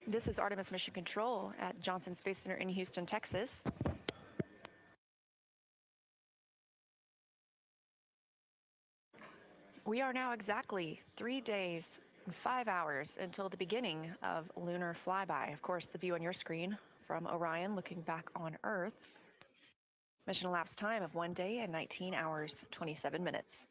This is Artemis Mission Control at Johnson Space Center in Houston, Texas. We are now exactly 3 days and 5 hours until the beginning of lunar flyby. Of course, the view on your screen from Orion looking back on Earth. Mission elapsed time of 1 day and 19 hours, 27 minutes.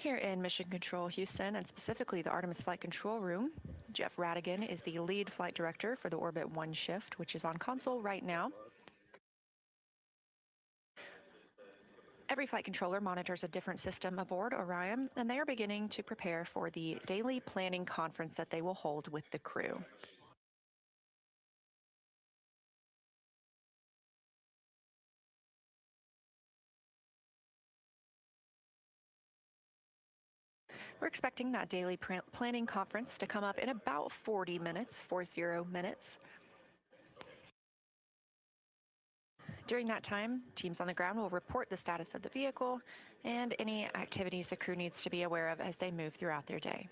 Here in Mission Control Houston, and specifically the Artemis Flight Control Room, Jeff Radigan is the lead flight director for the Orbit 1 shift, which is on console right now. Every flight controller monitors a different system aboard Orion, and they are beginning to prepare for the daily planning conference that they will hold with the crew. We're expecting that daily planning conference to come up in about 40 minutes. During that time, teams on the ground will report the status of the vehicle and any activities the crew needs to be aware of as they move throughout their day.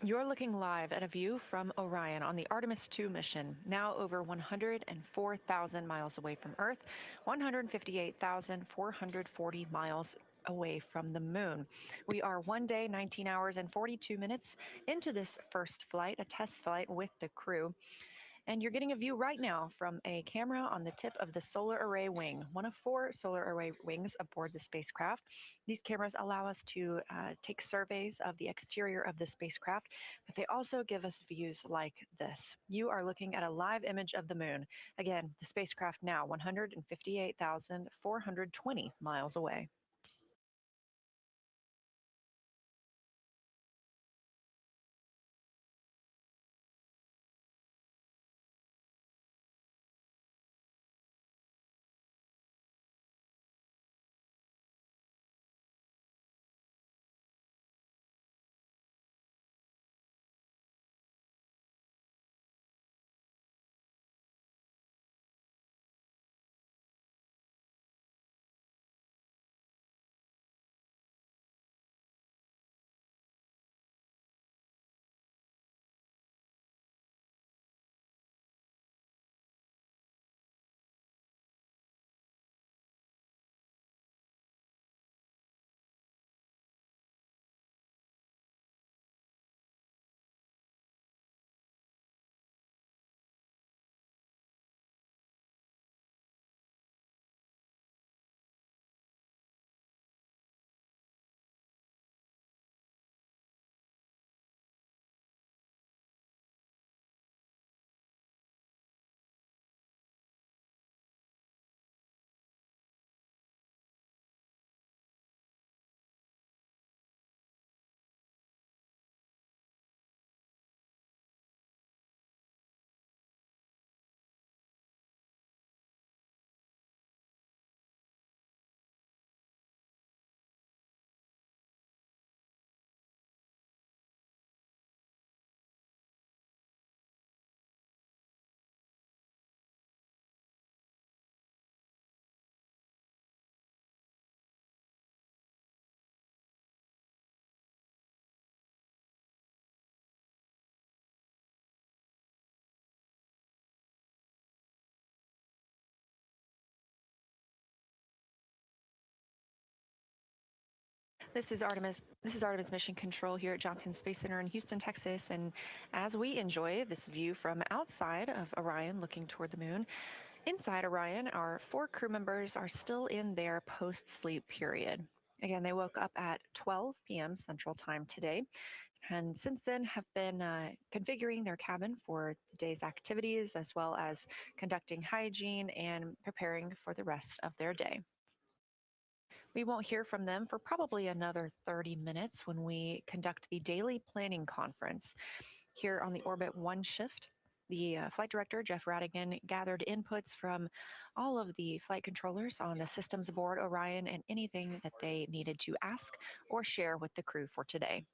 You're looking live at a view from Orion on the Artemis II mission, now over 104,000 miles away from Earth, 158,440 miles away from the moon. We are 1 day, 19 hours, and 42 minutes into this first flight, a test flight with the crew. And you're getting a view right now from a camera on the tip of the solar array wing, one of 4 solar array wings aboard the spacecraft. These cameras allow us to take surveys of the exterior of the spacecraft, but they also give us views like this. You are looking at a live image of the moon. Again, the spacecraft now 158,420 miles away. This is Artemis Mission Control here at Johnson Space Center in Houston, Texas. And as we enjoy this view from outside of Orion looking toward the moon, inside Orion, our 4 crew members are still in their post-sleep period. Again, they woke up at 12 p.m. Central Time today, and since then have been configuring their cabin for the day's activities, as well as conducting hygiene and preparing for the rest of their day. We won't hear from them for probably another 30 minutes when we conduct the daily planning conference. Here on the Orbit 1 shift, the flight director, Jeff Radigan, gathered inputs from all of the flight controllers on the systems aboard Orion and anything that they needed to ask or share with the crew for today.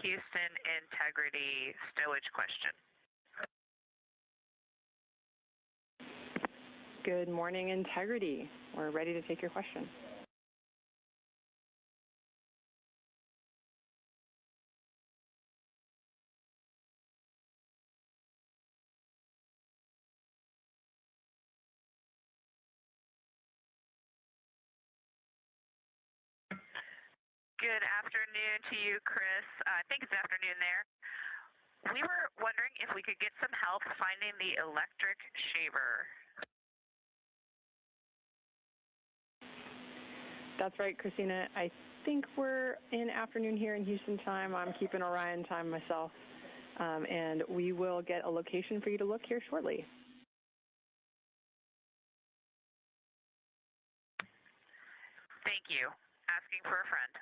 Houston integrity stowage question. Good morning, integrity. We're ready to take your question. Good afternoon to you, Chris. I think it's afternoon there. We were wondering if we could get some help finding the electric shaver. That's right, Christina. I think we're in afternoon here in Houston time. I'm keeping Orion time myself. And we will get a location for you to look here shortly. Thank you. Asking for a friend.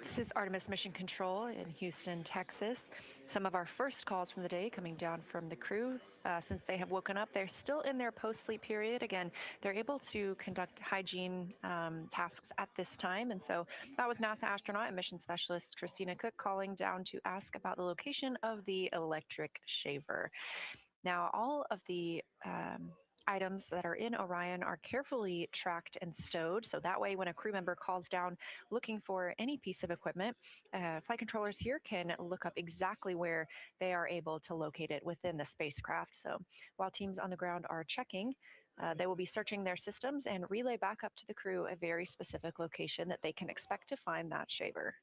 This is Artemis Mission Control in Houston, Texas. Some of our first calls from the day coming down from the crew. Since they have woken up, they're still in their post-sleep period. Again, they're able to conduct hygiene tasks at this time. And so that was NASA astronaut and mission specialist Christina Cook calling down to ask about the location of the electric shaver. Now, all of the items that are in Orion are carefully tracked and stowed. So that way, when a crew member calls down looking for any piece of equipment, flight controllers here can look up exactly where they are able to locate it within the spacecraft. So while teams on the ground are checking, they will be searching their systems and relay back up to the crew a very specific location that they can expect to find that shaver.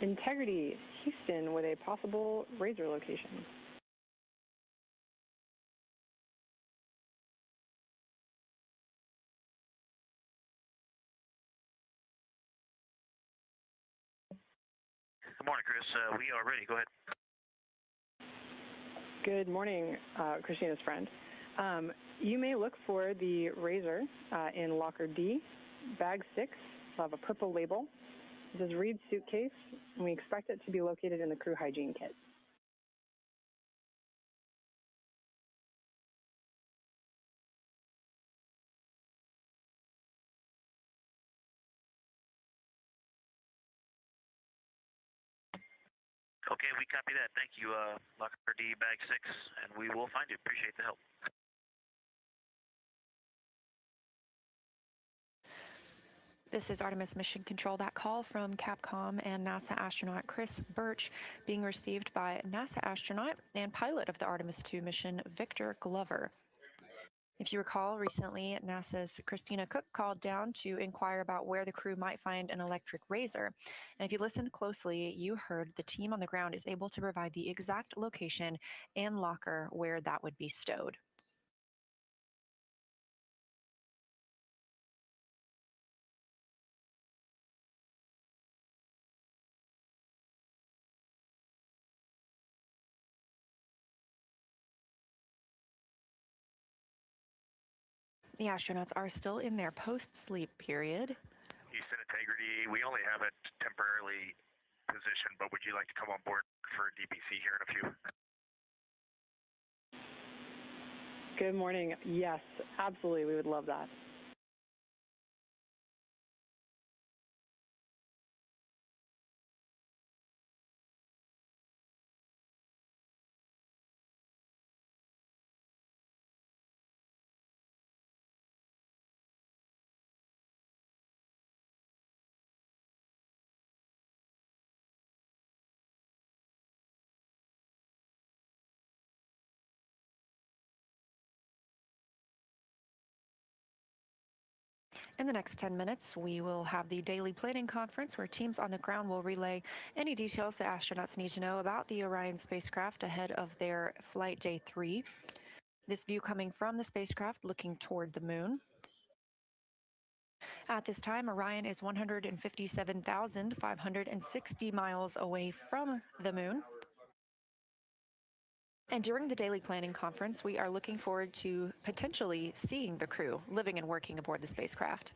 Integrity, Houston, with a possible razor location. Good morning, Chris. We are ready. Go ahead. Good morning, Christina's friend. You may look for the razor in locker D, bag 6. We'll have a purple label. It says Reed's suitcase, and we expect it to be located in the crew hygiene kit. Okay, we copy that. Thank you, Locker D, bag 6, and we will find you. Appreciate the help. This is Artemis Mission Control. That call from Capcom and NASA astronaut Chris Birch being received by NASA astronaut and pilot of the Artemis II mission, Victor Glover. If you recall, recently NASA's Christina Cook called down to inquire about where the crew might find an electric razor. And if you listened closely, you heard the team on the ground is able to provide the exact location and locker where that would be stowed. The astronauts are still in their post-sleep period. Houston Integrity, we only have it temporarily positioned, but would you like to come on board for DPC here in a few? Good morning. Yes, absolutely. We would love that. In the next 10 minutes, we will have the daily planning conference where teams on the ground will relay any details the astronauts need to know about the Orion spacecraft ahead of their flight day 3. This view coming from the spacecraft looking toward the moon. At this time, Orion is 157,560 miles away from the moon. And during the daily planning conference, we are looking forward to potentially seeing the crew living and working aboard the spacecraft.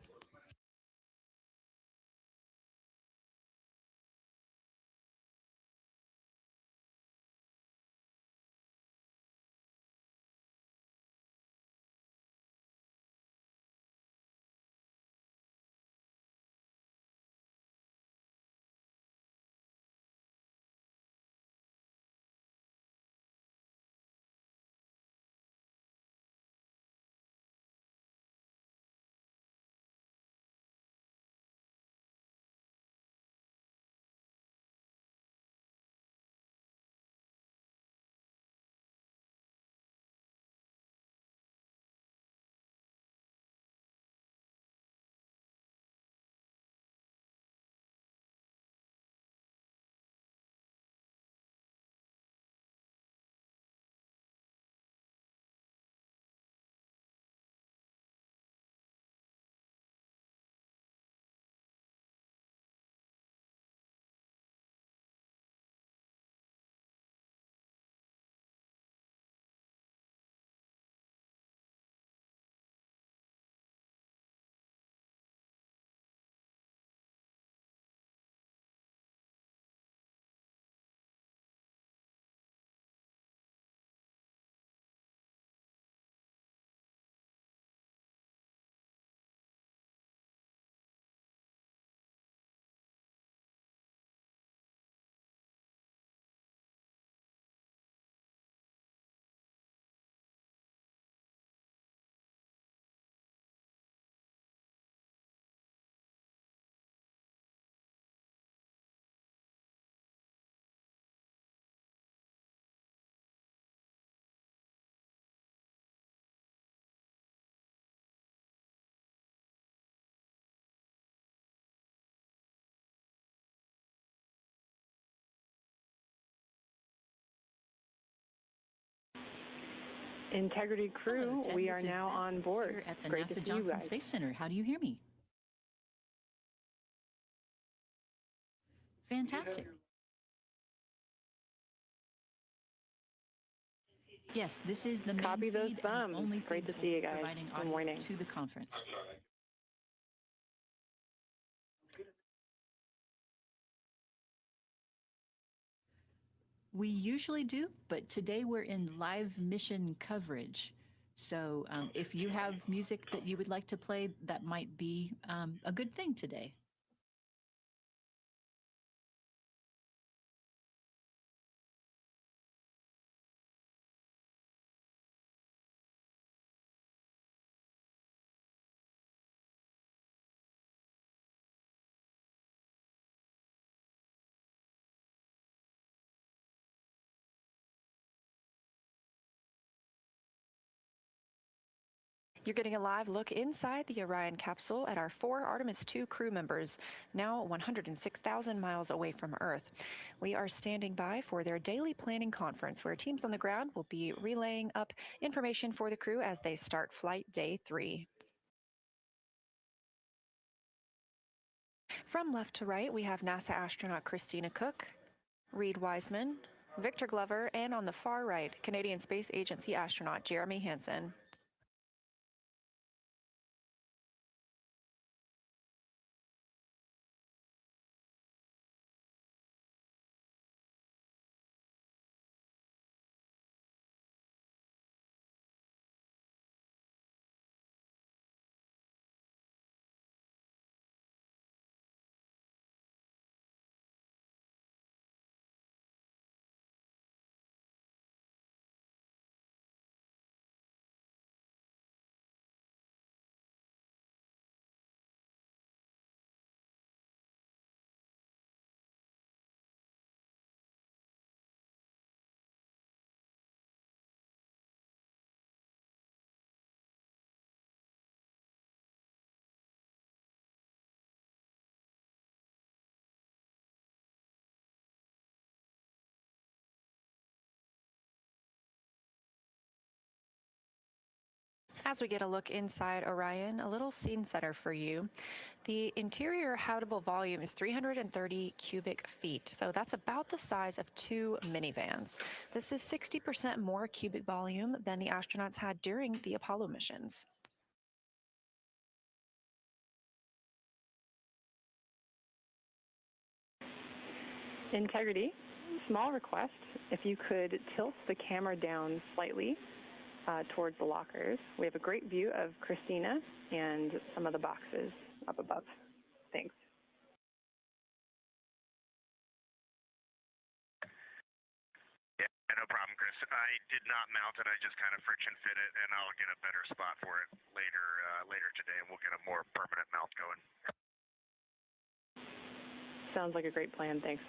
Integrity crew, Hello, Ted. we This are is now Beth on board. here at the Great to NASA see you Johnson guys. Space Center. How do you hear me? Fantastic. Yes, this is the main Copy those feed and thumbs. the only Great feed to that see will you be guys. providing Good audio morning. to the conference. We usually do, but today we're in live mission coverage. So if you have music that you would like to play, that might be a good thing today. You're getting a live look inside the Orion capsule at our 4 Artemis II crew members, now 106,000 miles away from Earth. We are standing by for their daily planning conference, where teams on the ground will be relaying up information for the crew as they start flight day 3. From left to right, we have NASA astronaut Christina Cook, Reed Wiseman, Victor Glover, and on the far right, Canadian Space Agency astronaut Jeremy Hansen. As we get a look inside Orion, a little scene setter for you. The interior habitable volume is 330 cubic feet, so that's about the size of 2 minivans. This is 60% more cubic volume than the astronauts had during the Apollo missions. Integrity, small request. If you could tilt the camera down slightly towards the lockers. We have a great view of Christina and some of the boxes up above. Thanks. Yeah, no problem, Chris. I did not mount it. I just kind of friction fit it, and I'll get a better spot for it later today, and we'll get a more permanent mount going. Sounds like a great plan. Thanks.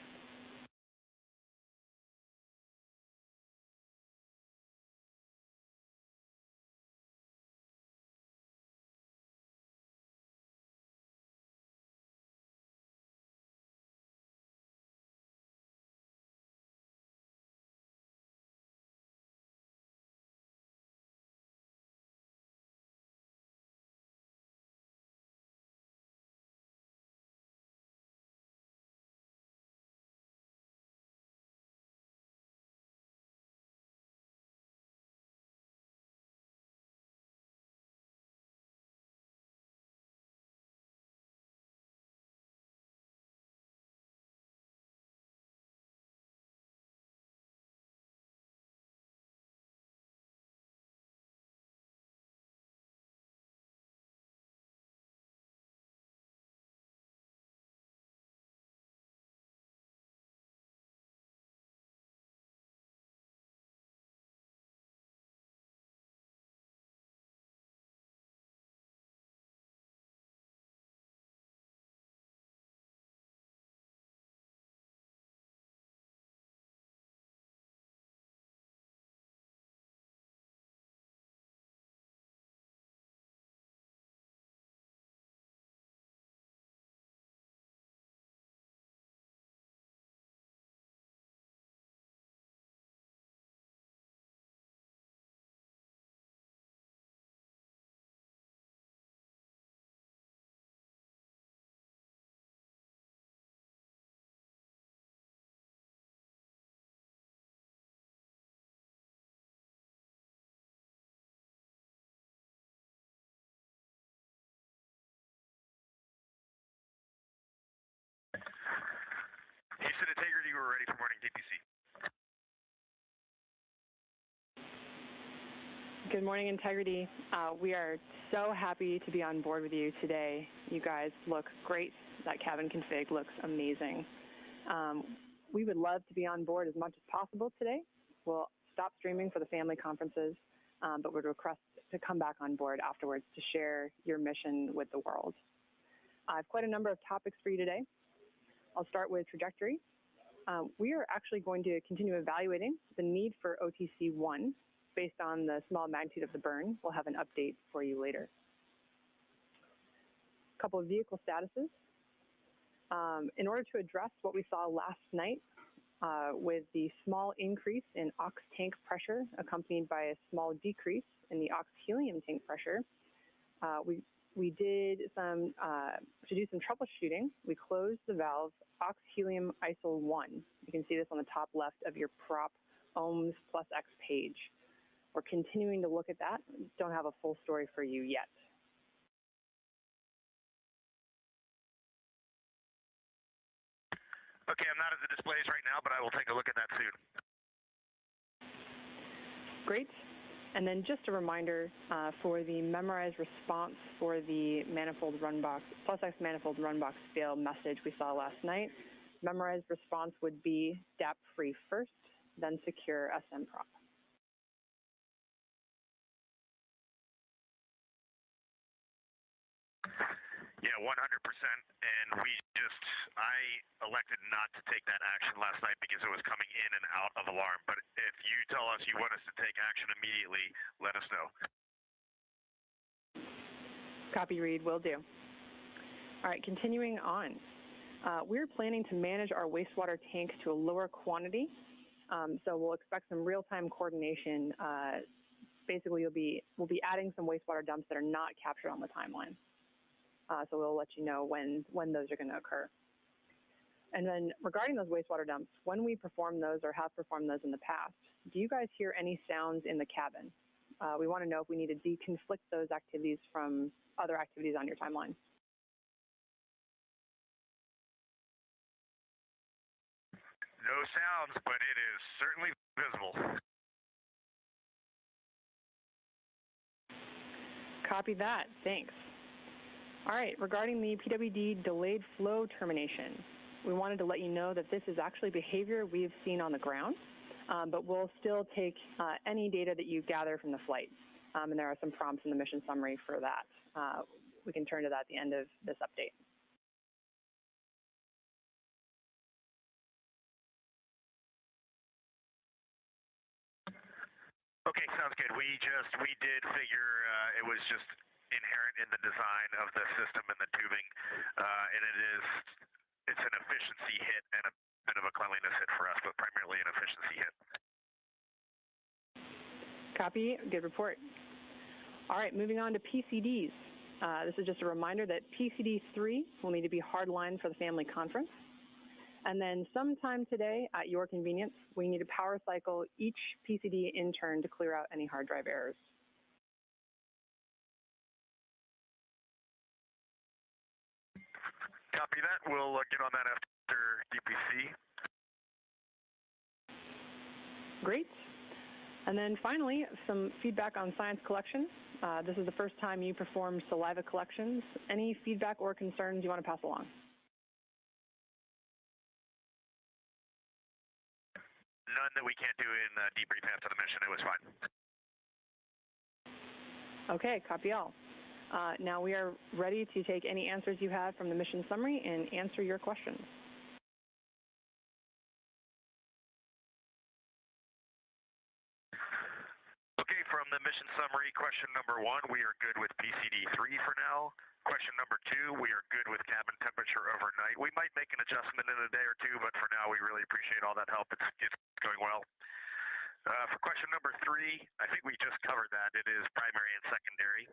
we're ready for morning DPC. Good morning, Integrity. We are so happy to be on board with you today. You guys look great. That cabin config looks amazing. We would love to be on board as much as possible today. We'll stop streaming for the family conferences, but would request to come back on board afterwards to share your mission with the world. I have quite a number of topics for you today. I'll start with trajectory. We are actually going to continue evaluating the need for OTC-1 based on the small magnitude of the burn. We'll have an update for you later. A couple of vehicle statuses. In order to address what we saw last night with the small increase in ox tank pressure accompanied by a small decrease in the ox helium tank pressure, we did some, to do some troubleshooting, we closed the valve ox helium ISO 1. You can see this on the top left of your prop ohms plus X page. We're continuing to look at that. Don't have a full story for you yet. Okay, I'm not at the displays right now, but I will take a look at that soon. Great. And then just a reminder for the memorized response for the manifold run box, plus X manifold run box fail message we saw last night. Memorized response would be DAP free first, then secure SM prop. Yeah, 100%. And I elected not to take that action last night because it was coming in and out of alarm. But if you tell us you want us to take action immediately, let us know. Copy, read, will do. All right, continuing on. We're planning to manage our wastewater tank to a lower quantity. So we'll expect some real-time coordination. Basically, we'll be adding some wastewater dumps that are not captured on the timeline. So we'll let you know when those are going to occur. And then regarding those wastewater dumps, when we perform those or have performed those in the past, do you guys hear any sounds in the cabin? We want to know if we need to deconflict those activities from other activities on your timeline. No sounds, but it is certainly visible. Copy that. Thanks. All right, regarding the PWD delayed flow termination, we wanted to let you know that this is actually behavior we've seen on the ground, but we'll still take any data that you gather from the flight. And there are some prompts in the mission summary for that. We can turn to that at the end of this update. Okay, sounds good. We did figure it was just inherent in the design of the system and the tubing, and it's an efficiency hit and a bit of a cleanliness hit for us, but primarily an efficiency hit. Copy, good report. All right, moving on to PCDs. This is just a reminder that PCD 3 will need to be hardlined for the family conference. And then sometime today, at your convenience, we need to power cycle each PCD in turn to clear out any hard drive errors. Copy that. We'll get on that after DPC. Great. And then finally, some feedback on science collection. This is the first time you performed saliva collections. Any feedback or concerns you want to pass along? None that we can't do in debrief after the mission. It was fine. Okay, copy all. Now we are ready to take any answers you have from the mission summary and answer your questions. Okay, from the mission summary, question number 1, we are good with PCD 3 for now. Question number 2, we are good with cabin temperature overnight. We might make an adjustment in a day or two, but for now we really appreciate all that help. It's going well. For question number 3, I think we just covered that. It is primary and secondary.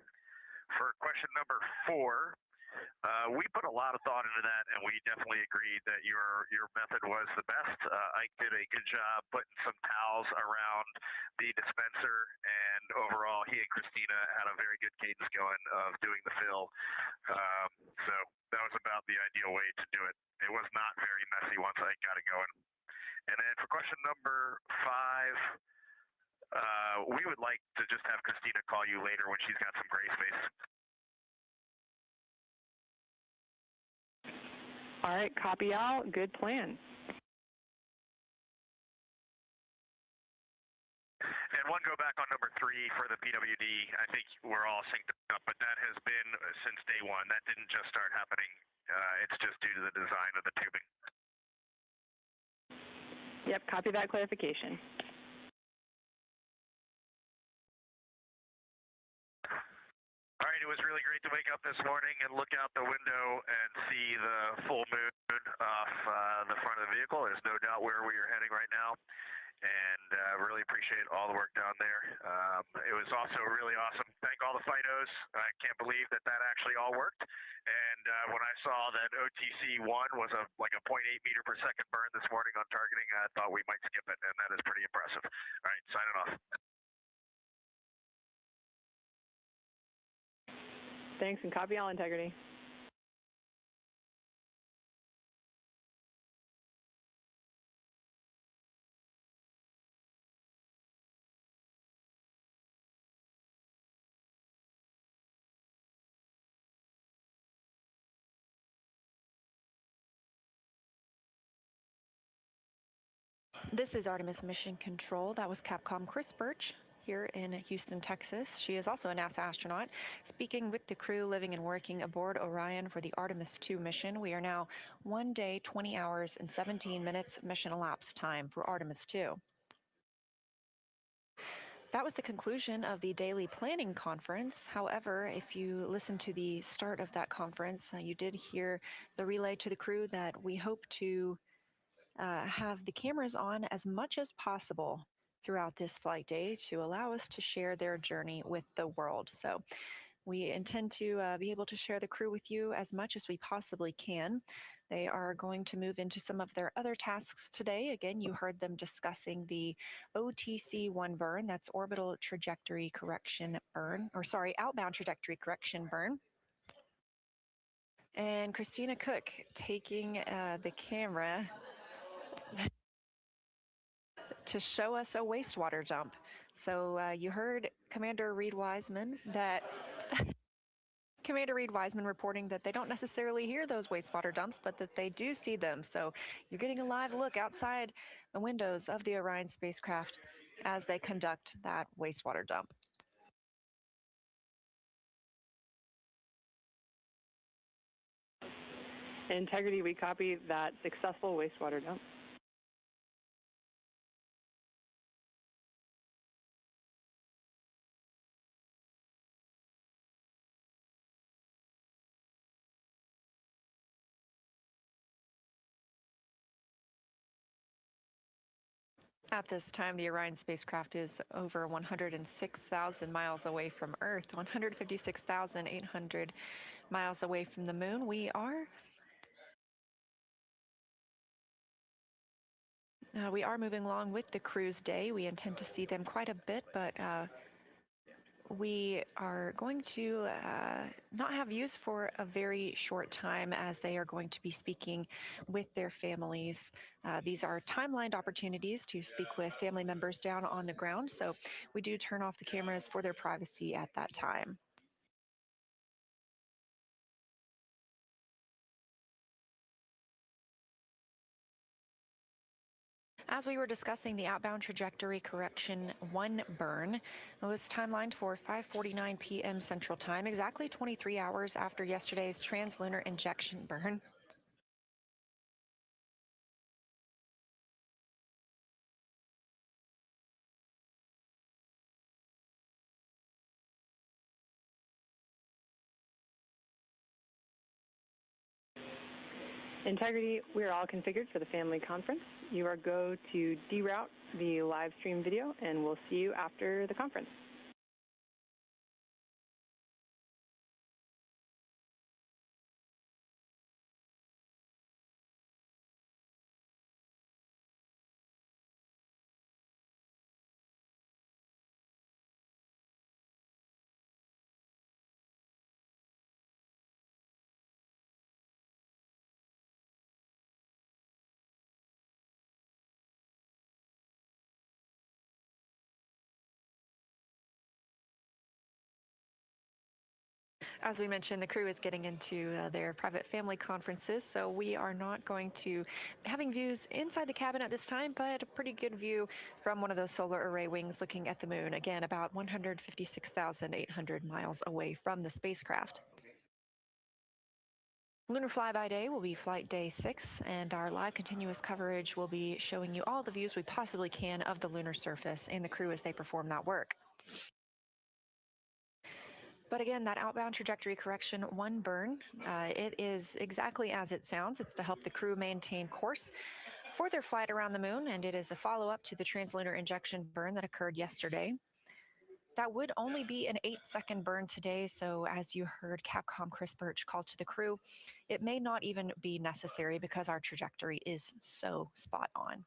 For question number 4, we put a lot of thought into that, and we definitely agreed that your method was the best. Ike did a good job putting some towels around the dispenser, and overall, he and Christina had a very good cadence going of doing the fill. So that was about the ideal way to do it. It was not very messy once Ike got it going. And then for question number 5, we would like to just have Christina call you later when she's got some gray space. All right, copy out. Good plan. And one go back on number 3 for the PWD. I think we're all synced up, but that has been since day one. That didn't just start happening. It's just due to the design of the tubing. Yep, copy that clarification. All right, it was really great to wake up this morning and look out the window and see the full moon off the front of the vehicle. There's no doubt where we are heading right now, and really appreciate all the work down there. It was also really awesome. Thank all the FIDOs. I can't believe that actually all worked. And when I saw that OTC-1 was like a 0.8 meter per second burn this morning on targeting, I thought we might skip it, and that is pretty impressive. All right, signing off. Thanks, and copy all integrity. This is Artemis Mission Control. That was Capcom Chris Birch here in Houston, Texas. She is also a NASA astronaut, speaking with the crew living and working aboard Orion for the Artemis II mission. We are now 1 day, 20 hours, and 17 minutes mission elapsed time for Artemis II. That was the conclusion of the daily planning conference. However, if you listen to the start of that conference, you did hear the relay to the crew that we hope to have the cameras on as much as possible throughout this flight day to allow us to share their journey with the world. So we intend to be able to share the crew with you as much as we possibly can. They are going to move into some of their other tasks today. Again, you heard them discussing the OTC-1 burn, that's orbital trajectory correction burn, or sorry, outbound trajectory correction burn. And Christina Cook taking the camera to show us a wastewater dump. So you heard Commander Reed Wiseman reporting that they don't necessarily hear those wastewater dumps, but that they do see them. So you're getting a live look outside the windows of the Orion spacecraft as they conduct that wastewater dump. Integrity, we copy that successful wastewater dump. At this time, the Orion spacecraft is over 106,000 miles away from Earth, 156,800 miles away from the moon. We are moving along with the crew's day. We intend to see them quite a bit, but we are going to not have views for a very short time as they are going to be speaking with their families. These are timelined opportunities to speak with family members down on the ground, so we do turn off the cameras for their privacy at that time. As we were discussing the outbound trajectory correction 1 burn, it was timelined for 5:49 p.m. Central Time, exactly 23 hours after yesterday's translunar injection burn. Integrity, we are all configured for the family conference. You are go to deroute the live stream video, and we'll see you after the conference. As we mentioned, the crew is getting into their private family conferences, so we are not going to having views inside the cabin at this time, but a pretty good view from one of those solar array wings looking at the moon, again, about 156,800 miles away from the spacecraft. Lunar Flyby Day will be flight day 6, and our live continuous coverage will be showing you all the views we possibly can of the lunar surface and the crew as they perform that work. But again, that outbound trajectory correction 1 burn, it is exactly as it sounds. It's to help the crew maintain course for their flight around the moon, and it is a follow-up to the translunar injection burn that occurred yesterday. That would only be an 8-second burn today, so as you heard Capcom Chris Birch call to the crew, it may not even be necessary because our trajectory is so spot on.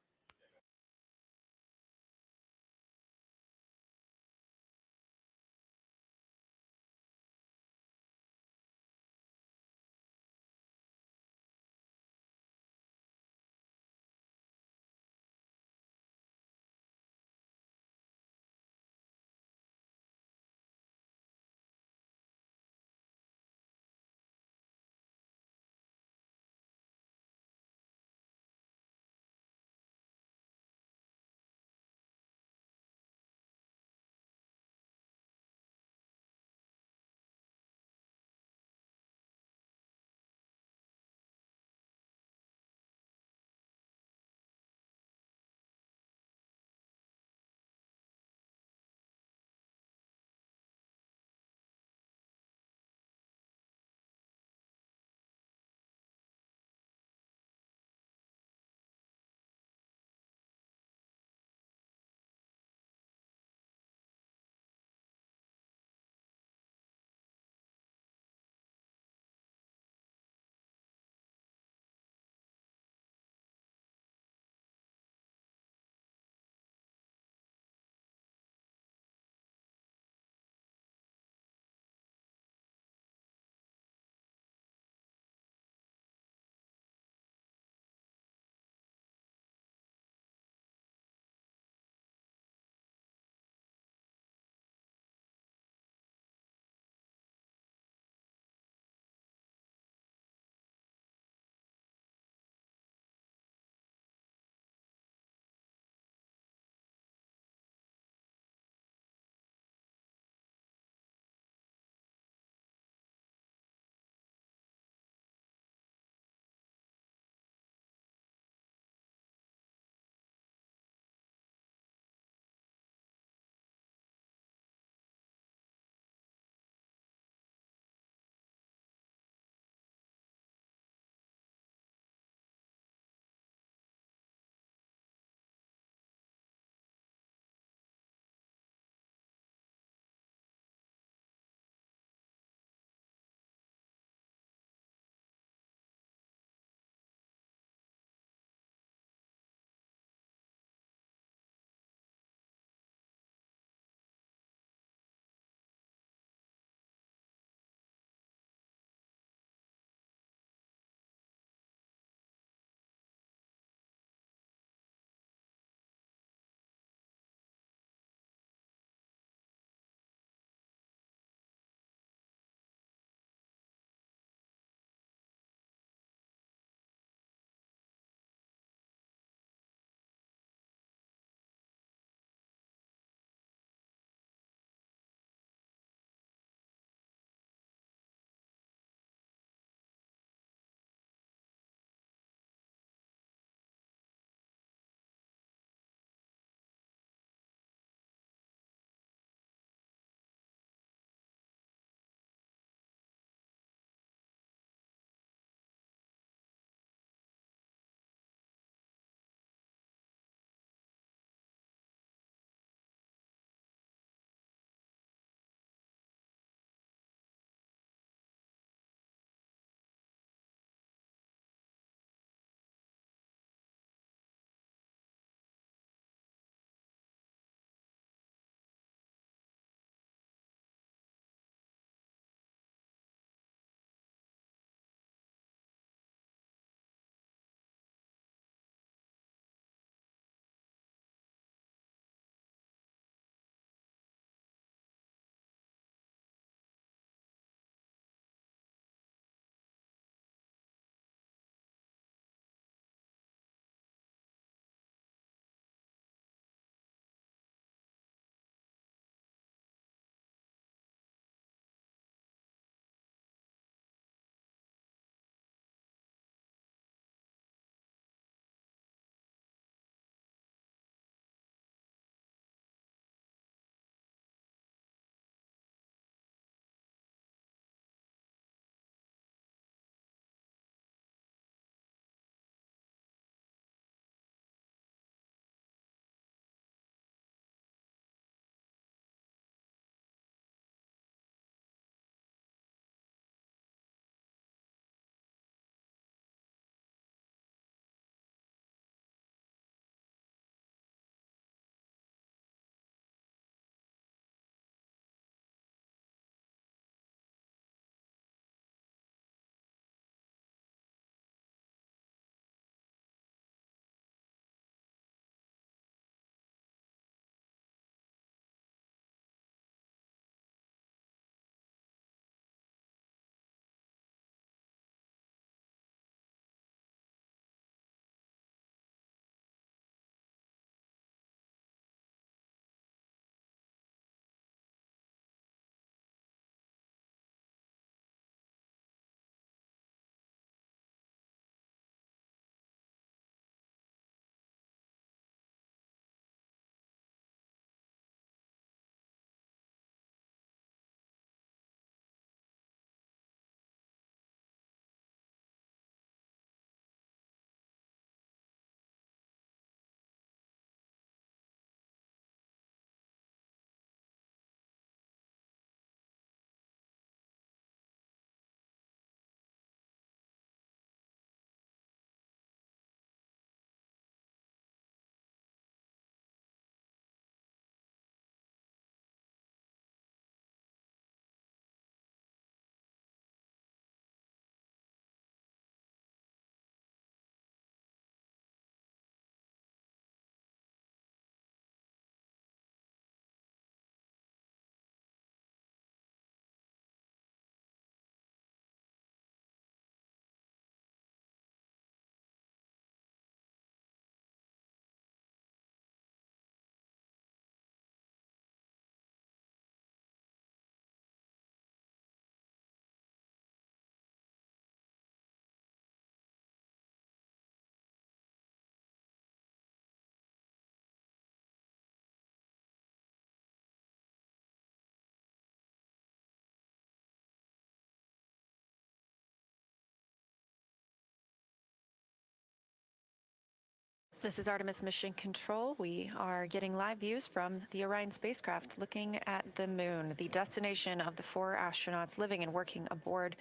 This is Artemis Mission Control. We are getting live views from the Orion spacecraft looking at the moon, the destination of the 4 astronauts living and working aboard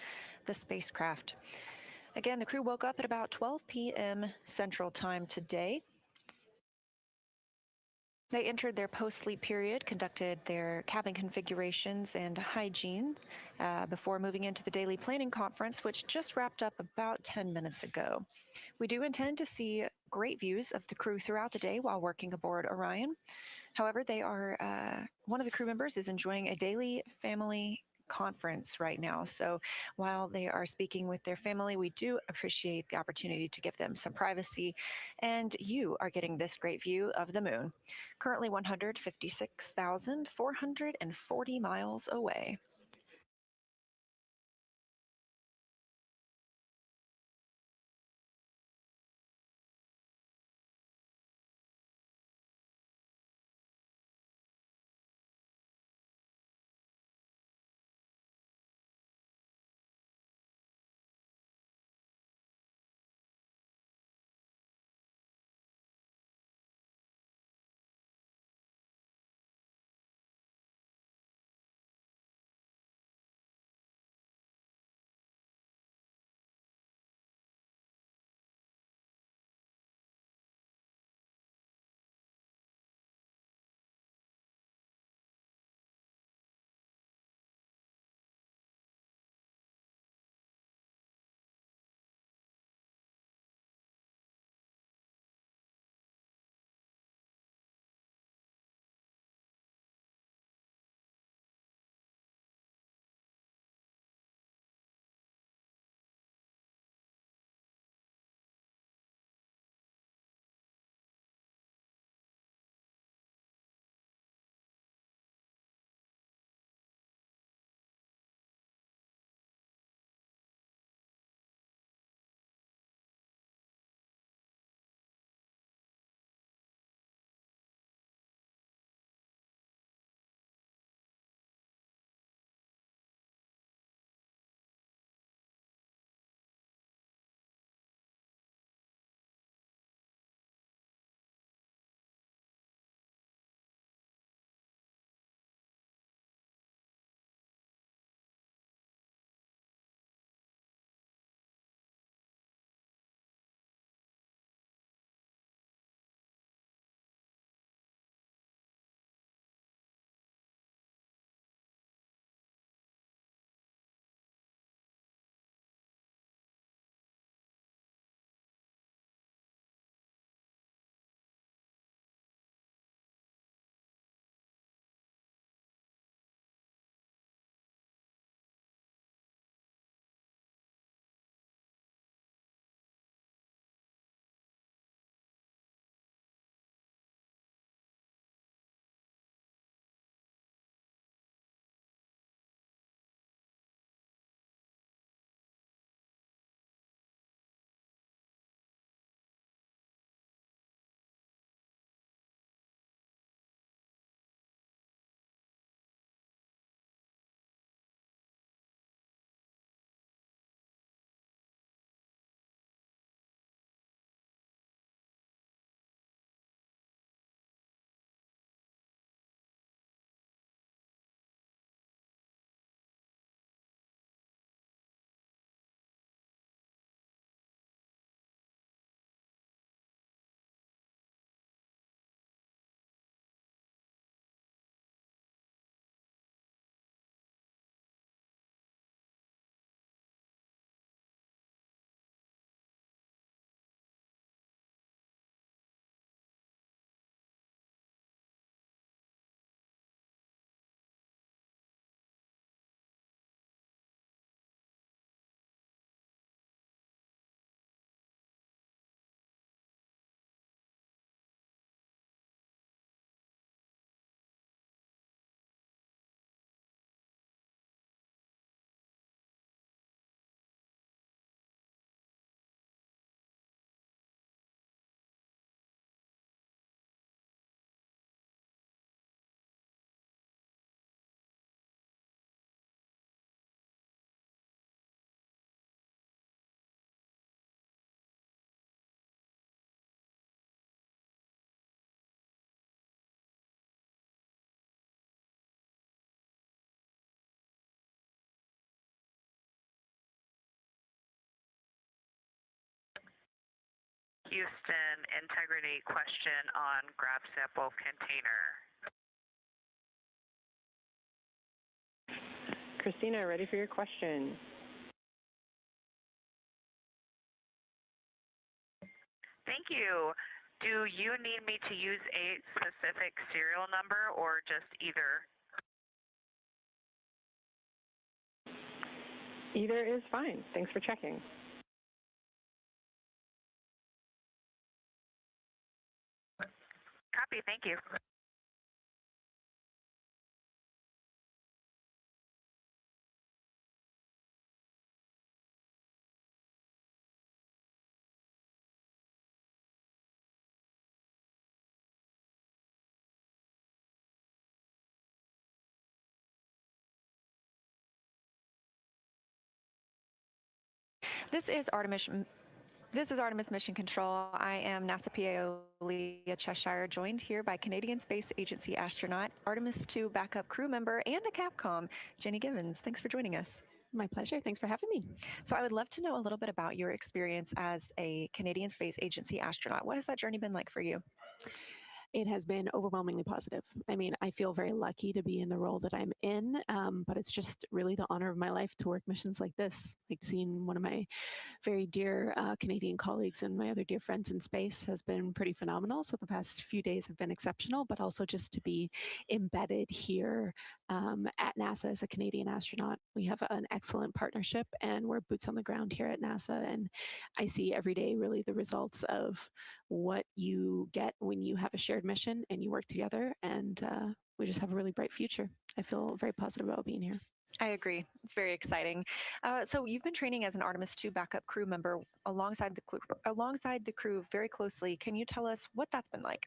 the spacecraft. Again, the crew woke up at about 12 p.m. Central Time today. They entered their post-sleep period, conducted their cabin configurations and hygiene before moving into the daily planning conference, which just wrapped up about 10 minutes ago. We do intend to see great views of the crew throughout the day while working aboard Orion. However, one of the crew members is enjoying a daily family conference right now. So while they are speaking with their family, we do appreciate the opportunity to give them some privacy. And you are getting this great view of the moon, currently 156,440 miles away. Houston integrity question on grab sample container. Christina, ready for your question. Thank you. Do you need me to use a specific serial number or just either? Either is fine. Thanks for checking. Copy, thank you. This is Artemis Mission Control. I am NASA PAO Leah Cheshire, joined here by Canadian Space Agency astronaut, Artemis II backup crew member, and a Capcom, Jenny Givens. Thanks for joining us. My pleasure. Thanks for having me. So I would love to know a little bit about your experience as a Canadian Space Agency astronaut. What has that journey been like for you? It has been overwhelmingly positive. I mean, I feel very lucky to be in the role that I'm in, but it's just really the honor of my life to work missions like this. Like seeing one of my very dear Canadian colleagues and my other dear friends in space has been pretty phenomenal. So the past few days have been exceptional, but also just to be embedded here at NASA as a Canadian astronaut. We have an excellent partnership and we're boots on the ground here at NASA. And I see every day really the results of what you get when you have a shared mission and you work together. And we just have a really bright future. I feel very positive about being here. I agree. It's very exciting. So you've been training as an Artemis II backup crew member alongside the crew very closely. Can you tell us what that's been like?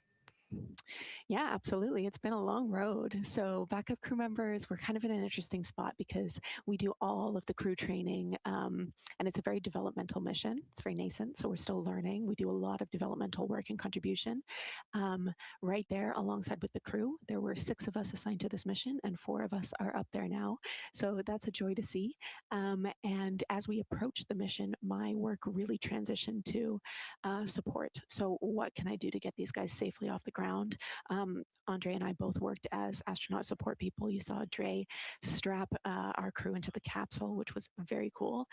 Yeah, absolutely. It's been a long road. So backup crew members, we're kind of in an interesting spot because we do all of the crew training and it's a very developmental mission. It's very nascent, so we're still learning. We do a lot of developmental work and contribution. Right there alongside with the crew, there were 6 of us assigned to this mission and 4 of us are up there now. So that's a joy to see. And as we approach the mission, my work really transitioned to support. So what can I do to get these guys safely off the ground? Andre and I both worked as astronaut support people. You saw Dre strap our crew into the capsule, which was very cool.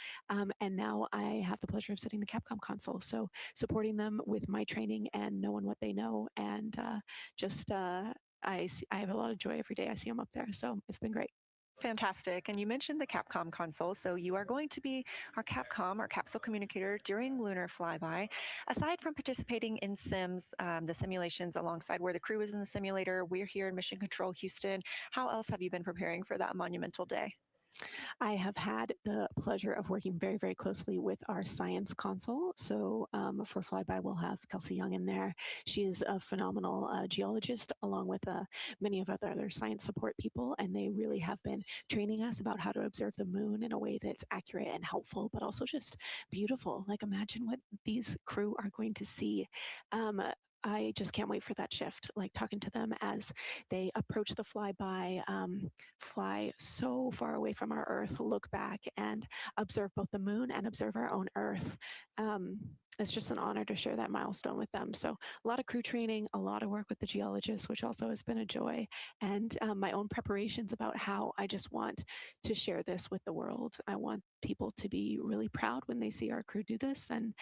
And now I have the pleasure of sitting the Capcom console. So supporting them with my training and knowing what they know. And I have a lot of joy every day I see them up there. So it's been great. Fantastic. And you mentioned the Capcom console. So you are going to be our Capcom, our capsule communicator during lunar flyby. Aside from participating in sims, the simulations alongside where the crew is in the simulator, we're here in Mission Control Houston. How else have you been preparing for that monumental day? I have had the pleasure of working very, very closely with our science console. So for Flyby, we'll have Kelsey Young in there. She is a phenomenal geologist, along with many of other science support people, and they really have been training us about how to observe the moon in a way that's accurate and helpful, but also just beautiful. Like imagine what these crew are going to see. I just can't wait for that shift, like talking to them as they approach the flyby, fly so far away from our Earth, look back and observe both the moon and observe our own Earth. It's just an honor to share that milestone with them. So a lot of crew training, a lot of work with the geologists, which also has been a joy, and my own preparations about how I just want to share this with the world. I want people to be really proud when they see our crew do this and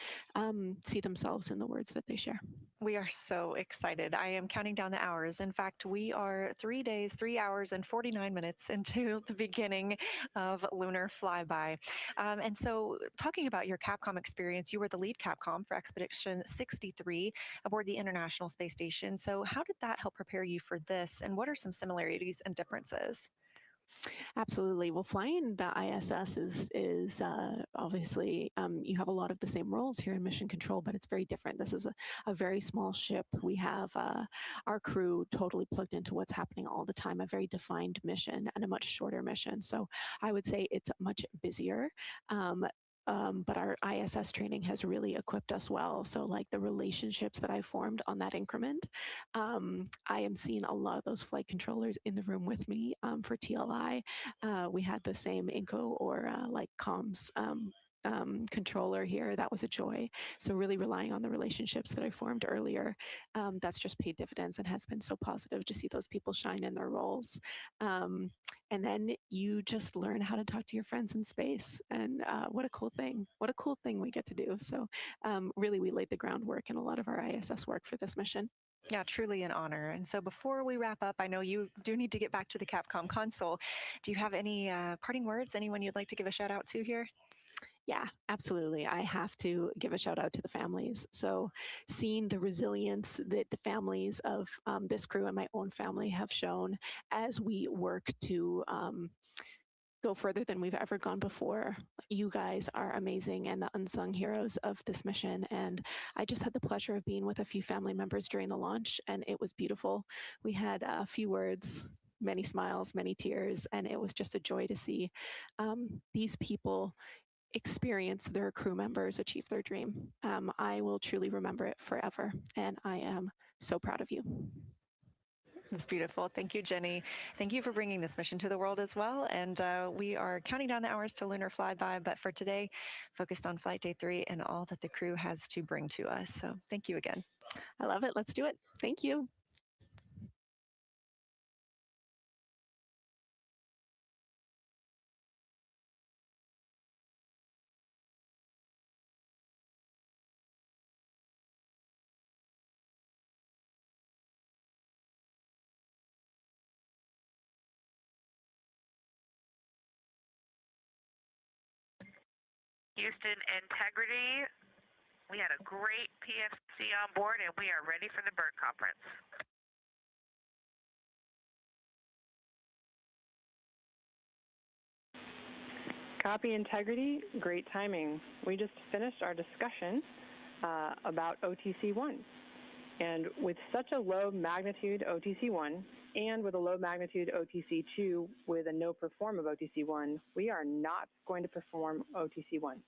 see themselves in the words that they share. We are so excited. I am counting down the hours. In fact, we are 3 days, 3 hours, and 49 minutes into the beginning of lunar flyby. And so, talking about your Capcom experience, you were the lead Capcom for Expedition 63 aboard the International Space Station. So, how did that help prepare you for this? And what are some similarities and differences? Absolutely. Well, flying the ISS is obviously you have a lot of the same roles here in mission control, but it's very different. This is a very small ship. We have our crew totally plugged into what's happening all the time, a very defined mission and a much shorter mission. So I would say it's much busier. But our ISS training has really equipped us well. So like the relationships that I formed on that increment, I am seeing a lot of those flight controllers in the room with me for TLI. We had the same INCO or like comms controller here, that was a joy. So really relying on the relationships that I formed earlier, that's just paid dividends and has been so positive to see those people shine in their roles. And then you just learn how to talk to your friends in space. And what a cool thing. What a cool thing we get to do. So really, we laid the groundwork in a lot of our ISS work for this mission. Yeah, truly an honor. And so before we wrap up, I know you do need to get back to the Capcom console. Do you have any parting words? Anyone you'd like to give a shout out to here? Yeah, absolutely. I have to give a shout out to the families. So, seeing the resilience that the families of this crew and my own family have shown as we work to go further than we've ever gone before. You guys are amazing and the unsung heroes of this mission. And I just had the pleasure of being with a few family members during the launch, and it was beautiful. We had a few words, many smiles, many tears, and it was just a joy to see these people experience their crew members achieve their dream. I will truly remember it forever, and I am so proud of you. It's beautiful. Thank you, Jenny. Thank you for bringing this mission to the world as well. And we are counting down the hours to lunar flyby, but for today, focused on flight day 3 and all that the crew has to bring to us. So thank you again. I love it. Let's do it. Thank you. Houston Integrity, we had a great PFC on board, and we are ready for the bird conference. Copy Integrity, great timing. We just finished our discussion about OTC-1. And with such a low magnitude OTC-1 and with a low magnitude OTC-2 with a no perform of OTC-1, we are not going to perform OTC-1.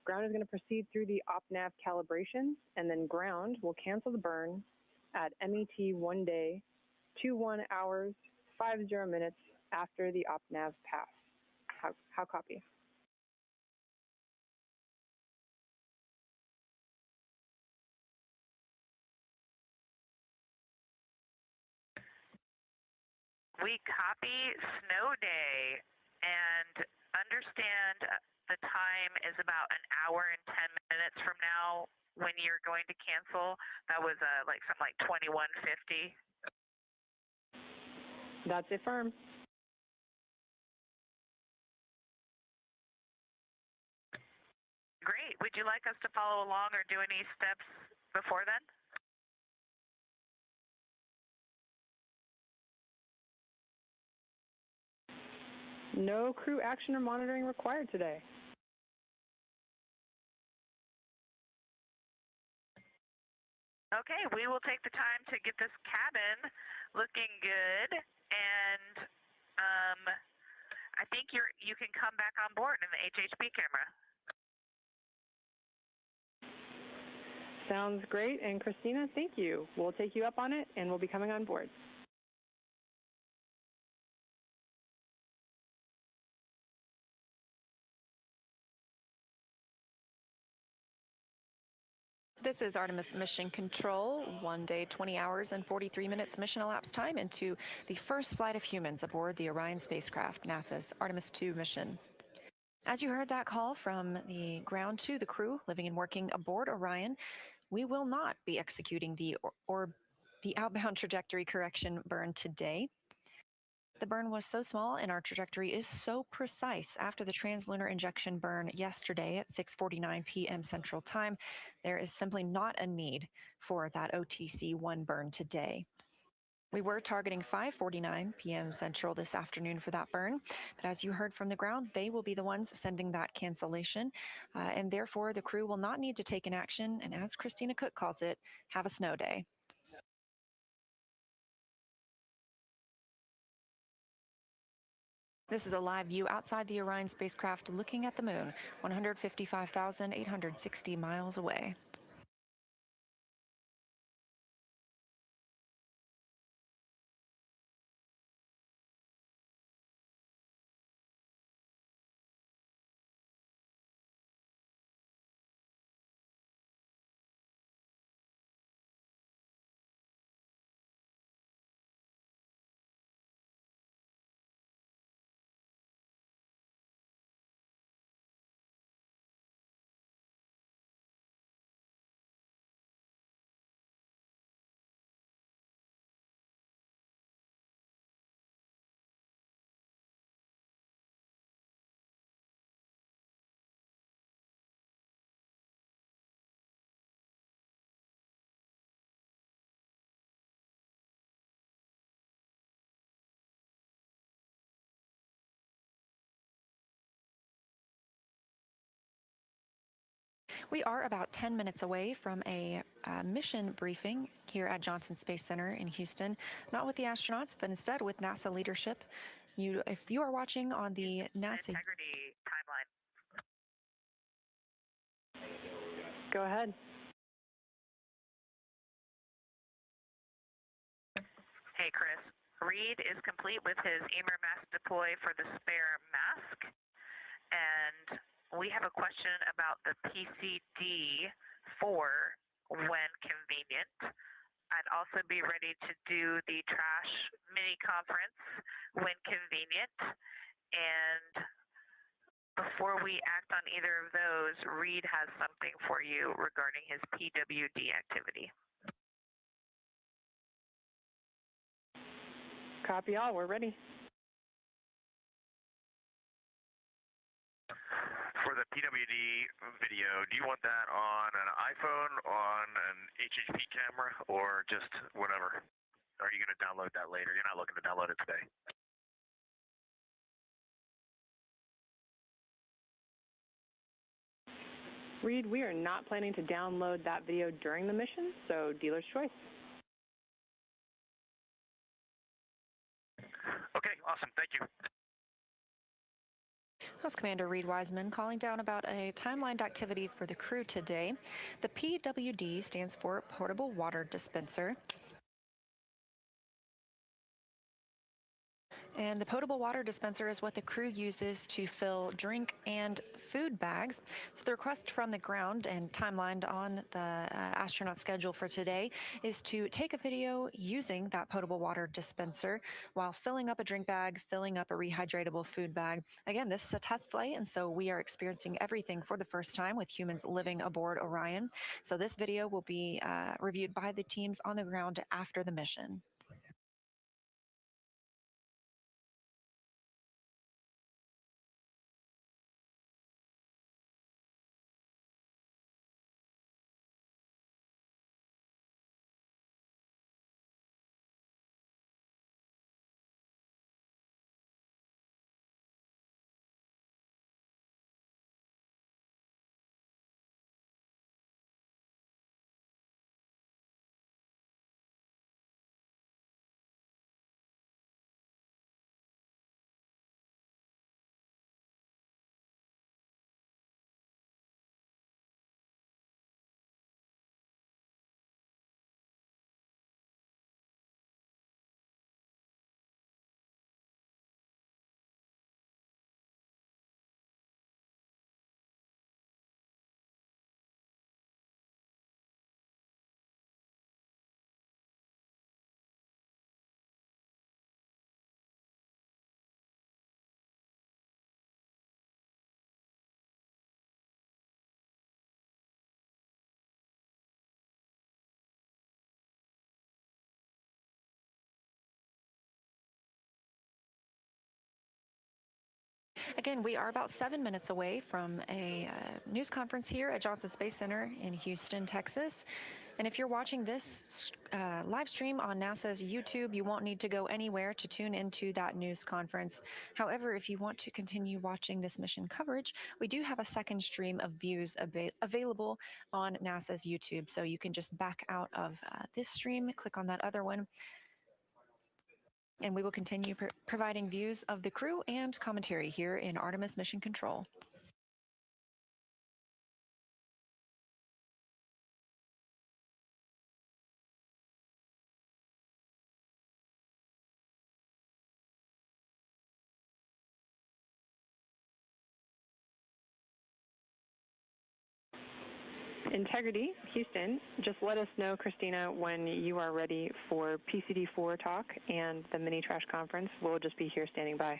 Ground is going to proceed through the op-nav calibration, and then ground will cancel the burn at MET 1 day, 21 hours, 50 minutes after the op-nav pass. How copy? We copy snow day and understand the time is about an hour and 10 minutes from now when you're going to cancel. That was like something like 21:50. That's it, firm. Great. Would you like us to follow along or do any steps before then? No crew action or monitoring required today. Okay, we will take the time to get this cabin looking good, and I think you can come back on board in the HHP camera. Sounds great. And Christina, thank you. We'll take you up on it, and we'll be coming on board. This is Artemis Mission Control, 1 day, 20 hours, and 43 minutes mission elapsed time into the first flight of humans aboard the Orion spacecraft, NASA's Artemis II mission. As you heard that call from the ground to the crew living and working aboard Orion, we will not be executing the outbound trajectory correction burn today. The burn was so small and our trajectory is so precise after the translunar injection burn yesterday at 6:49 p.m. Central Time, there is simply not a need for that OTC-1 burn today. We were targeting 5:49 p.m. Central this afternoon for that burn, but as you heard from the ground, they will be the ones sending that cancellation, and therefore the crew will not need to take an action, and as Christina Cook calls it, have a snow day. This is a live view outside the Orion spacecraft looking at the moon, 155,860 miles away. We are about 10 minutes away from a mission briefing here at Johnson Space Center in Houston, not with the astronauts, but instead with NASA leadership. If you are watching on the NASA integrity timeline. Go ahead. Hey, Chris. Reed is complete with his EMER mask deploy for the spare mask. And we have a question about the PCD for when convenient. I'd also be ready to do the trash mini conference when convenient. And before we act on either of those, Reed has something for you regarding his PWD activity. Copy all. We're ready. For the PWD video, do you want that on an iPhone, on an HHP camera, or just whatever? Are you going to download that later? You're not looking to download it today. Reed, we are not planning to download that video during the mission, so dealer's choice. Okay, awesome. Thank you. That's Commander Reed Wiseman calling down about a timelined activity for the crew today. The PWD stands for Portable Water Dispenser. And the potable water dispenser is what the crew uses to fill drink and food bags. So the request from the ground and timelined on the astronaut schedule for today is to take a video using that potable water dispenser while filling up a drink bag, filling up a rehydratable food bag. Again, this is a test flight, and so we are experiencing everything for the first time with humans living aboard Orion. So this video will be reviewed by the teams on the ground after the mission. Again, we are about 7 minutes away from a news conference here at Johnson Space Center in Houston, Texas. And if you're watching this live stream on NASA's YouTube, you won't need to go anywhere to tune into that news conference. However, if you want to continue watching this mission coverage, we do have a second stream of views available on NASA's YouTube. So you can just back out of this stream, click on that other one, and we will continue providing views of the crew and commentary here in Artemis Mission Control. Integrity, Houston, just let us know, Christina, when you are ready for PCD4 talk and the mini trash conference. We'll just be here standing by.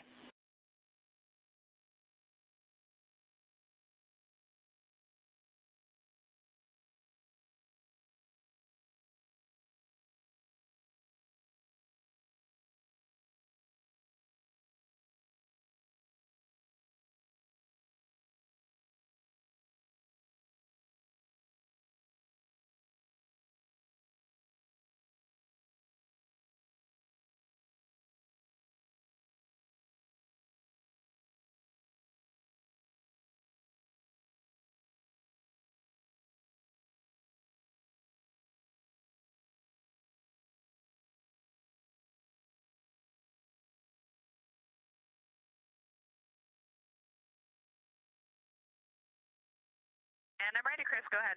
And I'm ready, Chris. Go ahead.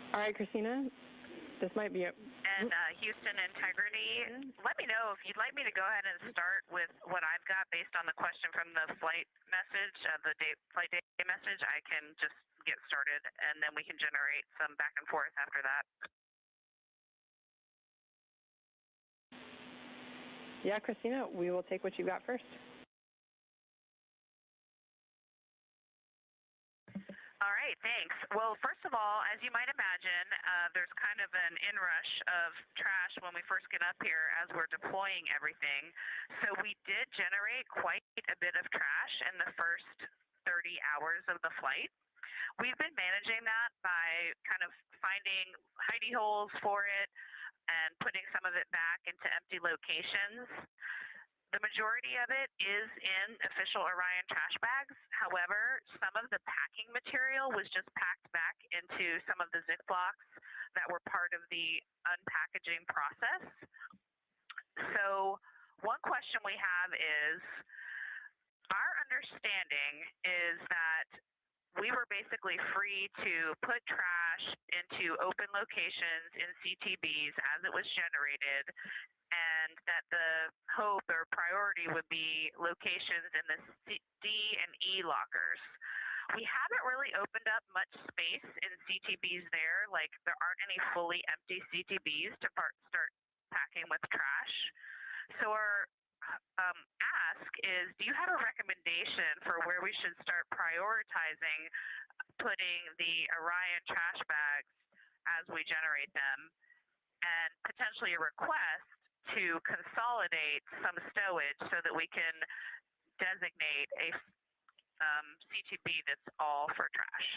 All right, Christina, this might be it. And Houston Integrity, let me know if you'd like me to go ahead and start with what I've got based on the question from the flight message, the flight day message. I can just get started, and then we can generate some back and forth after that. Yeah, Christina, we will take what you got first. All right, thanks. Well, first of all, as you might imagine, there's kind of an inrush of trash when we first get up here as we're deploying everything. So we did generate quite a bit of trash in the first 30 hours of the flight. We've been managing that by kind of finding hidey holes for it and putting some of it back into empty locations. The majority of it is in official Orion trash bags. However, some of the packing material was just packed back into some of the Ziplocs that were part of the unpackaging process. So one question we have is, our understanding is that we were basically free to put trash into open locations in CTBs as it was generated, and that the hope or priority would be locations in the D and E lockers. We haven't really opened up much space in CTBs there, like there aren't any fully empty CTBs to start packing with trash. So our ask is, do you have a recommendation for where we should start prioritizing putting the Orion trash bags as we generate them, and potentially a request to consolidate some stowage so that we can designate a CTB that's all for trash?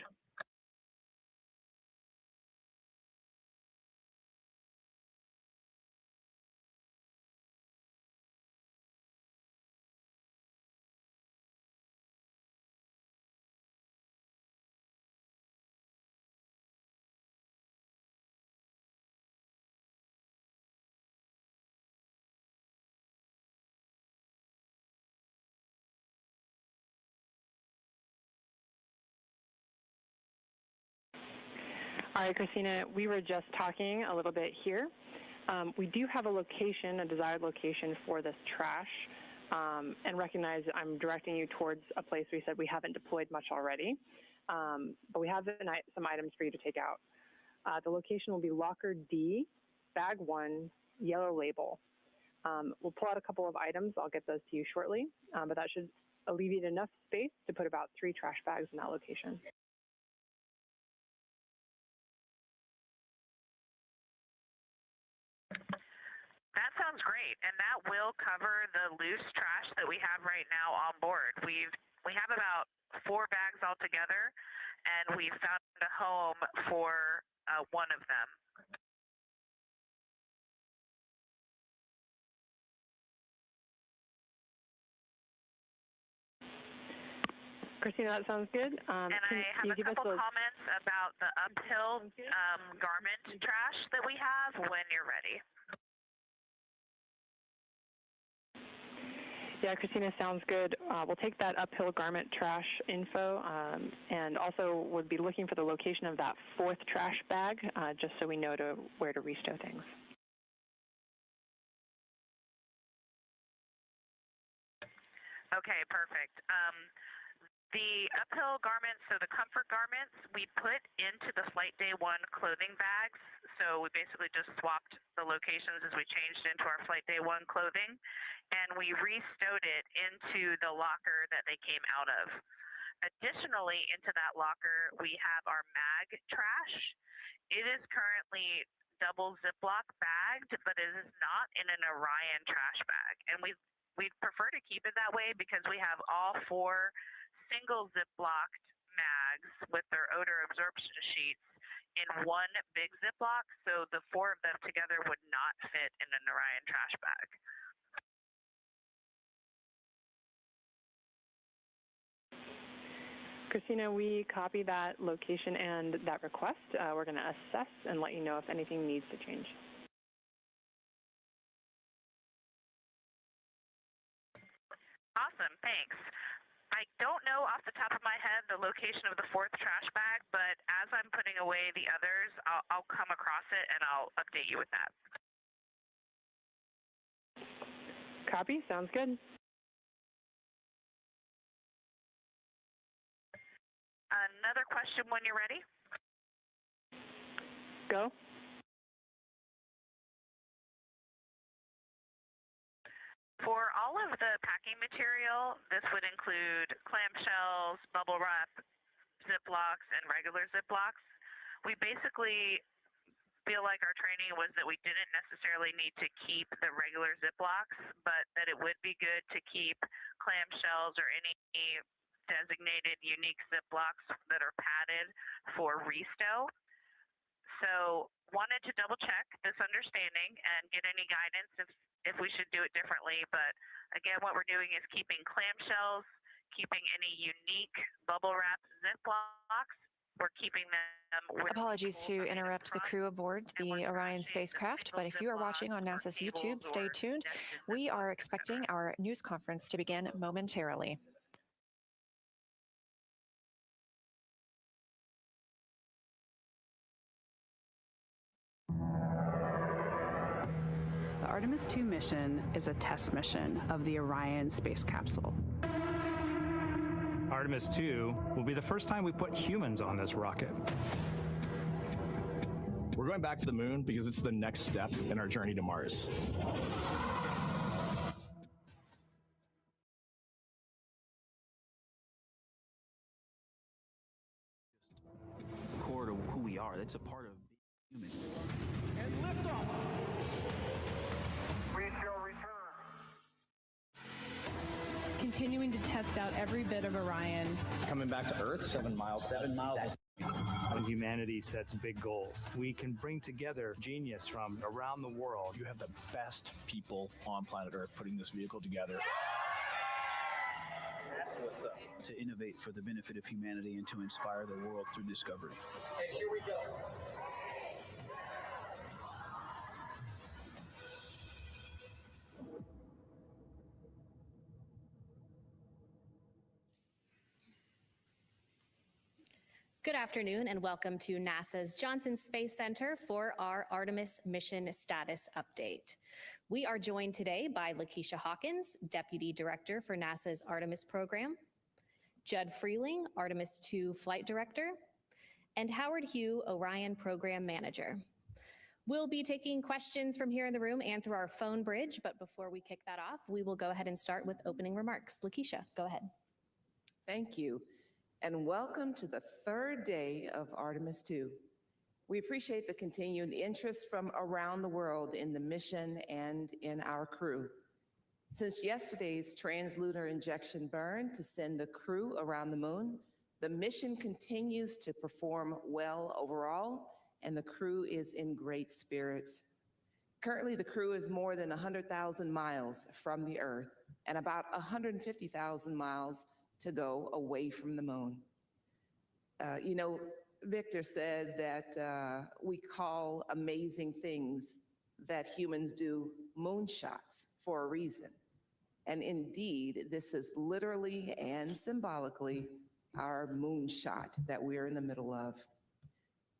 All right, Christina, we were just talking a little bit here. We do have a location, a desired location for this trash, and recognize I'm directing you towards a place we said we haven't deployed much already, but we have some items for you to take out. The location will be locker D, bag 1, yellow label. We'll pull out a couple of items. I'll get those to you shortly, but that should alleviate enough space to put about 3 trash bags in that location. That sounds great, and that will cover the loose trash that we have right now on board. We have about 4 bags altogether, and we found a home for one of them. Christina, that sounds good. And I have a couple comments about the uphill garment trash that we have when you're ready. Yeah, Christina, sounds good. We'll take that uphill garment trash info, and also would be looking for the location of that 4th trash bag, just so we know where to restow things. Okay, perfect. The uphill garments, so the comfort garments, we put into the Flight Day 1 clothing bags. So we basically just swapped the locations as we changed into our Flight Day 1 clothing, and we restowed it into the locker that they came out of. Additionally, into that locker, we have our mag trash. It is currently double Ziploc bagged, but it is not in an Orion trash bag. And we'd prefer to keep it that way because we have all 4 single Ziplocked mags with their odor absorption sheets in one big Ziploc, so the four of them together would not fit in an Orion trash bag. Christina, we copy that location and that request. We're going to assess and let you know if anything needs to change. Awesome, thanks. I don't know off the top of my head the location of the fourth trash bag, but as I'm putting away the others, I'll come across it and I'll update you with that. Copy, sounds good. Another question when you're ready. Go. For all of the packing material, this would include clamshells, bubble wrap, Ziplocs, and regular Ziplocs. We basically feel like our training was that we didn't necessarily need to keep the regular Ziplocs, but that it would be good to keep clamshells or any designated unique Ziplocs that are padded for restow. So wanted to double check this understanding and get any guidance if we should do it differently. But again, what we're doing is keeping clamshells, keeping any unique bubble wrap Ziplocs. We're keeping them with Apologies to interrupt the crew aboard the Orion spacecraft, but if you are watching on NASA's YouTube, stay tuned. We are expecting our news conference to begin momentarily. The Artemis II mission is a test mission of the Orion space capsule. Artemis II will be the first time we put humans on this rocket. We're going back to the moon because it's the next step in our journey to Mars. Core to who we are. That's a part of being human. And liftoff. We shall return. Continuing to test out every bit of Orion. Coming back to Earth, 7 miles. 7 miles. When humanity sets big goals, we can bring together genius from around the world. You have the best people on planet Earth putting this vehicle together. That's what's up. To innovate for the benefit of humanity and to inspire the world through discovery. And here we go. Good afternoon and welcome to NASA's Johnson Space Center for our Artemis mission status update. We are joined today by Lakeisha Hawkins, Deputy Director for NASA's Artemis program, Judd Freeling, Artemis II Flight Director, and Howard Hugh, Orion Program Manager. We'll be taking questions from here in the room and through our phone bridge, but before we kick that off, we will go ahead and start with opening remarks. Lakeisha, go ahead. Thank you, and welcome to the third day of Artemis II. We appreciate the continued interest from around the world in the mission and in our crew. Since yesterday's translunar injection burn to send the crew around the moon, the mission continues to perform well overall, and the crew is in great spirits. Currently, the crew is more than 100,000 miles from the Earth and about 150,000 miles to go away from the moon. You know, Victor said that we call amazing things that humans do moonshots for a reason. And indeed, this is literally and symbolically our moonshot that we're in the middle of.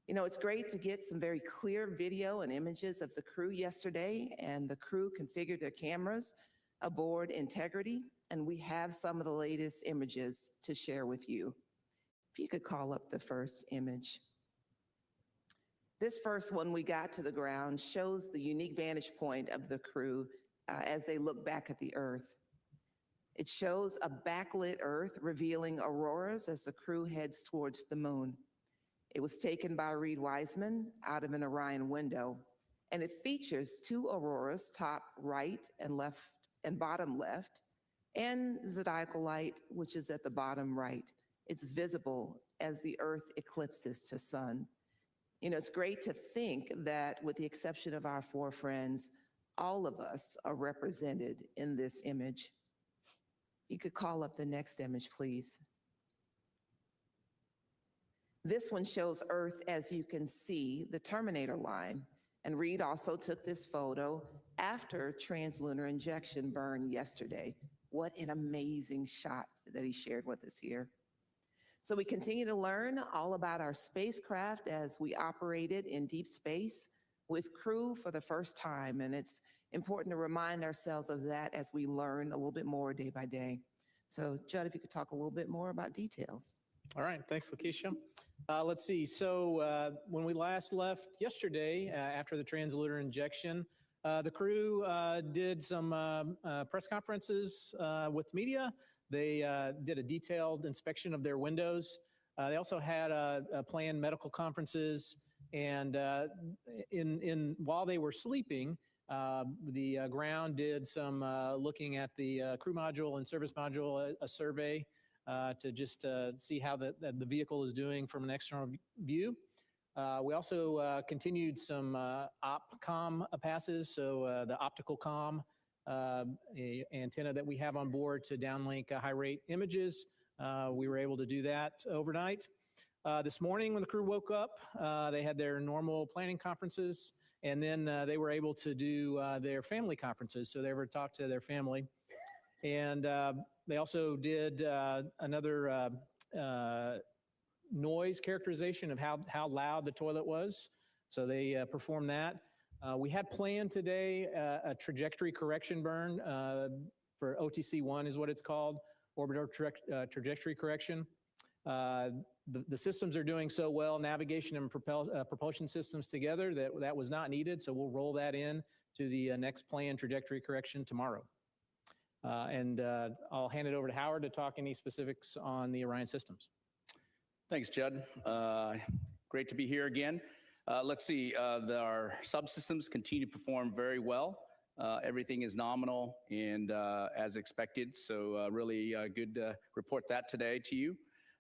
You know, it's great to get some very clear video and images of the crew yesterday, and the crew configured their cameras aboard Integrity, and we have some of the latest images to share with you. If you could call up the first image. This first one we got to the ground shows the unique vantage point of the crew as they look back at the Earth. It shows a backlit Earth revealing auroras as the crew heads towards the moon. It was taken by Reed Wiseman out of an Orion window, and it features two auroras, top right and left and bottom left, and zodiacal light, which is at the bottom right. It's visible as the Earth eclipses to sun. You know, it's great to think that with the exception of our four friends, all of us are represented in this image. You could call up the next image, please. This one shows Earth, as you can see, the terminator line. And Reed also took this photo after translunar injection burn yesterday. What an amazing shot that he shared with us here. So we continue to learn all about our spacecraft as we operated in deep space with crew for the first time. And it's important to remind ourselves of that as we learn a little bit more day by day. So Judd, if you could talk a little bit more about details. All right, thanks, Lakeisha. Let's see, so when we last left yesterday, after the translunar injection, the crew did some press conferences with media. They did a detailed inspection of their windows. They also had planned medical conferences, and while they were sleeping, the ground did some looking at the crew module and service module, a survey to just see how the vehicle is doing from an external view. We also continued some OpComm passes, so the optical comm antenna that we have on board to downlink high rate images. We were able to do that overnight. This morning when the crew woke up, they had their normal planning conferences, and then they were able to do their family conferences, so they were to talk to their family. And they also did another noise characterization of how loud the toilet was. So they performed that. We had planned today a trajectory correction burn for OTC-1 is what it's called, orbital trajectory correction. The systems are doing so well, navigation and propulsion systems together, that was not needed. So we'll roll that in to the next planned trajectory correction tomorrow. And I'll hand it over to Howard to talk any specifics on the Orion systems. Thanks, Judd. Great to be here again. Let's see, our subsystems continue to perform very well. Everything is nominal and as expected, so really good to report that today to you.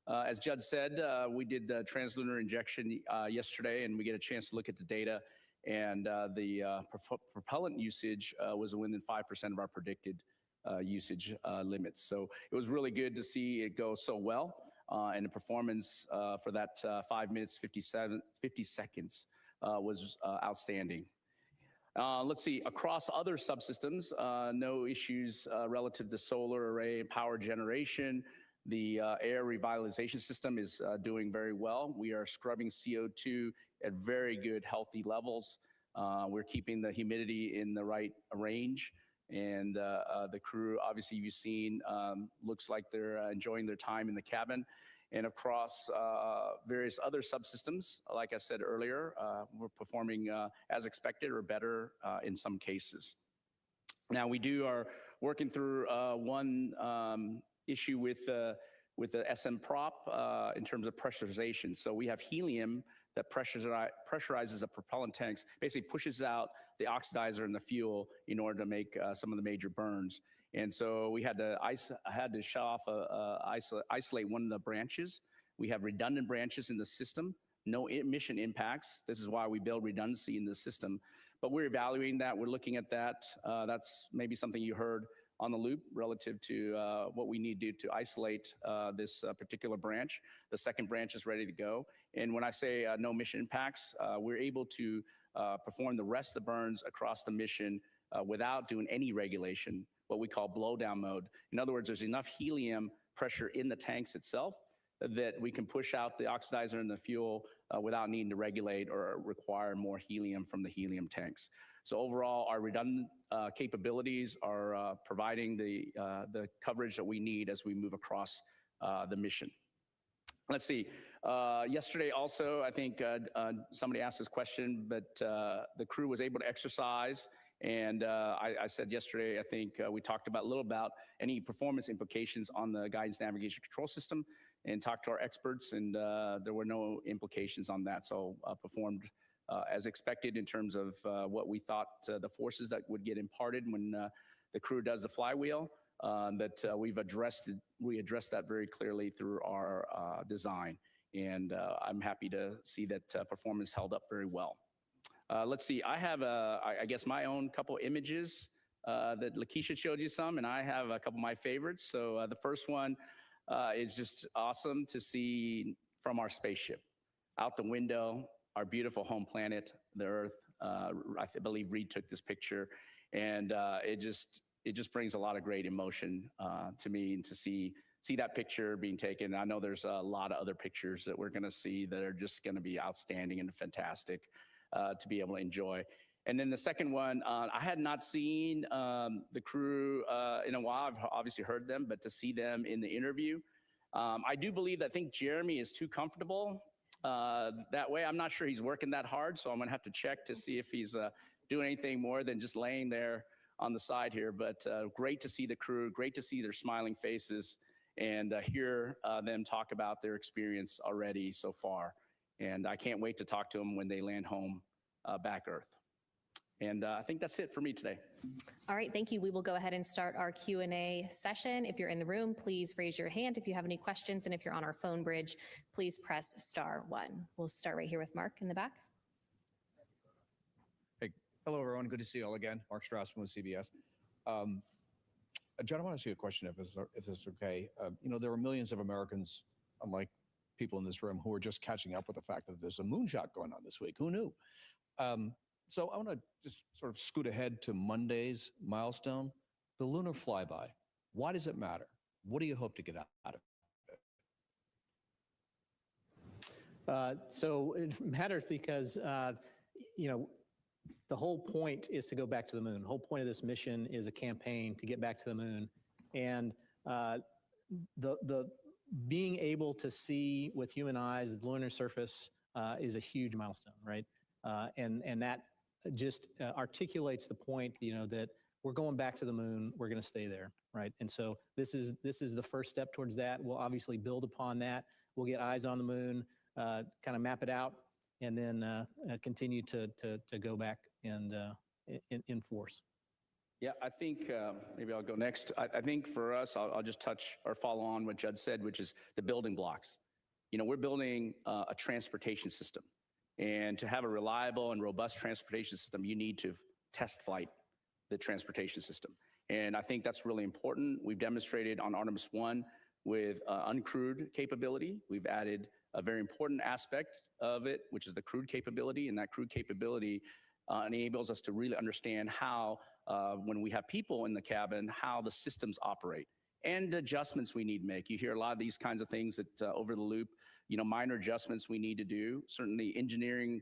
As Judd said, we did the translunar injection yesterday, and we get a chance to look at the data, and the propellant usage was within 5% of our predicted usage limits. So it was really good to see it go so well, and the performance for that 5 minutes, 50 seconds was outstanding. Let's see, across other subsystems, no issues relative to solar array and power generation. The air revitalization system is doing very well. We are scrubbing CO2 at very good, healthy levels. We're keeping the humidity in the right range. And the crew, obviously you've seen, looks like they're enjoying their time in the cabin. And across various other subsystems, like I said earlier, we're performing as expected or better in some cases. Now we are working through one issue with the SM prop in terms of pressurization. So we have helium that pressurizes the propellant tanks, basically pushes out the oxidizer and the fuel in order to make some of the major burns. And so we had to shut off, isolate one of the branches. We have redundant branches in the system, no emission impacts. This is why we build redundancy in the system. But we're evaluating that, we're looking at that. That's maybe something you heard on the loop relative to what we need to do to isolate this particular branch. The second branch is ready to go. And when I say no mission impacts, we're able to perform the rest of the burns across the mission without doing any regulation, what we call blowdown mode. In other words, there's enough helium pressure in the tanks itself that we can push out the oxidizer and the fuel without needing to regulate or require more helium from the helium tanks. So overall, our redundant capabilities are providing the coverage that we need as we move across the mission. Let's see, yesterday also, I think somebody asked this question, but the crew was able to exercise. And I said yesterday, I think we talked a little about any performance implications on the guidance navigation control system and talked to our experts, and there were no implications on that. So performed as expected in terms of what we thought the forces that would get imparted when the crew does the flywheel, that we addressed that very clearly through our design. And I'm happy to see that performance held up very well. Let's see, I have, I guess, my own couple images that Lakeisha showed you some, and I have a couple of my favorites. So the first one is just awesome to see from our spaceship. Out the window, our beautiful home planet, the Earth. I believe Reed took this picture, and it just brings a lot of great emotion to me, and to see that picture being taken. I know there's a lot of other pictures that we're going to see that are just going to be outstanding and fantastic to be able to enjoy. And then the second one, I had not seen the crew in a while. I've obviously heard them, but to see them in the interview, I do believe that I think Jeremy is too comfortable that way. I'm not sure he's working that hard, so I'm going to have to check to see if he's doing anything more than just laying there on the side here. But great to see the crew, great to see their smiling faces, and hear them talk about their experience already so far. And I can't wait to talk to them when they land home back Earth. And I think that's it for me today. All right, thank you. We will go ahead and start our Q&A session. If you're in the room, please raise your hand if you have any questions. And if you're on our phone bridge, please press *1. We'll start right here with Mark in the back. Hey, hello everyone. Good to see you all again. Mark Strassman with CBS. John, I want to ask you a question, if it's okay. You know, there are millions of Americans, unlike people in this room, who are just catching up with the fact that there's a moonshot going on this week. Who knew? So I want to just sort of scoot ahead to Monday's milestone, the lunar flyby. Why does it matter? What do you hope to get out of it? So it matters because, you know, the whole point is to go back to the moon. The whole point of this mission is a campaign to get back to the moon. And the being able to see with human eyes the lunar surface is a huge milestone, right? And that just articulates the point, you know, that we're going back to the moon, we're going to stay there, right? And so this is the first step towards that. We'll obviously build upon that. We'll get eyes on the moon, kind of map it out, and then continue to go back and in force. Yeah, I think maybe I'll go next. I think for us, I'll just touch or follow on what Judd said, which is the building blocks. You know, we're building a transportation system. And to have a reliable and robust transportation system, you need to test flight the transportation system. And I think that's really important. We've demonstrated on Artemis 1 with uncrewed capability. We've added a very important aspect of it, which is the crewed capability. And that crewed capability enables us to really understand how, when we have people in the cabin, how the systems operate and adjustments we need to make. You hear a lot of these kinds of things that over the loop, you know, minor adjustments we need to do. Certainly engineering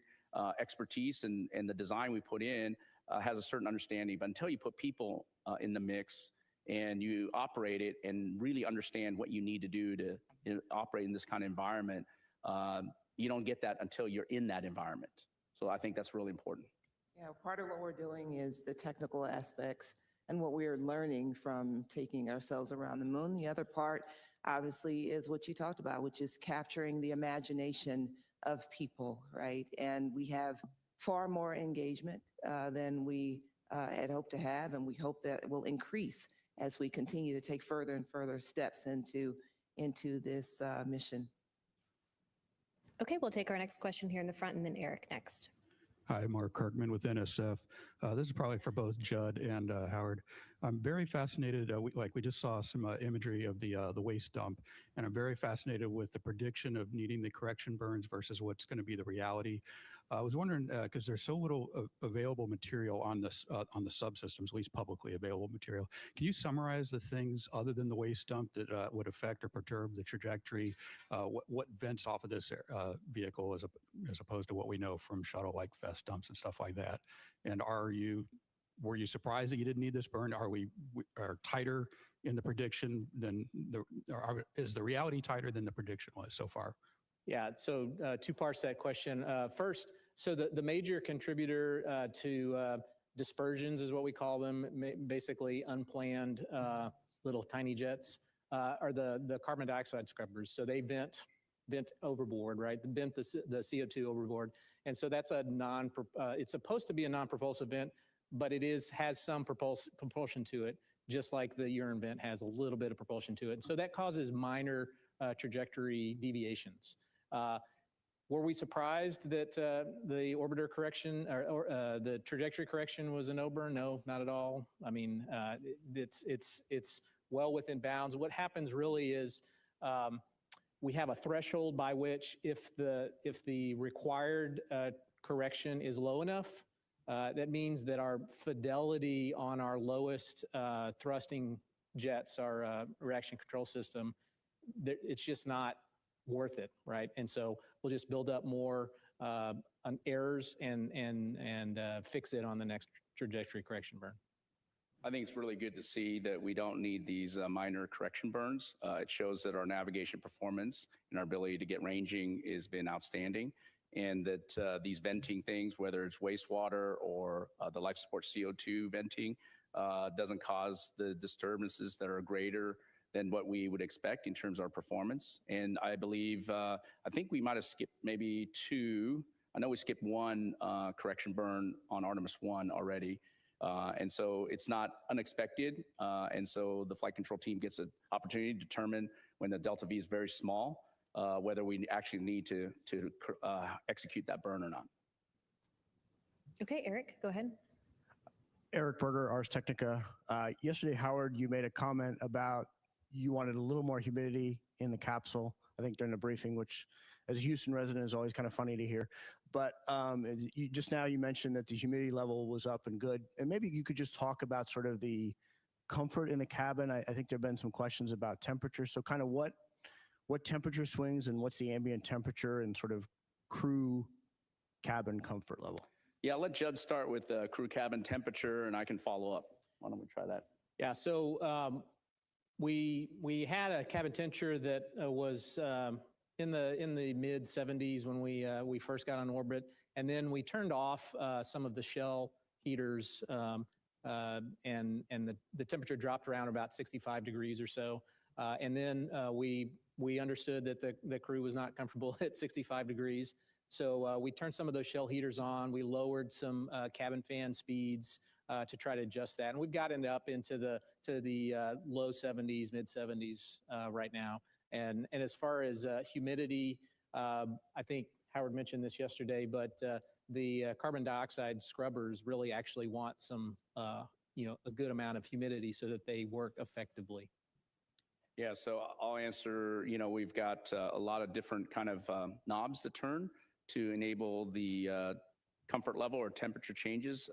expertise and the design we put in has a certain understanding, but until you put people in the mix and you operate it and really understand what you need to do to operate in this kind of environment, you don't get that until you're in that environment. So I think that's really important. Yeah, part of what we're doing is the technical aspects and what we're learning from taking ourselves around the moon. The other part, obviously, is what you talked about, which is capturing the imagination of people, right? And we have far more engagement than we had hoped to have, and we hope that it will increase as we continue to take further and further steps into this mission. Okay, we'll take our next question here in the front, and then Eric next. Hi, Mark Kirkman with NSF. This is probably for both Judd and Howard. I'm very fascinated, we just saw some imagery of the waste dump, and I'm very fascinated with the prediction of needing the correction burns versus what's going to be the reality. I was wondering, because there's so little available material on this on the subsystems, at least publicly available material. Can you summarize the things other than the waste dump that would affect or perturb the trajectory? What vents off of this vehicle as opposed to what we know from shuttle like vest dumps and stuff like that? And were you surprised that you didn't need this burn? Are we tighter in the prediction than is the reality tighter than the prediction was so far? Yeah, so two parts to that question. First, so the major contributor to dispersions is what we call them, basically unplanned little tiny jets, are the carbon dioxide scrubbers. So they vent overboard, right? Vent the CO2 overboard. And so that's it's supposed to be a non-propulsive vent, but it has some propulsion to it, just like the urine vent has a little bit of propulsion to it. And so that causes minor trajectory deviations. Were we surprised that the orbiter correction or the trajectory correction was a no burn? No, not at all. I mean, it's well within bounds. What happens really is we have a threshold by which if the required correction is low enough, that means that our fidelity on our lowest thrusting jets, our reaction control system, it's just not worth it, right? And so we'll just build up more errors and fix it on the next trajectory correction burn. I think it's really good to see that we don't need these minor correction burns. It shows that our navigation performance and our ability to get ranging has been outstanding, and that these venting things, whether it's wastewater or the life support CO2 venting, doesn't cause the disturbances that are greater than what we would expect in terms of our performance. And I believe, I think we might have skipped maybe two. I know we skipped one correction burn on Artemis 1 already. And so it's not unexpected. And so the flight control team gets an opportunity to determine when the delta V is very small, whether we actually need to execute that burn or not. Okay, Eric, go ahead. Eric Berger, Ars Technica. Yesterday, Howard, you made a comment about you wanted a little more humidity in the capsule, I think during the briefing, which as a Houston resident is always kind of funny to hear. But just now you mentioned that the humidity level was up and good. And maybe you could just talk about sort of the comfort in the cabin. I think there have been some questions about temperature. So kind of what temperature swings and what's the ambient temperature and sort of crew cabin comfort level? Yeah, I'll let Judd start with the crew cabin temperature and I can follow up. Why don't we try that? Yeah, so we had a cabin temperature that was in the mid 70s when we first got on orbit, and then we turned off some of the shell heaters, and the temperature dropped around about 65 degrees or so, and then we understood that the crew was not comfortable at 65 degrees, so we turned some of those shell heaters on. We lowered some cabin fan speeds to try to adjust that, and we've gotten up into the low 70s, mid 70s right now. And as far as humidity, I think Howard mentioned this yesterday, but the carbon dioxide scrubbers really actually want some, a good amount of humidity so that they work effectively. Yeah, so I'll answer, we've got a lot of different kind of knobs to turn to enable the comfort level or temperature changes.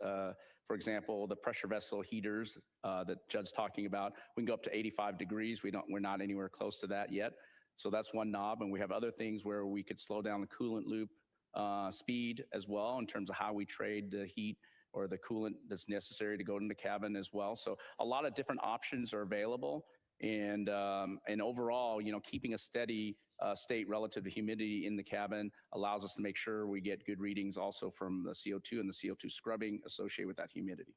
For example, the pressure vessel heaters that Judd's talking about, we can go up to 85 degrees. We're not anywhere close to that yet. So that's one knob. And we have other things where we could slow down the coolant loop speed as well in terms of how we trade the heat or the coolant that's necessary to go into the cabin as well. So a lot of different options are available. And overall, keeping a steady state relative to humidity in the cabin allows us to make sure we get good readings also from the CO2 and the CO2 scrubbing associated with that humidity.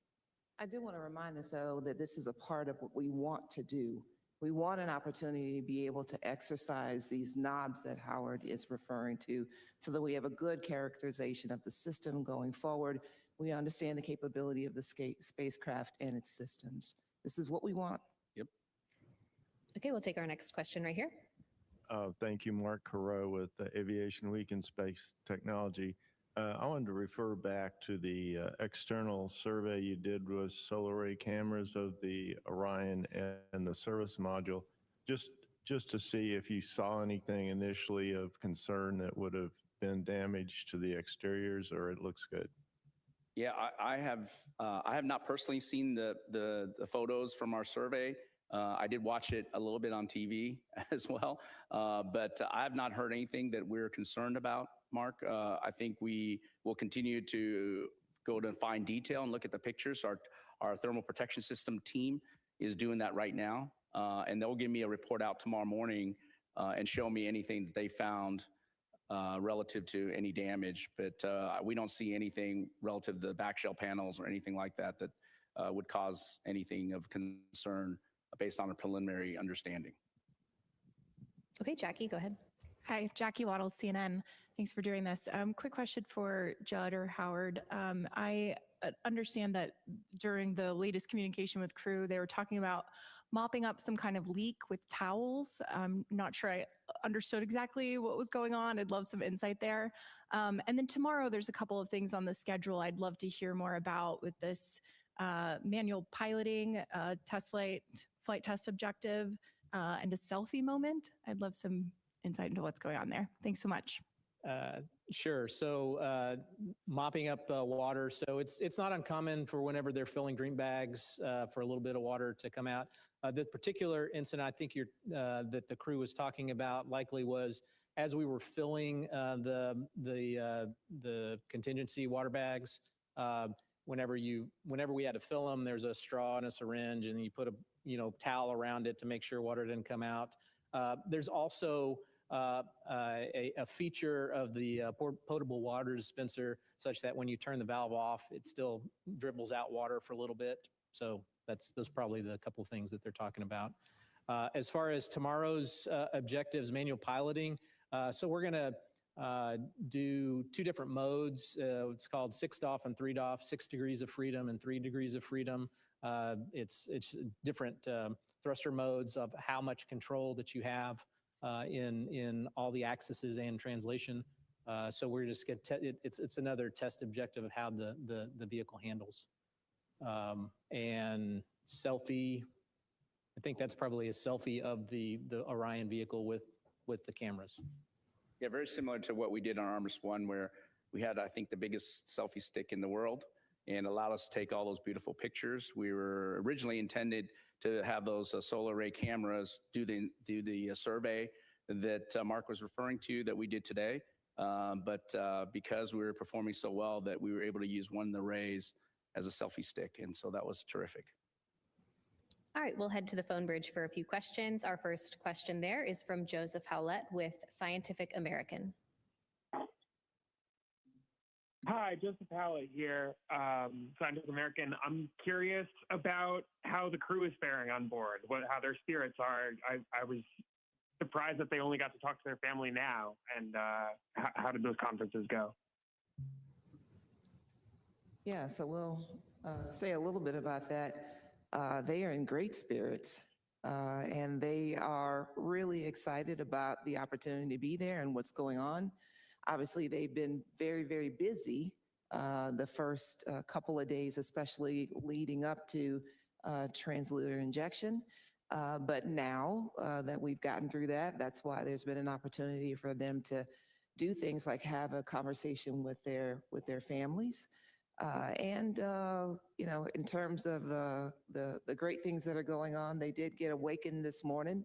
I do want to remind us, though, that this is a part of what we want to do. We want an opportunity to be able to exercise these knobs that Howard is referring to so that we have a good characterization of the system going forward. We understand the capability of the spacecraft and its systems. This is what we want. Yep. Okay, we'll take our next question right here. Thank you, Mark Carreau with Aviation Week in Space Technology. I wanted to refer back to the external survey you did with solar array cameras of the Orion and the service module, just to see if you saw anything initially of concern that would have been damage to the exteriors, or it looks good. Yeah, I have not personally seen the photos from our survey. I did watch it a little bit on TV as well, but I have not heard anything that we're concerned about, Mark. I think we will continue to go to fine detail and look at the pictures. Our thermal protection system team is doing that right now, and they'll give me a report out tomorrow morning and show me anything that they found relative to any damage. But we don't see anything relative to the back shell panels or anything like that that would cause anything of concern based on a preliminary understanding. Okay, Jackie, go ahead. Hi, Jackie Waddles, CNN. Thanks for doing this. Quick question for Judd or Howard. I understand that during the latest communication with crew, they were talking about mopping up some kind of leak with towels. I'm not sure I understood exactly what was going on. I'd love some insight there. And then tomorrow, there's a couple of things on the schedule I'd love to hear more about with this manual piloting, test flight test objective, and a selfie moment. I'd love some insight into what's going on there. Thanks so much. Sure. So mopping up water. So it's not uncommon for whenever they're filling drink bags for a little bit of water to come out. The particular incident I think that the crew was talking about likely was as we were filling the contingency water bags. Whenever we had to fill them, there's a straw and a syringe, and you put a towel around it to make sure water didn't come out. There's also a feature of the potable water dispenser such that when you turn the valve off, it still dribbles out water for a little bit. So those probably the couple of things that they're talking about. As far as tomorrow's objectives, manual piloting. So we're going to do 2 different modes. It's called 6 DOF and 3 DOF, 6 degrees of freedom and 3 degrees of freedom. It's different thruster modes of how much control that you have in all the axes and translation. So we're just it's another test objective of how the vehicle handles. And selfie, I think that's probably a selfie of the Orion vehicle with the cameras. Yeah, very similar to what we did on Artemis 1, where we had, I think, the biggest selfie stick in the world and allowed us to take all those beautiful pictures. We were originally intended to have those solar array cameras do the survey that Mark was referring to that we did today. But because we were performing so well that we were able to use one of the arrays as a selfie stick. And so that was terrific. All right, we'll head to the phone bridge for a few questions. Our first question there is from Joseph Howlett with Scientific American. Hi, Joseph Howlett here, Scientific American. I'm curious about how the crew is faring on board, how their spirits are. I was surprised that they only got to talk to their family now, and how did those conferences go? Yeah, so we'll say a little bit about that. They are in great spirits, and they are really excited about the opportunity to be there and what's going on. Obviously, they've been very, very busy the first couple of days, especially leading up to translunar injection. But now that we've gotten through that, that's why there's been an opportunity for them to do things like have a conversation with their families. And in terms of the great things that are going on, they did get awakened this morning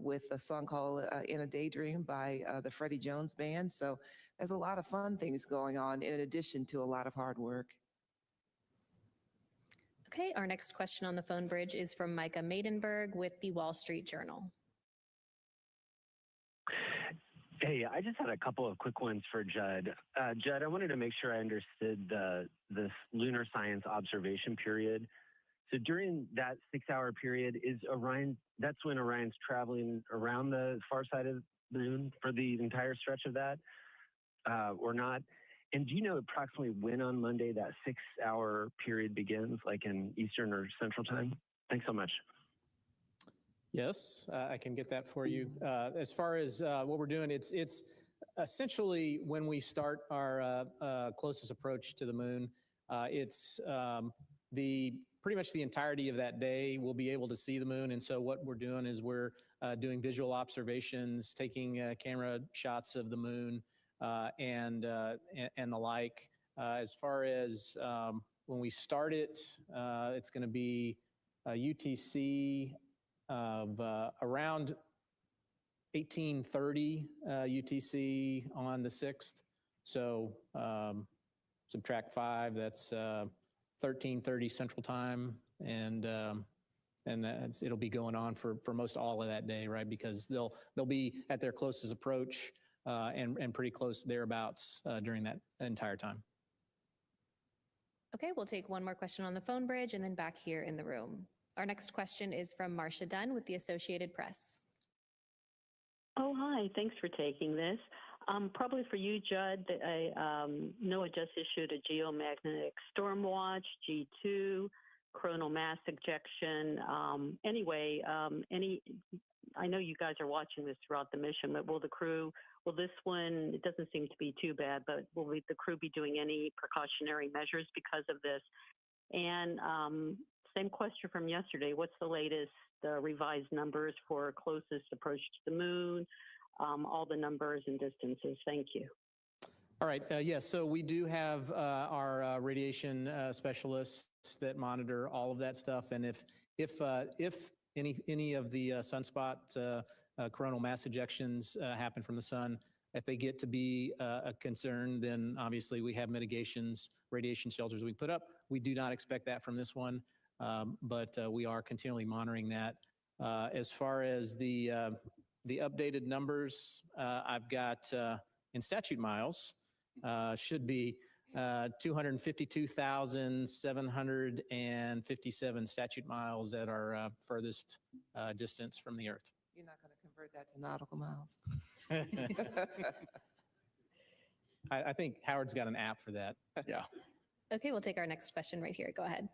with a song called In a Daydream by the Freddie Jones Band. So there's a lot of fun things going on in addition to a lot of hard work. Okay, our next question on the phone bridge is from Micah Maidenberg with the Wall Street Journal. Hey, I just had a couple of quick ones for Judd. Judd, I wanted to make sure I understood this lunar science observation period. So during that 6-hour period, that's when Orion's traveling around the far side of the moon for the entire stretch of that, or not? And do you know approximately when on Monday that 6-hour period begins, like in Eastern or Central time? Thanks so much. Yes, I can get that for you. As far as what we're doing, it's essentially when we start our closest approach to the moon. It's pretty much the entirety of that day we'll be able to see the moon. And so what we're doing is we're doing visual observations, taking camera shots of the moon and the like. As far as when we start it, it's going to be UTC of around 1830 UTC on the 6th. So subtract 5, that's 1330 Central Time, and it'll be going on for most all of that day, right? Because they'll be at their closest approach and pretty close thereabouts during that entire time. Okay, we'll take one more question on the phone bridge and then back here in the room. Our next question is from Marcia Dunn with the Associated Press. Oh, hi. Thanks for taking this. Probably for you, Judd. NOAA just issued a geomagnetic storm watch, G2, coronal mass ejection. I know you guys are watching this throughout the mission, but will this one, it doesn't seem to be too bad, but will the crew be doing any precautionary measures because of this? And same question from yesterday. What's the latest revised numbers for closest approach to the moon? All the numbers and distances. Thank you. All right. Yes. So we do have our radiation specialists that monitor all of that stuff. And if any of the sunspot coronal mass ejections happen from the sun, if they get to be a concern, then obviously we have mitigations, radiation shelters we put up. We do not expect that from this one, but we are continually monitoring that. As far as the updated numbers, I've got in statute miles, should be 252,757 statute miles at our furthest distance from the Earth. You're not going to convert that to nautical miles. I think Howard's got an app for that. Yeah. Okay, we'll take our next question right here. Go ahead.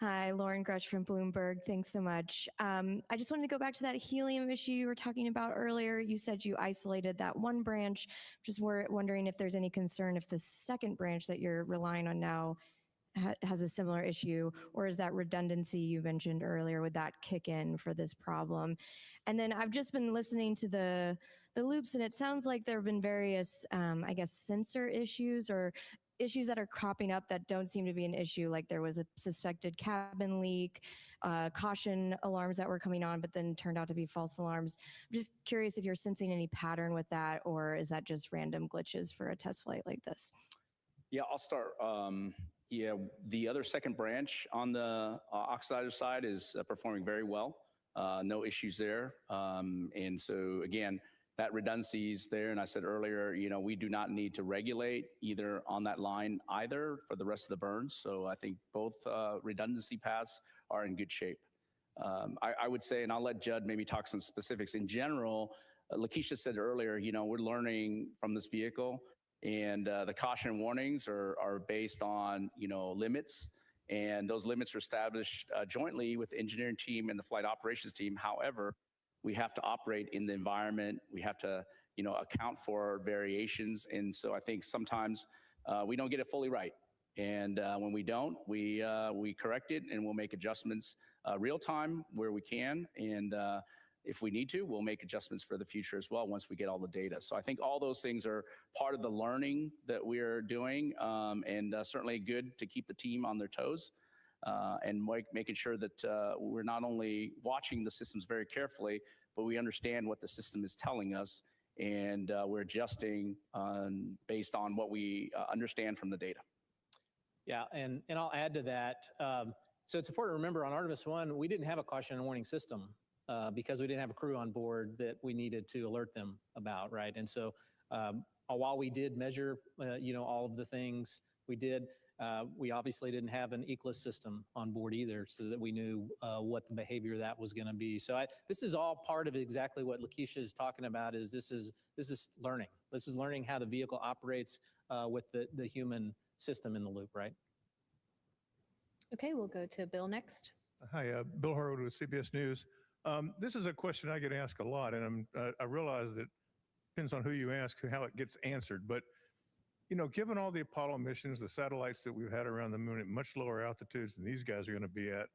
Hi, Lauren Grutch from Bloomberg. Thanks so much. I just wanted to go back to that helium issue you were talking about earlier. You said you isolated that one branch. Just wondering if there's any concern if the second branch that you're relying on now has a similar issue, or is that redundancy you mentioned earlier, would that kick in for this problem? And then I've just been listening to the loops, and it sounds like there have been various, I guess, sensor issues or issues that are cropping up that don't seem to be an issue, like there was a suspected cabin leak, caution alarms that were coming on, but then turned out to be false alarms. I'm just curious if you're sensing any pattern with that, or is that just random glitches for a test flight like this? Yeah, I'll start. Yeah, the other second branch on the oxidizer side is performing very well. No issues there. And so again, that redundancy is there. And I said earlier, we do not need to regulate either on that line either for the rest of the burns. So I think both redundancy paths are in good shape. I would say, and I'll let Judd maybe talk some specifics. In general, Lakeisha said earlier, we're learning from this vehicle, and the caution warnings are based on, limits. And those limits are established jointly with the engineering team and the flight operations team. However, we have to operate in the environment. We have to, account for variations. And so I think sometimes we don't get it fully right. And when we don't, we correct it, and we'll make adjustments real time where we can. And if we need to, we'll make adjustments for the future as well once we get all the data. So I think all those things are part of the learning that we're doing, and certainly good to keep the team on their toes. And making sure that we're not only watching the systems very carefully, but we understand what the system is telling us, and we're adjusting based on what we understand from the data. Yeah, and I'll add to that. So it's important to remember on Artemis 1, we didn't have a caution and warning system because we didn't have a crew on board that we needed to alert them about, right? And so while we did measure, all of the things we did, we obviously didn't have an ECLIS system on board either, so that we knew what the behavior of that was going to be. So this is all part of exactly what Lakeisha is talking about. This is learning. This is learning how the vehicle operates with the human system in the loop, right? Okay, we'll go to Bill next. Hi, Bill Harwood with CBS News. This is a question I get asked a lot, and I realize that it depends on who you ask how it gets answered. But given all the Apollo missions, the satellites that we've had around the moon at much lower altitudes than these guys are going to be at,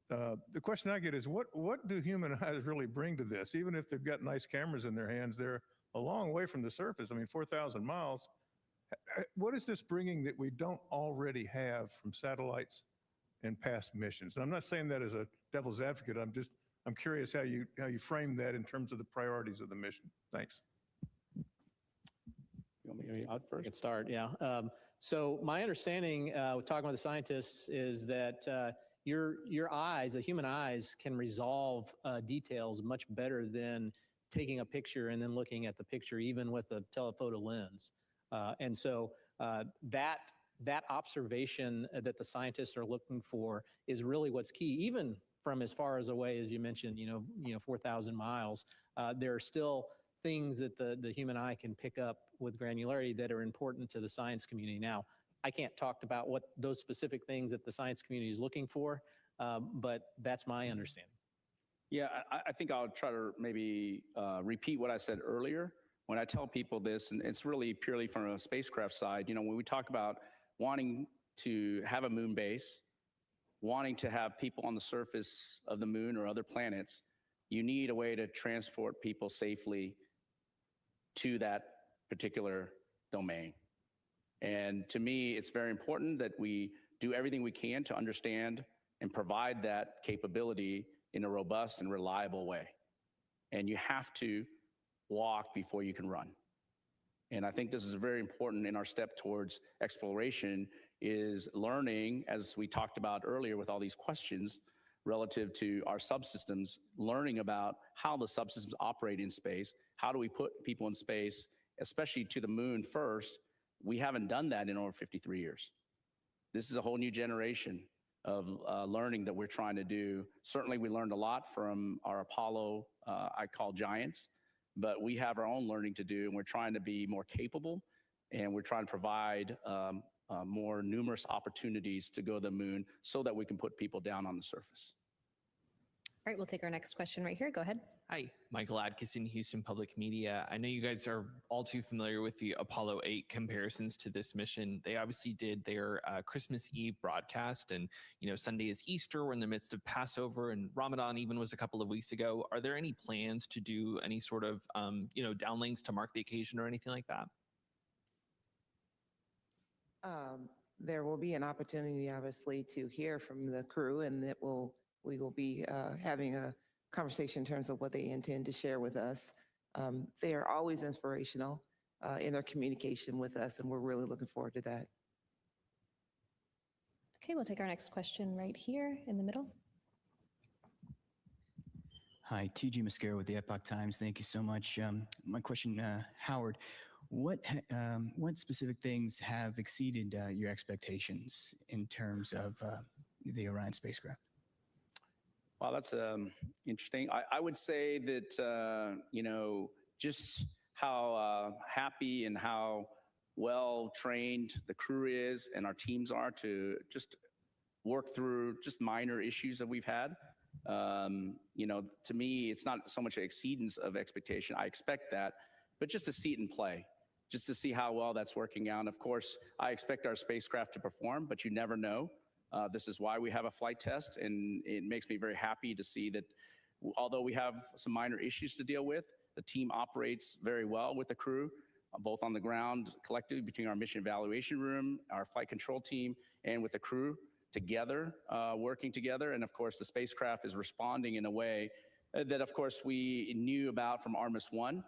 the question I get is, what do human eyes really bring to this? Even if they've got nice cameras in their hands, they're a long way from the surface. I mean, 4,000 miles. What is this bringing that we don't already have from satellites and past missions? And I'm not saying that as a devil's advocate. I'm curious how you frame that in terms of the priorities of the mission. Thanks. You want me to out first? I can start, yeah. So my understanding, talking with the scientists, is that your eyes, the human eyes, can resolve details much better than taking a picture and then looking at the picture, even with a telephoto lens. And so that observation that the scientists are looking for is really what's key, even from as far as away as you mentioned, 4,000 miles. There are still things that the human eye can pick up with granularity that are important to the science community. Now, I can't talk about what those specific things that the science community is looking for, but that's my understanding. Yeah, I think I'll try to maybe repeat what I said earlier. When I tell people this, and it's really purely from a spacecraft side, you know, when we talk about wanting to have a moon base, wanting to have people on the surface of the moon or other planets, you need a way to transport people safely to that particular domain. And to me, it's very important that we do everything we can to understand and provide that capability in a robust and reliable way. And you have to walk before you can run. And I think this is very important in our step towards exploration, is learning, as we talked about earlier with all these questions relative to our subsystems, learning about how the subsystems operate in space. How do we put people in space, especially to the moon first? We haven't done that in over 53 years. This is a whole new generation of learning that we're trying to do. Certainly we learned a lot from our Apollo, I call giants, but we have our own learning to do, and we're trying to be more capable, and we're trying to provide more numerous opportunities to go to the moon so that we can put people down on the surface. All right, we'll take our next question right here. Go ahead. Hi, Michael Adkison, Houston Public Media. I know you guys are all too familiar with the Apollo 8 comparisons to this mission. They obviously did their Christmas Eve broadcast, and you know, Sunday is Easter. We're in the midst of Passover, and Ramadan even was a couple of weeks ago. Are there any plans to do any sort of you know, downlinks to mark the occasion or anything like that? There will be an opportunity, obviously, to hear from the crew, and we will be having a conversation in terms of what they intend to share with us. They are always inspirational in their communication with us, and we're really looking forward to that. Okay, we'll take our next question right here in the middle. Hi, TG Mascara with the Epoch Times. Thank you so much. My question, Howard, what specific things have exceeded your expectations in terms of the Orion spacecraft? Wow, that's interesting. I would say that, you know, just how happy and how well trained the crew is and our teams are to just work through just minor issues that we've had. You know, to me, it's not so much an exceedance of expectation. I expect that, but just to see it in play, just to see how well that's working out. And of course, I expect our spacecraft to perform, but you never know. This is why we have a flight test, and it makes me very happy to see that although we have some minor issues to deal with, the team operates very well with the crew, both on the ground collectively between our mission evaluation room, our flight control team, and with the crew together, working together. And of course, the spacecraft is responding in a way that, of course, we knew about from Artemis 1.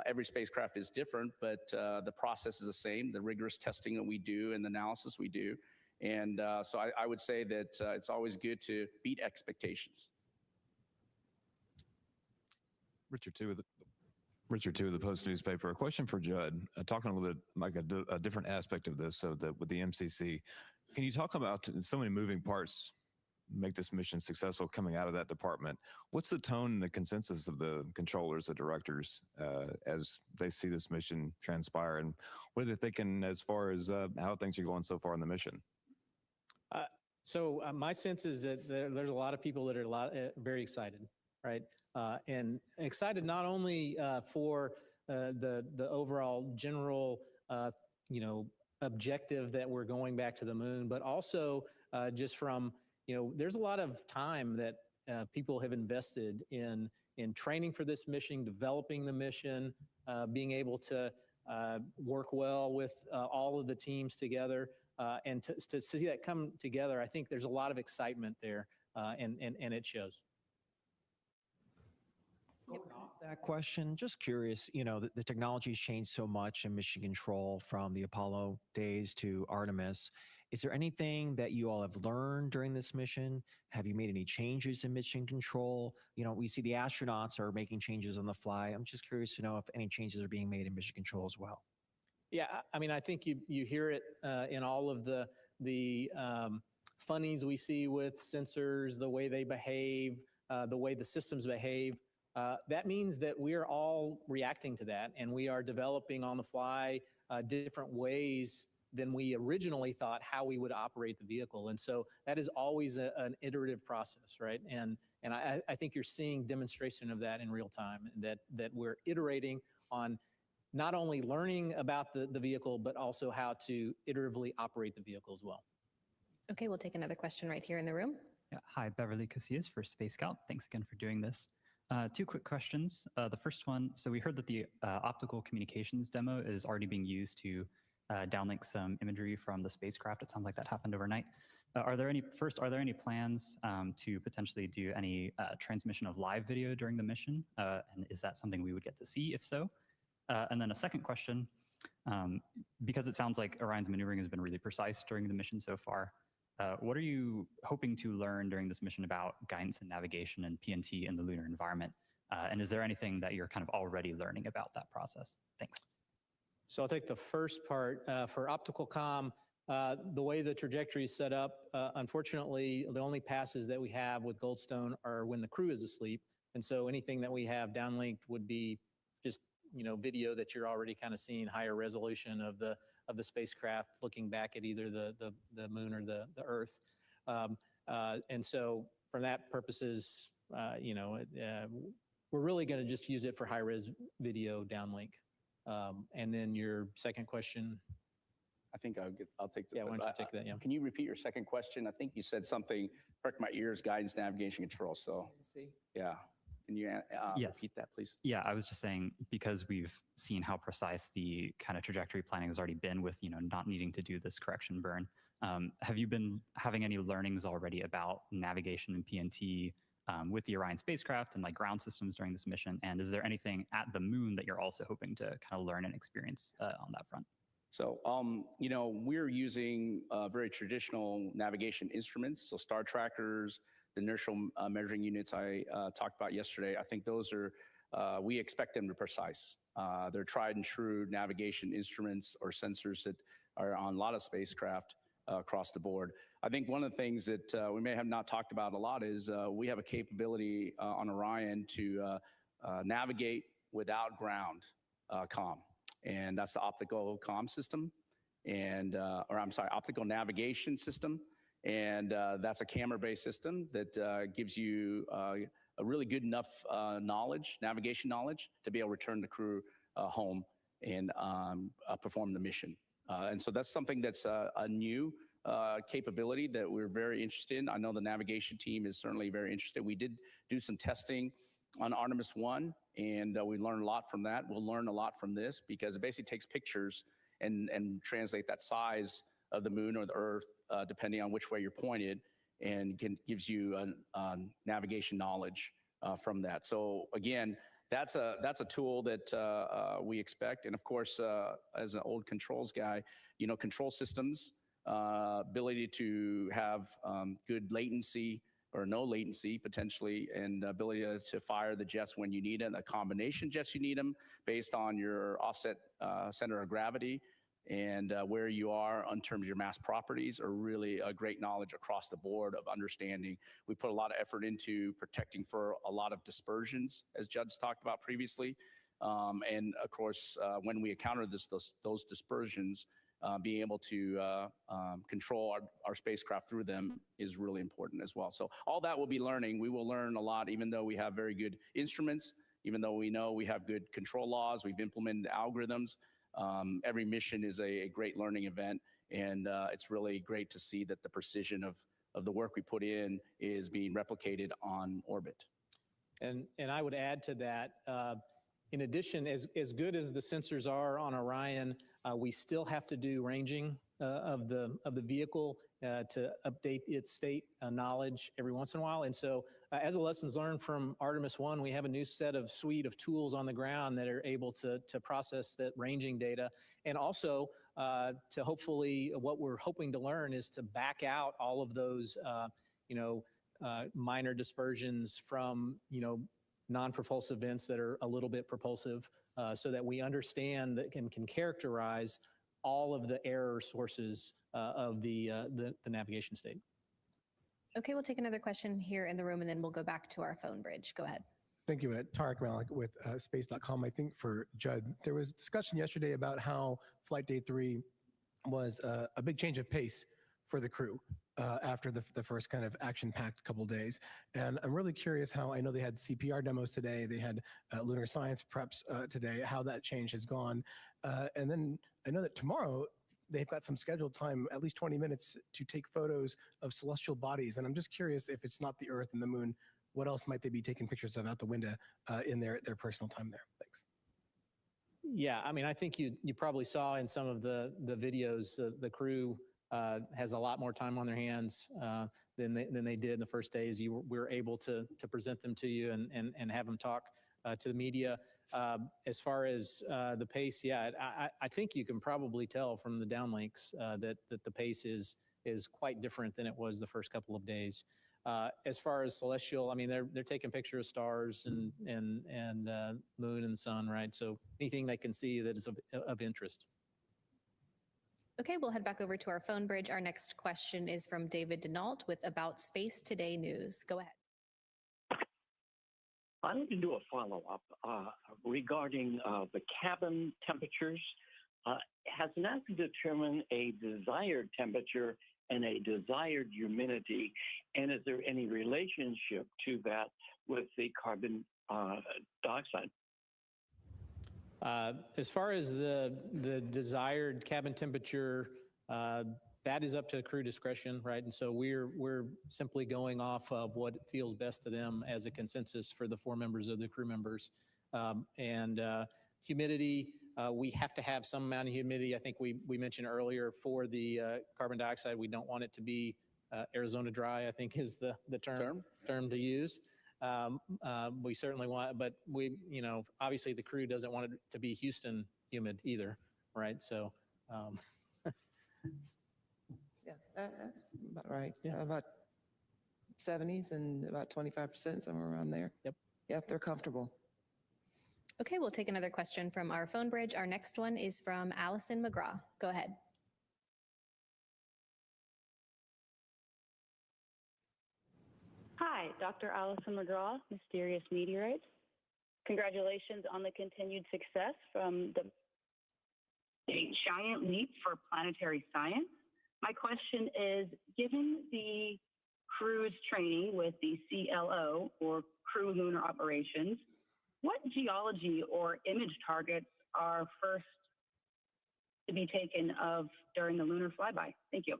Every spacecraft is different, but the process is the same, the rigorous testing that we do and the analysis we do. And so I would say that it's always good to beat expectations. Richard Two of the Post newspaper. A question for Judd. Talking a little bit like a different aspect of this, so that with the MCC, can you talk about so many moving parts make this mission successful coming out of that department? What's the tone and the consensus of the controllers, the directors, as they see this mission transpire, and what are they thinking as far as how things are going so far in the mission? So my sense is that there's a lot of people that are very excited, right? And excited not only for the overall general, you know, objective that we're going back to the moon, but also just from, you know, there's a lot of time that people have invested in training for this mission, developing the mission, being able to work well with all of the teams together. And to see that come together, I think there's a lot of excitement there, and it shows. Going off that question, just curious, you know, the technology's changed so much in mission control from the Apollo days to Artemis. Is there anything that you all have learned during this mission? Have you made any changes in mission control? You know, we see the astronauts are making changes on the fly. I'm just curious to know if any changes are being made in mission control as well. Yeah, I mean, I think you hear it in all of the funnies we see with sensors, the way they behave, the way the systems behave. That means that we are all reacting to that, and we are developing on the fly different ways than we originally thought how we would operate the vehicle. And so that is always an iterative process, right? And I think you're seeing demonstration of that in real time, that we're iterating on not only learning about the vehicle, but also how to iteratively operate the vehicle as well. Okay, we'll take another question right here in the room. Yeah, hi, Beverly Casillas for Space Scout. Thanks again for doing this. Two quick questions. The first one, so we heard that the optical communications demo is already being used to downlink some imagery from the spacecraft. It sounds like that happened overnight. Are there any plans to potentially do any transmission of live video during the mission? And is that something we would get to see if so? And then a second question, because it sounds like Orion's maneuvering has been really precise during the mission so far, what are you hoping to learn during this mission about guidance and navigation and PNT in the lunar environment? And is there anything that you're kind of already learning about that process? Thanks. So I'll take the first part. For optical comm, the way the trajectory is set up, unfortunately, the only passes that we have with Goldstone are when the crew is asleep. And so anything that we have downlinked would be just video that you're already kind of seeing, higher resolution of the spacecraft looking back at either the moon or the Earth. And so for that purposes, we're really going to just use it for high res video downlink. And then your second question. I think I'll take the. Yeah, why don't you take that? Yeah. Can you repeat your second question? I think you said something, perked my ears, guidance, navigation, control. So, yeah. Can you yes. repeat that, please? Yeah, I was just saying, because we've seen how precise the kind of trajectory planning has already been with, not needing to do this correction burn. Have you been having any learnings already about navigation and PNT with the Orion spacecraft and like ground systems during this mission? And is there anything at the moon that you're also hoping to kind of learn and experience on that front? So, we're using very traditional navigation instruments, so star trackers, the inertial measuring units I talked about yesterday. I think those are, we expect them to be precise. They're tried and true navigation instruments or sensors that are on a lot of spacecraft across the board. I think one of the things that we may have not talked about a lot is we have a capability on Orion to navigate without ground comm. And that's the optical comm system, optical navigation system. And that's a camera-based system that gives you a really good enough navigation knowledge to be able to return the crew home and perform the mission. And so that's something that's a new capability that we're very interested in. I know the navigation team is certainly very interested. We did do some testing on Artemis 1, and we learned a lot from that. We'll learn a lot from this because it basically takes pictures and translate that size of the moon or the Earth, depending on which way you're pointed, and gives you navigation knowledge from that. So again, that's a tool that we expect. And of course, as an old controls guy, control systems, ability to have good latency or no latency potentially, and ability to fire the jets when you need it, a combination jets you need them based on your offset center of gravity and where you are in terms of your mass properties are really a great knowledge across the board of understanding. We put a lot of effort into protecting for a lot of dispersions, as Judd's talked about previously. And of course, when we encounter those dispersions, being able to control our spacecraft through them is really important as well. So all that we'll be learning. We will learn a lot, even though we have very good instruments, even though we know we have good control laws, we've implemented algorithms. Every mission is a great learning event, and it's really great to see that the precision of the work we put in is being replicated on orbit. And I would add to that, in addition, as good as the sensors are on Orion, we still have to do ranging of the vehicle to update its state knowledge every once in a while. And so as a lessons learned from Artemis 1, we have a new suite of tools on the ground that are able to process that ranging data. And also to hopefully, what we're hoping to learn is to back out all of those, minor dispersions from, non-propulsive events that are a little bit propulsive, so that we understand that can characterize all of the error sources of the navigation state. Okay, we'll take another question here in the room, and then we'll go back to our phone bridge. Go ahead. Thank you. Tarek Malik with space.com. I think for Judd, there was discussion yesterday about how Flight Day 3 was a big change of pace for the crew after the first kind of action-packed couple days. And I'm really curious how, I know they had CPR demos today, they had lunar science preps today, how that change has gone. And then I know that tomorrow they've got some scheduled time, at least 20 minutes, to take photos of celestial bodies. And I'm just curious, if it's not the Earth and the Moon, what else might they be taking pictures of out the window in their personal time there? Thanks. Yeah, I mean, I think you probably saw in some of the videos, the crew has a lot more time on their hands than they did in the first days. We were able to present them to you and have them talk to the media. As far as the pace, yeah, I think you can probably tell from the downlinks that the pace is quite different than it was the first couple of days. As far as celestial, I mean, they're taking pictures of stars and moon and sun, right? So anything they can see that is of interest. Okay, we'll head back over to our phone bridge. Our next question is from David Denault with About Space Today News. Go ahead. I'd like to do a follow-up regarding the cabin temperatures. Has NASA determined a desired temperature and a desired humidity, and is there any relationship to that with the carbon dioxide? As far as the desired cabin temperature, that is up to crew discretion, right? And so we're simply going off of what feels best to them as a consensus for the 4 members of the crew members. Humidity, we have to have some amount of humidity. I think we mentioned earlier for the carbon dioxide, we don't want it to be Arizona dry, I think is the term to use. We certainly want, but obviously the crew doesn't want it to be Houston humid either, right? So, yeah, that's about right. Yeah. About 70s and about 25%, somewhere around there. Yep. Yep, they're comfortable. Okay, we'll take another question from our phone bridge. Our next one is from Allison McGraw. Go ahead. Hi, Dr. Allison McGraw, Mysterious Meteorites. Congratulations on the continued success from a giant leap for planetary science. My question is, given the crew's training with the CLO, or Crew Lunar Operations, what geology or image targets are first to be taken of during the lunar flyby? Thank you.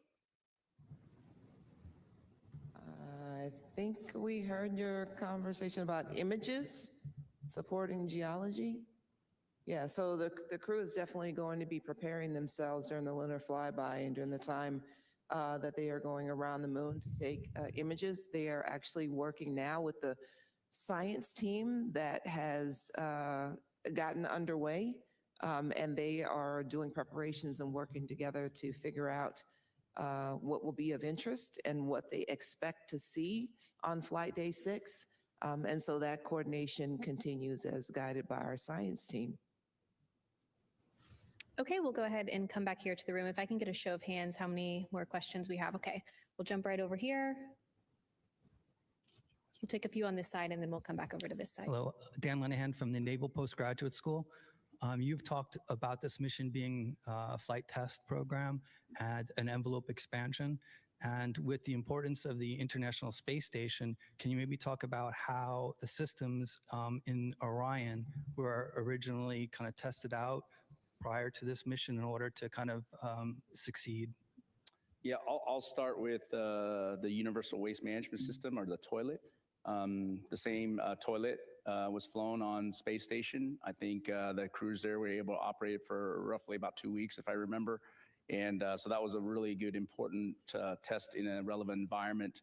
I think we heard your conversation about images supporting geology. Yeah, so the crew is definitely going to be preparing themselves during the lunar flyby and during the time that they are going around the moon to take images. They are actually working now with the science team that has gotten underway, and they are doing preparations and working together to figure out what will be of interest and what they expect to see on Flight Day 6. And so that coordination continues as guided by our science team. Okay, we'll go ahead and come back here to the room. If I can get a show of hands, how many more questions we have? Okay, we'll jump right over here. We'll take a few on this side and then we'll come back over to this side. Hello, Dan Lenahan from the Naval Postgraduate School. You've talked about this mission being a flight test program and an envelope expansion. And with the importance of the International Space Station, can you maybe talk about how the systems in Orion were originally kind of tested out prior to this mission in order to kind of succeed? Yeah, I'll start with the Universal Waste Management System, or the toilet. The same toilet was flown on space station. I think the crews there were able to operate it for roughly about 2 weeks, if I remember. And so that was a really good, important test in a relevant environment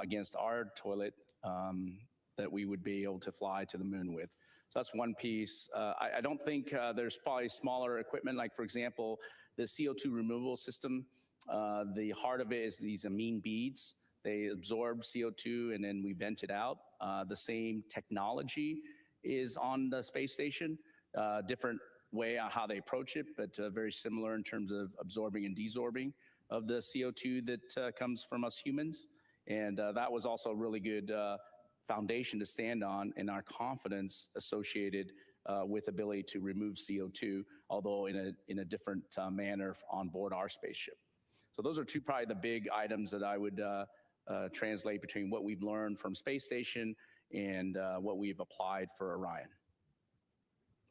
against our toilet that we would be able to fly to the moon with. So that's one piece. I don't think there's probably smaller equipment, like, for example, the CO2 removal system. The heart of it is these amine beads. They absorb CO2 and then we vent it out. The same technology is on the space station, different way on how they approach it, but very similar in terms of absorbing and desorbing of the CO2 that comes from us humans. And that was also a really good foundation to stand on and our confidence associated with ability to remove CO2, although in a different manner on board our spaceship. So those are two probably the big items that I would translate between what we've learned from space station and what we've applied for Orion.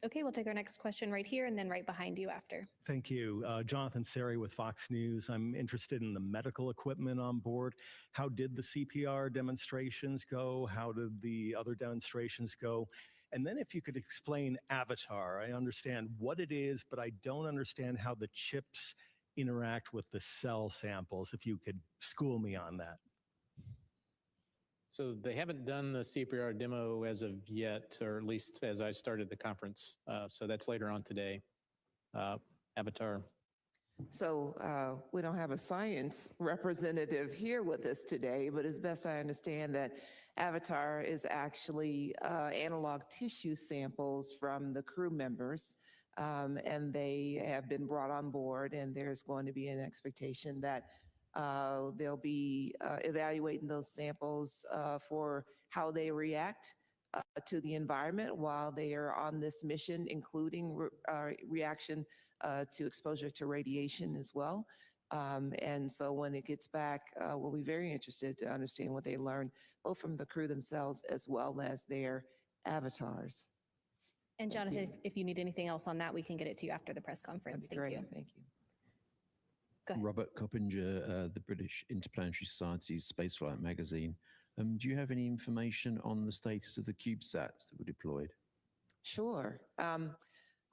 Okay, we'll take our next question right here and then right behind you after. Thank you. Jonathan Seri with Fox News. I'm interested in the medical equipment on board. How did the CPR demonstrations go? How did the other demonstrations go? And then if you could explain Avatar. I understand what it is, but I don't understand how the chips interact with the cell samples. If you could school me on that. So they haven't done the CPR demo as of yet, or at least as I started the conference. So that's later on today. Avatar. So we don't have a science representative here with us today, but as best I understand that Avatar is actually analog tissue samples from the crew members, and they have been brought on board, and there's going to be an expectation that they'll be evaluating those samples for how they react to the environment while they are on this mission, including reaction to exposure to radiation as well. And so when it gets back, we'll be very interested to understand what they learned, both from the crew themselves as well as their avatars. And Jonathan, if you need anything else on that, we can get it to you after the press conference. Thank you. Thank you. Robert Coppinger, the British Interplanetary Society's Spaceflight magazine. Do you have any information on the status of the CubeSats that were deployed? Sure.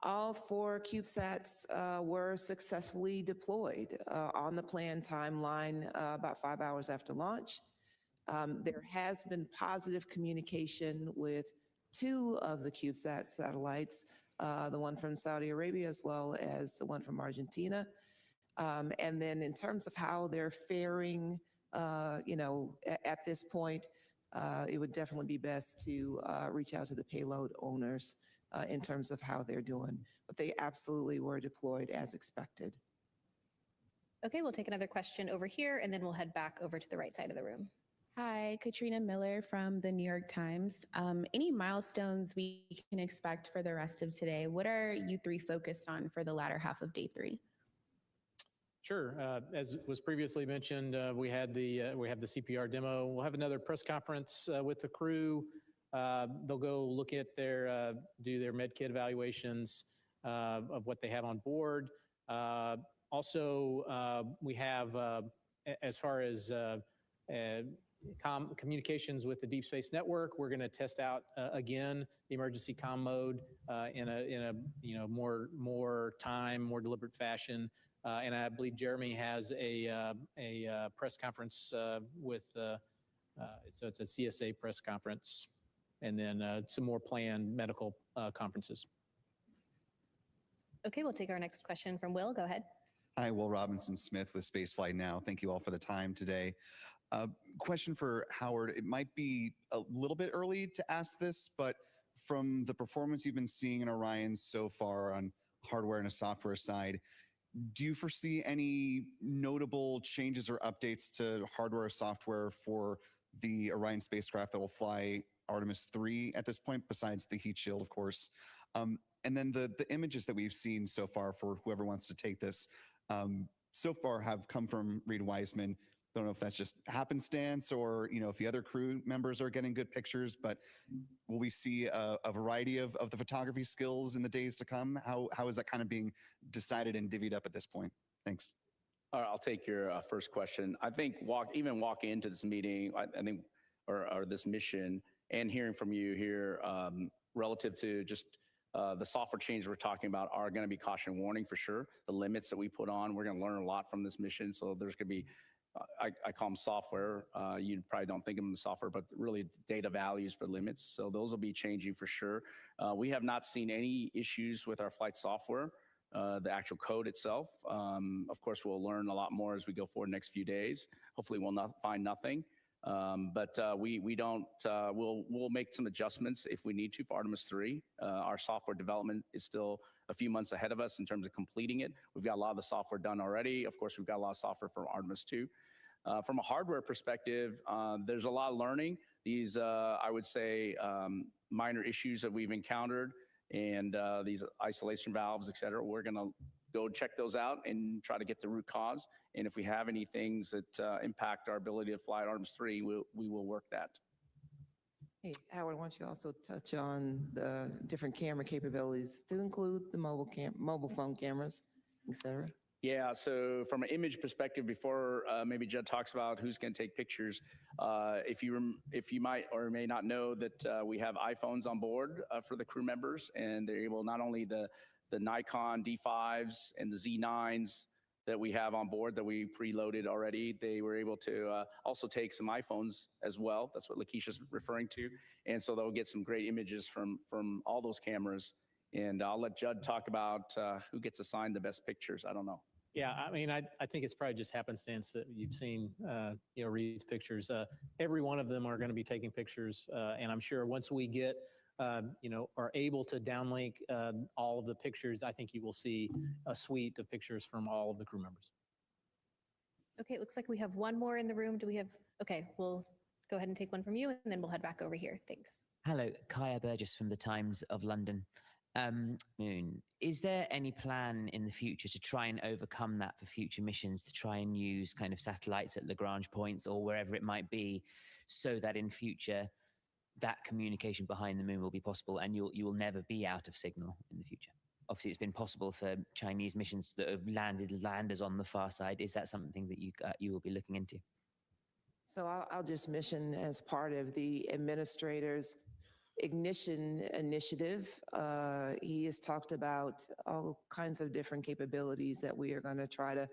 All 4 CubeSats were successfully deployed on the planned timeline about 5 hours after launch. There has been positive communication with 2 of the CubeSat satellites, the one from Saudi Arabia as well as the one from Argentina. And then in terms of how they're faring, at this point, it would definitely be best to reach out to the payload owners in terms of how they're doing. But they absolutely were deployed as expected. Okay, we'll take another question over here, and then we'll head back over to the right side of the room. Hi, Katrina Miller from the New York Times. Any milestones we can expect for the rest of today? What are you 3 focused on for the latter half of day 3? Sure. As was previously mentioned, we have the CPR demo. We'll have another press conference with the crew. They'll go look at do their med kit evaluations of what they have on board. Also, we have, as far as communications with the Deep Space Network, we're going to test out again the emergency comm mode in a more deliberate fashion. And I believe Jeremy has a press conference with, so it's a CSA press conference, and then some more planned medical conferences. Okay, we'll take our next question from Will. Go ahead. Hi, Will Robinson Smith with Spaceflight Now. Thank you all for the time today. Question for Howard. It might be a little bit early to ask this, but from the performance you've been seeing in Orion so far on hardware and a software side, do you foresee any notable changes or updates to hardware or software for the Orion spacecraft that will fly Artemis 3 at this point, besides the heat shield, of course? And then the images that we've seen so far for whoever wants to take this so far have come from Reed Wiseman. Don't know if that's just happenstance or, if the other crew members are getting good pictures, but will we see a variety of the photography skills in the days to come? How is that kind of being decided and divvied up at this point? Thanks. All right, I'll take your first question. I think walking into this meeting, I think, or this mission, and hearing from you here relative to just the software changes we're talking about are going to be caution warning for sure. The limits that we put on, we're going to learn a lot from this mission. So there's going to be, I call them software. You probably don't think of them as software, but really data values for limits. So those will be changing for sure. We have not seen any issues with our flight software, the actual code itself. Of course, we'll learn a lot more as we go forward the next few days. Hopefully we'll not find nothing. But we'll make some adjustments if we need to for Artemis 3. Our software development is still a few months ahead of us in terms of completing it. We've got a lot of the software done already. Of course, we've got a lot of software for Artemis 2. From a hardware perspective, there's a lot of learning. these, I would say, minor issues that we've encountered and these isolation valves, et cetera, we're going to go check those out and try to get the root cause. And if we have any things that impact our ability to fly at Artemis 3, we will work that. Hey, Howard, why don't you also touch on the different camera capabilities to include the mobile phone cameras, et cetera? Yeah, so from an image perspective, before maybe Judd talks about who's going to take pictures, if you might or may not know that we have iPhones on board for the crew members, and they're able, not only the Nikon D5s and the Z9s that we have on board that we preloaded already, they were able to also take some iPhones as well. That's what Lakeisha's referring to. And so they'll get some great images from all those cameras. And I'll let Judd talk about who gets assigned the best pictures. I don't know. Yeah, I mean, I think it's probably just happenstance that you've seen, Reed's pictures. Every one of them are going to be taking pictures, and I'm sure once we get, are able to downlink all of the pictures, I think you will see a suite of pictures from all of the crew members. Okay, it looks like we have one more in the room. Do we have? Okay, we'll go ahead and take one from you, and then we'll head back over here. Thanks. Hello, Kaya Burgess from the Times of London. Moon, is there any plan in the future to try and overcome that for future missions, to try and use kind of satellites at Lagrange points or wherever it might be, so that in future that communication behind the moon will be possible and you will never be out of signal in the future? Obviously, it's been possible for Chinese missions that have landed landers on the far side. Is that something that you will be looking into? So I'll just mention, as part of the administrator's Ignition initiative, he has talked about all kinds of different capabilities that we are going to try to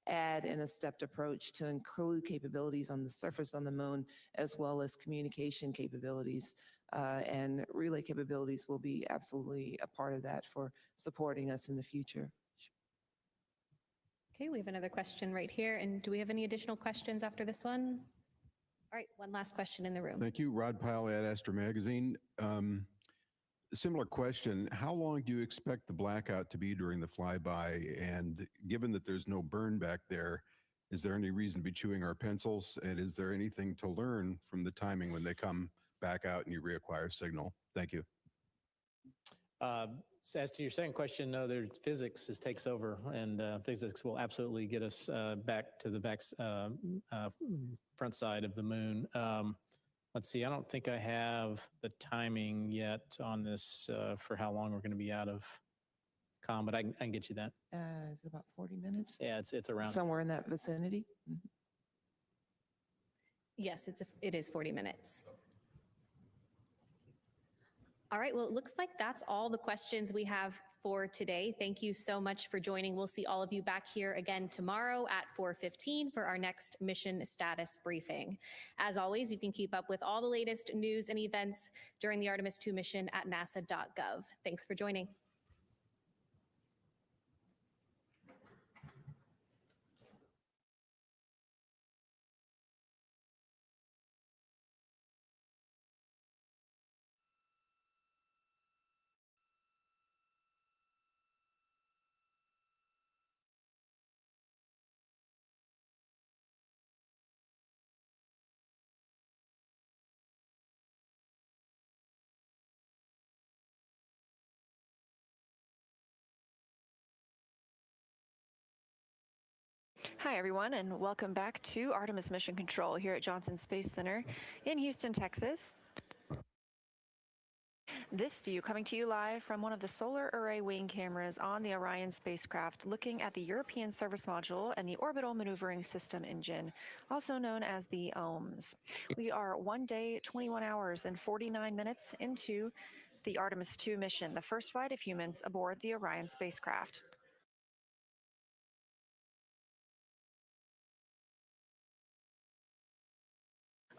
add in a stepped approach to include capabilities on the surface on the moon, as well as communication capabilities. And relay capabilities will be absolutely a part of that for supporting us in the future. Okay, we have another question right here. And do we have any additional questions after this one? All right, one last question in the room. Thank you. Rod Pyle at Astor Magazine. Similar question. How long do you expect the blackout to be during the flyby? And given that there's no burn back there, is there any reason to be chewing our pencils? And is there anything to learn from the timing when they come back out and you reacquire signal? Thank you. So as to your second question, no, physics takes over, and physics will absolutely get us back to the front side of the moon. Let's see, I don't think I have the timing yet on this for how long we're going to be out of comm, but I can get you that. Is it about 40 minutes? Yeah, it's around. Somewhere in that vicinity? Mm-hmm. Yes, it is 40 minutes. All right, well, it looks like that's all the questions we have for today. Thank you so much for joining. We'll see all of you back here again tomorrow at 4:15 for our next mission status briefing. As always, you can keep up with all the latest news and events during the Artemis II mission at nasa.gov. Thanks for joining. Hi, everyone, and welcome back to Artemis Mission Control here at Johnson Space Center in Houston, Texas. This view coming to you live from one of the solar array wing cameras on the Orion spacecraft, looking at the European Service Module and the Orbital Maneuvering System engine, also known as the OMS. We are 1 day, 21 hours, and 49 minutes into the Artemis II mission, the first flight of humans aboard the Orion spacecraft.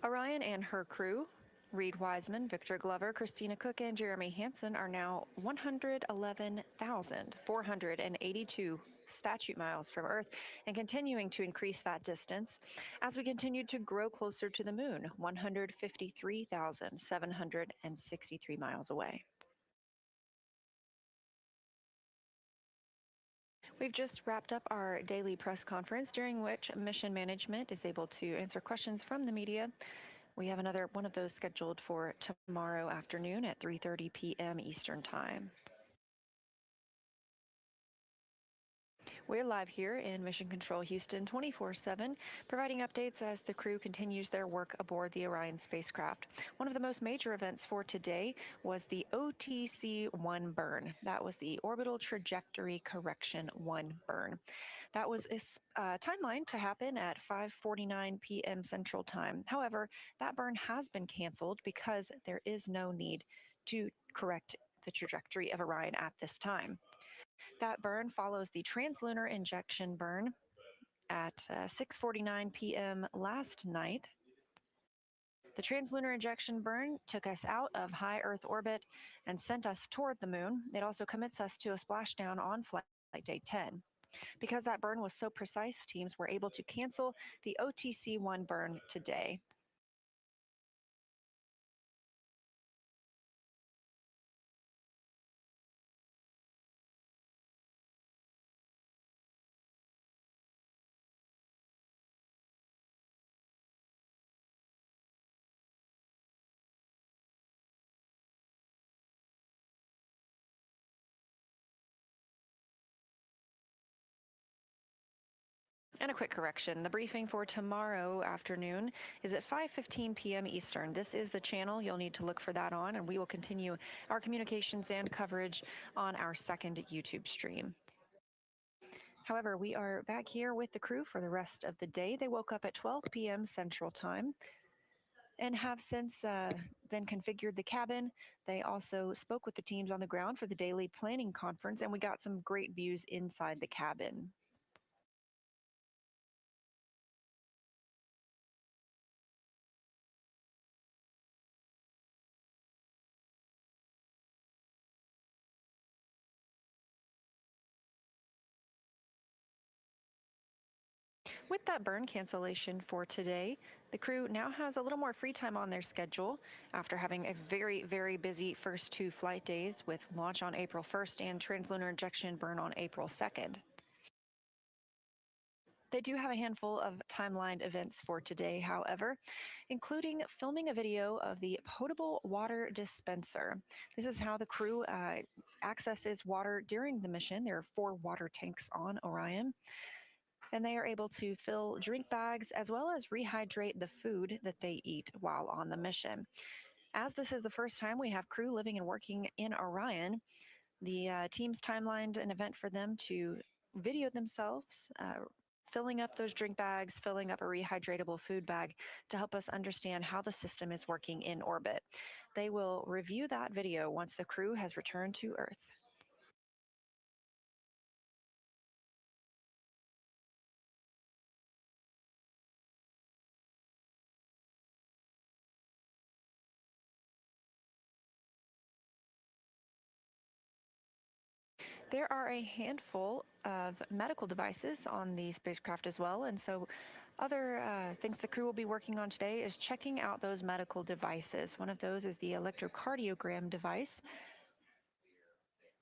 Orion and her crew, Reed Wiseman, Victor Glover, Christina Cook, and Jeremy Hansen, are now 111,482 statute miles from Earth and continuing to increase that distance as we continue to grow closer to the moon, 153,763 miles away. We've just wrapped up our daily press conference, during which mission management is able to answer questions from the media. We have another one of those scheduled for tomorrow afternoon at 3:30 p.m. Eastern Time. We're live here in Mission Control Houston 24/7, providing updates as the crew continues their work aboard the Orion spacecraft. One of the most major events for today was the OTC-1 burn. That was the Orbital Trajectory Correction 1 burn. That was timeline to happen at 5:49 p.m. Central Time. However, that burn has been canceled because there is no need to correct the trajectory of Orion at this time. That burn follows the translunar injection burn at 6:49 p.m. last night. The translunar injection burn took us out of high Earth orbit and sent us toward the moon. It also commits us to a splashdown on flight day 10. Because that burn was so precise, teams were able to cancel the OTC-1 burn today. And a quick correction, the briefing for tomorrow afternoon is at 5:15 p.m. Eastern. This is the channel. You'll need to look for that on, and we will continue our communications and coverage on our second YouTube stream. However, we are back here with the crew for the rest of the day. They woke up at 12 p.m. Central Time and have since then configured the cabin. They also spoke with the teams on the ground for the daily planning conference, and we got some great views inside the cabin. With that burn cancellation for today, the crew now has a little more free time on their schedule after having a very, very busy first two flight days with launch on April 1st and translunar injection burn on April 2nd. They do have a handful of timelined events for today, however, including filming a video of the potable water dispenser. This is how the crew accesses water during the mission. There are 4 water tanks on Orion, and they are able to fill drink bags as well as rehydrate the food that they eat while on the mission. As this is the first time we have crew living and working in Orion, the team's timelined an event for them to video themselves filling up those drink bags, filling up a rehydratable food bag to help us understand how the system is working in orbit. They will review that video once the crew has returned to Earth. There are a handful of medical devices on the spacecraft as well, and so other things the crew will be working on today is checking out those medical devices. One of those is the electrocardiogram device.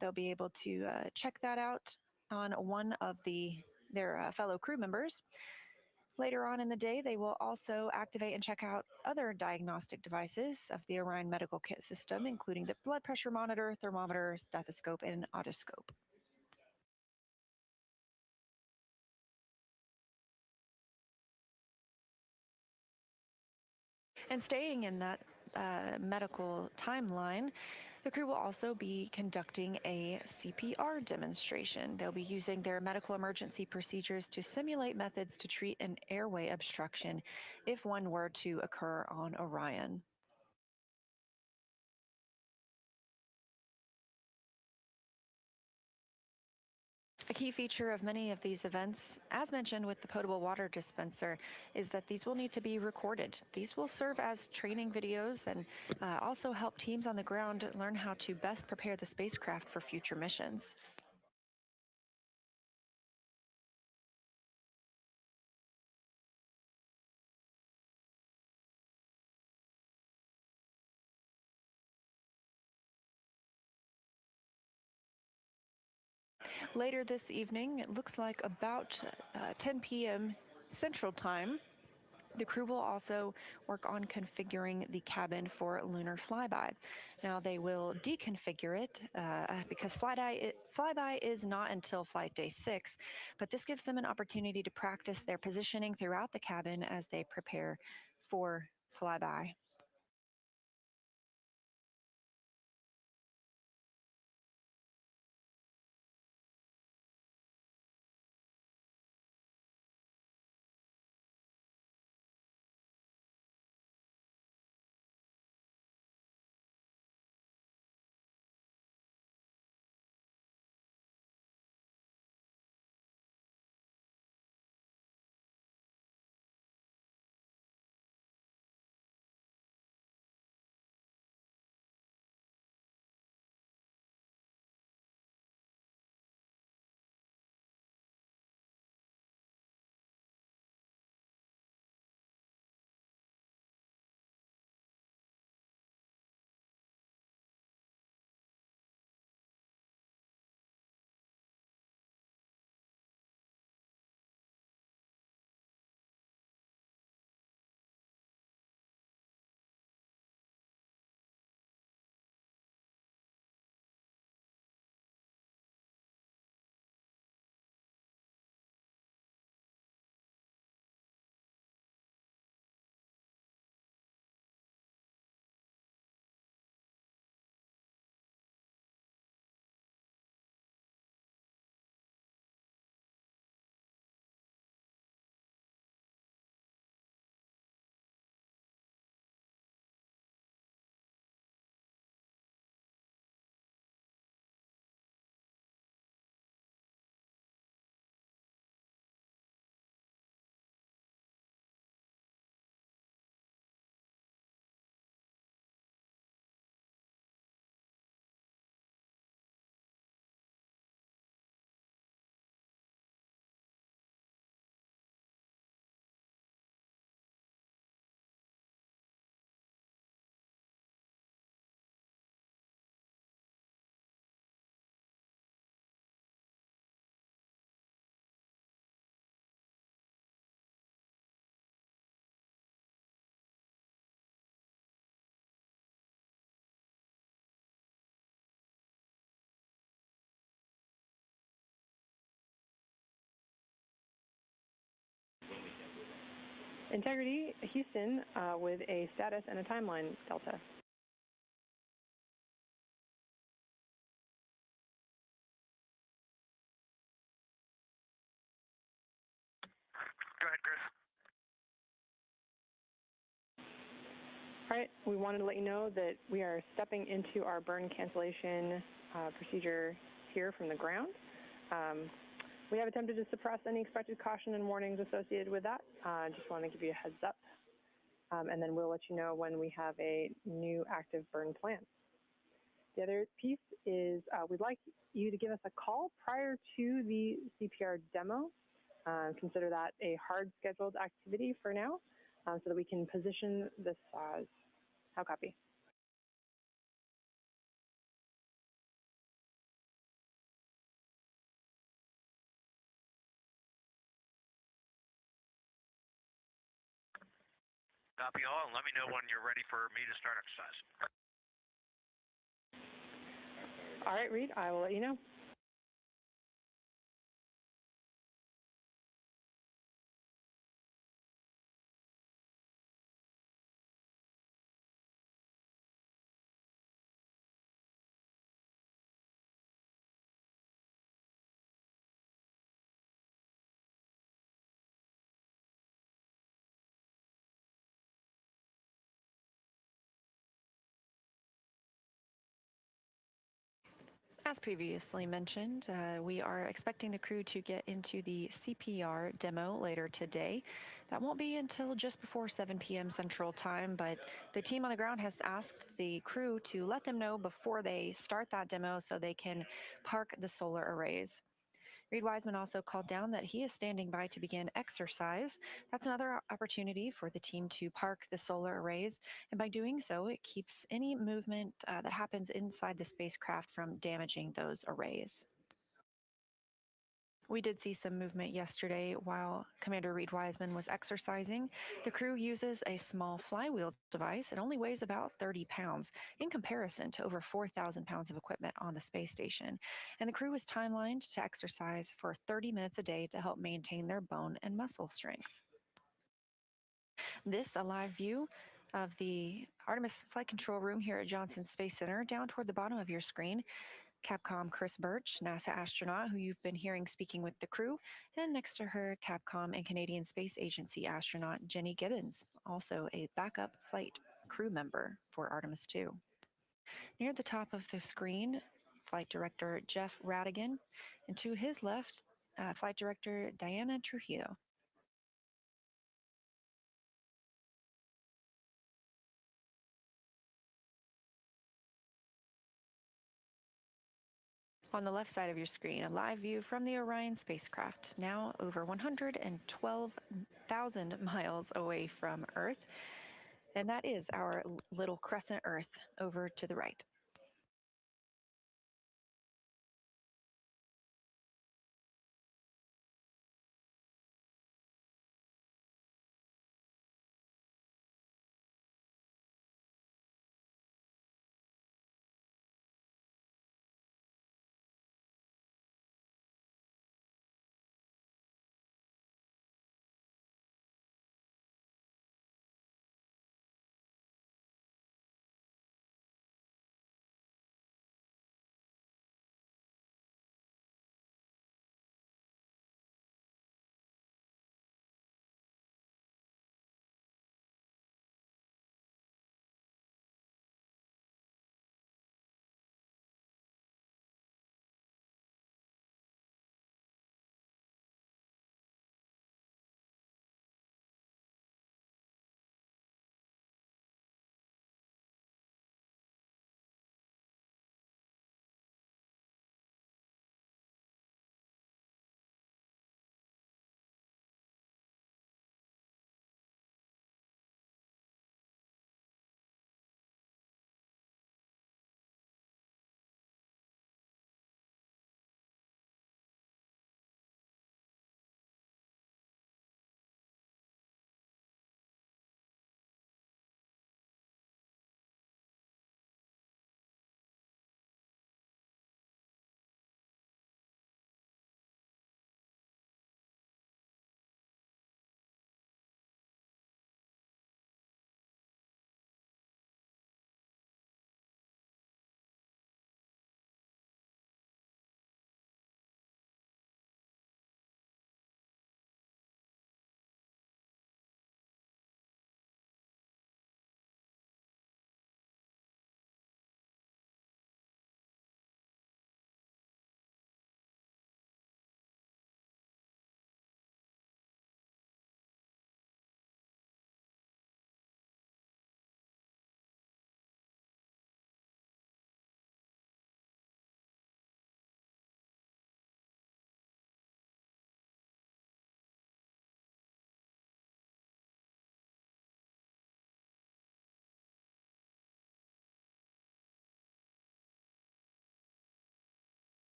They'll be able to check that out on one of their fellow crew members. Later on in the day, they will also activate and check out other diagnostic devices of the Orion medical kit system, including the blood pressure monitor, thermometer, stethoscope, and otoscope. And staying in that medical timeline, the crew will also be conducting a CPR demonstration. They'll be using their medical emergency procedures to simulate methods to treat an airway obstruction if one were to occur on Orion. A key feature of many of these events, as mentioned with the potable water dispenser, is that these will need to be recorded. These will serve as training videos and also help teams on the ground learn how to best prepare the spacecraft for future missions. Later this evening, it looks like about 10 p.m. Central Time, The crew will also work on configuring the cabin for lunar flyby. Now, they will deconfigure it because flyby is not until flight day 6, but this gives them an opportunity to practice their positioning throughout the cabin as they prepare for flyby. Integrity, Houston, with a status and a timeline, Delta. Go ahead, Chris. All right, we wanted to let you know that we are stepping into our burn cancellation procedure here from the ground. We have attempted to suppress any expected caution and warnings associated with that. Just want to give you a heads up. And then we'll let you know when we have a new active burn plan. The other piece is we'd like you to give us a call prior to the CPR demo. Consider that a hard scheduled activity for now so that we can position the saws. How copy? Copy all, and let me know when you're ready for me to start exercise. All right, Reed, I will let you know. As previously mentioned, we are expecting the crew to get into the CPR demo later today. That won't be until just before 7 p.m. Central Time, but the team on the ground has asked the crew to let them know before they start that demo so they can park the solar arrays. Reed Wiseman also called down that he is standing by to begin exercise. That's another opportunity for the team to park the solar arrays, and by doing so, it keeps any movement that happens inside the spacecraft from damaging those arrays. We did see some movement yesterday while Commander Reed Wiseman was exercising. The crew uses a small flywheel device. It only weighs about 30 pounds in comparison to over 4,000 pounds of equipment on the space station. And the crew was timelined to exercise for 30 minutes a day to help maintain their bone and muscle strength. This, a live view of the Artemis Flight Control Room here at Johnson Space Center. Down toward the bottom of your screen, Capcom Chris Birch, NASA astronaut who you've been hearing speaking with the crew, and next to her, Capcom and Canadian Space Agency astronaut Jenny Gibbons, also a backup flight crew member for Artemis II. Near the top of the screen, Flight Director Jeff Radigan, and to his left, Flight Director Diana Trujillo. On the left side of your screen, a live view from the Orion spacecraft, now over 112,000 miles away from Earth. And that is our little crescent Earth over to the right.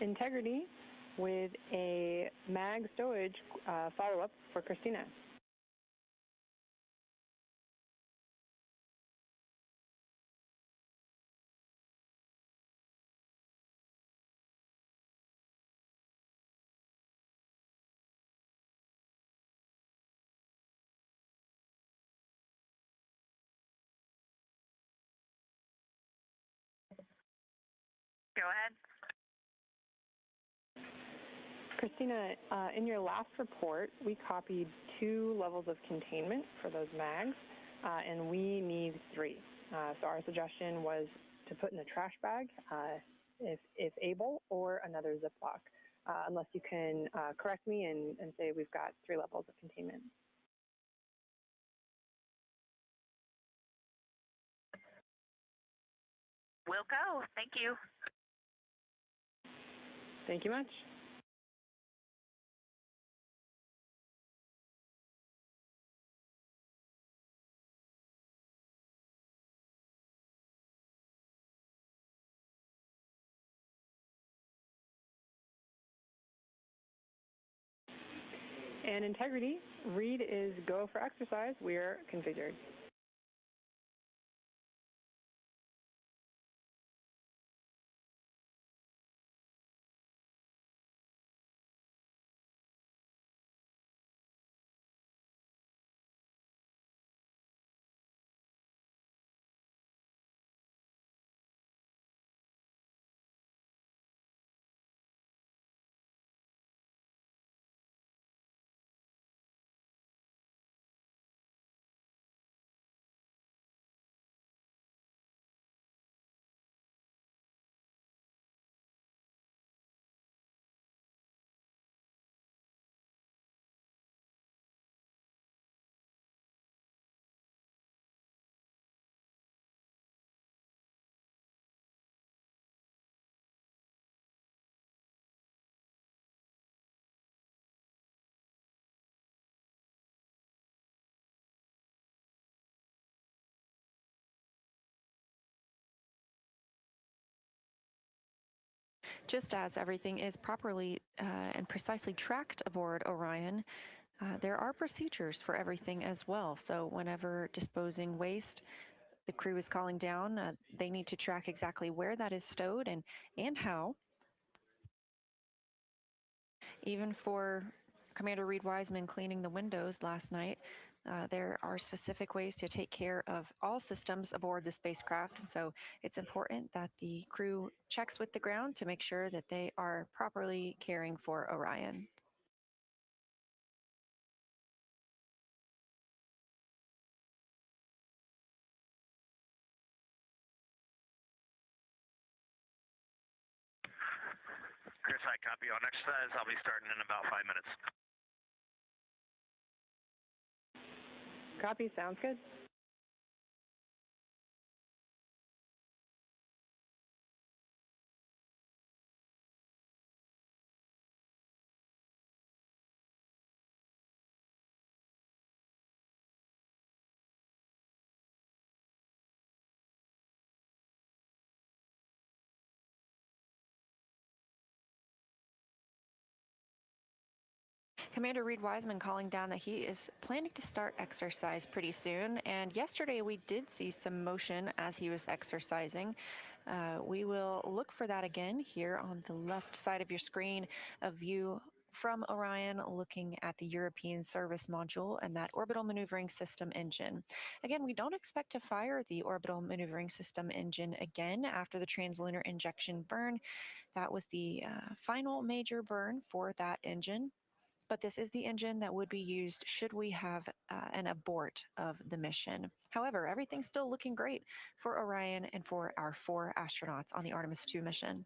Integrity with a mag stowage follow-up for Christina. Go ahead. Christina, in your last report, we copied 2 levels of containment for those mags, and we need 3. So our suggestion was to put in a trash bag, if able, or another Ziploc, unless you can correct me and say we've got 3 levels of containment. We'll go. Thank you. Thank you much. And integrity, read is go for exercise. We're configured. Just as everything is properly and precisely tracked aboard Orion, there are procedures for everything as well. So whenever disposing waste, the crew is calling down, they need to track exactly where that is stowed and how. Even for Commander Reed Wiseman cleaning the windows last night, there are specific ways to take care of all systems aboard the spacecraft. And so it's important that the crew checks with the ground to make sure that they are properly caring for Orion. Chris, I copy on exercise. I'll be starting in about 5 minutes. Copy, sounds good. Commander Reed Wiseman calling down that he is planning to start exercise pretty soon. And yesterday we did see some motion as he was exercising. We will look for that again here on the left side of your screen, a view from Orion looking at the European service module and that orbital maneuvering system engine. Again, we don't expect to fire the orbital maneuvering system engine again after the translunar injection burn. That was the final major burn for that engine. But this is the engine that would be used should we have an abort of the mission. However, everything's still looking great for Orion and for our 4 astronauts on the Artemis II mission.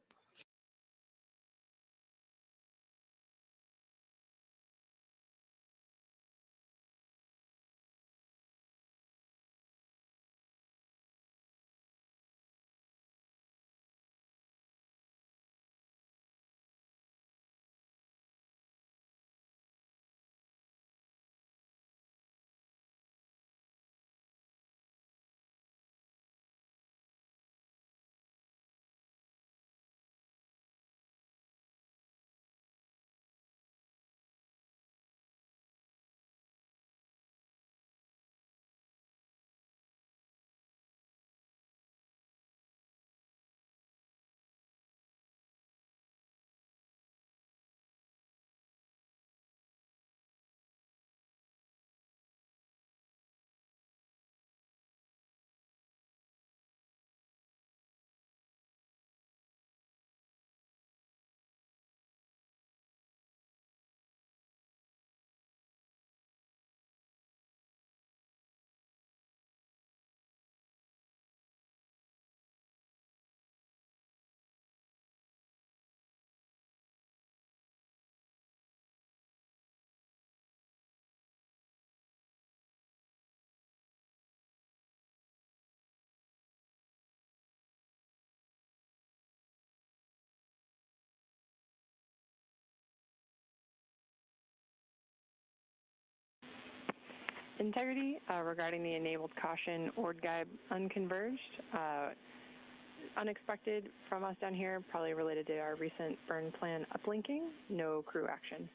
integrity regarding the enabled caution ord guide unconverged. Unexpected from us down here, probably related to our recent burn plan uplinking. No crew action.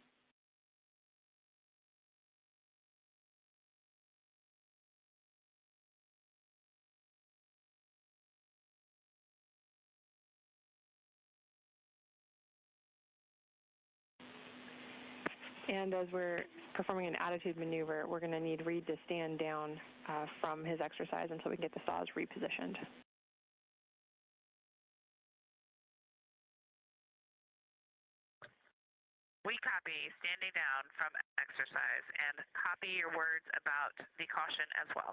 And as we're performing an attitude maneuver, we're going to need Reed to stand down from his exercise until we get the saws repositioned. We copy standing down from exercise and copy your words about the caution as well.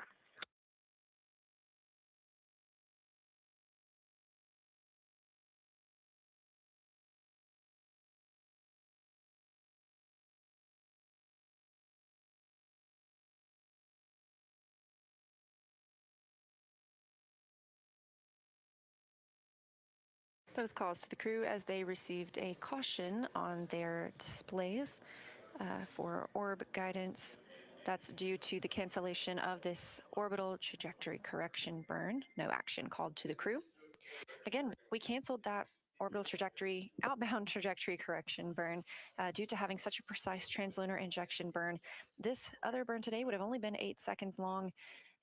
Those calls to the crew as they received a caution on their displays for orb guidance. That's due to the cancellation of this orbital trajectory correction burn. No action called to the crew. Again, we canceled that orbital trajectory, outbound trajectory correction burn due to having such a precise translunar injection burn. This other burn today would have only been 8 seconds long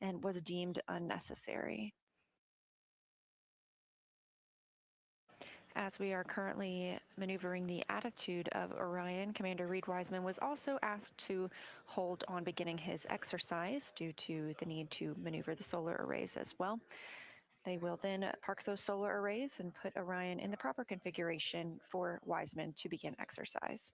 and was deemed unnecessary. As we are currently maneuvering the attitude of Orion, Commander Reed Wiseman was also asked to hold on beginning his exercise due to the need to maneuver the solar arrays as well. They will then park those solar arrays and put Orion in the proper configuration for Wiseman to begin exercise.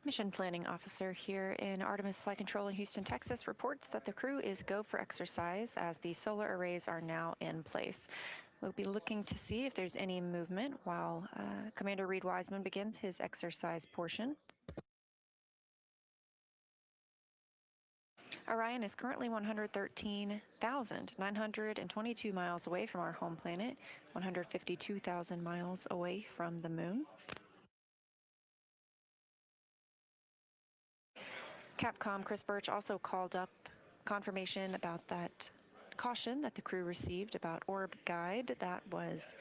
Mission Planning Officer here in Artemis Flight Control in Houston, Texas, reports that the crew is go for exercise as the solar arrays are now in place. We'll be looking to see if there's any movement while Commander Reed Wiseman begins his exercise portion. Orion is currently 113,922 miles away from our home planet, 152,000 miles away from the moon. Capcom Chris Birch also called up confirmation about that caution that the crew received about orb guide that was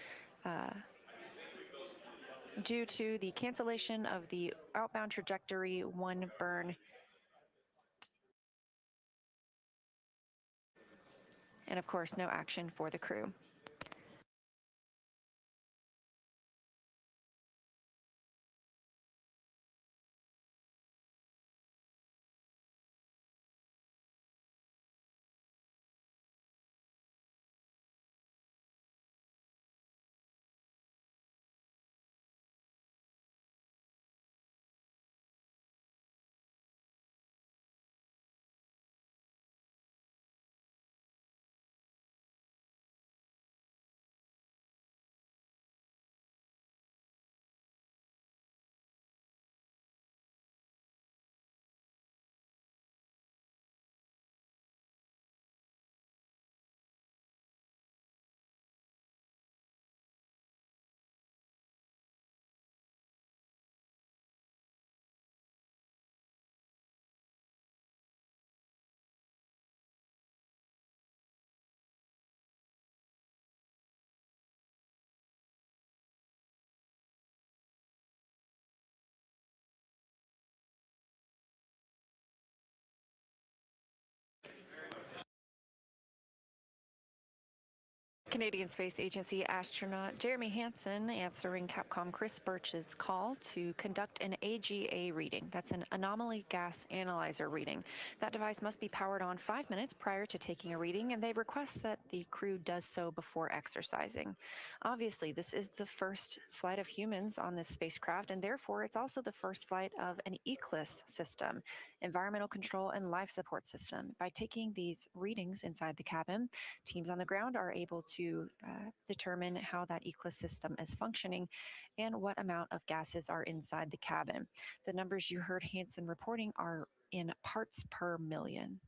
due to the cancellation of the outbound trajectory 1 burn. And of course, no action for the crew. Canadian Space Agency astronaut Jeremy Hansen answering Capcom Chris Birch's call to conduct an AGA reading. That's an anomaly gas analyzer reading. That device must be powered on 5 minutes prior to taking a reading, and they request that the crew does so before exercising. Obviously, this is the first flight of humans on this spacecraft, and therefore it's also the first flight of an ECLIS system, environmental control and life support system. By taking these readings inside the cabin, teams on the ground are able to determine how that ECLIS system is functioning and what amount of gases are inside the cabin. The numbers you heard Hansen reporting are in parts per million.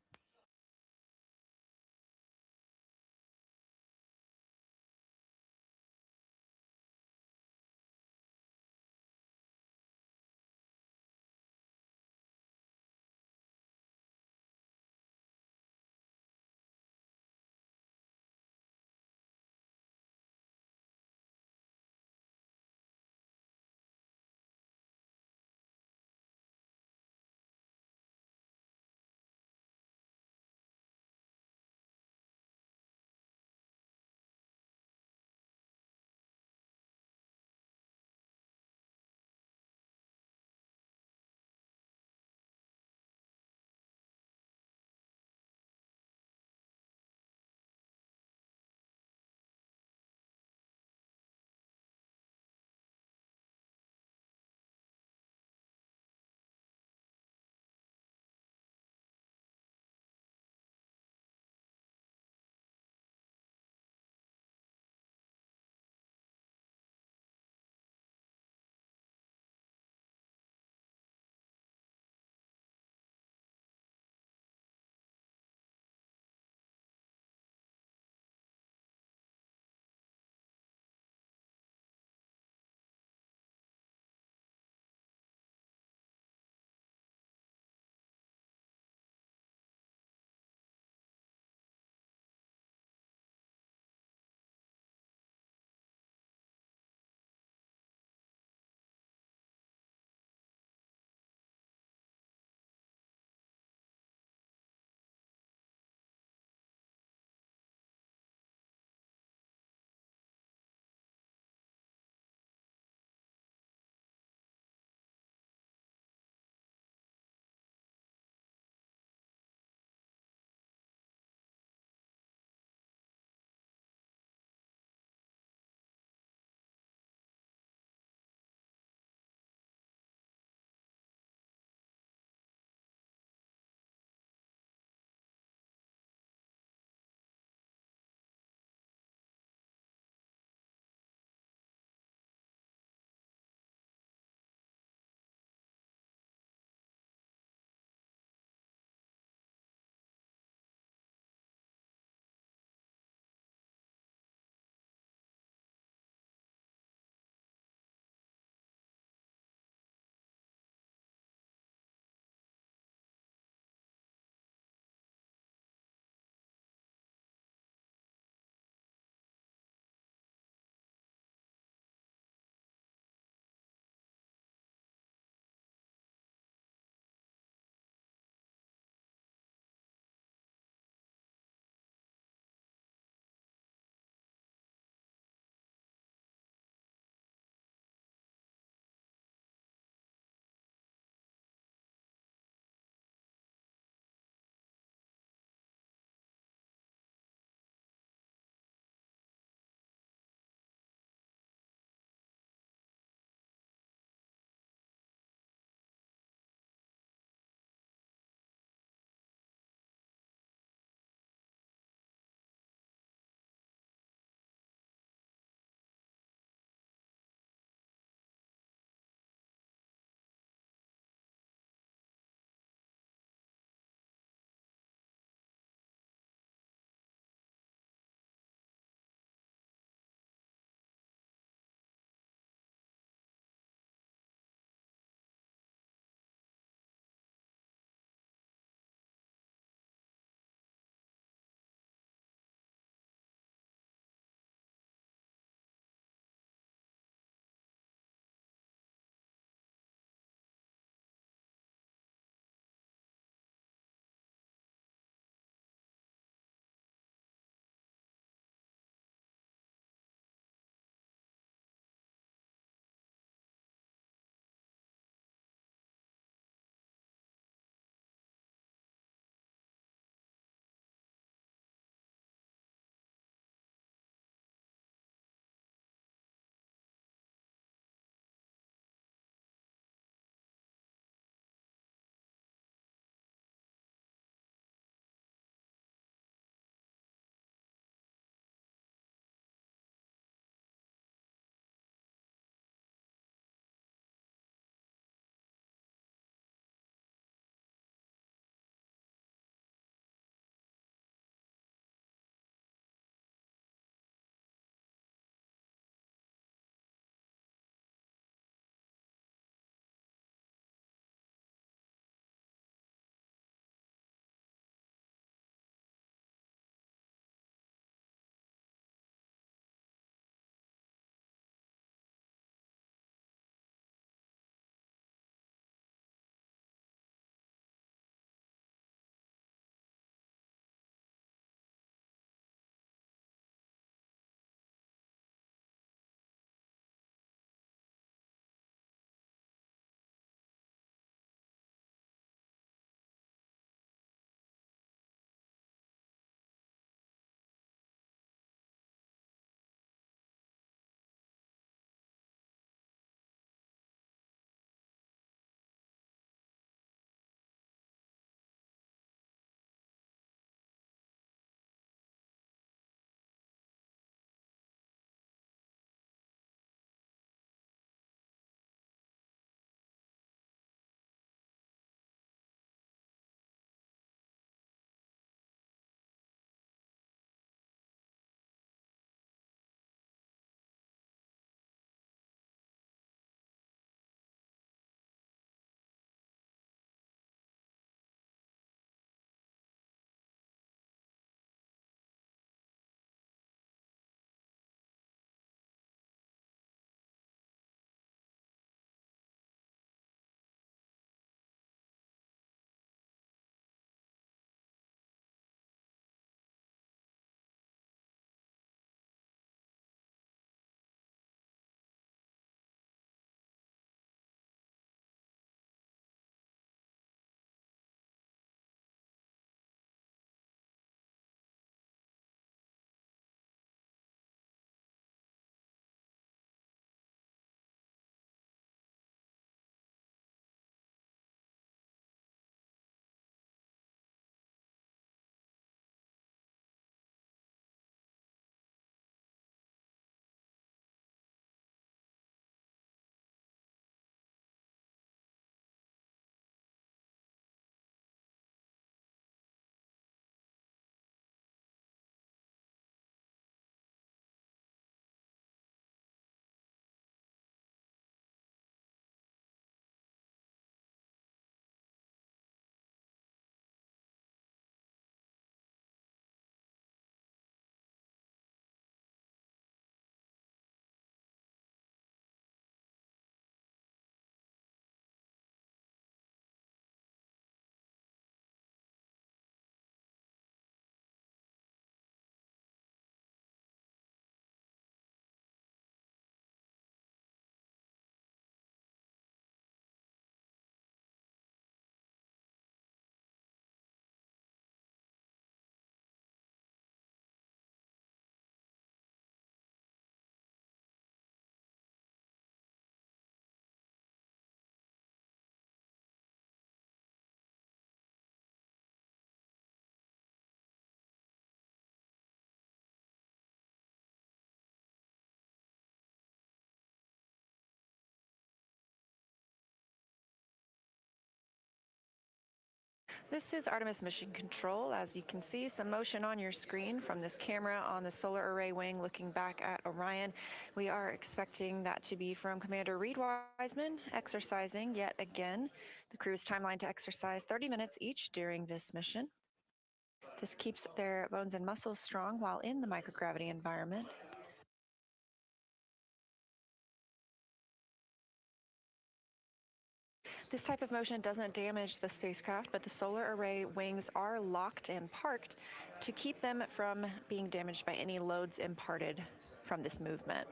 This is Artemis Mission Control. As you can see, some motion on your screen from this camera on the solar array wing looking back at Orion. We are expecting that to be from Commander Reed Wiseman, exercising yet again. The crew's timeline to exercise 30 minutes each during this mission. This keeps their bones and muscles strong while in the microgravity environment. This type of motion doesn't damage the spacecraft, but the solar array wings are locked and parked to keep them from being damaged by any loads imparted from this movement.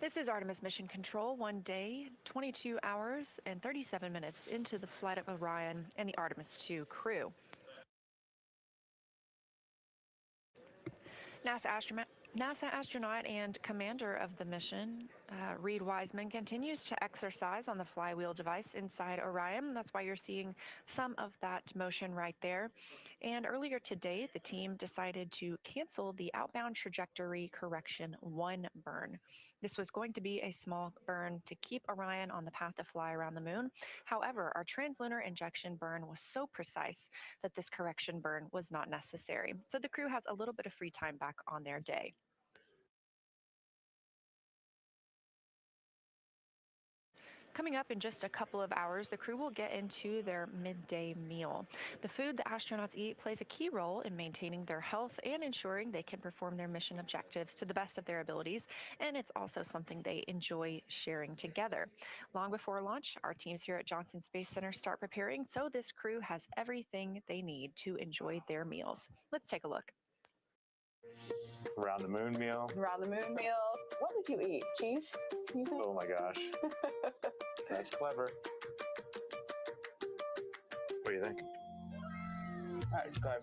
This is Artemis Mission Control, 1 day, 22 hours, and 37 minutes into the flight of Orion and the Artemis II crew. NASA astronaut and commander of the mission, Reed Wiseman, continues to exercise on the flywheel device inside Orion. That's why you're seeing some of that motion right there. And earlier today, the team decided to cancel the outbound trajectory correction 1 burn. This was going to be a small burn to keep Orion on the path to fly around the moon. However, our translunar injection burn was so precise that this correction burn was not necessary. So the crew has a little bit of free time back on their day. Coming up in just a couple of hours, the crew will get into their midday meal. The food the astronauts eat plays a key role in maintaining their health and ensuring they can perform their mission objectives to the best of their abilities, and it's also something they enjoy sharing together. Long before launch, our teams here at Johnson Space Center start preparing, so this crew has everything they need to enjoy their meals. Let's take a look. Around the moon meal. Around the moon meal. What would you eat? Cheese? You think? Oh my gosh. That's clever. What do you think? That's clever.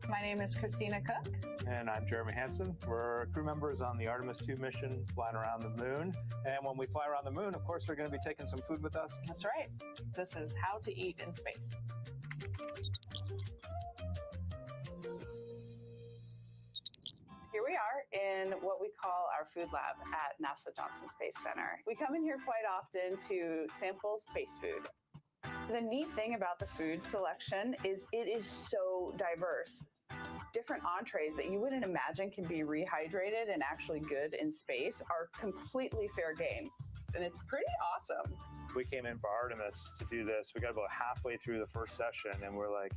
My name is Christina Cook. And I'm Jeremy Hansen. We're crew members on the Artemis II mission flying around the moon. And when we fly around the moon, of course, we're going to be taking some food with us. That's right. This is how to eat in space. Here we are in what we call our food lab at NASA Johnson Space Center. We come in here quite often to sample space food. The neat thing about the food selection is it is so diverse. Different entrees that you wouldn't imagine can be rehydrated and actually good in space are completely fair game. And it's pretty awesome. We came in for Artemis to do this. We got about halfway through the first session and we're like,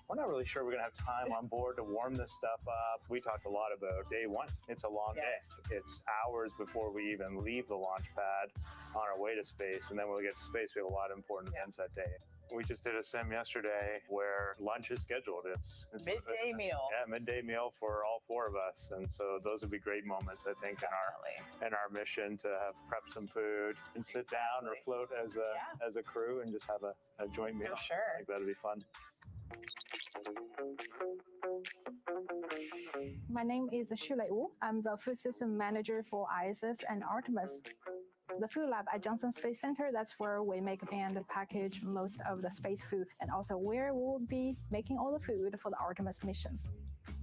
we're not really sure we're going to have time on board to warm this stuff up. We talked a lot about day one. It's a long day. It's hours before we even leave the launch pad on our way to space. And then when we get to space, we have a lot of important events that day. We just did a sim yesterday where lunch is scheduled. It's midday meal. Yeah, midday meal for all 4 of us. And so those would be great moments, I think, in our mission to have prep some food and sit down or float as a crew and just have a joint meal. For sure. I think that'd be fun. My name is Shulei Wu. I'm the food system manager for ISS and Artemis. The food lab at Johnson Space Center, that's where we make and package most of the space food, and also where we'll be making all the food for the Artemis missions.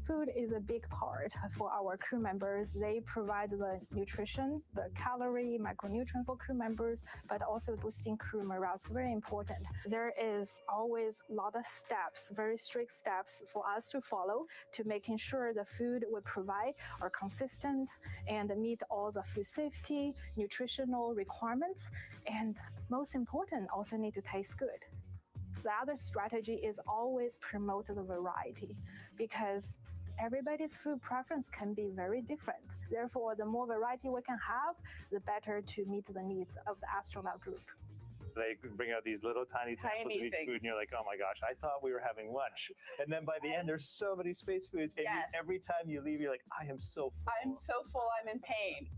Food is a big part for our crew members. They provide the nutrition, the calorie, micronutrient for crew members, but also boosting crew morale. It's very important. There is always a lot of steps, very strict steps for us to follow to making sure the food we provide are consistent and meet all the food safety, nutritional requirements, and most important, also need to taste good. The other strategy is always promote the variety, because everybody's food preference can be very different. Therefore, the more variety we can have, the better to meet the needs of the astronaut group. They bring out these little tiny samples of each food, and you're like, oh my gosh, I thought we were having lunch. And then by the end, there's so many space foods, and every time you leave, you're like, I am so full. I'm so full, I'm in pain.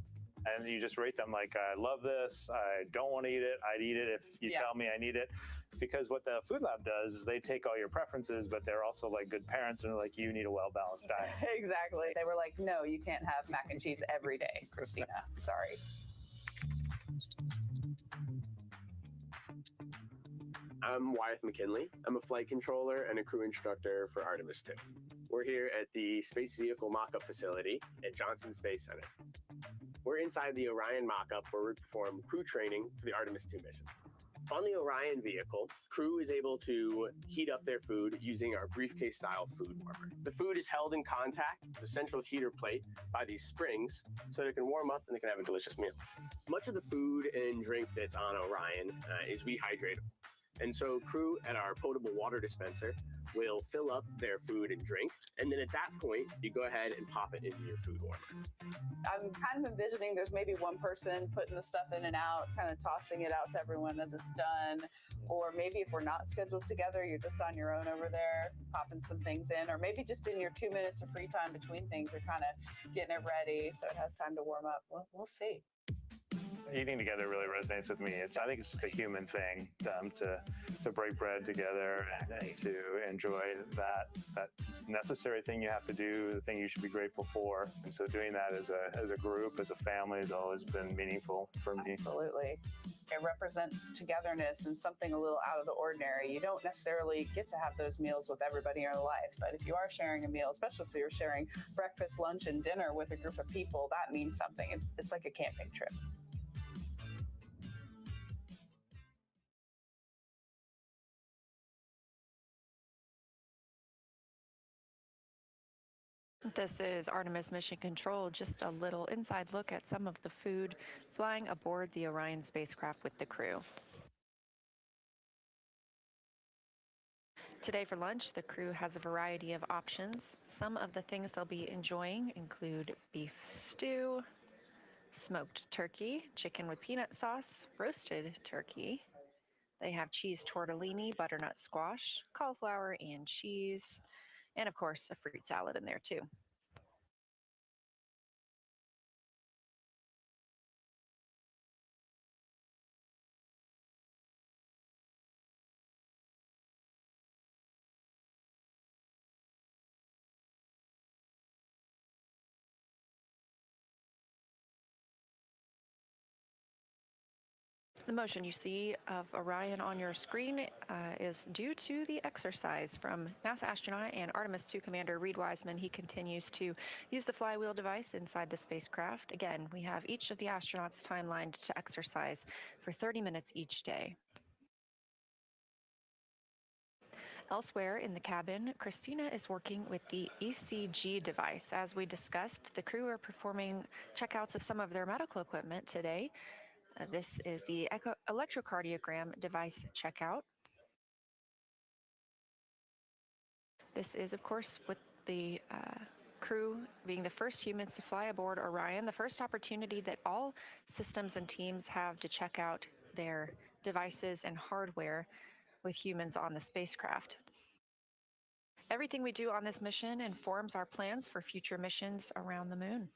And you just rate them like, I love this, I don't want to eat it, I'd eat it if you tell me I need it. Because what the food lab does is they take all your preferences, but they're also like good parents and they're like, you need a well-balanced diet. Exactly. They were like, no, you can't have mac and cheese every day, Christina. Sorry. I'm Wyeth McKinley. I'm a flight controller and a crew instructor for Artemis II. We're here at the Space Vehicle Mock-Up Facility at Johnson Space Center. We're inside the Orion mock-up where we perform crew training for the Artemis II mission. On the Orion vehicle, crew is able to heat up their food using our briefcase-style food warmer. The food is held in contact with the central heater plate by these springs so it can warm up and they can have a delicious meal. Much of the food and drink that's on Orion is rehydratable. And so crew at our potable water dispenser will fill up their food and drink. And then at that point, you go ahead and pop it into your food warmer. I'm kind of envisioning there's maybe one person putting the stuff in and out, kind of tossing it out to everyone as it's done. Or maybe if we're not scheduled together, you're just on your own over there, popping some things in. Or maybe just in your 2 minutes of free time between things, you're kind of getting it ready so it has time to warm up. We'll see. Eating together really resonates with me. I think it's just a human thing to break bread together and to enjoy that necessary thing you have to do, the thing you should be grateful for. And so doing that as a group, as a family, has always been meaningful for me. Absolutely. It represents togetherness and something a little out of the ordinary. You don't necessarily get to have those meals with everybody in your life, but if you are sharing a meal, especially if you're sharing breakfast, lunch, and dinner with a group of people, that means something. It's like a camping trip. This is Artemis Mission Control, just a little inside look at some of the food flying aboard the Orion spacecraft with the crew. Today for lunch, the crew has a variety of options. Some of the things they'll be enjoying include beef stew, smoked turkey, chicken with peanut sauce, roasted turkey. They have cheese tortellini, butternut squash, cauliflower and cheese, and of course a fruit salad in there too. The motion you see of Orion on your screen is due to the exercise from NASA astronaut and Artemis II Commander Reed Wiseman. He continues to use the flywheel device inside the spacecraft. Again, we have each of the astronauts timelined to exercise for 30 minutes each day. Elsewhere in the cabin, Christina is working with the ECG device. As we discussed, the crew are performing checkouts of some of their medical equipment today. This is the electrocardiogram device checkout. This is, of course, with the crew being the first humans to fly aboard Orion, the first opportunity that all systems and teams have to check out their devices and hardware with humans on the spacecraft. Everything we do on this mission informs our plans for future missions around the moon.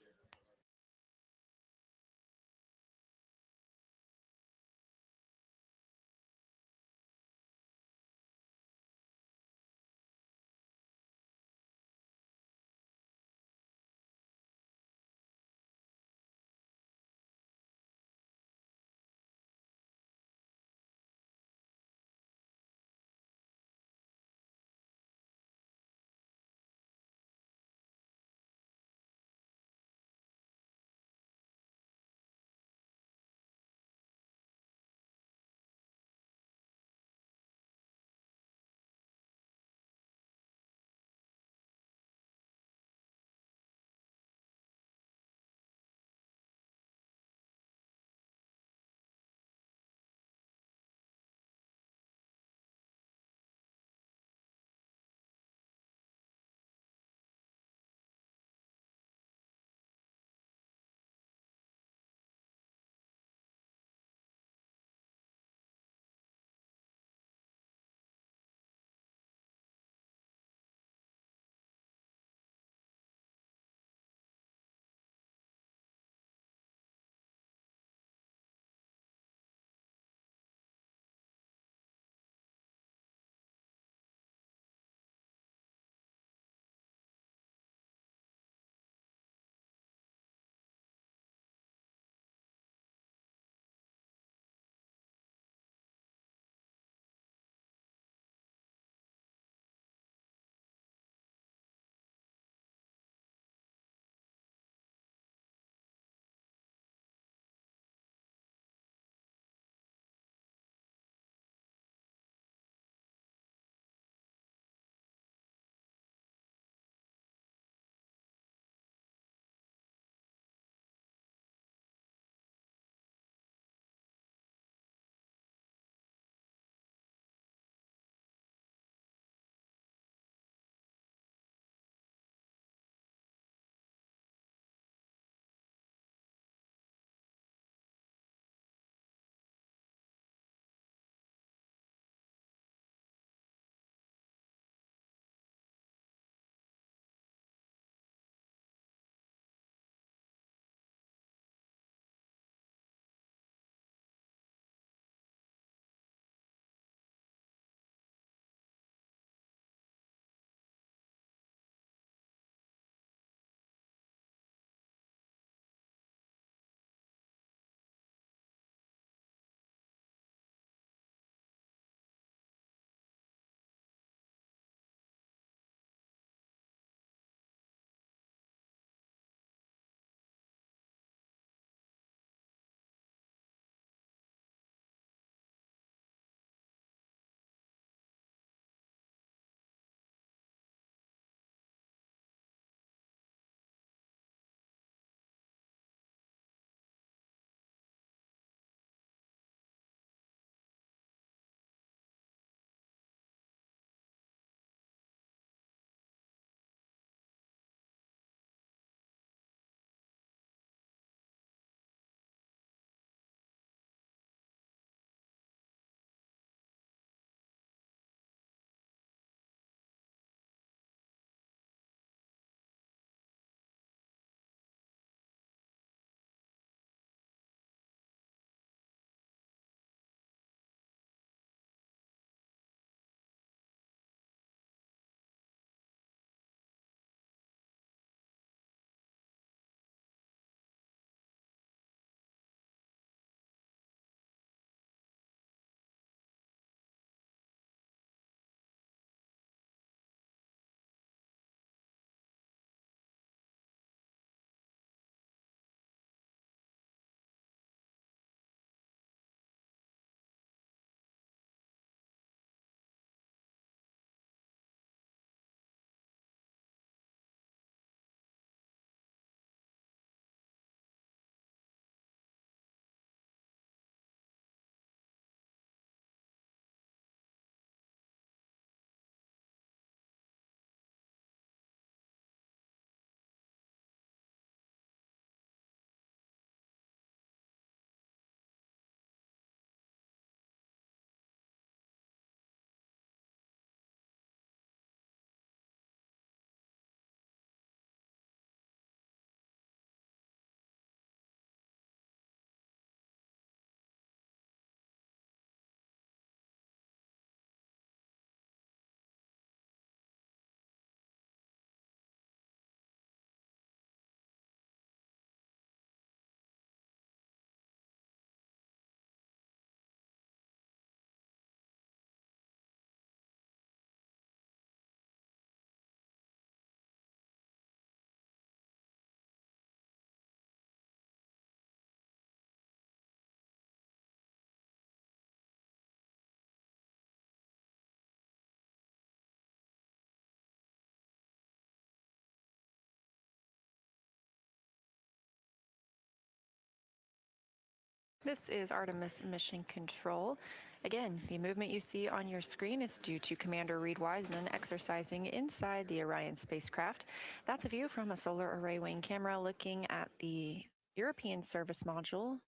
This is Artemis Mission Control. Again, the movement you see on your screen is due to Commander Reed Wiseman exercising inside the Orion spacecraft. That's a view from a solar array wing camera looking at the European service module,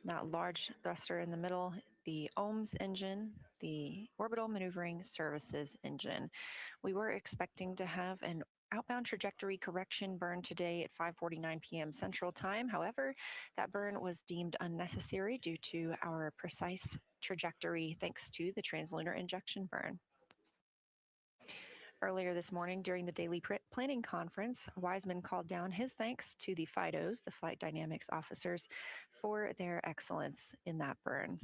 that large thruster in the middle, the OMS engine, the orbital maneuvering services engine. We were expecting to have an outbound trajectory correction burn today at 5:49 p.m. Central Time. However, that burn was deemed unnecessary due to our precise trajectory thanks to the translunar injection burn. Earlier this morning during the daily planning conference, Wiseman called down his thanks to the FIDOs, the flight dynamics officers, for their excellence in that burn.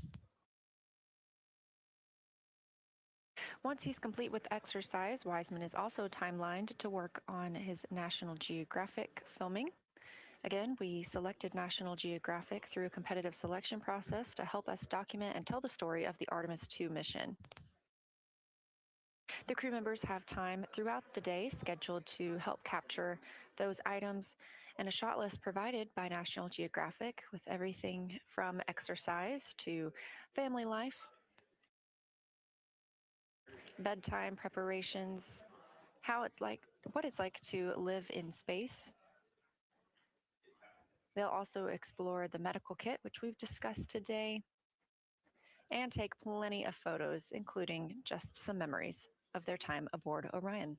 Once he's complete with exercise, Wiseman is also timelined to work on his National Geographic filming. Again, we selected National Geographic through a competitive selection process to help us document and tell the story of the Artemis II mission. The crew members have time throughout the day scheduled to help capture those items, and a shot list provided by National Geographic with everything from exercise to family life, bedtime preparations, what it's like to live in space. They'll also explore the medical kit, which we've discussed today, and take plenty of photos, including just some memories of their time aboard Orion.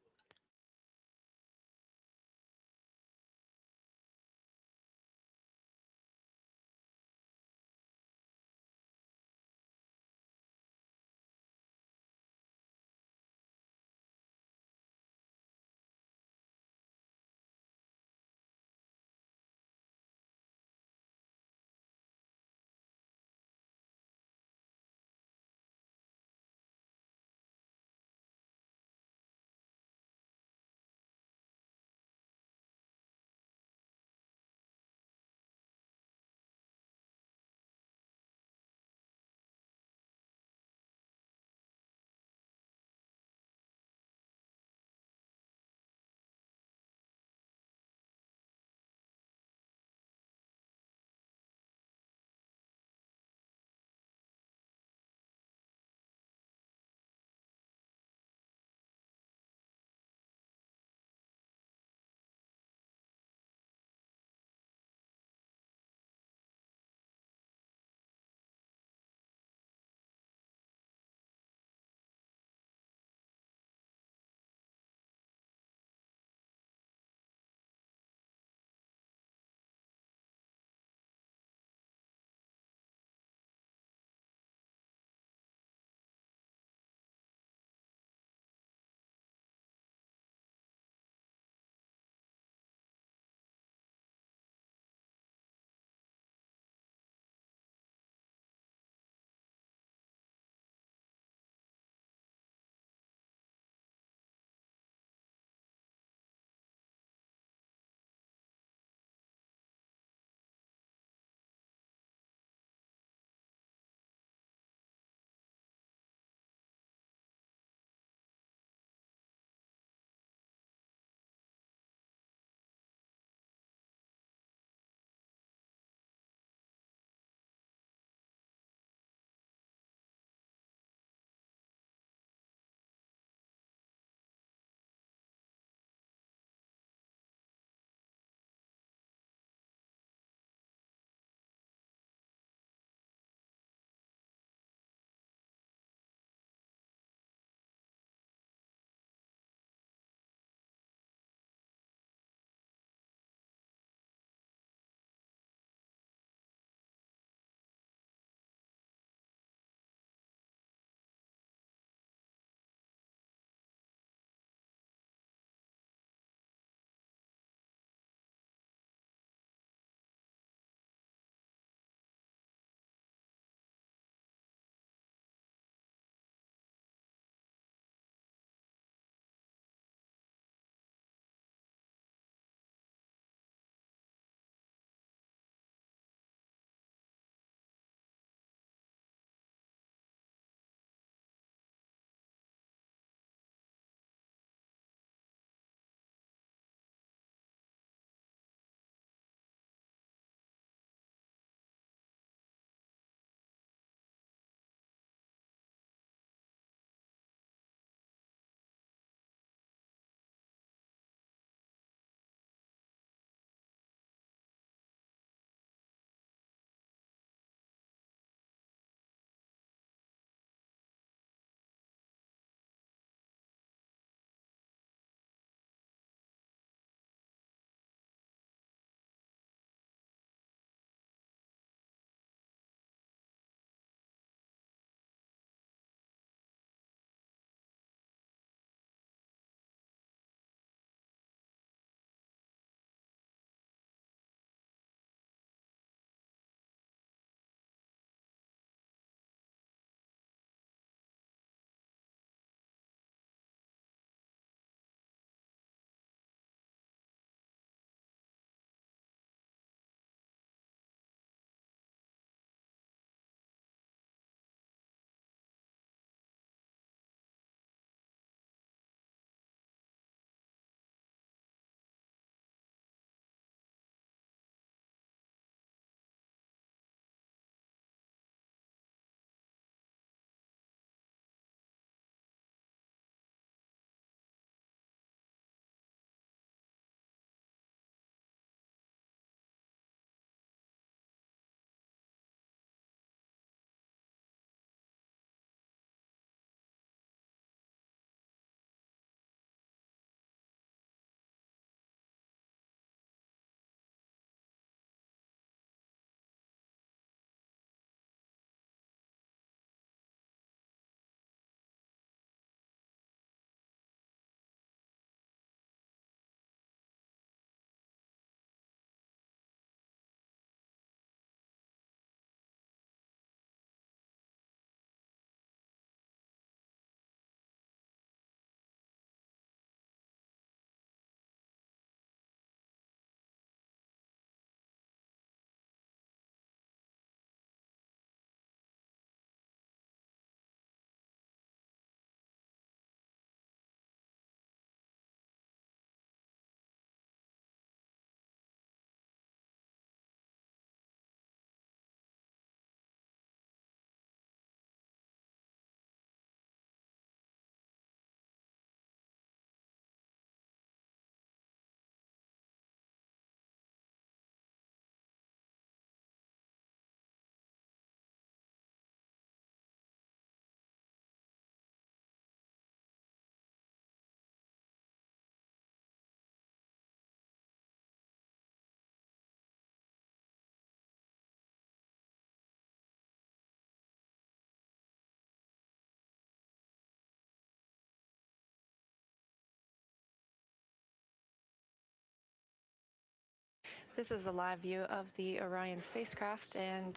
This is a live view of the Orion spacecraft, and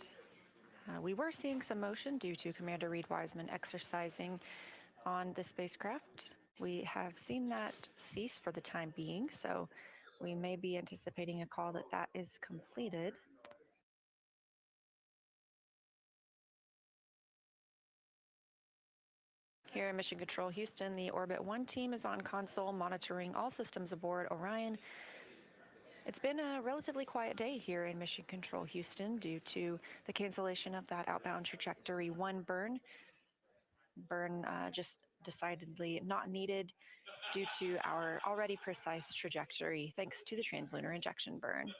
we were seeing some motion due to Commander Reed Wiseman exercising on the spacecraft. We have seen that cease for the time being, so we may be anticipating a call that that is completed. Here in Mission Control Houston, the Orbit 1 team is on console monitoring all systems aboard Orion. It's been a relatively quiet day here in Mission Control Houston due to the cancellation of that outbound trajectory 1 burn. Just decidedly not needed due to our already precise trajectory thanks to the translunar injection burn.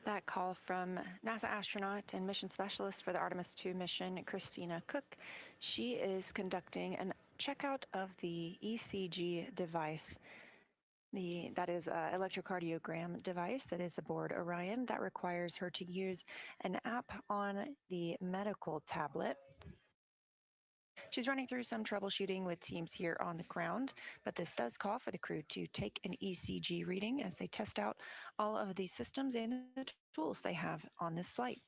That call from NASA astronaut and mission specialist for the Artemis II mission, Christina Cook. She is conducting a checkout of the ECG device. That is an electrocardiogram device that is aboard Orion that requires her to use an app on the medical tablet. She's running through some troubleshooting with teams here on the ground, but this does call for the crew to take an ECG reading as they test out all of the systems and the tools they have on this flight.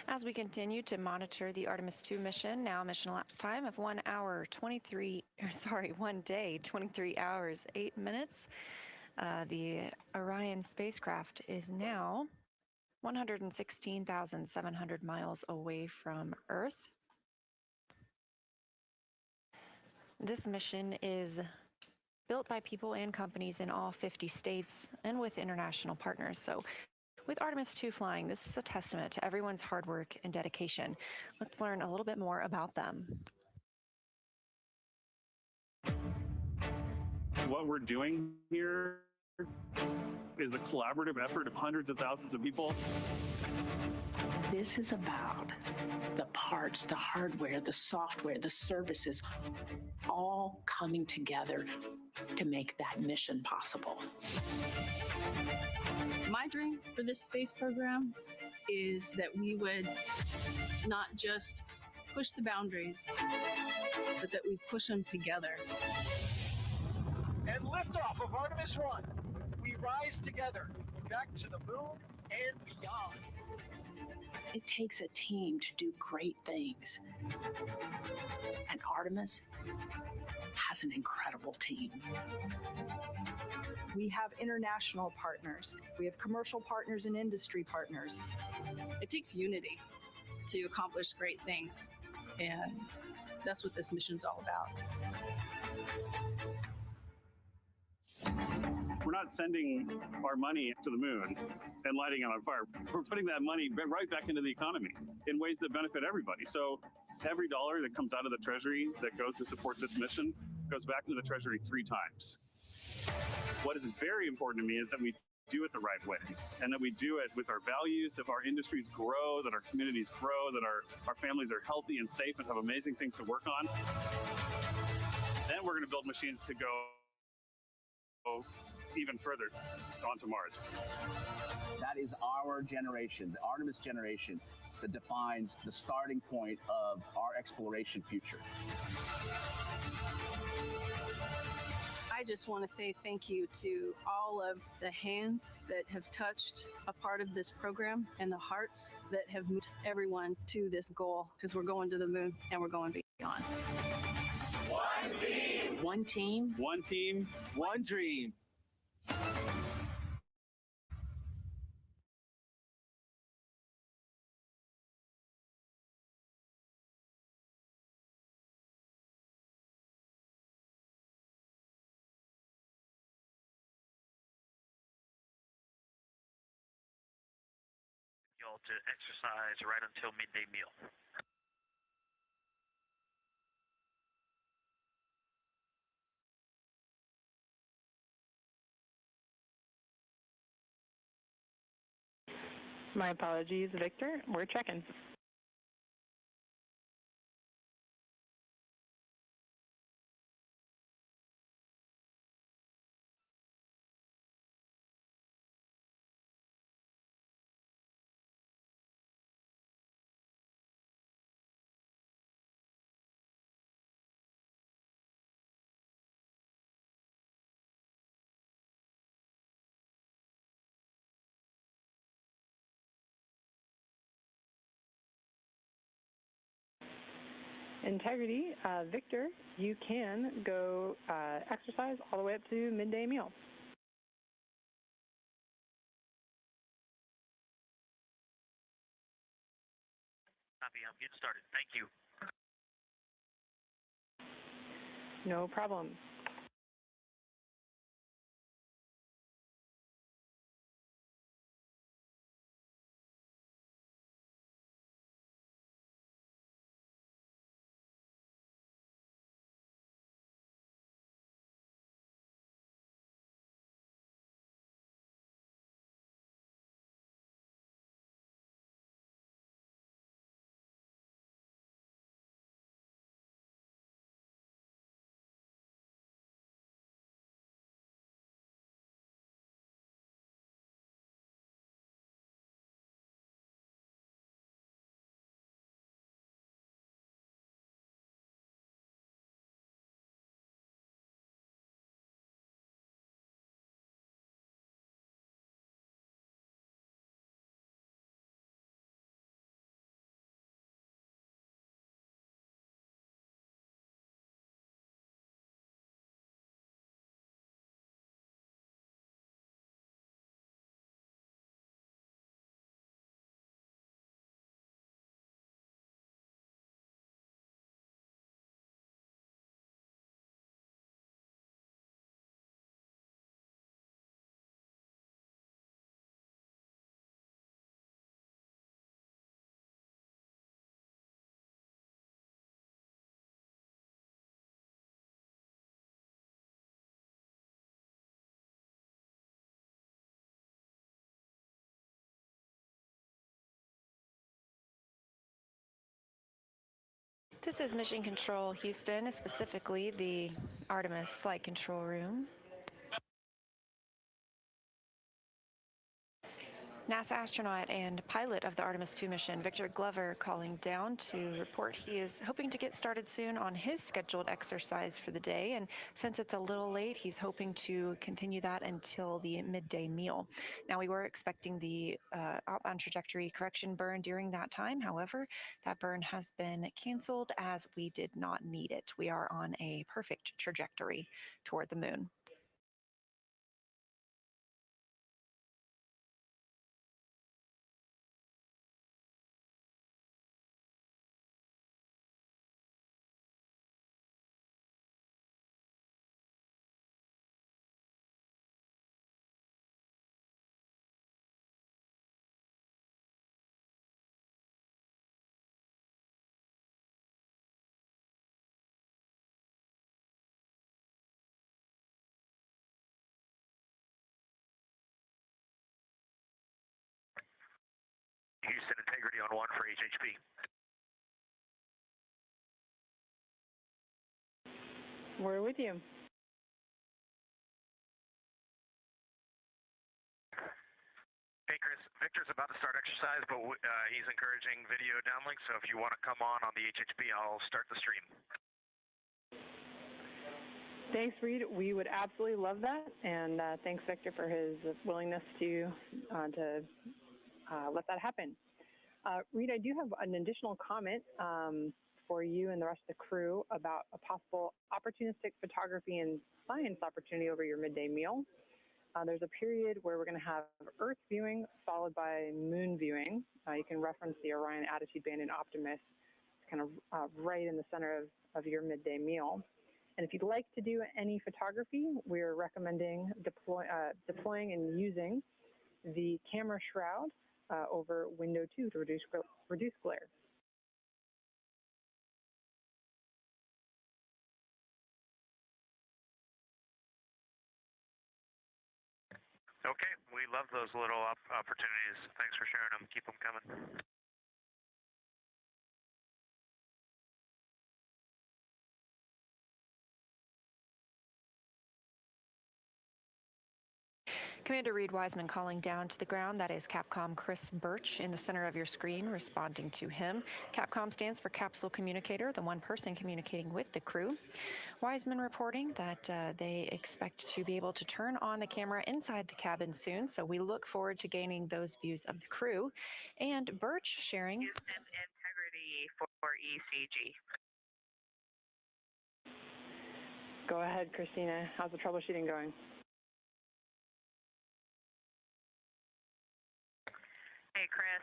As we continue to monitor the Artemis II mission, now mission elapsed time of 1 day, 23 hours, 8 minutes. The Orion spacecraft is now 116,700 miles away from Earth. This mission is built by people and companies in all 50 states and with international partners. So with Artemis II flying, this is a testament to everyone's hard work and dedication. Let's learn a little bit more about them. What we're doing here is a collaborative effort of hundreds of thousands of people. This is about the parts, the hardware, the software, the services, all coming together to make that mission possible. My dream for this space program is that we would not just push the boundaries, but that we push them together. And liftoff of Artemis 1. We rise together, back to the moon and beyond. It takes a team to do great things. And Artemis has an incredible team. We have international partners. We have commercial partners and industry partners. It takes unity to accomplish great things. And that's what this mission's all about. We're not sending our money to the moon and lighting it on fire. We're putting that money right back into the economy in ways that benefit everybody. So every dollar that comes out of the Treasury that goes to support this mission goes back into the Treasury 3 times. What is very important to me is that we do it the right way and that we do it with our values, that our industries grow, that our communities grow, that our families are healthy and safe and have amazing things to work on. Then we're going to build machines to go even further onto Mars. That is our generation, the Artemis generation, that defines the starting point of our exploration future. I just want to say thank you to all of the hands that have touched a part of this program and the hearts that have moved everyone to this goal, because we're going to the moon and we're going beyond. One team. One team. One team. One dream. mile to exercise right until midday meal. My apologies, Victor. We're checking. Integrity, Victor, you can go exercise all the way up to midday meal. Copy, I'm getting started. Thank you. No problem. This is Mission Control Houston, specifically the Artemis Flight Control Room. NASA astronaut and pilot of the Artemis II mission, Victor Glover, calling down to report he is hoping to get started soon on his scheduled exercise for the day. And since it's a little late, he's hoping to continue that until the midday meal. Now, we were expecting the outbound trajectory correction burn during that time. However, that burn has been canceled as we did not need it. We are on a perfect trajectory toward the moon. Houston, integrity on 1 for HHP. We're with you. Hey, Chris, Victor's about to start exercise, but he's encouraging video downlink, so if you want to come on the HHP, I'll start the stream. Thanks, Reed. We would absolutely love that, and thanks, Victor, for his willingness to let that happen. Reed, I do have an additional comment for you and the rest of the crew about a possible opportunistic photography and science opportunity over your midday meal. There's a period where we're going to have Earth viewing followed by moon viewing. You can reference the Orion attitude band in Optimus, kind of right in the center of your midday meal. And if you'd like to do any photography, we're recommending deploying and using the camera shroud over window 2 to reduce glare. Okay, we love those little opportunities. Thanks for sharing them. Keep them coming. Commander Reed Wiseman calling down to the ground. That is Capcom Chris Birch in the center of your screen, responding to him. Capcom stands for Capsule Communicator, the one person communicating with the crew. Wiseman reporting that they expect to be able to turn on the camera inside the cabin soon, so we look forward to gaining those views of the crew. And Birch sharing integrity for ECG. Go ahead, Christina. How's the troubleshooting going? Hey, Chris.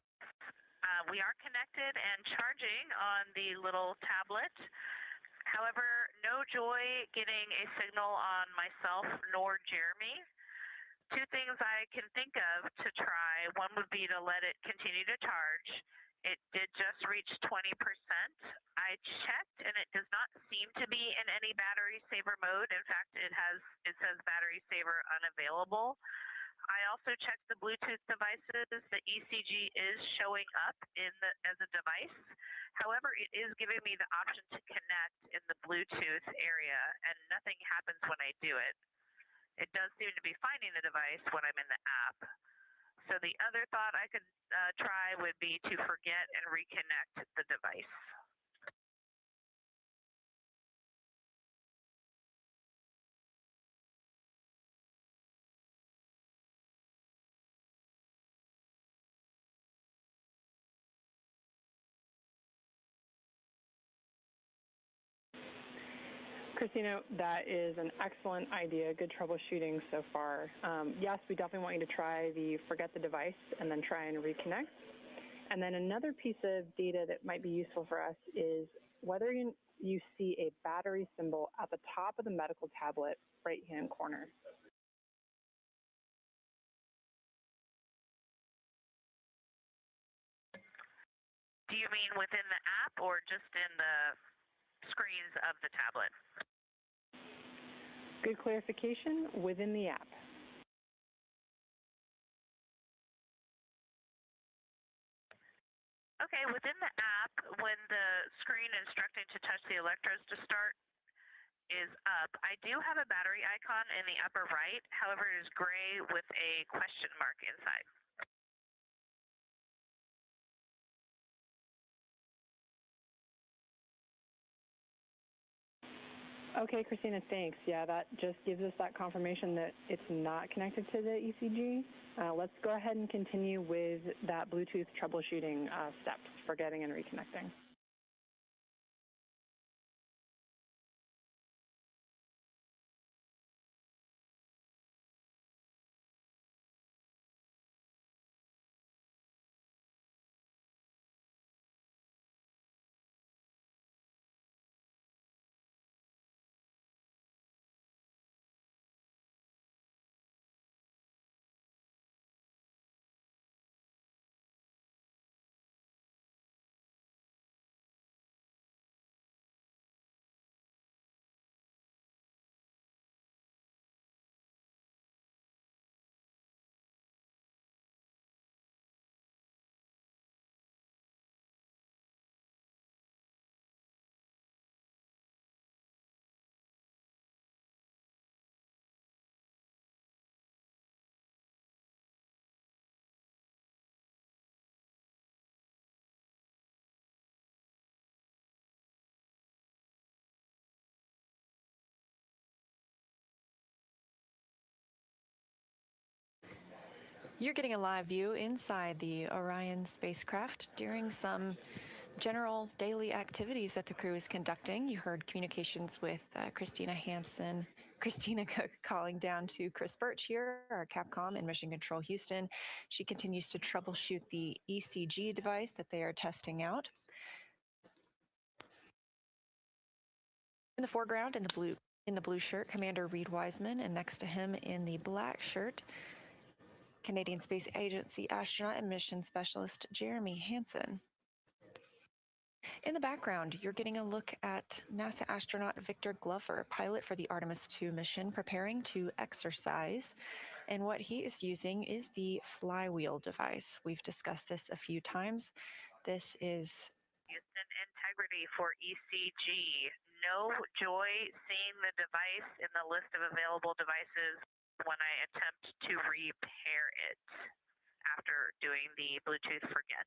We are connected and charging on the little tablet. However, no joy getting a signal on myself nor Jeremy. Two things I can think of to try. One would be to let it continue to charge. It did just reach 20%. I checked and it does not seem to be in any battery saver mode. In fact, it says battery saver unavailable. I also checked the Bluetooth devices. The ECG is showing up as a device. However, it is giving me the option to connect in the Bluetooth area, and nothing happens when I do it. It does seem to be finding the device when I'm in the app. So the other thought I could try would be to forget and reconnect the device. Christina, that is an excellent idea. Good troubleshooting so far. Yes, we definitely want you to try the forget the device and then try and reconnect. And then another piece of data that might be useful for us is whether you see a battery symbol at the top of the medical tablet right-hand corner. Do you mean within the app or just in the screens of the tablet? Good clarification, within the app. Okay, within the app, when the screen instructing to touch the electrodes to start is up, I do have a battery icon in the upper right. However, it is gray with a question mark inside. Okay, Christina, thanks. Yeah, that just gives us that confirmation that it's not connected to the ECG. Let's go ahead and continue with that Bluetooth troubleshooting steps, forgetting and reconnecting. You're getting a live view inside the Orion spacecraft during some general daily activities that the crew is conducting. You heard communications with Christina Cook calling down to Chris Birch here, our Capcom in Mission Control Houston. She continues to troubleshoot the ECG device that they are testing out. In the foreground, in the blue shirt, Commander Reed Wiseman, and next to him in the black shirt, Canadian Space Agency astronaut and mission specialist Jeremy Hansen. In the background, you're getting a look at NASA astronaut Victor Glover, pilot for the Artemis II mission, preparing to exercise. And what he is using is the flywheel device. We've discussed this a few times. This is Houston, integrity for ECG. No joy seeing the device in the list of available devices when I attempt to repair it after doing the Bluetooth forget.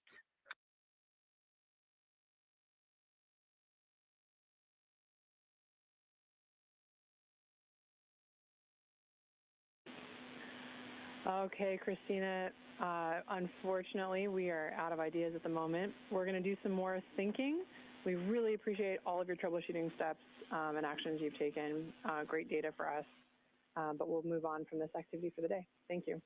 Okay, Christina, unfortunately, we are out of ideas at the moment. We're going to do some more thinking. We really appreciate all of your troubleshooting steps and actions you've taken. Great data for us, but we'll move on from this activity for the day. Thank you.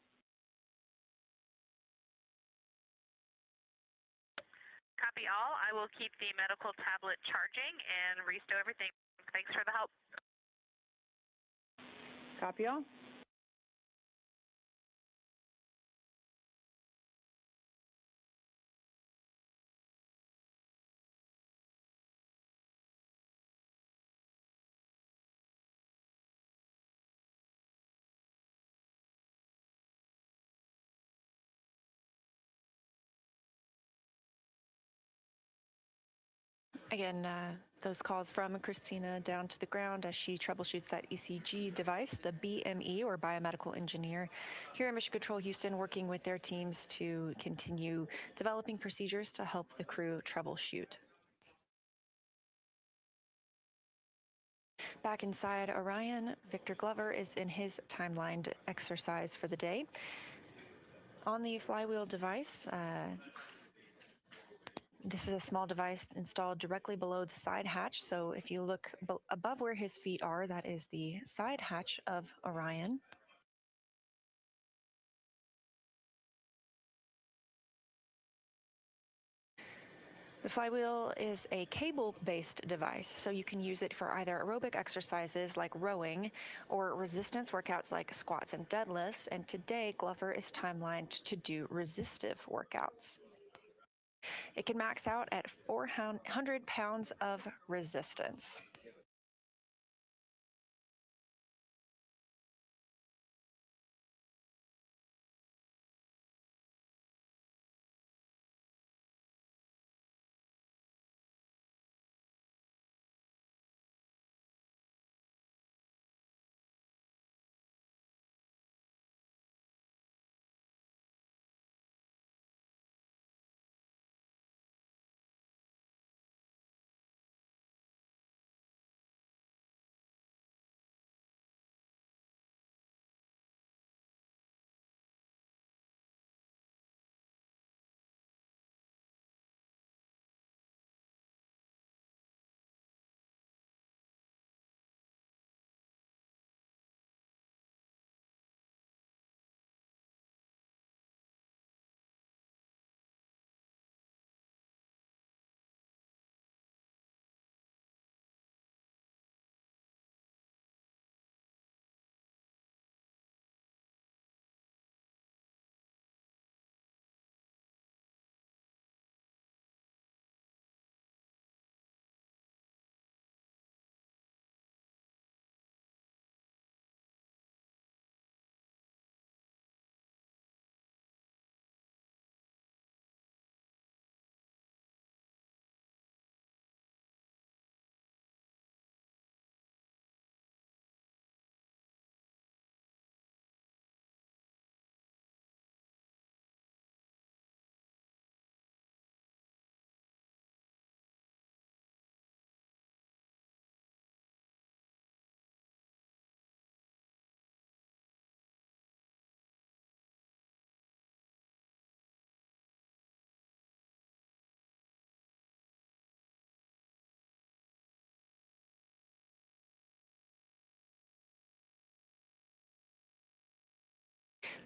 Copy all. I will keep the medical tablet charging and restow everything. Thanks for the help. Copy all. Again, those calls from Christina down to the ground as she troubleshoots that ECG device, the BME, or biomedical engineer, here at Mission Control Houston, working with their teams to continue developing procedures to help the crew troubleshoot. Back inside Orion, Victor Glover is in his timelined exercise for the day. On the flywheel device, this is a small device installed directly below the side hatch. So if you look above where his feet are, that is the side hatch of Orion. The flywheel is a cable-based device, so you can use it for either aerobic exercises like rowing or resistance workouts like squats and deadlifts. And today, Glover is timelined to do resistive workouts. It can max out at 400 pounds of resistance.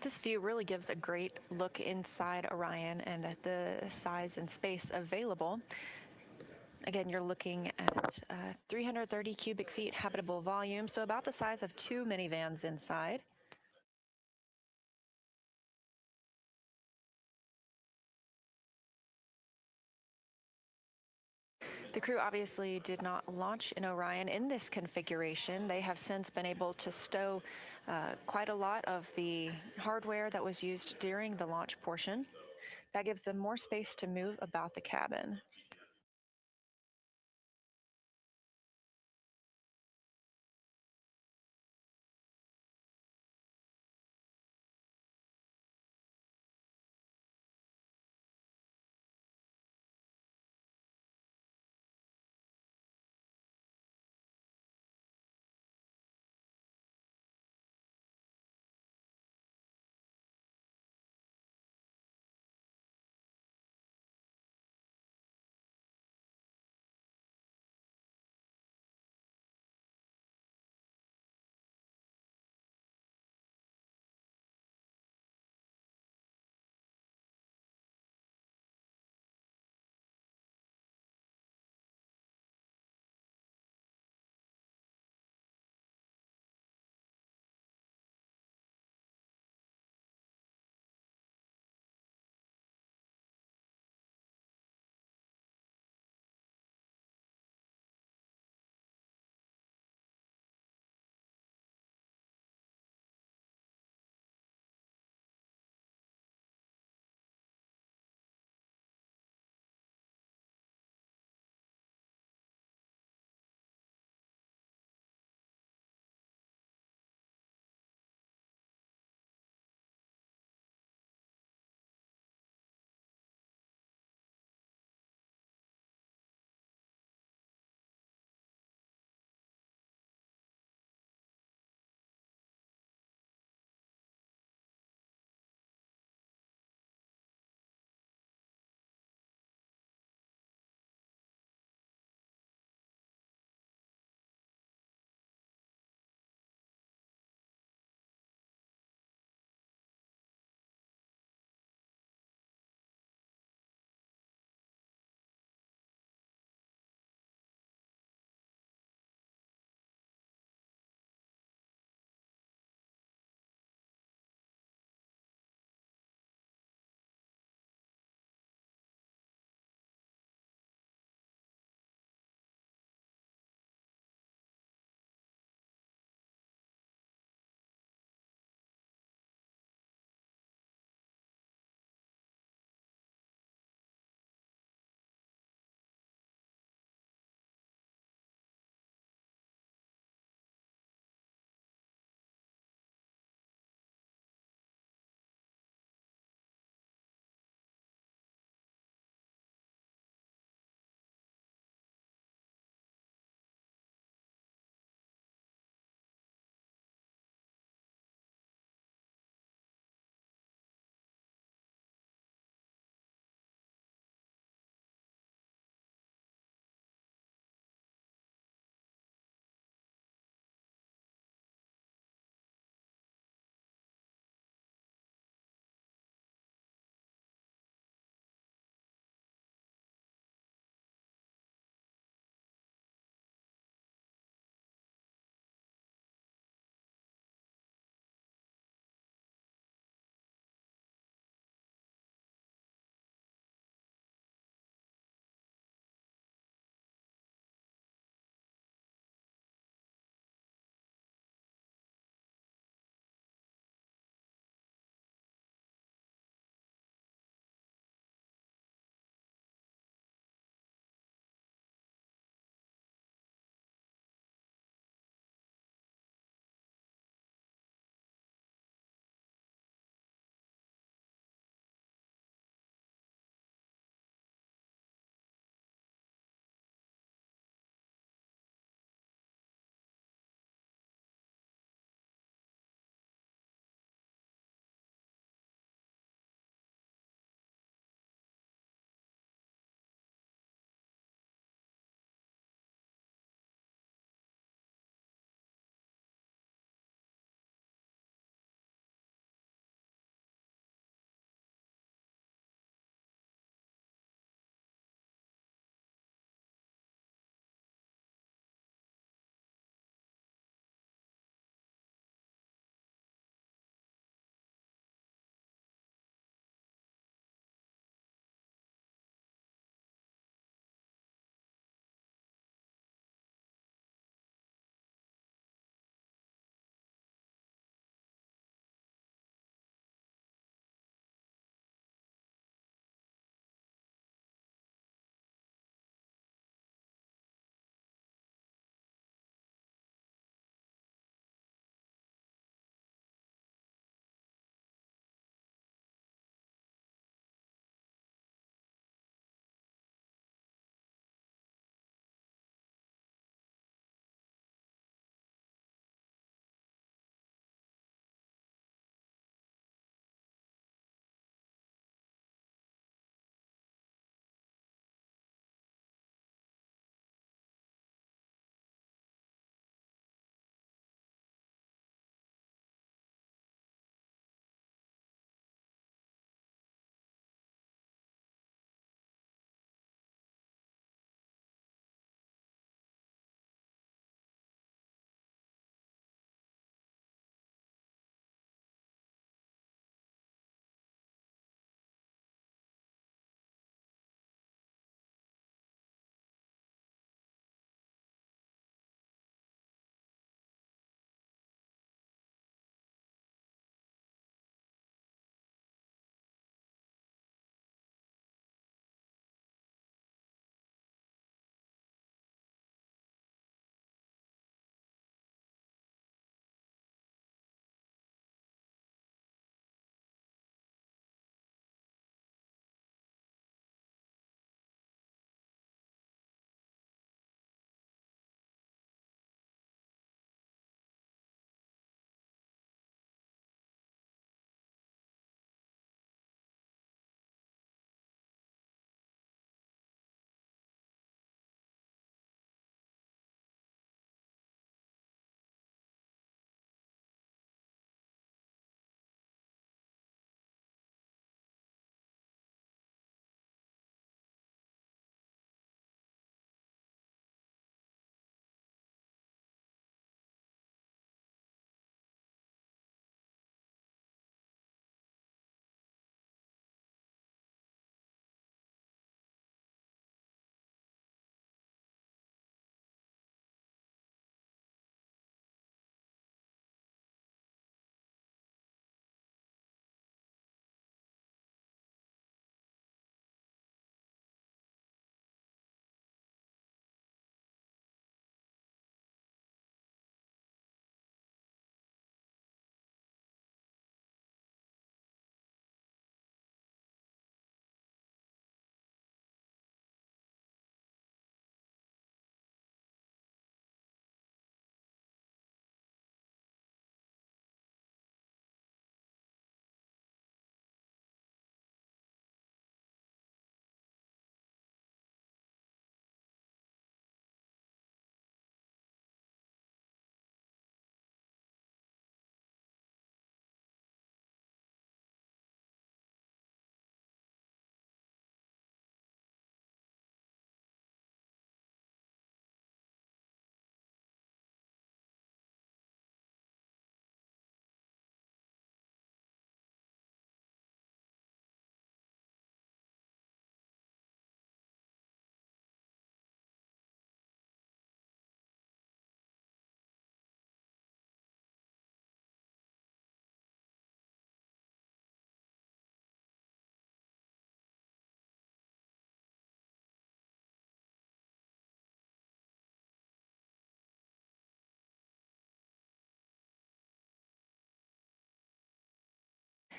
This view really gives a great look inside Orion and at the size and space available. Again, you're looking at 330 cubic feet habitable volume, so about the size of 2 minivans inside. The crew obviously did not launch in Orion in this configuration. They have since been able to stow quite a lot of the hardware that was used during the launch portion. That gives them more space to move about the cabin.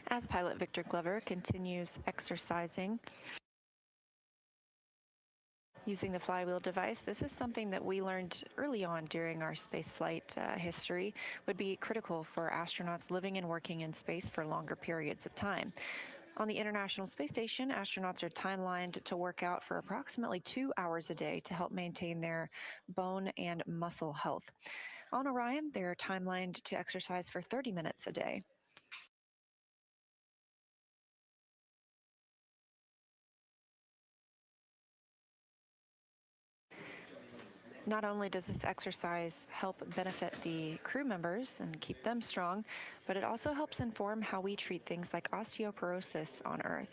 As pilot Victor Glover continues exercising using the flywheel device, this is something that we learned early on during our spaceflight history would be critical for astronauts living and working in space for longer periods of time. On the International Space Station, astronauts are timelined to work out for approximately 2 hours a day to help maintain their bone and muscle health. On Orion, they're timelined to exercise for 30 minutes a day. Not only does this exercise help benefit the crew members and keep them strong, but it also helps inform how we treat things like osteoporosis on Earth.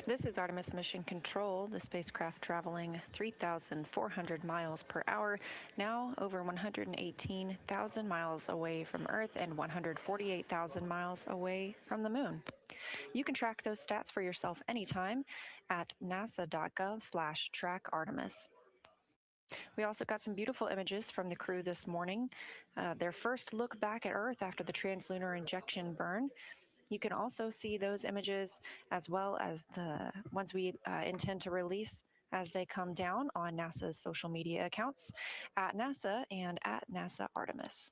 This is Artemis Mission Control, the spacecraft traveling 3,400 miles per hour, now over 118,000 miles away from Earth and 148,000 miles away from the Moon. You can track those stats for yourself anytime at nasa.gov/trackartemis. We also got some beautiful images from the crew this morning. Their first look back at Earth after the translunar injection burn. You can also see those images as well as the ones we intend to release as they come down on NASA's social media accounts at NASA and at NASA Artemis.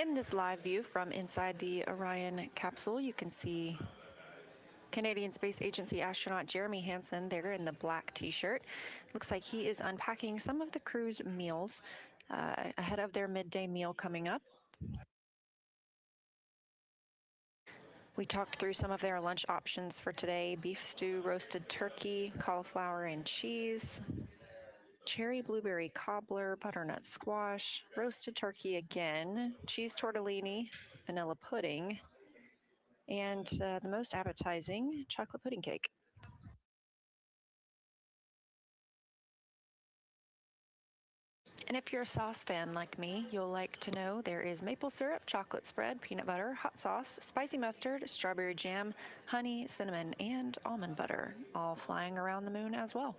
In this live view from inside the Orion capsule, you can see Canadian Space Agency astronaut Jeremy Hansen there in the black t-shirt. Looks like he is unpacking some of the crew's meals ahead of their midday meal coming up. We talked through some of their lunch options for today: beef stew, roasted turkey, cauliflower and cheese, cherry blueberry cobbler, butternut squash, roasted turkey again, cheese tortellini, vanilla pudding, and the most appetizing chocolate pudding cake. And if you're a sauce fan like me, you'll like to know there is maple syrup, chocolate spread, peanut butter, hot sauce, spicy mustard, strawberry jam, honey, cinnamon, and almond butter, all flying around the moon as well.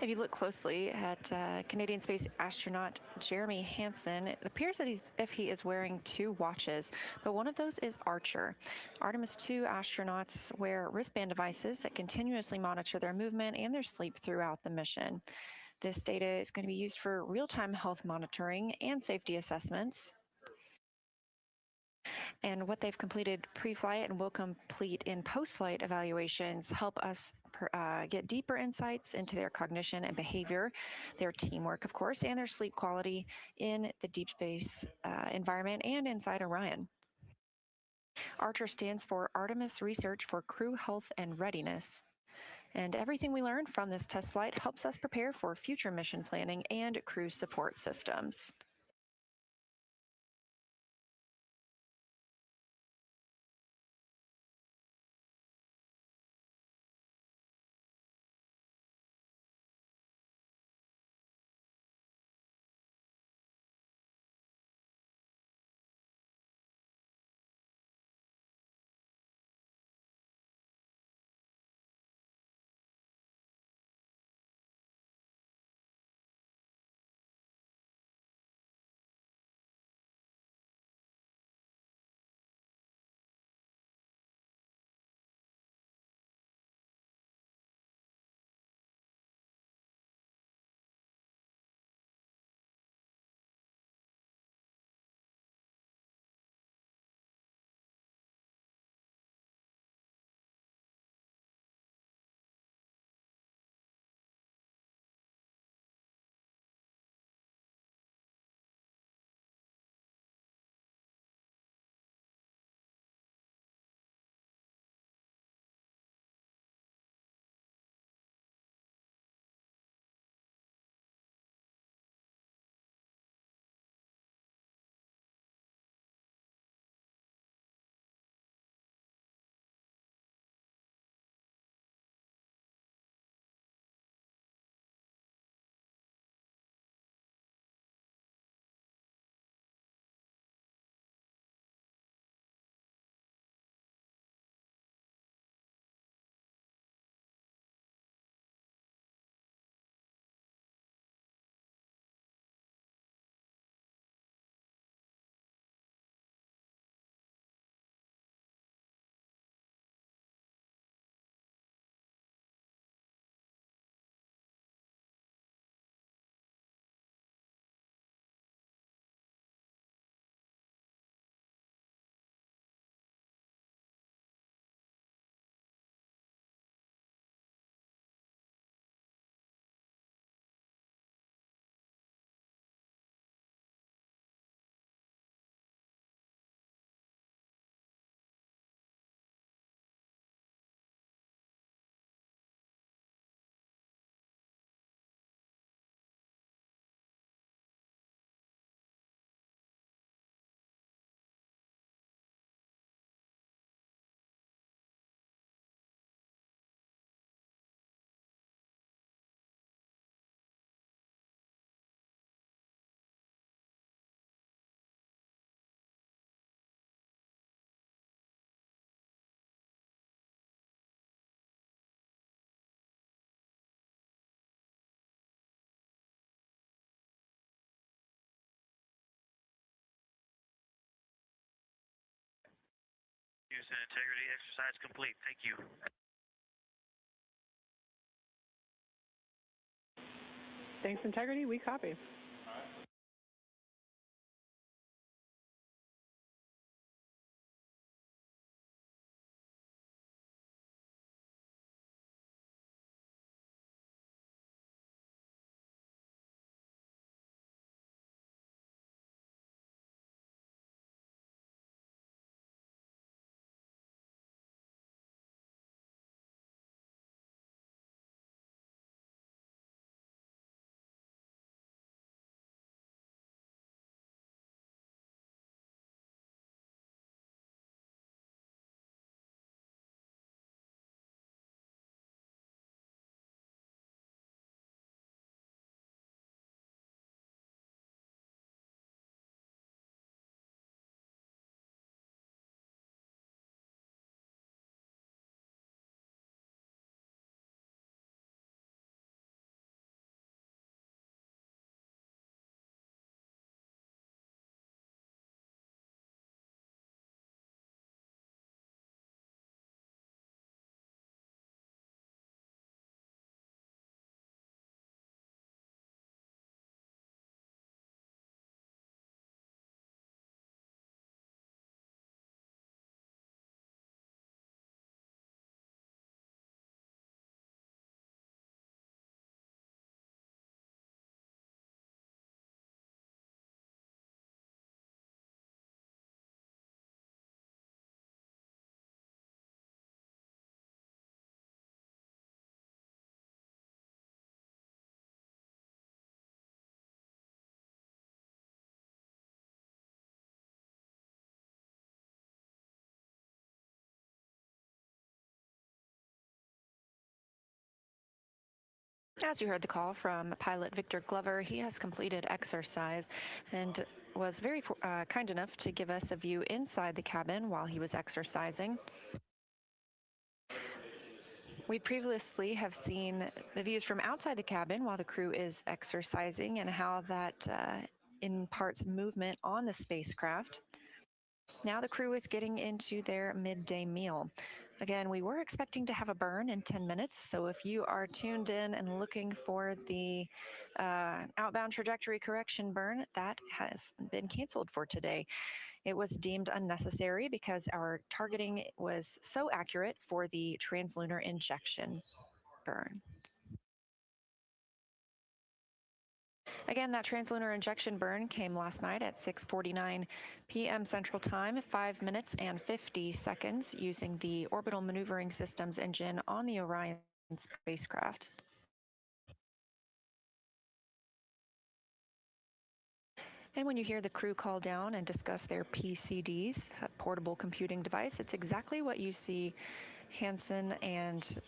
If you look closely at Canadian space astronaut Jeremy Hansen, it appears that he is wearing two watches, but one of those is Archer. Artemis II astronauts wear wristband devices that continuously monitor their movement and their sleep throughout the mission. This data is going to be used for real-time health monitoring and safety assessments. And what they've completed pre-flight and will complete in post-flight evaluations help us get deeper insights into their cognition and behavior, their teamwork, of course, and their sleep quality in the deep space environment and inside Orion. Archer stands for Artemis Research for Crew Health and Readiness. And everything we learned from this test flight helps us prepare for future mission planning and crew support systems. Use and integrity exercise complete. Thank you. Thanks, integrity. We copy. As you heard the call from pilot Victor Glover, he has completed exercise and was very kind enough to give us a view inside the cabin while he was exercising. We previously have seen the views from outside the cabin while the crew is exercising and how that imparts movement on the spacecraft. Now the crew is getting into their midday meal. Again, we were expecting to have a burn in 10 minutes, so if you are tuned in and looking for the outbound trajectory correction burn, that has been canceled for today. It was deemed unnecessary because our targeting was so accurate for the translunar injection burn. Again, that translunar injection burn came last night at 6:49 p.m. Central Time, 5 minutes and 50 seconds, using the orbital maneuvering systems engine on the Orion spacecraft. And when you hear the crew call down and discuss their PCDs, a portable computing device, it's exactly what you see Hansen and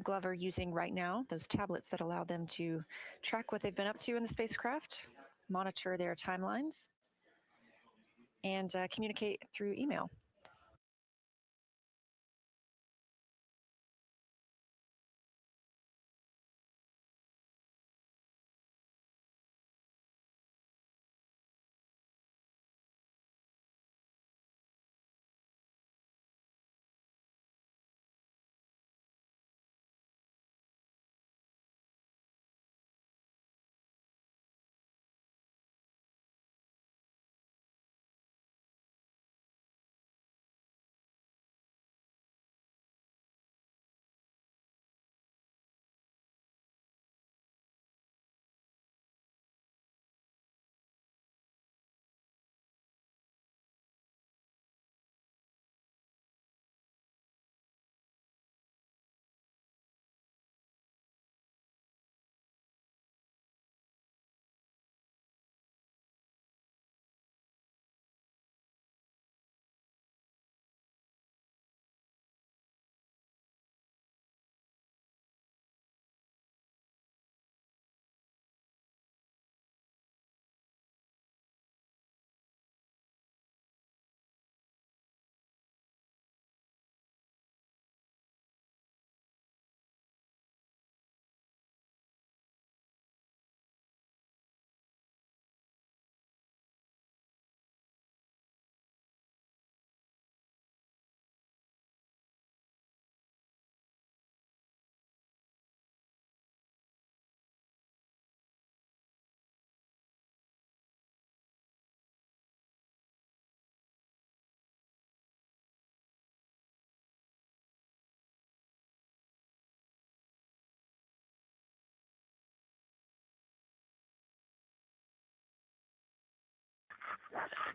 Glover using right now, those tablets that allow them to track what they've been up to in the spacecraft, monitor their timelines, and communicate through email.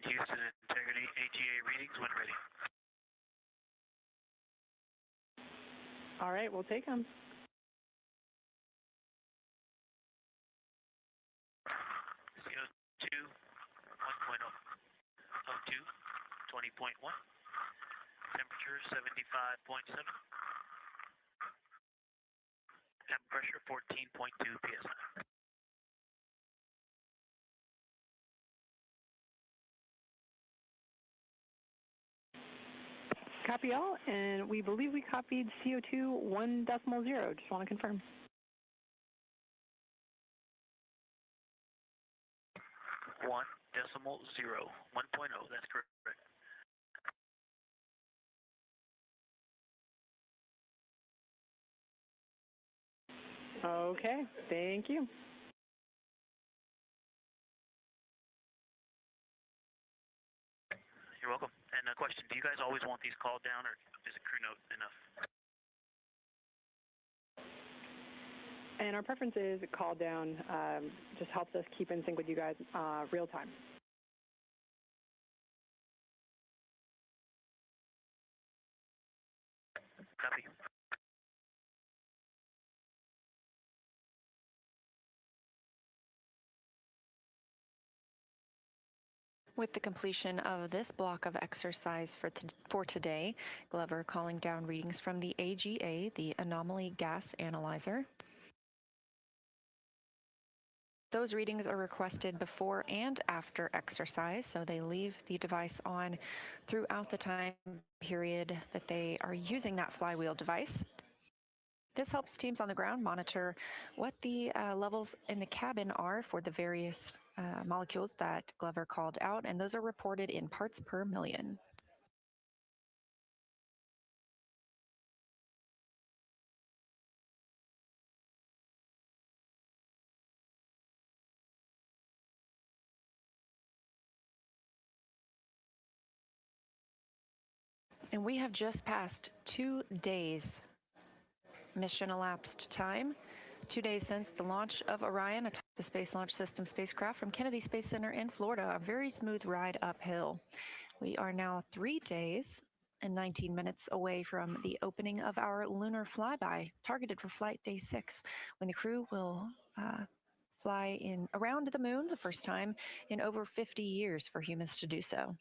Houston Integrity, ATA readings when ready. All right, we'll take them. CO2 1.0, O2 20.1, temperature 75.7, temp pressure 14.2 psi. Copy all, and we believe we copied CO2 1.0. Just want to confirm. One decimal zero, 1.0, that's correct. Okay, thank you. You're welcome. And a question, do you guys always want these called down, or is a crew note enough? And our preference is call down, just helps us keep in sync with you guys real time. Copy. With the completion of this block of exercise for today, Glover calling down readings from the AGA, the Anomaly Gas Analyzer. Those readings are requested before and after exercise, so they leave the device on throughout the time period that they are using that flywheel device. This helps teams on the ground monitor what the levels in the cabin are for the various molecules that Glover called out, and those are reported in parts per million. And we have just passed 2 days mission elapsed time. 2 days since the launch of Orion, atop the Space Launch System spacecraft from Kennedy Space Center in Florida, a very smooth ride uphill. We are now 3 days and 19 minutes away from the opening of our lunar flyby, targeted for flight day 6, when the crew will fly in around the moon, the first time in over 50 years for humans to do so.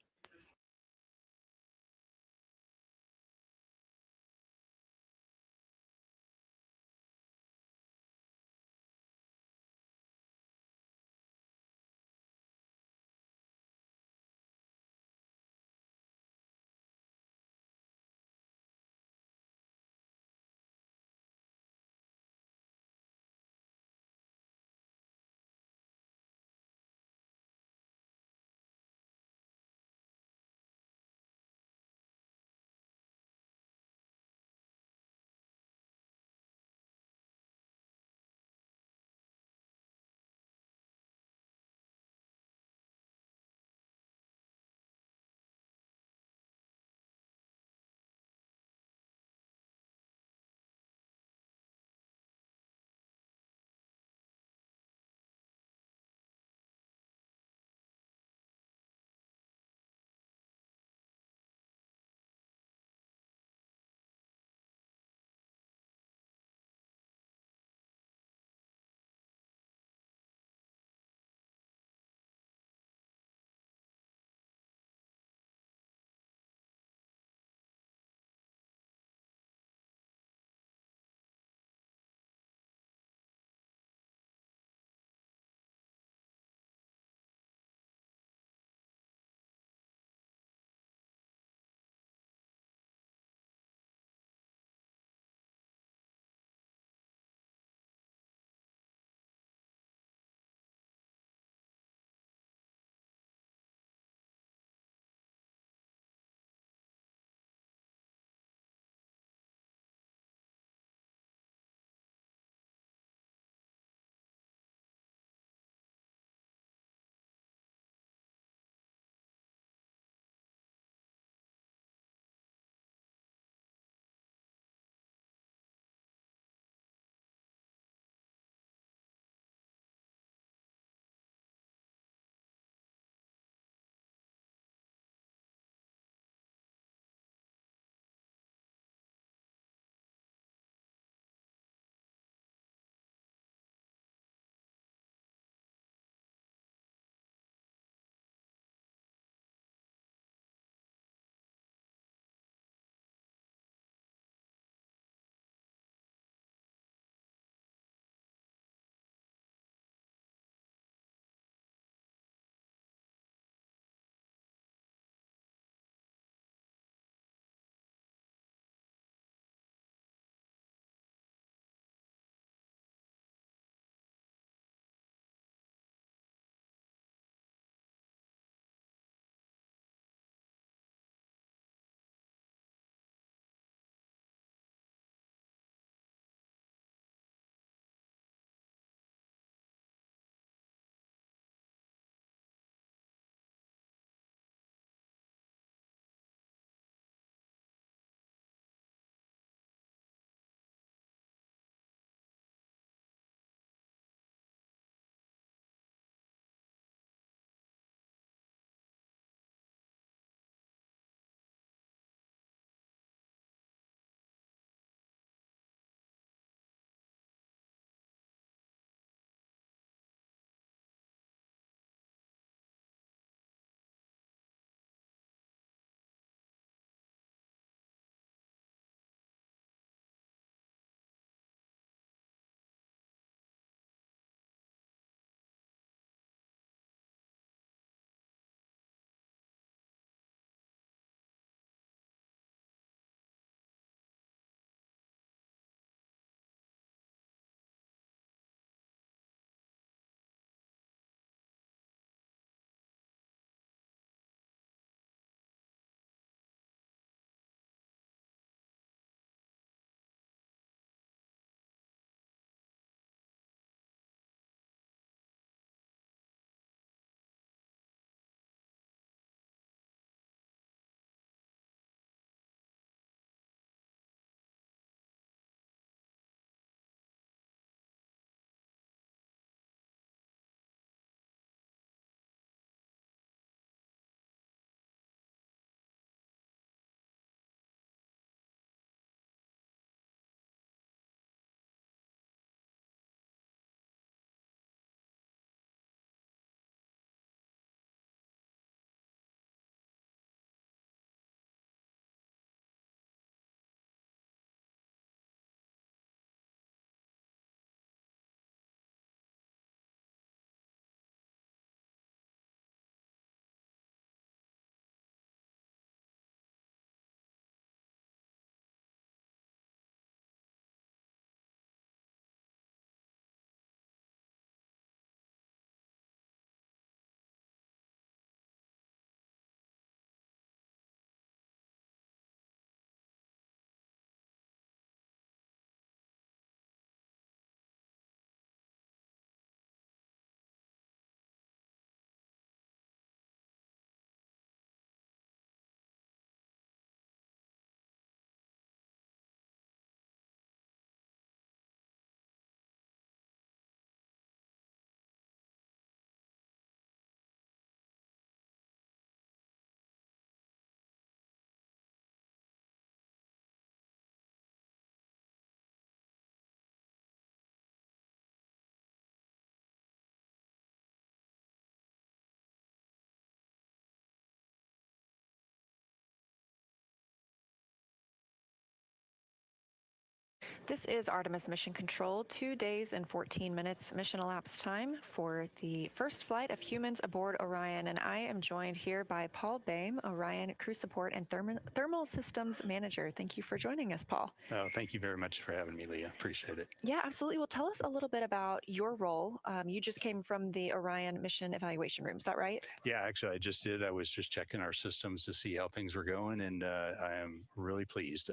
This is Artemis Mission Control, 2 days and 14 minutes mission elapsed time for the first flight of humans aboard Orion. And I am joined here by Paul Boehm, Orion Crew Support and Thermal Systems Manager. Thank you for joining us, Paul. Oh, thank you very much for having me, Leah. Appreciate it. Yeah, absolutely. Well, tell us a little bit about your role. You just came from the Orion Mission Evaluation Room, is that right? Yeah, actually, I just did. I was just checking our systems to see how things were going, and I am really pleased.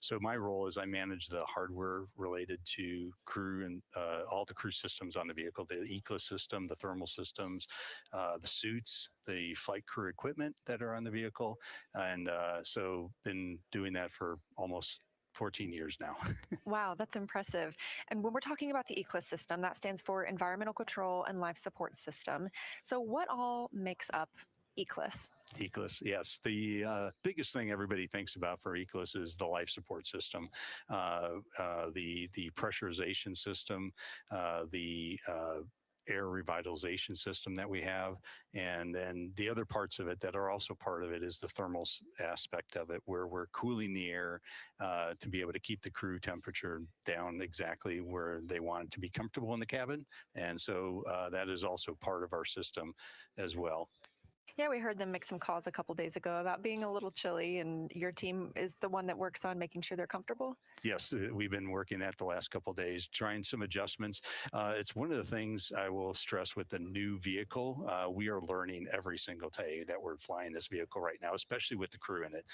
So my role is I manage the hardware related to crew and all the crew systems on the vehicle, the ECLA system, the thermal systems, the suits, the flight crew equipment that are on the vehicle. And so been doing that for almost 14 years now. Wow, that's impressive. And when we're talking about the ECLA system, that stands for Environmental Control and Life Support System. So what all makes up ECLAS? ECLAS, yes. The biggest thing everybody thinks about for ECLAS is the life support system, the pressurization system, the air revitalization system that we have. And then the other parts of it that are also part of it is the thermal aspect of it, where we're cooling the air to be able to keep the crew temperature down exactly where they want it to be comfortable in the cabin. And so that is also part of our system as well. Yeah, we heard them make some calls a couple days ago about being a little chilly, and your team is the one that works on making sure they're comfortable? Yes, we've been working that the last couple of days, trying some adjustments. It's one of the things I will stress with the new vehicle. We are learning every single day that we're flying this vehicle right now, especially with the crew in it.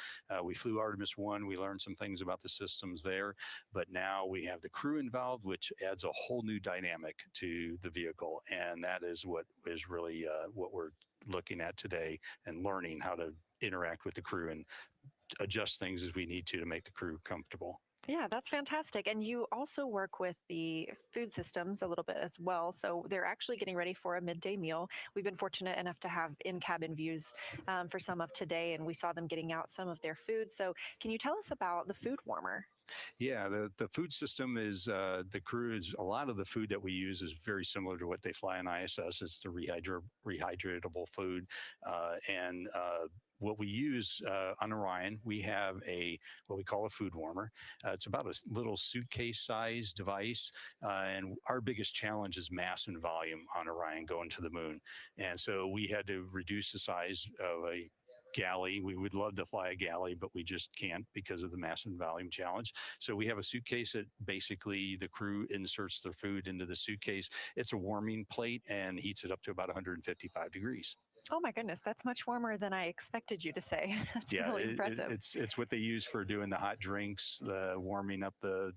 We flew Artemis I, we learned some things about the systems there, but now we have the crew involved, which adds a whole new dynamic to the vehicle. And that is what is really what we're looking at today, and learning how to interact with the crew and adjust things as we need to make the crew comfortable. Yeah, that's fantastic. And you also work with the food systems a little bit as well. So they're actually getting ready for a midday meal. We've been fortunate enough to have in-cabin views for some of today, and we saw them getting out some of their food. So can you tell us about the food warmer? Yeah, the food system is, the crew is, a lot of the food that we use is very similar to what they fly on ISS. It's the rehydratable food. What we use on Orion, we have what we call a food warmer. It's about a little suitcase size device. And our biggest challenge is mass and volume on Orion going to the moon. And so we had to reduce the size of a galley. We would love to fly a galley, but we just can't because of the mass and volume challenge. So we have a suitcase that basically the crew inserts their food into the suitcase. It's a warming plate and heats it up to about 155 degrees. Oh my goodness, that's much warmer than I expected you to say. That's really impressive. It's what they use for doing the hot drinks, the warming up the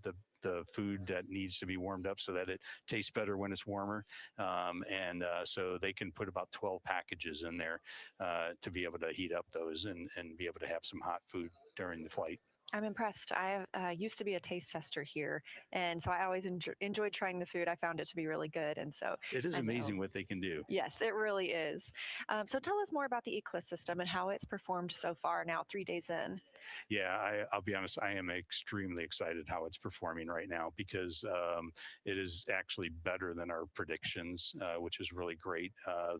food that needs to be warmed up so that it tastes better when it's warmer. So they can put about 12 packages in there to be able to heat up those and be able to have some hot food during the flight. I'm impressed. I used to be a taste tester here, and so I always enjoyed trying the food. I found it to be really good, and so it is amazing what they can do. Yes, it really is. So tell us more about the ECLAS system and how it's performed so far now, 3 days in. Yeah, I'll be honest, I am extremely excited how it's performing right now, because it is actually better than our predictions, which is really great.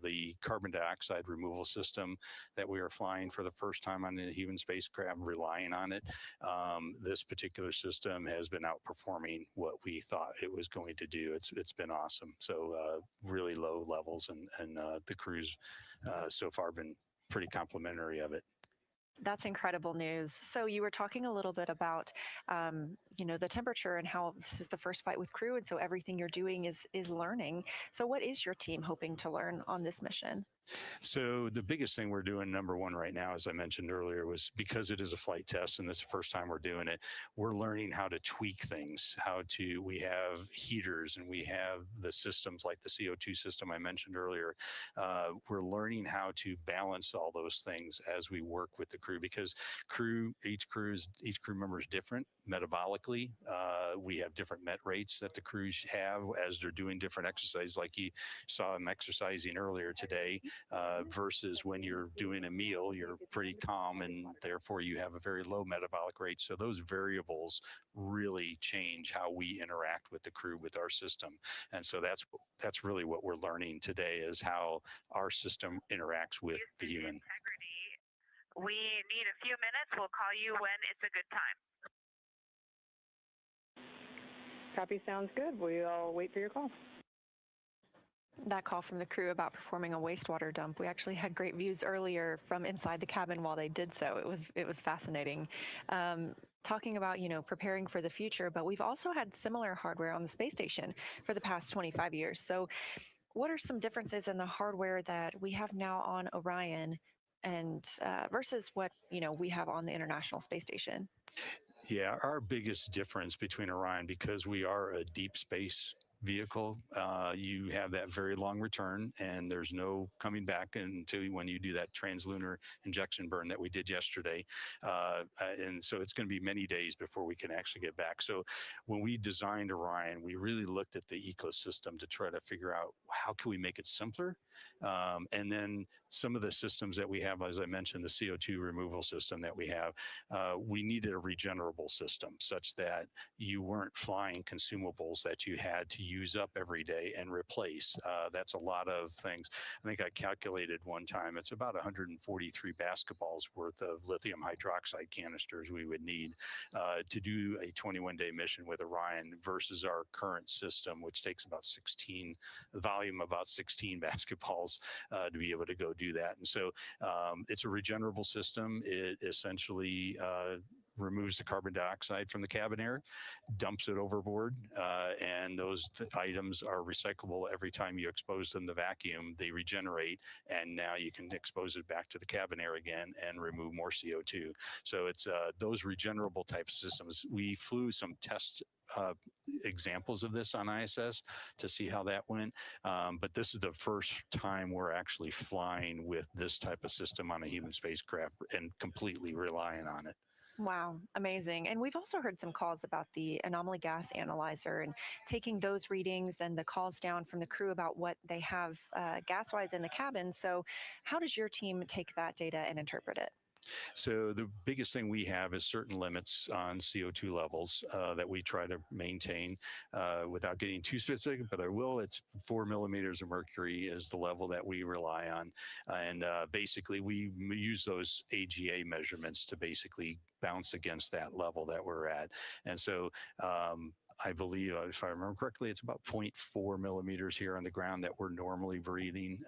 The carbon dioxide removal system that we are flying for the first time on a human spacecraft, relying on it, this particular system has been outperforming what we thought it was going to do. It's been awesome. So really low levels, and the crew's so far been pretty complimentary of it. That's incredible news. So you were talking a little bit about, the temperature and how this is the first flight with crew, and so everything you're doing is learning. So what is your team hoping to learn on this mission? So the biggest thing we're doing, number one right now, as I mentioned earlier, was because it is a flight test and it's the first time we're doing it, we're learning how to tweak things, we have heaters and we have the systems like the CO2 system I mentioned earlier. We're learning how to balance all those things as we work with the crew, because each crew member is different metabolically. We have different met rates that the crews have as they're doing different exercises, like you saw them exercising earlier today. Versus when you're doing a meal, you're pretty calm, and therefore you have a very low metabolic rate. So those variables really change how we interact with the crew, with our system. And so that's really what we're learning today, is how our system interacts with the human. We need a few minutes. We'll call you when it's a good time. Copy, sounds good. We'll wait for your call. That call from the crew about performing a wastewater dump, we actually had great views earlier from inside the cabin while they did so. It was fascinating. Talking about, preparing for the future, but we've also had similar hardware on the space station for the past 25 years. So what are some differences in the hardware that we have now on Orion and versus what, we have on the International Space Station? Yeah, our biggest difference between Orion, because we are a deep space vehicle, you have that very long return, and there's no coming back until when you do that translunar injection burn that we did yesterday. And so it's going to be many days before we can actually get back. So when we designed Orion, we really looked at the ecosystem to try to figure out how can we make it simpler. And then some of the systems that we have, as I mentioned, the CO2 removal system that we have, we needed a regenerable system such that you weren't flying consumables that you had to use up every day and replace. That's a lot of things. I think I calculated one time, it's about 143 basketballs worth of lithium hydroxide canisters we would need to do a 21-day mission with Orion versus our current system, which takes about 16, the volume about 16 basketballs to be able to go do that. And so it's a regenerable system. It essentially removes the carbon dioxide from the cabin air, dumps it overboard, and those items are recyclable every time you expose them to vacuum. They regenerate, and now you can expose it back to the cabin air again and remove more CO2. So it's those regenerable type systems. We flew some test examples of this on ISS to see how that went. But this is the first time we're actually flying with this type of system on a human spacecraft and completely relying on it. Wow, amazing. And we've also heard some calls about the anomaly gas analyzer and taking those readings and the calls down from the crew about what they have gas-wise in the cabin. So how does your team take that data and interpret it? So the biggest thing we have is certain limits on CO2 levels that we try to maintain without getting too specific, but I will. It's 4 millimeters of mercury is the level that we rely on. And basically we use those AGA measurements to basically bounce against that level that we're at. And so I believe, if I remember correctly, it's about 0.4 millimeters here on the ground that we're normally breathing.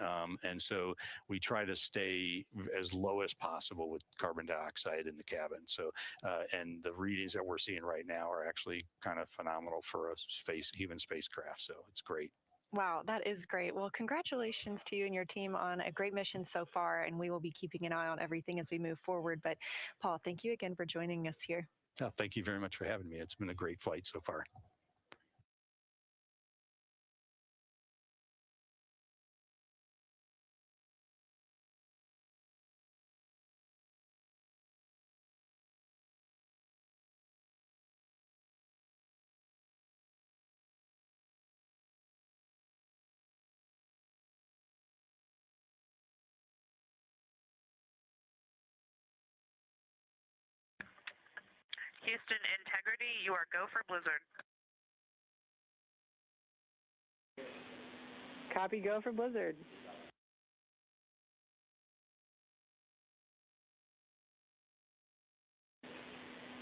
And so we try to stay as low as possible with carbon dioxide in the cabin. So, and the readings that we're seeing right now are actually kind of phenomenal for a human spacecraft. So it's great. Wow, that is great. Well, congratulations to you and your team on a great mission so far, and we will be keeping an eye on everything as we move forward. But Paul, thank you again for joining us here. Oh, thank you very much for having me. It's been a great flight so far. Houston Integrity, you are go for Blizzard. Copy, go for Blizzard.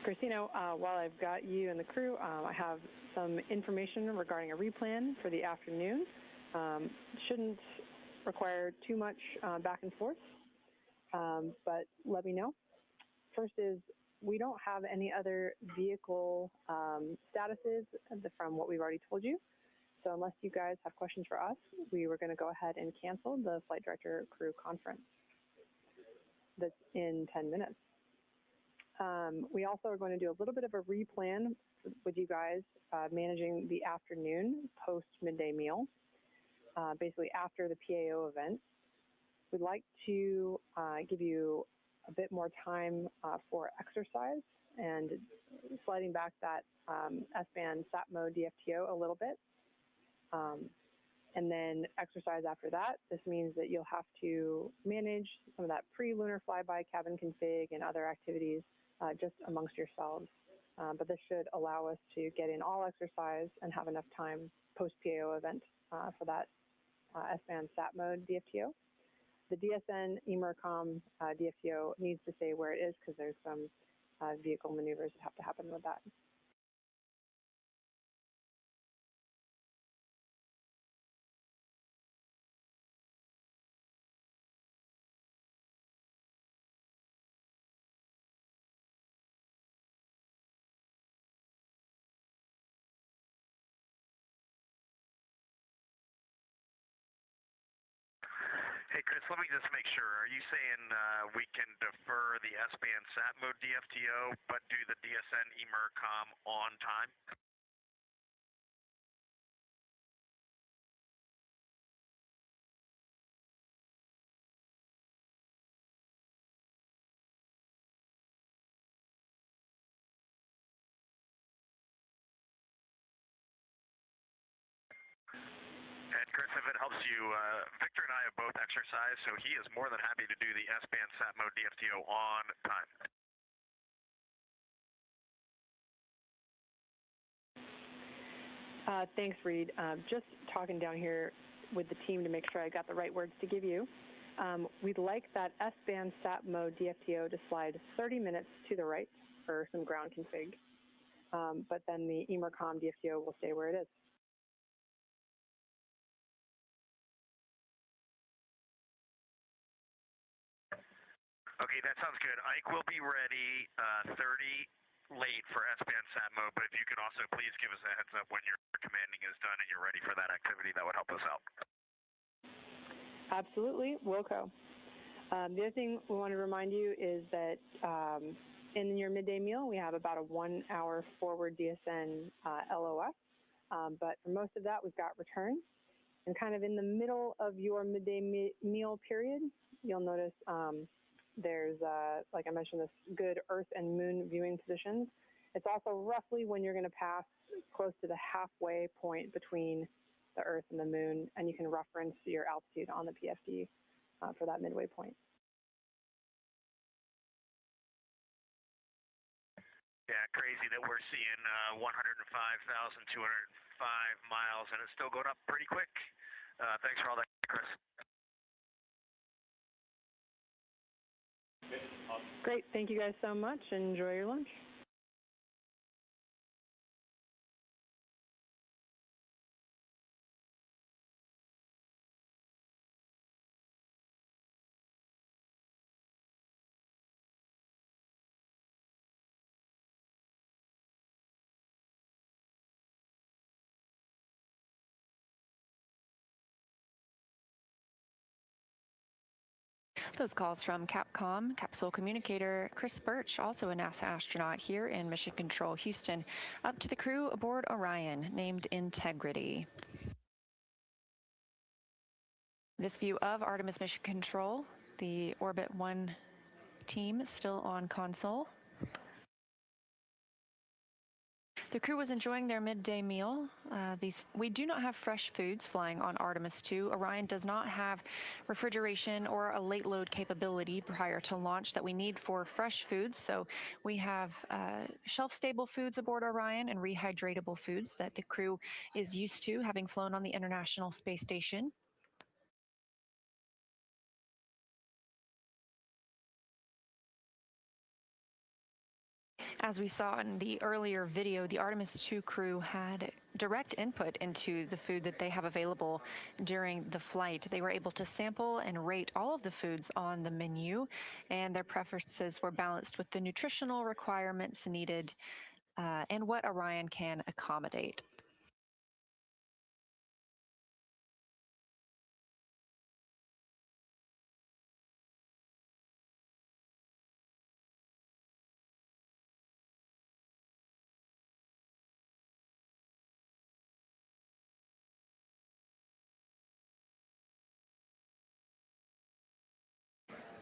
Christina, while I've got you and the crew, I have some information regarding a replan for the afternoon. Shouldn't require too much back and forth, but let me know. First is, we don't have any other vehicle statuses from what we've already told you. So unless you guys have questions for us, we were going to go ahead and cancel the flight director crew conference that's in 10 minutes. We also are going to do a little bit of a replan with you guys managing the afternoon post midday meal, basically after the PAO event. We'd like to give you a bit more time for exercise and sliding back that S-band SAT mode DFTO a little bit. And then exercise after that. This means that you'll have to manage some of that pre-lunar flyby cabin config and other activities just amongst yourselves. But this should allow us to get in all exercise and have enough time post-PAO event for that S-band SAT mode DFTO. The DSN EMERCOM DFTO needs to say where it is because there's some vehicle maneuvers that have to happen with that. Hey, Chris, let me just make sure. Are you saying we can defer the S-band sat mode DFTO, but do the DSN emercom on time? And Chris, if it helps you, Victor and I have both exercised, so he is more than happy to do the S-band sat mode DFTO on time. Thanks, Reed. Just talking down here with the team to make sure I got the right words to give you. We'd like that S-band sat mode DFTO to slide 30 minutes to the right for some ground config, but then the emercom DFTO will stay where it is. Okay, that sounds good. Ike will be ready 30 late for S-band sat mode, but if you could also please give us a heads up when your commanding is done and you're ready for that activity, that would help us out. Absolutely, Wilco. The other thing we want to remind you is that in your midday meal, we have about a 1 hour forward DSN LOS, but for most of that, we've got return. And kind of in the middle of your midday meal period, you'll notice there's, like I mentioned, this good Earth and Moon viewing positions. It's also roughly when you're going to pass close to the halfway point between the Earth and the Moon, and you can reference your altitude on the PFD for that midway point. Yeah, crazy that we're seeing 105,205 miles, and it's still going up pretty quick. Thanks for all that, Chris. Great. Thank you guys so much. Enjoy your lunch. Those calls from Capcom, capsule communicator Chris Birch, also a NASA astronaut here in Mission Control Houston, up to the crew aboard Orion, named Integrity. This view of Artemis Mission Control, the Orbit 1 team still on console. The crew was enjoying their midday meal. We do not have fresh foods flying on Artemis II. Orion does not have refrigeration or a late load capability prior to launch that we need for fresh foods. So we have shelf-stable foods aboard Orion and rehydratable foods that the crew is used to, having flown on the International Space Station. As we saw in the earlier video, the Artemis II crew had direct input into the food that they have available during the flight. They were able to sample and rate all of the foods on the menu, and their preferences were balanced with the nutritional requirements needed and what Orion can accommodate.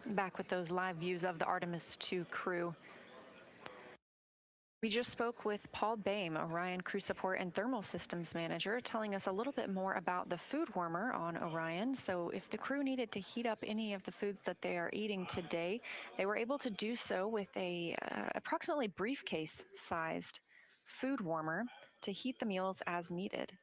Back with those live views of the Artemis II crew. We just spoke with Paul Boehm, Orion Crew Support and Thermal Systems Manager, telling us a little bit more about the food warmer on Orion. So if the crew needed to heat up any of the foods that they are eating today, they were able to do so with a approximately briefcase-sized food warmer to heat the meals as needed.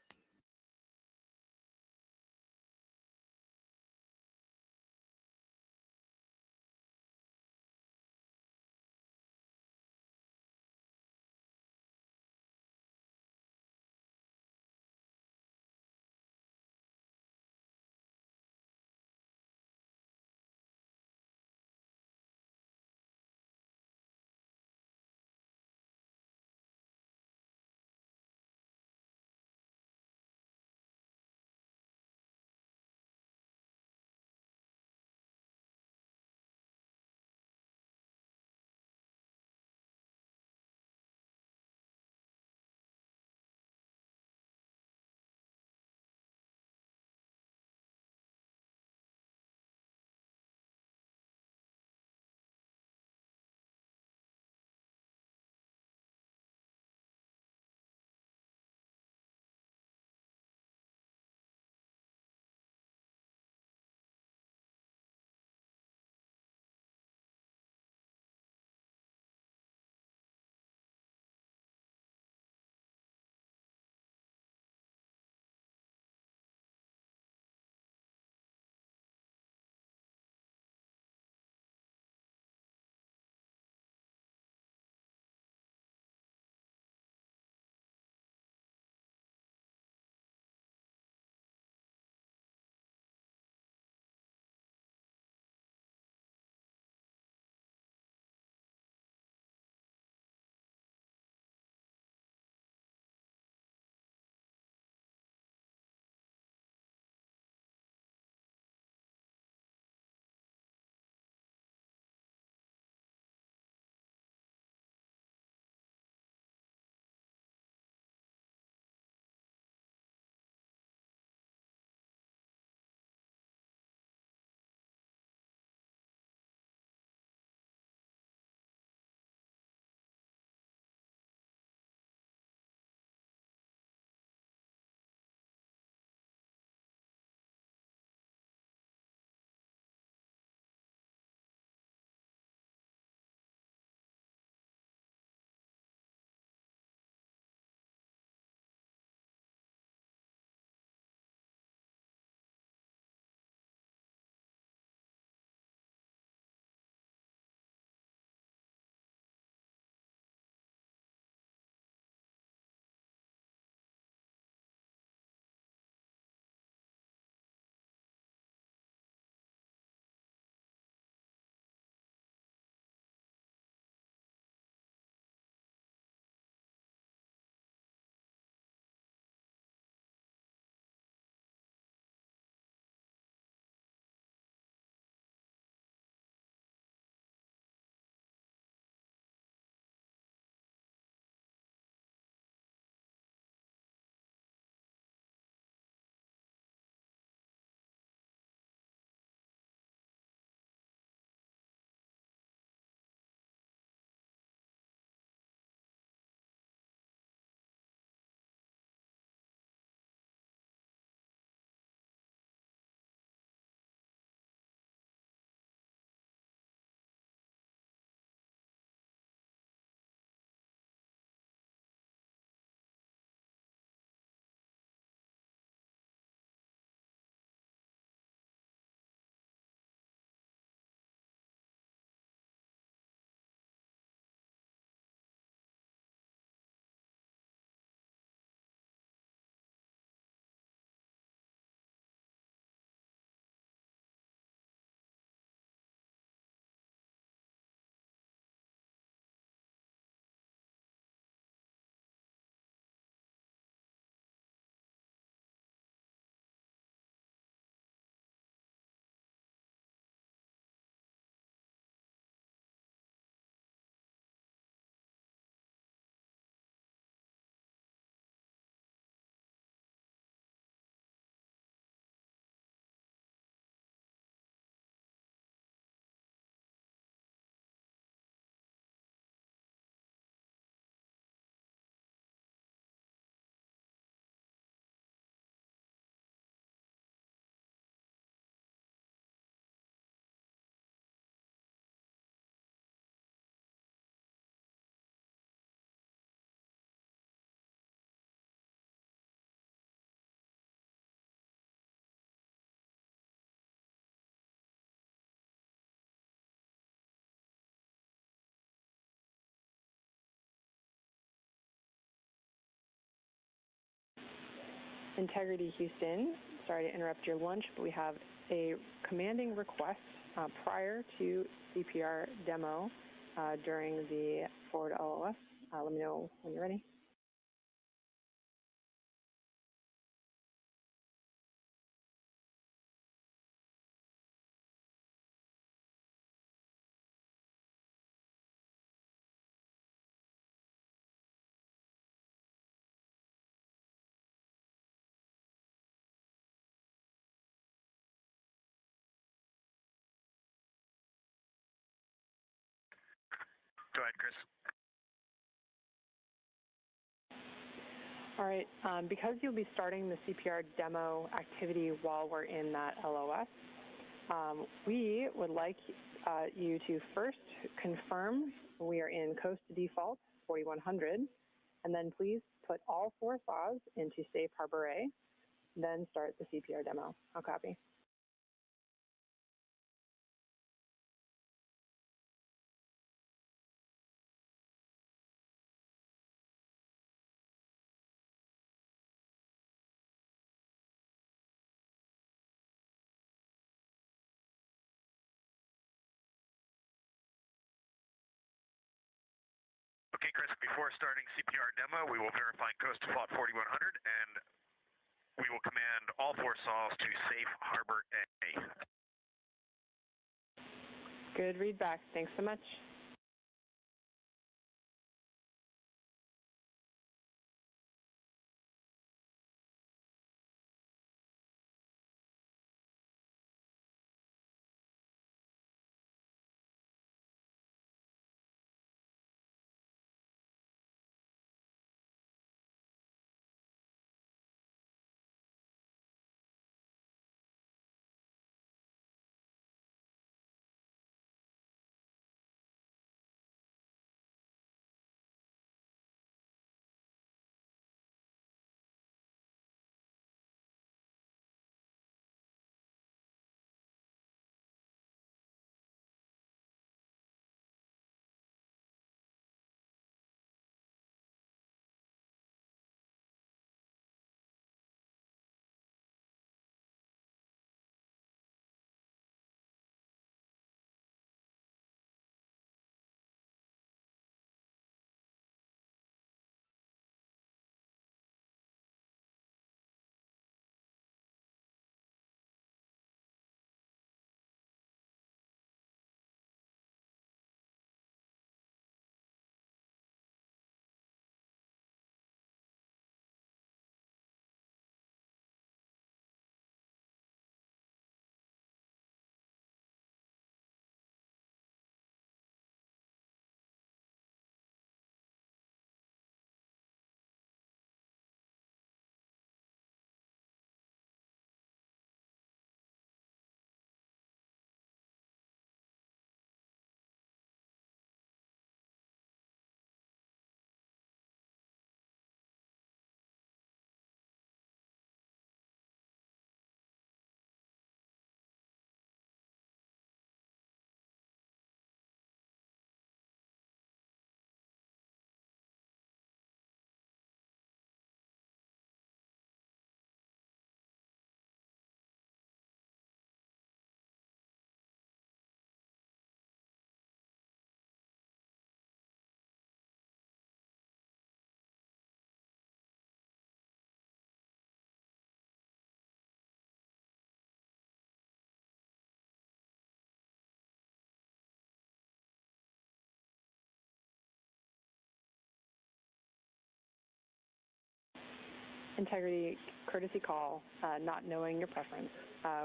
Integrity Houston, sorry to interrupt your lunch, but we have a commanding request prior to CPR demo during the forward LOS. Let me know when you're ready. Go ahead, Chris. All right, because you'll be starting the CPR demo activity while we're in that LOS, we would like you to first confirm we are in coast default 4100, and then please put all 4 saws into safe harbor A, then start the CPR demo. I'll copy. Okay, Chris, before starting CPR demo, we will verify coast default 4100, and we will command all 4 saws to safe harbor A. Good read back. Thanks so much. Integrity courtesy call, not knowing your preference.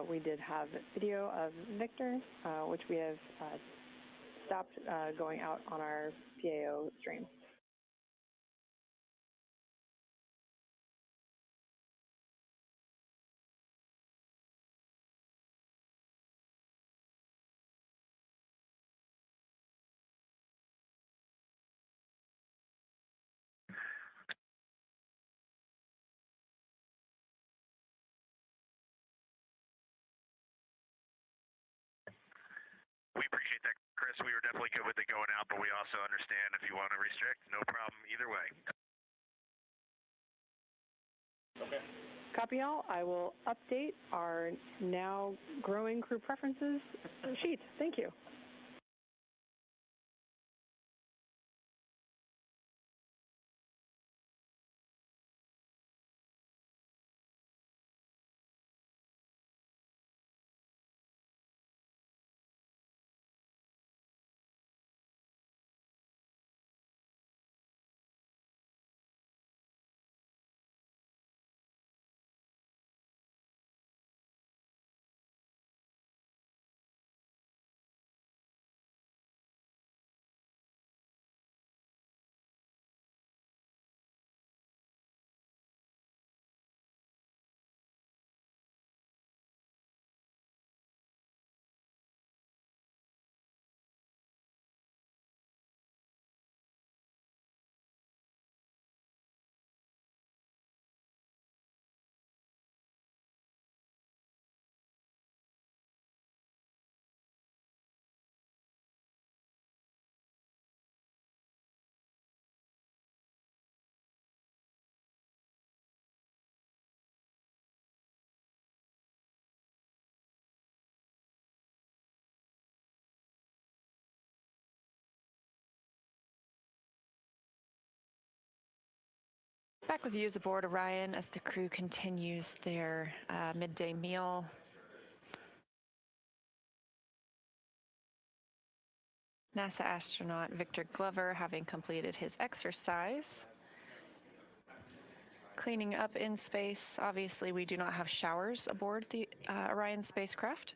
We did have video of Victor, which we have stopped going out on our PAO stream. We appreciate that, Chris. We were definitely good with it going out, but we also understand if you want to restrict, no problem either way. Okay. Copy all. I will update our now growing crew preferences sheet. Thank you. Back with views aboard Orion as the crew continues their midday meal. NASA astronaut Victor Glover having completed his exercise. Cleaning up in space. Obviously, we do not have showers aboard the Orion spacecraft.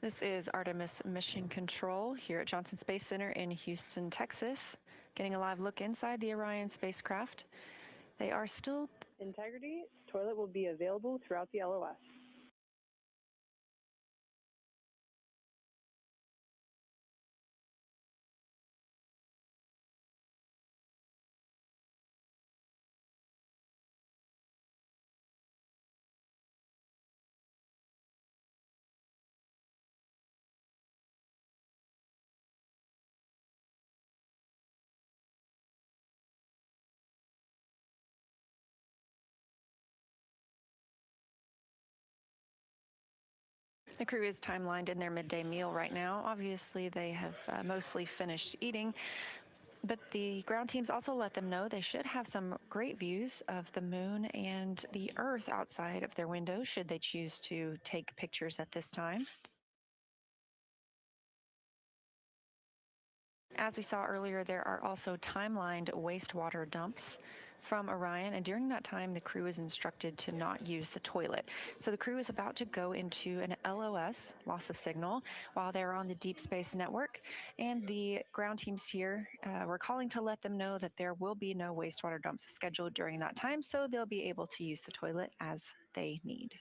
This is Artemis Mission Control here at Johnson Space Center in Houston, Texas. Getting a live look inside the Orion spacecraft. They are still... Integrity, toilet will be available throughout the LOS. The crew is timelined in their midday meal right now. Obviously, they have mostly finished eating, but the ground teams also let them know they should have some great views of the moon and the Earth outside of their windows, should they choose to take pictures at this time. As we saw earlier, there are also timelined wastewater dumps from Orion, and during that time, the crew is instructed to not use the toilet. So the crew is about to go into an LOS, loss of signal, while they're on the Deep Space Network, and the ground teams here were calling to let them know that there will be no wastewater dumps scheduled during that time, so they'll be able to use the toilet as they need.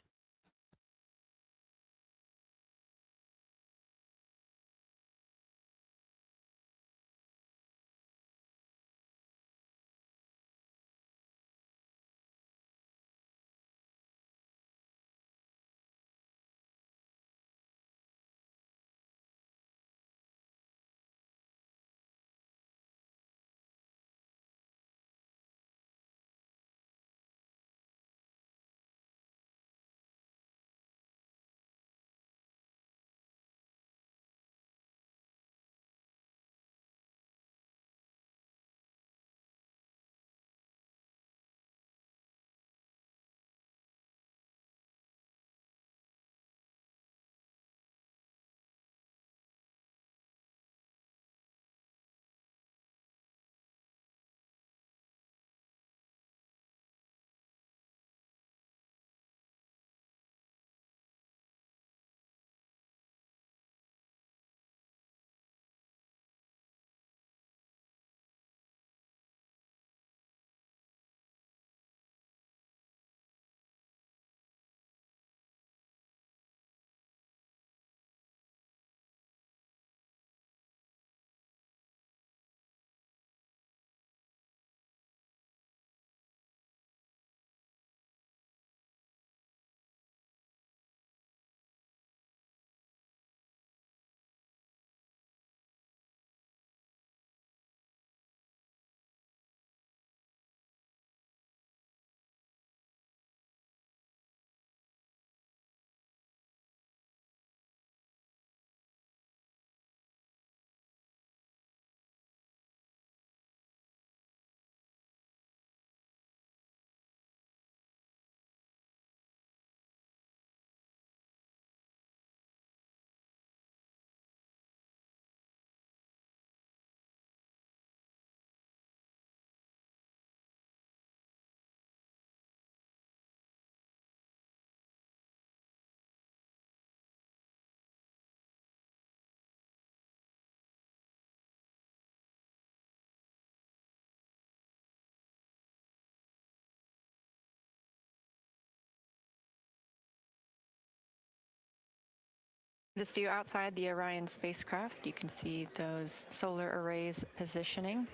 This view outside the Orion spacecraft, you can see those solar arrays positioning.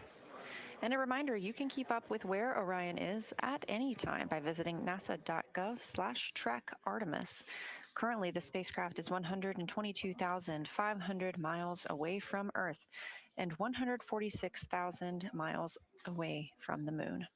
And a reminder, you can keep up with where Orion is at any time by visiting nasa.gov/track Artemis. Currently, the spacecraft is 122,500 miles away from Earth and 146,000 miles away from the moon.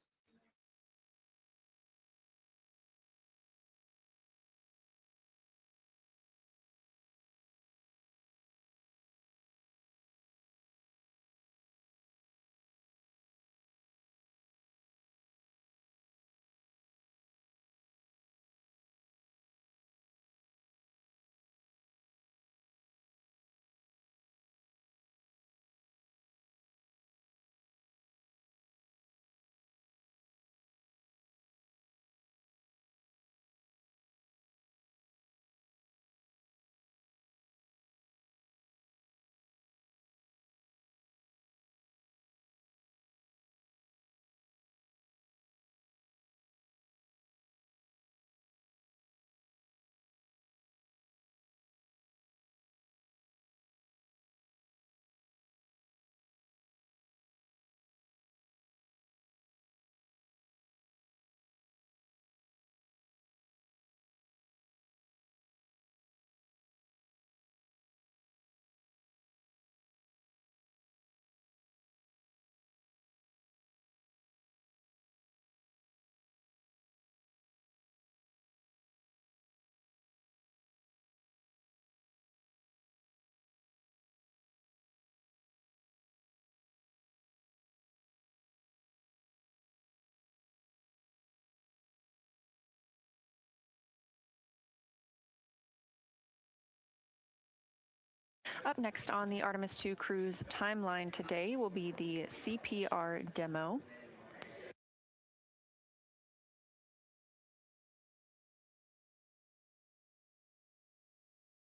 Up next on the Artemis II crew's timeline today will be the CPR demo.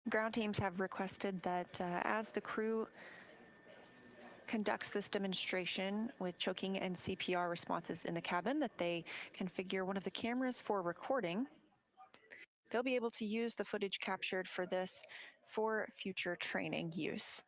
Ground teams have requested that as the crew conducts this demonstration with choking and CPR responses in the cabin, that they configure one of the cameras for recording. They'll be able to use the footage captured for this for future training use.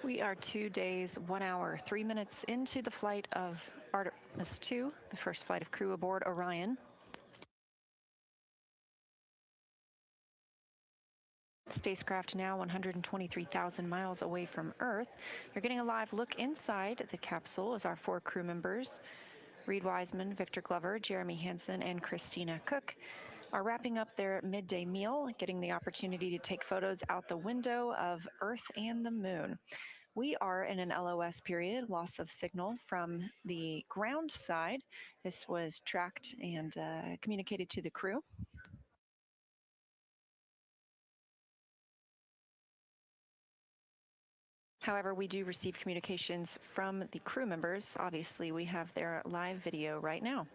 We are 2 days, 1 hour, 3 minutes into the flight of Artemis II, the first flight of crew aboard Orion. Spacecraft now 123,000 miles away from Earth. You're getting a live look inside the capsule as our 4 crew members, Reed Wiseman, Victor Glover, Jeremy Hansen, and Christina Cook, are wrapping up their midday meal, getting the opportunity to take photos out the window of Earth and the Moon. We are in an LOS period, loss of signal from the ground side. This was tracked and communicated to the crew. However, we do receive communications from the crew members. Obviously, we have their live video right now.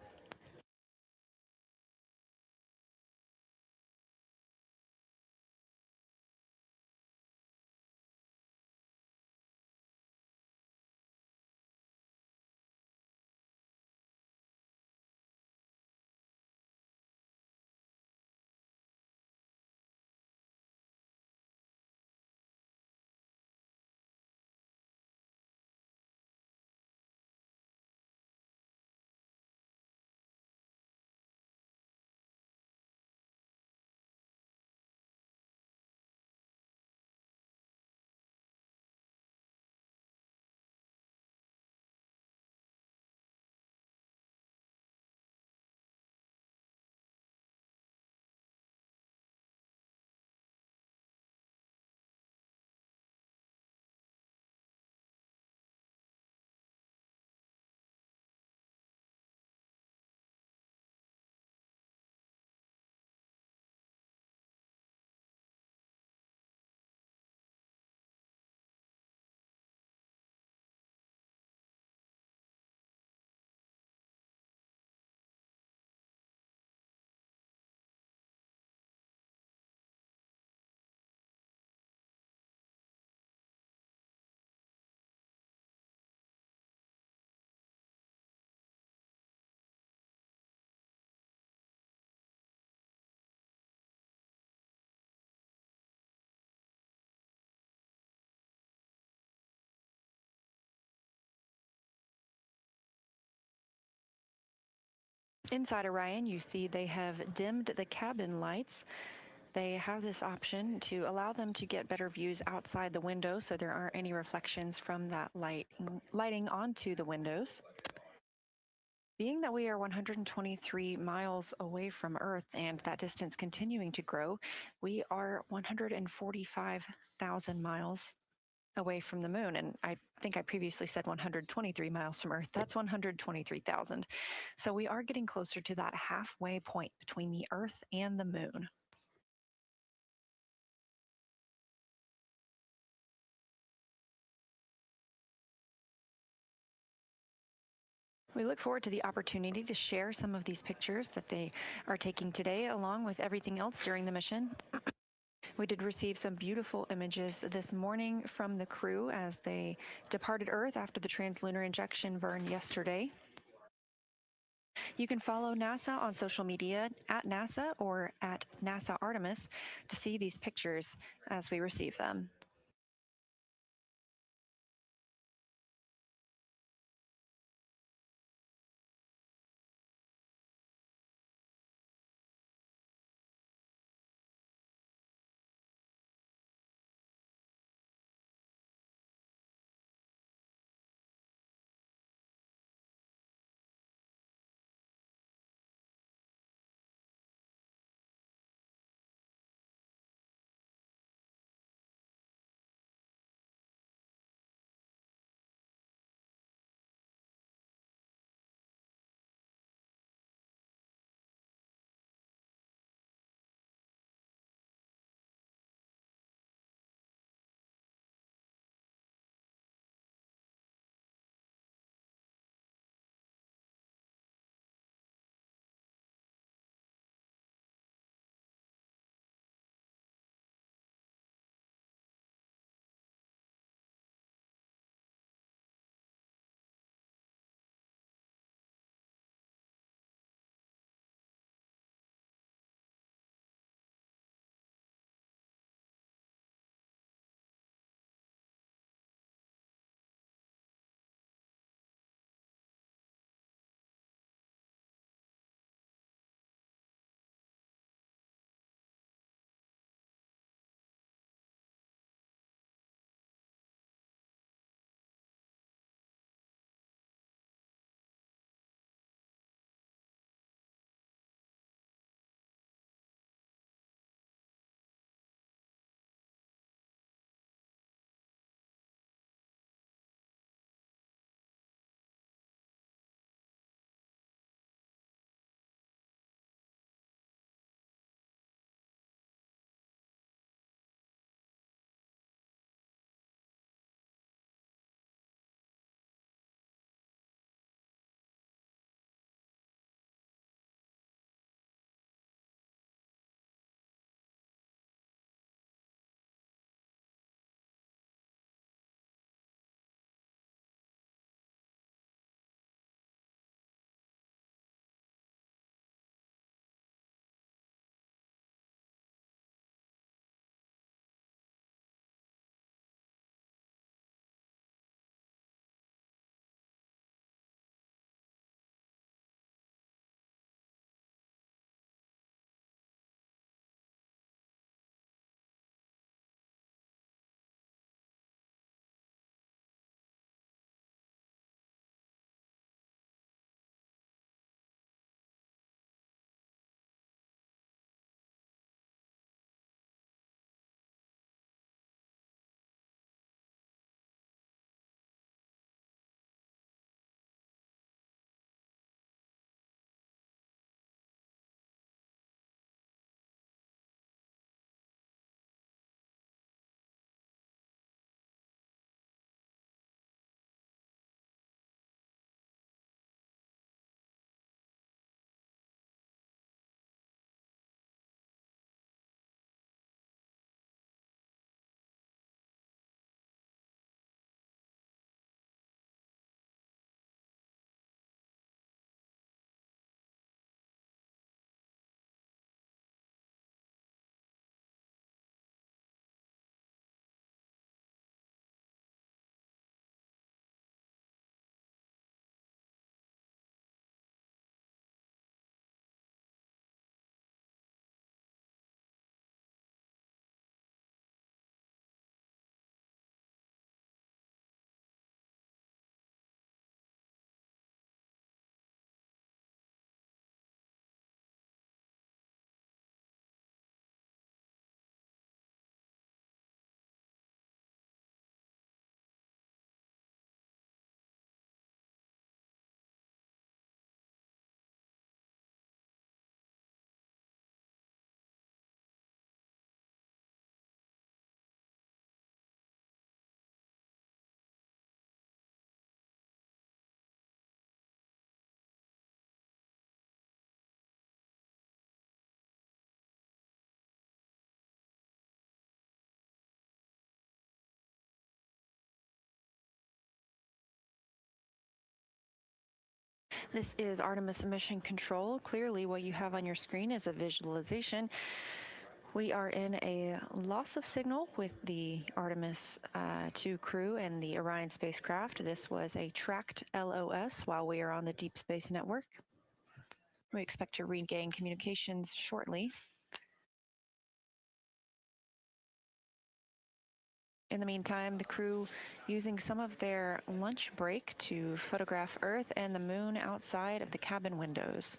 Inside Orion, you see they have dimmed the cabin lights. They have this option to allow them to get better views outside the window so there aren't any reflections from that lighting onto the windows. Being that we are 123 miles away from Earth and that distance continuing to grow, we are 145,000 miles away from the moon. And I think I previously said 123 miles from Earth. That's 123,000. So we are getting closer to that halfway point between the Earth and the moon. We look forward to the opportunity to share some of these pictures that they are taking today, along with everything else during the mission. We did receive some beautiful images this morning from the crew as they departed Earth after the translunar injection burn yesterday. You can follow NASA on social media at NASA or at NASA Artemis to see these pictures as we receive them. This is Artemis Mission Control. Clearly, what you have on your screen is a visualization. We are in a loss of signal with the Artemis 2 crew and the Orion spacecraft. This was a tracked LOS while we are on the Deep Space Network. We expect to regain communications shortly. In the meantime, the crew using some of their lunch break to photograph Earth and the moon outside of the cabin windows.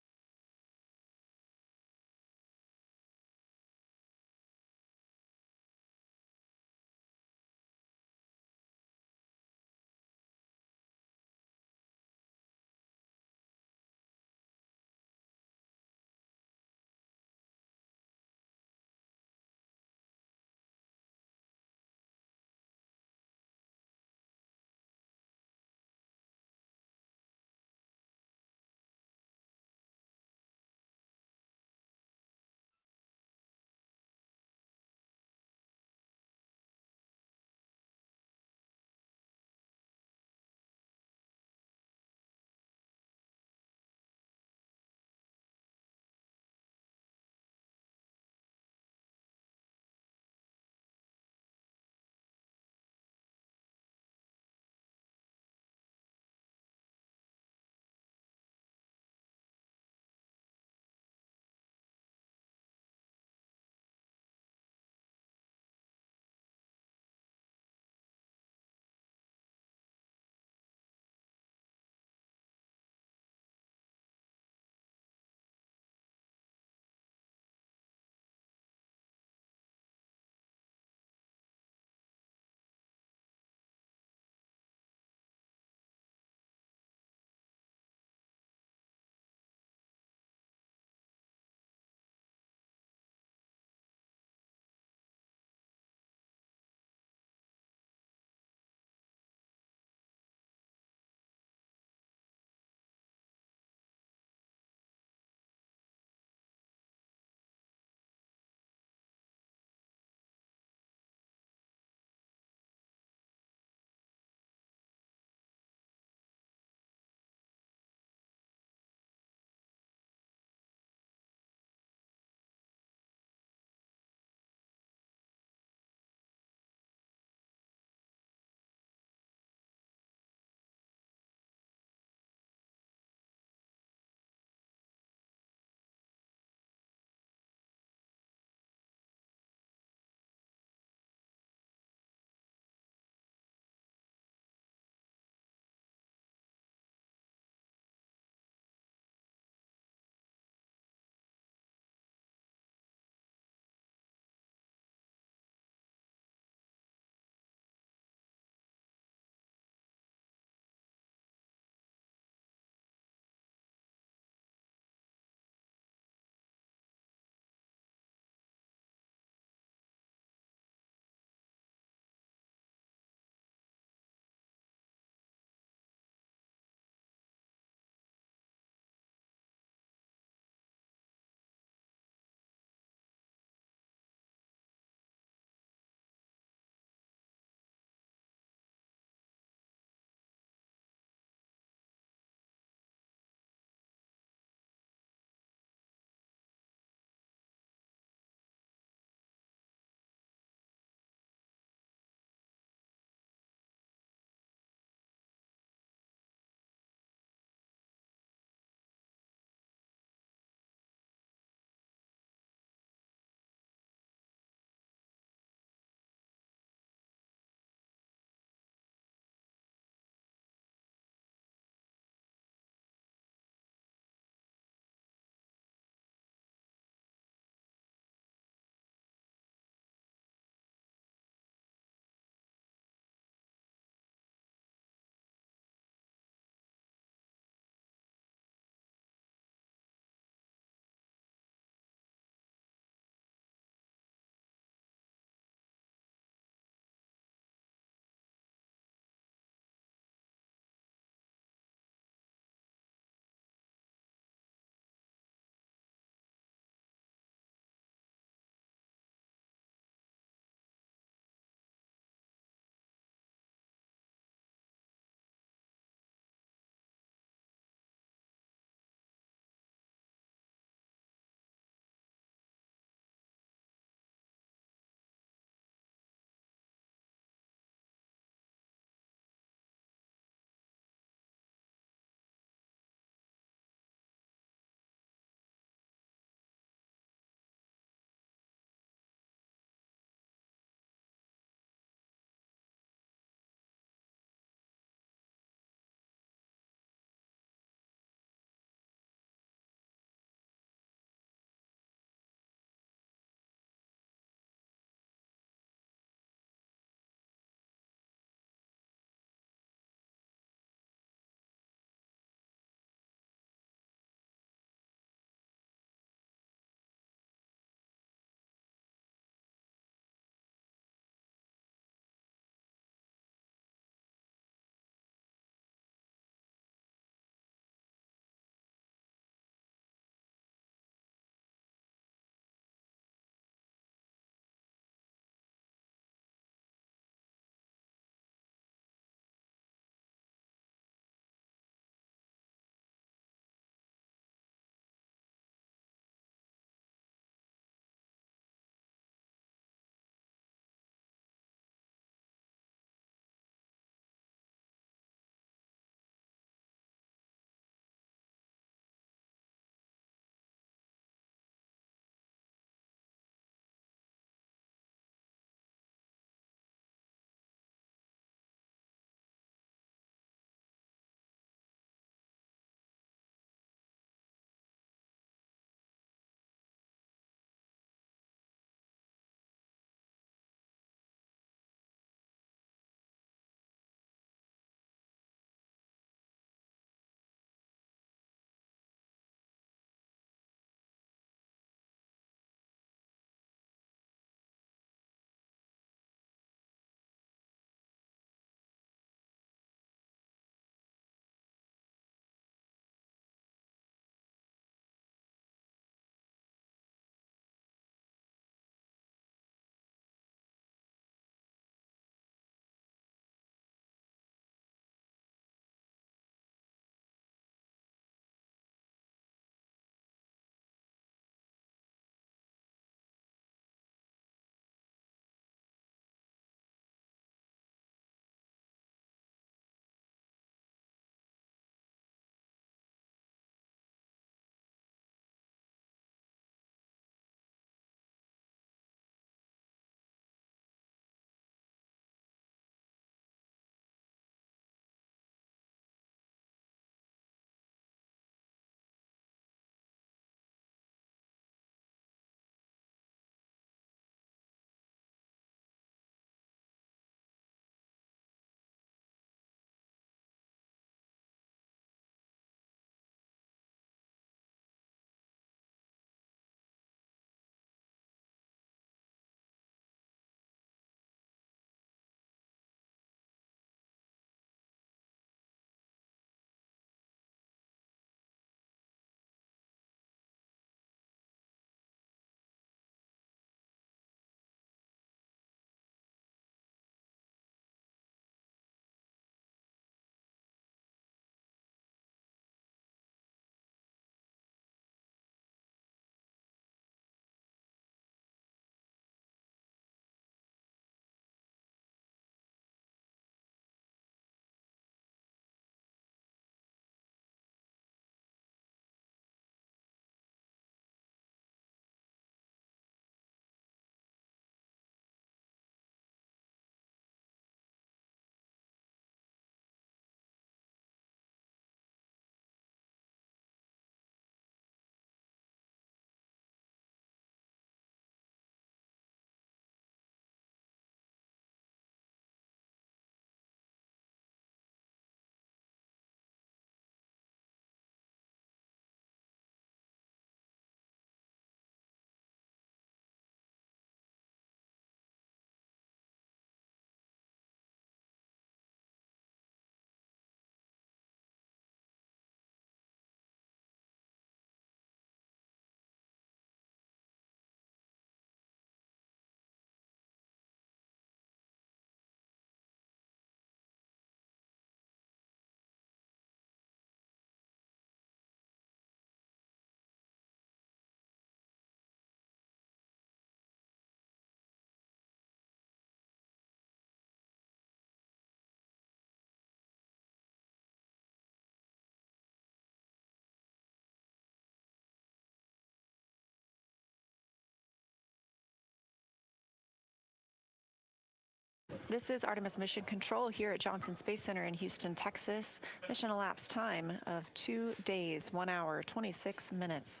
This is Artemis Mission Control here at Johnson Space Center in Houston, Texas. Mission elapsed time of 2 days, 1 hour, 26 minutes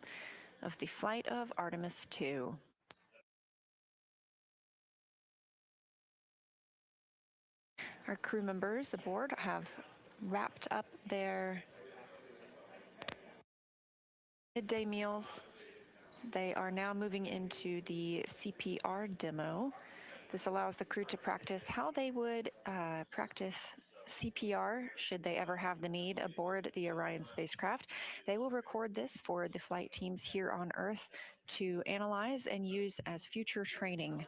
of the flight of Artemis II. Our crew members aboard have wrapped up their midday meals. They are now moving into the CPR demo. This allows the crew to practice how they would practice CPR should they ever have the need aboard the Orion spacecraft. They will record this for the flight teams here on Earth to analyze and use as future training.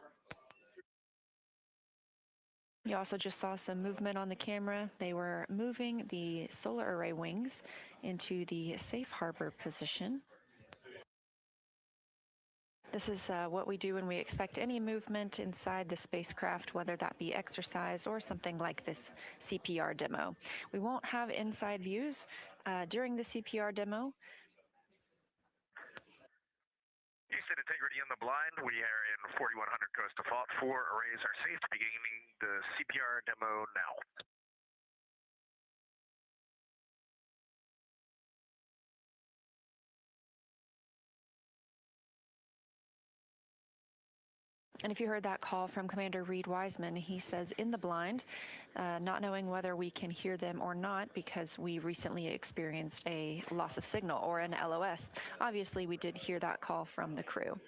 You also just saw some movement on the camera. They were moving the solar array wings into the safe harbor position. This is what we do when we expect any movement inside the spacecraft, whether that be exercise or something like this CPR demo. We won't have inside views during the CPR demo. Houston integrity in the blind. We are in 4100 coast default. 4 arrays are safe, beginning the CPR demo now. And if you heard that call from Commander Reed Wiseman, he says in the blind, not knowing whether we can hear them or not because we recently experienced a loss of signal or an LOS. Obviously, we did hear that call from the crew.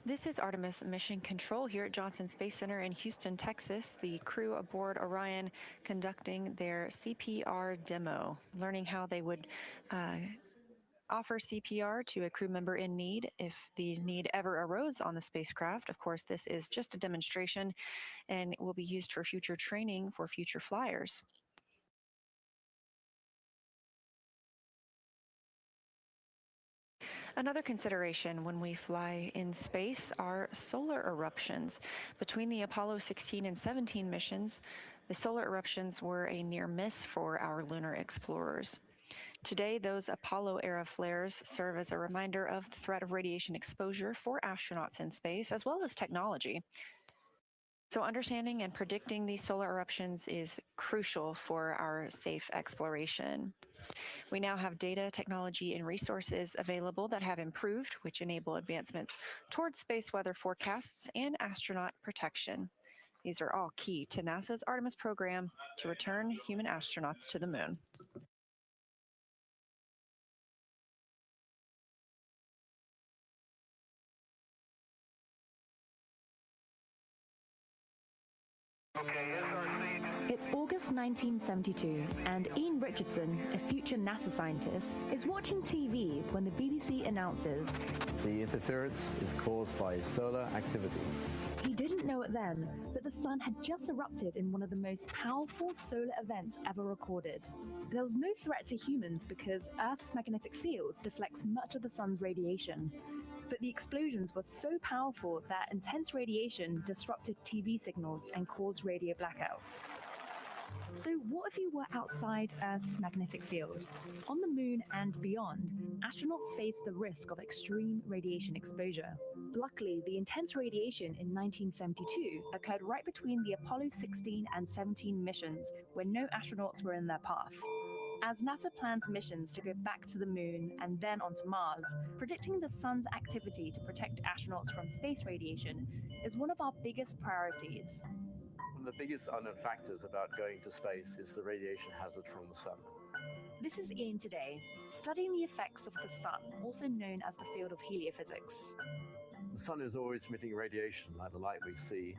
This is Artemis Mission Control here at Johnson Space Center in Houston, Texas. The crew aboard Orion conducting their CPR demo, learning how they would offer CPR to a crew member in need if the need ever arose on the spacecraft. Of course, this is just a demonstration and will be used for future training for future flyers. Another consideration when we fly in space are solar eruptions. Between the Apollo 16 and 17 missions, the solar eruptions were a near miss for our lunar explorers. Today, those Apollo-era flares serve as a reminder of the threat of radiation exposure for astronauts in space, as well as technology. So understanding and predicting these solar eruptions is crucial for our safe exploration. We now have data, technology, and resources available that have improved, which enable advancements towards space weather forecasts and astronaut protection. These are all key to NASA's Artemis program to return human astronauts to the moon. It's August 1972, and Ian Richardson, a future NASA scientist, is watching TV when the BBC announces the interference is caused by solar activity. He didn't know it then, but the sun had just erupted in one of the most powerful solar events ever recorded. There was no threat to humans because Earth's magnetic field deflects much of the sun's radiation. But the explosions were so powerful that intense radiation disrupted TV signals and caused radio blackouts. So what if you were outside Earth's magnetic field? On the moon and beyond, astronauts face the risk of extreme radiation exposure. Luckily, the intense radiation in 1972 occurred right between the Apollo 16 and 17 missions, where no astronauts were in their path. As NASA plans missions to go back to the moon and then onto Mars, predicting the sun's activity to protect astronauts from space radiation is one of our biggest priorities. One of the biggest unknown factors about going to space is the radiation hazard from the sun. This is Ian today, studying the effects of the sun, also known as the field of heliophysics. The sun is always emitting radiation like the light we see,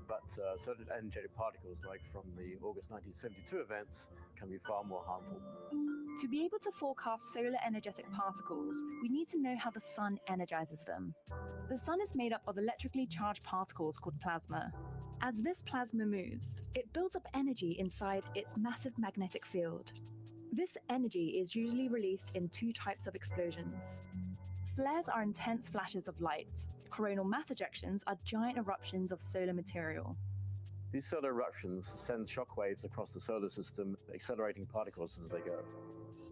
but certain energetic particles, like from the August 1972 events, can be far more harmful. To be able to forecast solar energetic particles, we need to know how the sun energizes them. The sun is made up of electrically charged particles called plasma. As this plasma moves, it builds up energy inside its massive magnetic field. This energy is usually released in two types of explosions. Flares are intense flashes of light. Coronal mass ejections are giant eruptions of solar material. These solar eruptions send shock waves across the solar system, accelerating particles as they go.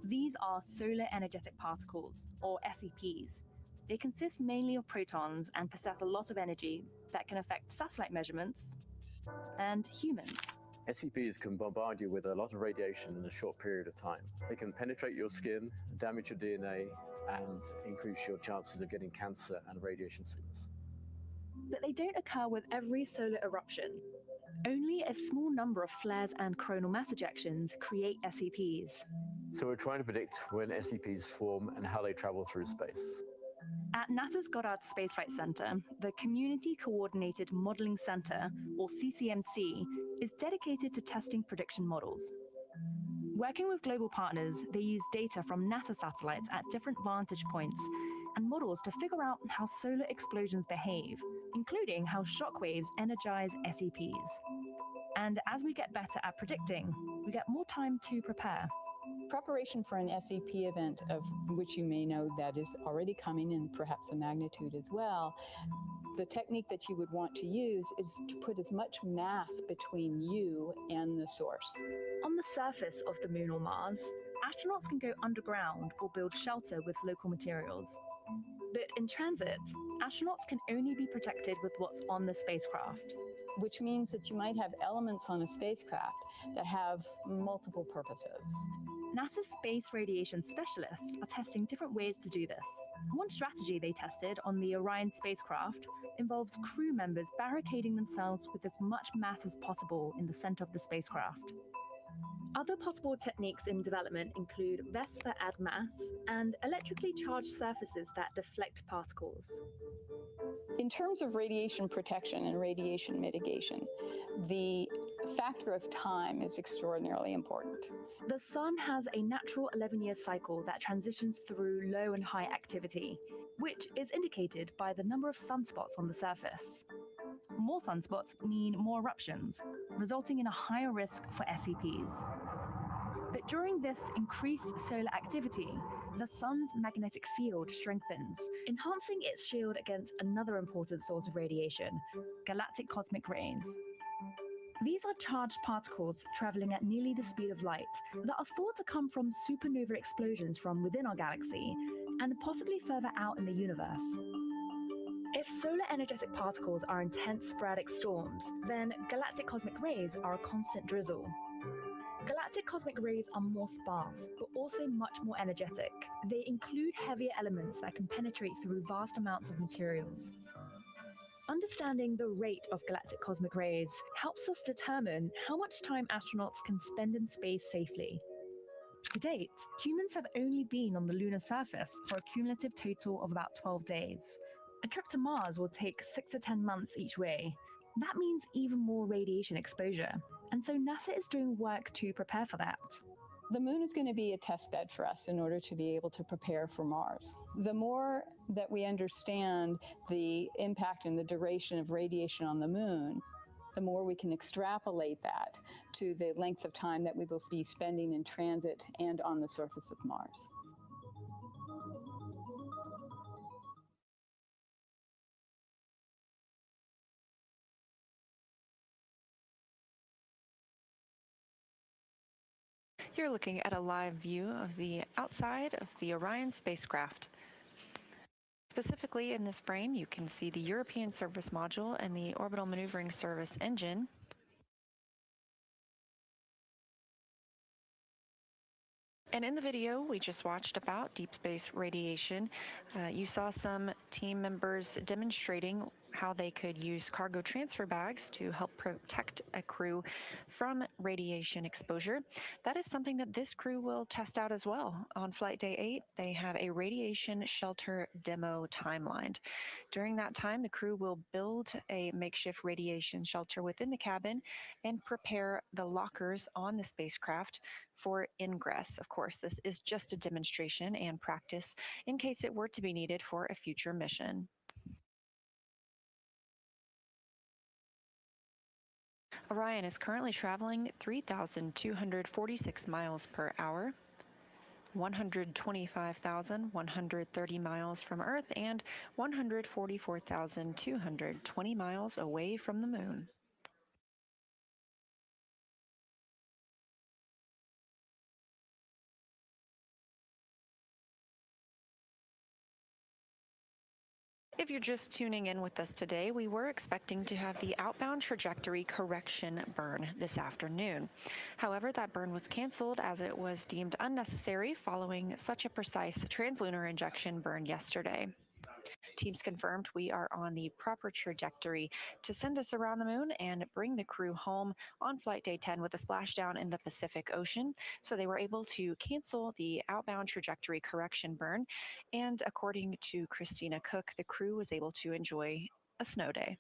These are solar energetic particles, or SEPs. They consist mainly of protons and possess a lot of energy that can affect satellite measurements and humans. SEPs can bombard you with a lot of radiation in a short period of time. They can penetrate your skin, damage your DNA, and increase your chances of getting cancer and radiation sickness. But they don't occur with every solar eruption. Only a small number of flares and coronal mass ejections create SEPs. So we're trying to predict when SEPs form and how they travel through space. At NASA's Goddard Space Flight Center, the Community Coordinated Modeling Center, or CCMC, is dedicated to testing prediction models. Working with global partners, they use data from NASA satellites at different vantage points and models to figure out how solar explosions behave, including how shockwaves energize SEPs. And as we get better at predicting, we get more time to prepare. Preparation for an SEP event, of which you may know that is already coming and perhaps a magnitude as well, the technique that you would want to use is to put as much mass between you and the source. On the surface of the moon or Mars, astronauts can go underground or build shelter with local materials. But in transit, astronauts can only be protected with what's on the spacecraft. Which means that you might have elements on a spacecraft that have multiple purposes. NASA's space radiation specialists are testing different ways to do this. One strategy they tested on the Orion spacecraft involves crew members barricading themselves with as much mass as possible in the center of the spacecraft. Other possible techniques in development include vests that add mass and electrically charged surfaces that deflect particles. In terms of radiation protection and radiation mitigation, the factor of time is extraordinarily important. The sun has a natural 11-year cycle that transitions through low and high activity, which is indicated by the number of sunspots on the surface. More sunspots mean more eruptions, resulting in a higher risk for SCPs. But during this increased solar activity, the sun's magnetic field strengthens, enhancing its shield against another important source of radiation, galactic cosmic rays. These are charged particles traveling at nearly the speed of light that are thought to come from supernova explosions from within our galaxy and possibly further out in the universe. If solar energetic particles are intense sporadic storms, then galactic cosmic rays are a constant drizzle. Galactic cosmic rays are more sparse, but also much more energetic. They include heavier elements that can penetrate through vast amounts of materials. Understanding the rate of galactic cosmic rays helps us determine how much time astronauts can spend in space safely. To date, humans have only been on the lunar surface for a cumulative total of about 12 days. A trip to Mars will take 6 to 10 months each way. That means even more radiation exposure, and so NASA is doing work to prepare for that. The moon is going to be a test bed for us in order to be able to prepare for Mars. The more that we understand the impact and the duration of radiation on the moon, the more we can extrapolate that to the length of time that we will be spending in transit and on the surface of Mars. You're looking at a live view of the outside of the Orion spacecraft. Specifically in this frame, you can see the European Service Module and the Orbital Maneuvering Service engine. And in the video we just watched about deep space radiation, you saw some team members demonstrating how they could use cargo transfer bags to help protect a crew from radiation exposure. That is something that this crew will test out as well. On Flight Day 8, they have a radiation shelter demo timeline. During that time, the crew will build a makeshift radiation shelter within the cabin and prepare the lockers on the spacecraft for ingress. Of course, this is just a demonstration and practice in case it were to be needed for a future mission. Orion is currently traveling 3,246 miles per hour, 125,130 miles from Earth, and 144,220 miles away from the Moon. If you're just tuning in with us today, we were expecting to have the outbound trajectory correction burn this afternoon. However, that burn was canceled as it was deemed unnecessary following such a precise translunar injection burn yesterday. Teams confirmed we are on the proper trajectory to send us around the Moon and bring the crew home on Flight Day 10 with a splashdown in the Pacific Ocean. So they were able to cancel the outbound trajectory correction burn. And according to Christina Cook, the crew was able to enjoy a snow day.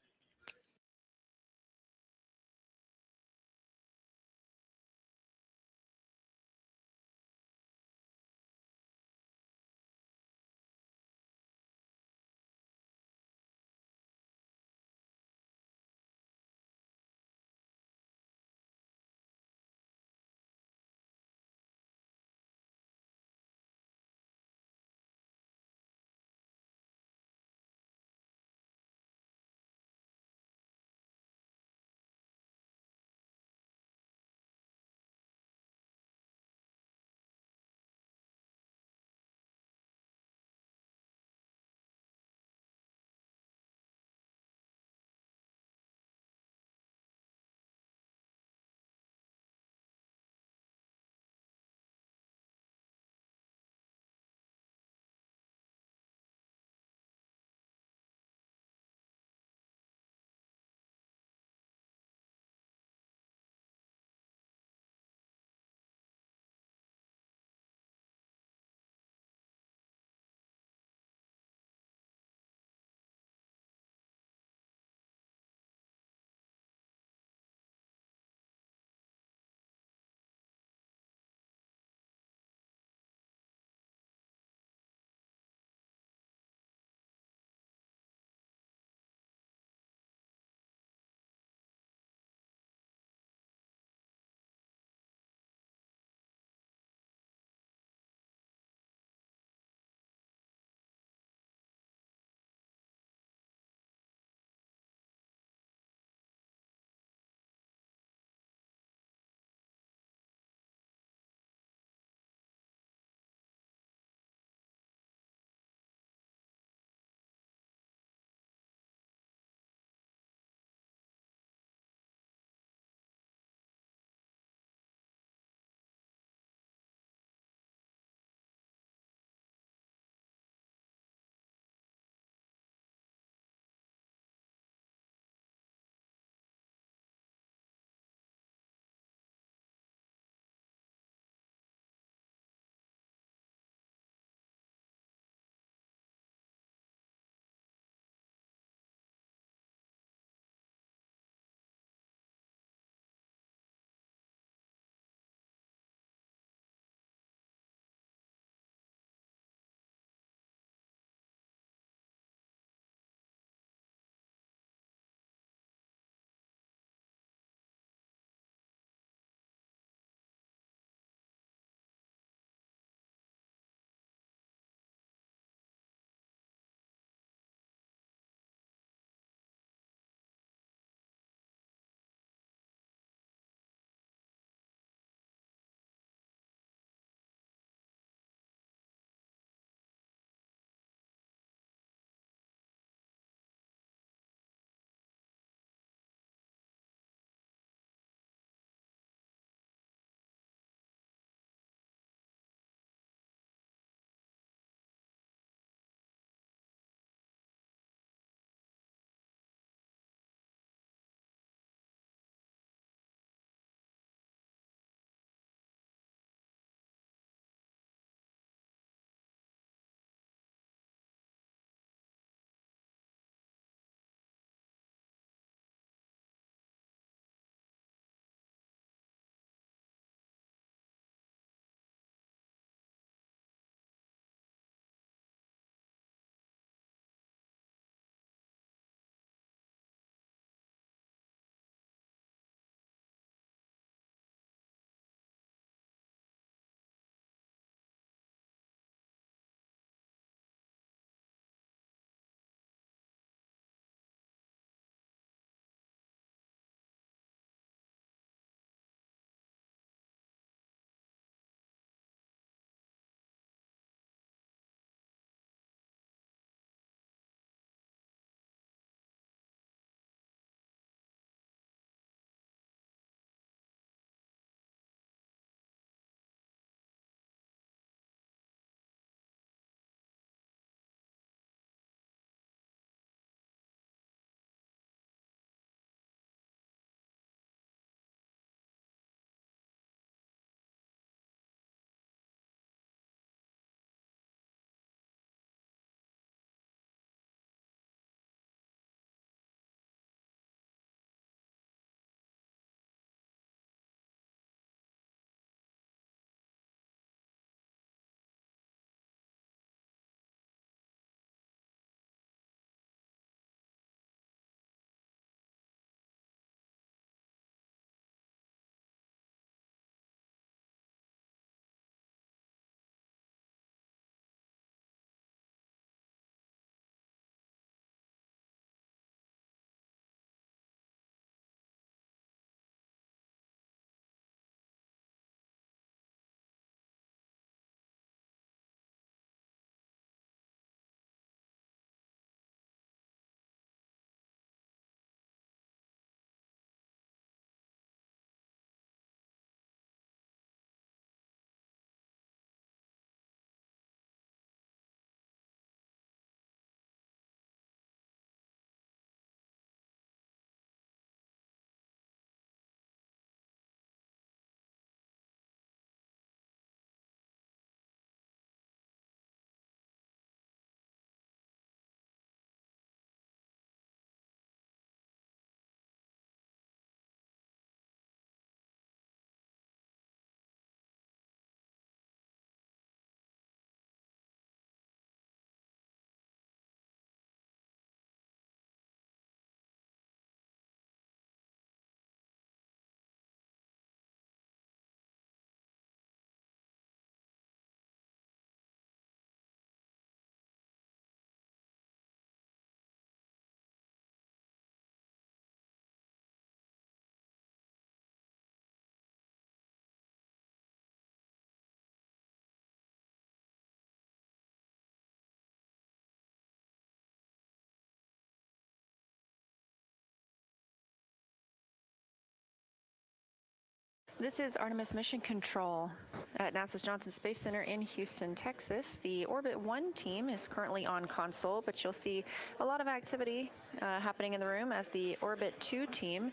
This is Artemis Mission Control at NASA's Johnson Space Center in Houston, Texas. The Orbit 1 team is currently on console, but you'll see a lot of activity happening in the room as the Orbit 2 team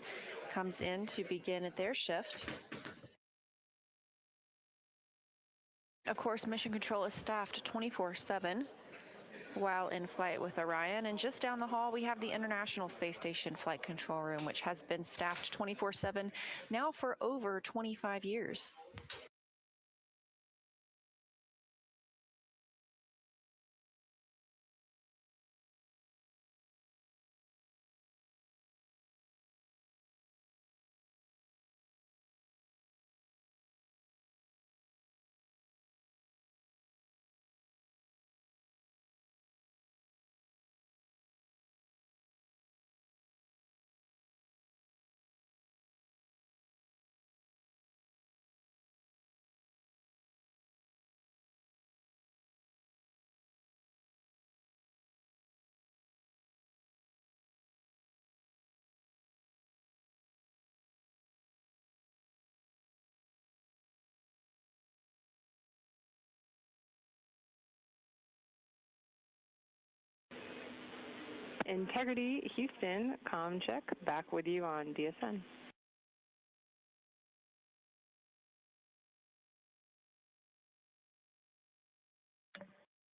comes in to begin their shift. Of course, Mission Control is staffed 24/7 while in flight with Orion. And just down the hall, we have the International Space Station Flight Control Room, which has been staffed 24/7 now for over 25 years. Integrity Houston, comm check, back with you on DSN.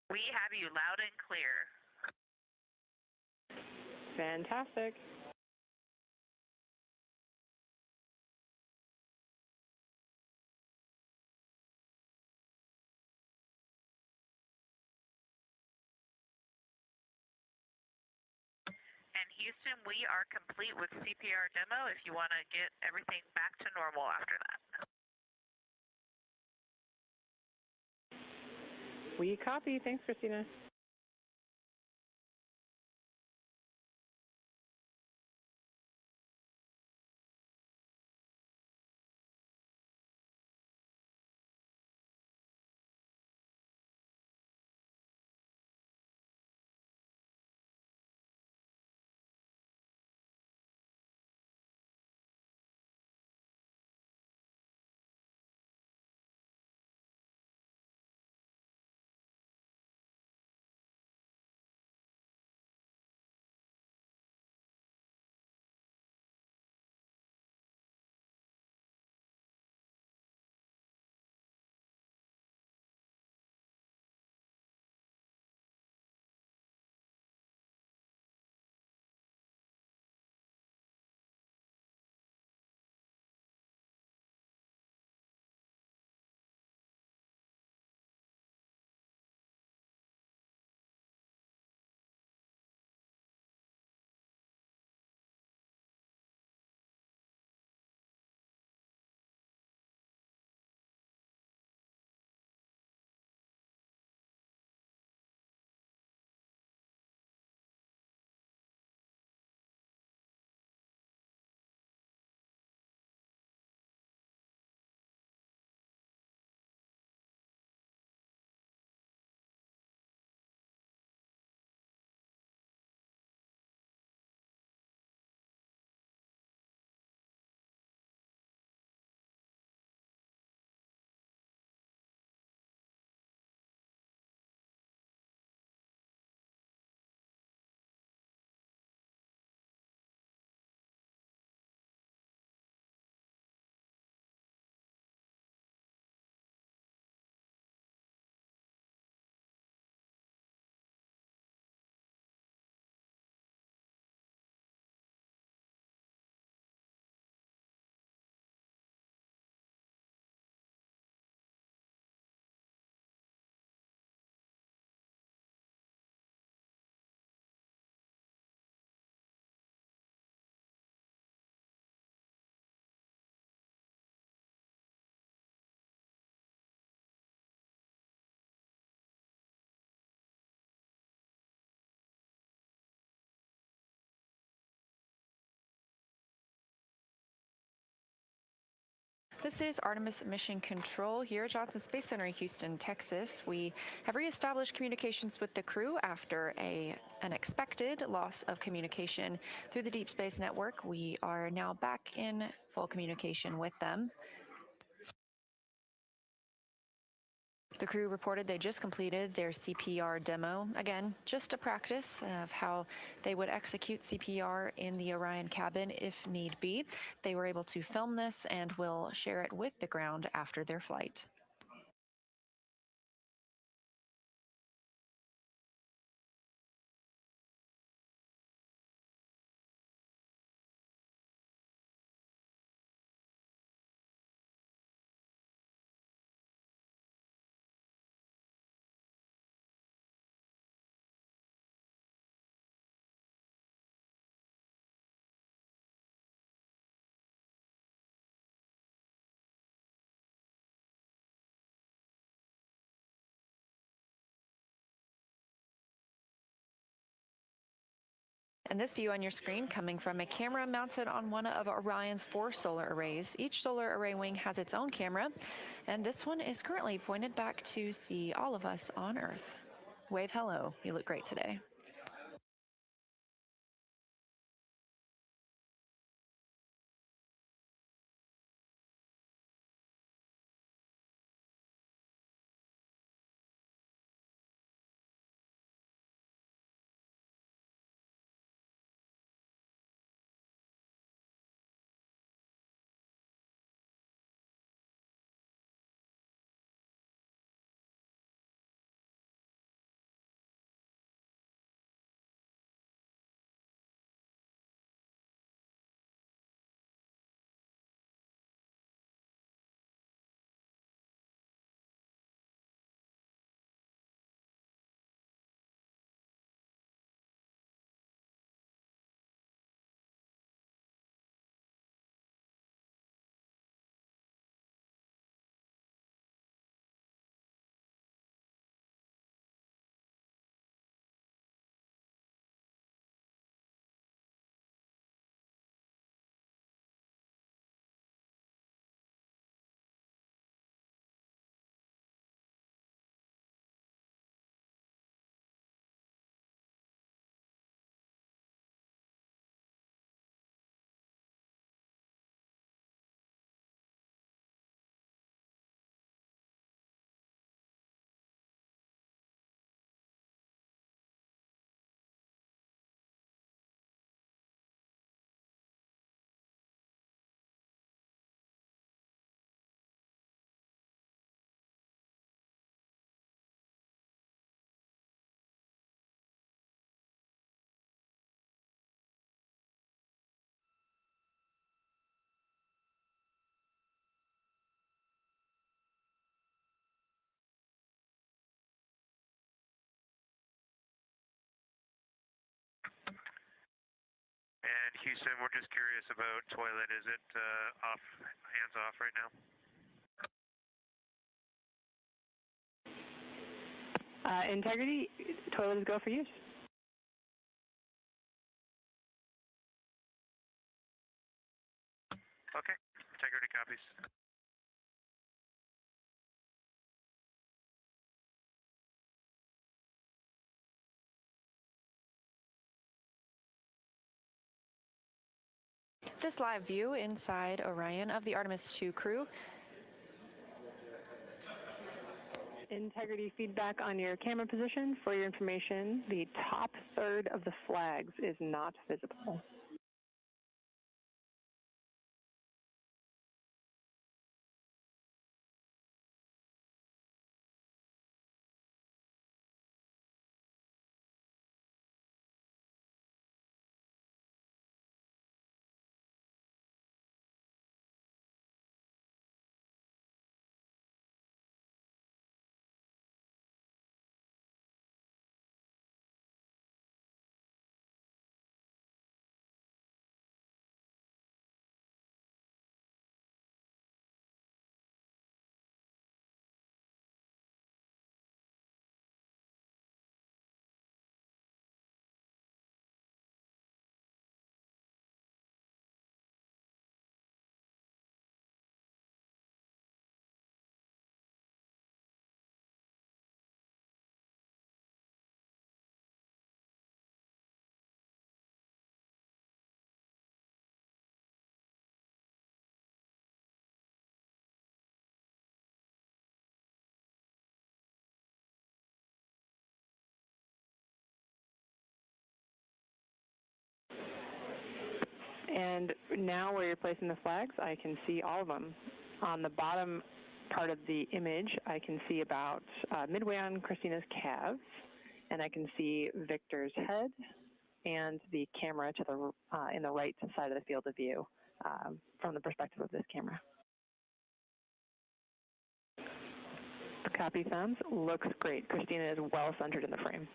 We have you loud and clear. Fantastic. And Houston, we are complete with CPR demo if you want to get everything back to normal after that. We copy. Thanks, Christina. This is Artemis Mission Control here at Johnson Space Center in Houston, Texas. We have reestablished communications with the crew after an unexpected loss of communication through the Deep Space Network. We are now back in full communication with them. The crew reported they just completed their CPR demo. Again, just a practice of how they would execute CPR in the Orion cabin if need be. They were able to film this and will share it with the ground after their flight. And this view on your screen coming from a camera mounted on one of Orion's 4 solar arrays. Each solar array wing has its own camera, and this one is currently pointed back to see all of us on Earth. Wave hello, you look great today. And Houston, we're just curious about toilet. Is it off, hands off right now? Integrity, toilet is go for use. Okay, integrity copies. This live view inside Orion of the Artemis II crew. Integrity feedback on your camera position. For your information, the top third of the flags is not visible. And now where you're placing the flags, I can see all of them. On the bottom part of the image, I can see about midway on Christina's calves, and I can see Victor's head and the camera to the in the right side of the field of view from the perspective of this camera. Copy, thumbs. Looks great. Christina is well centered in the frame.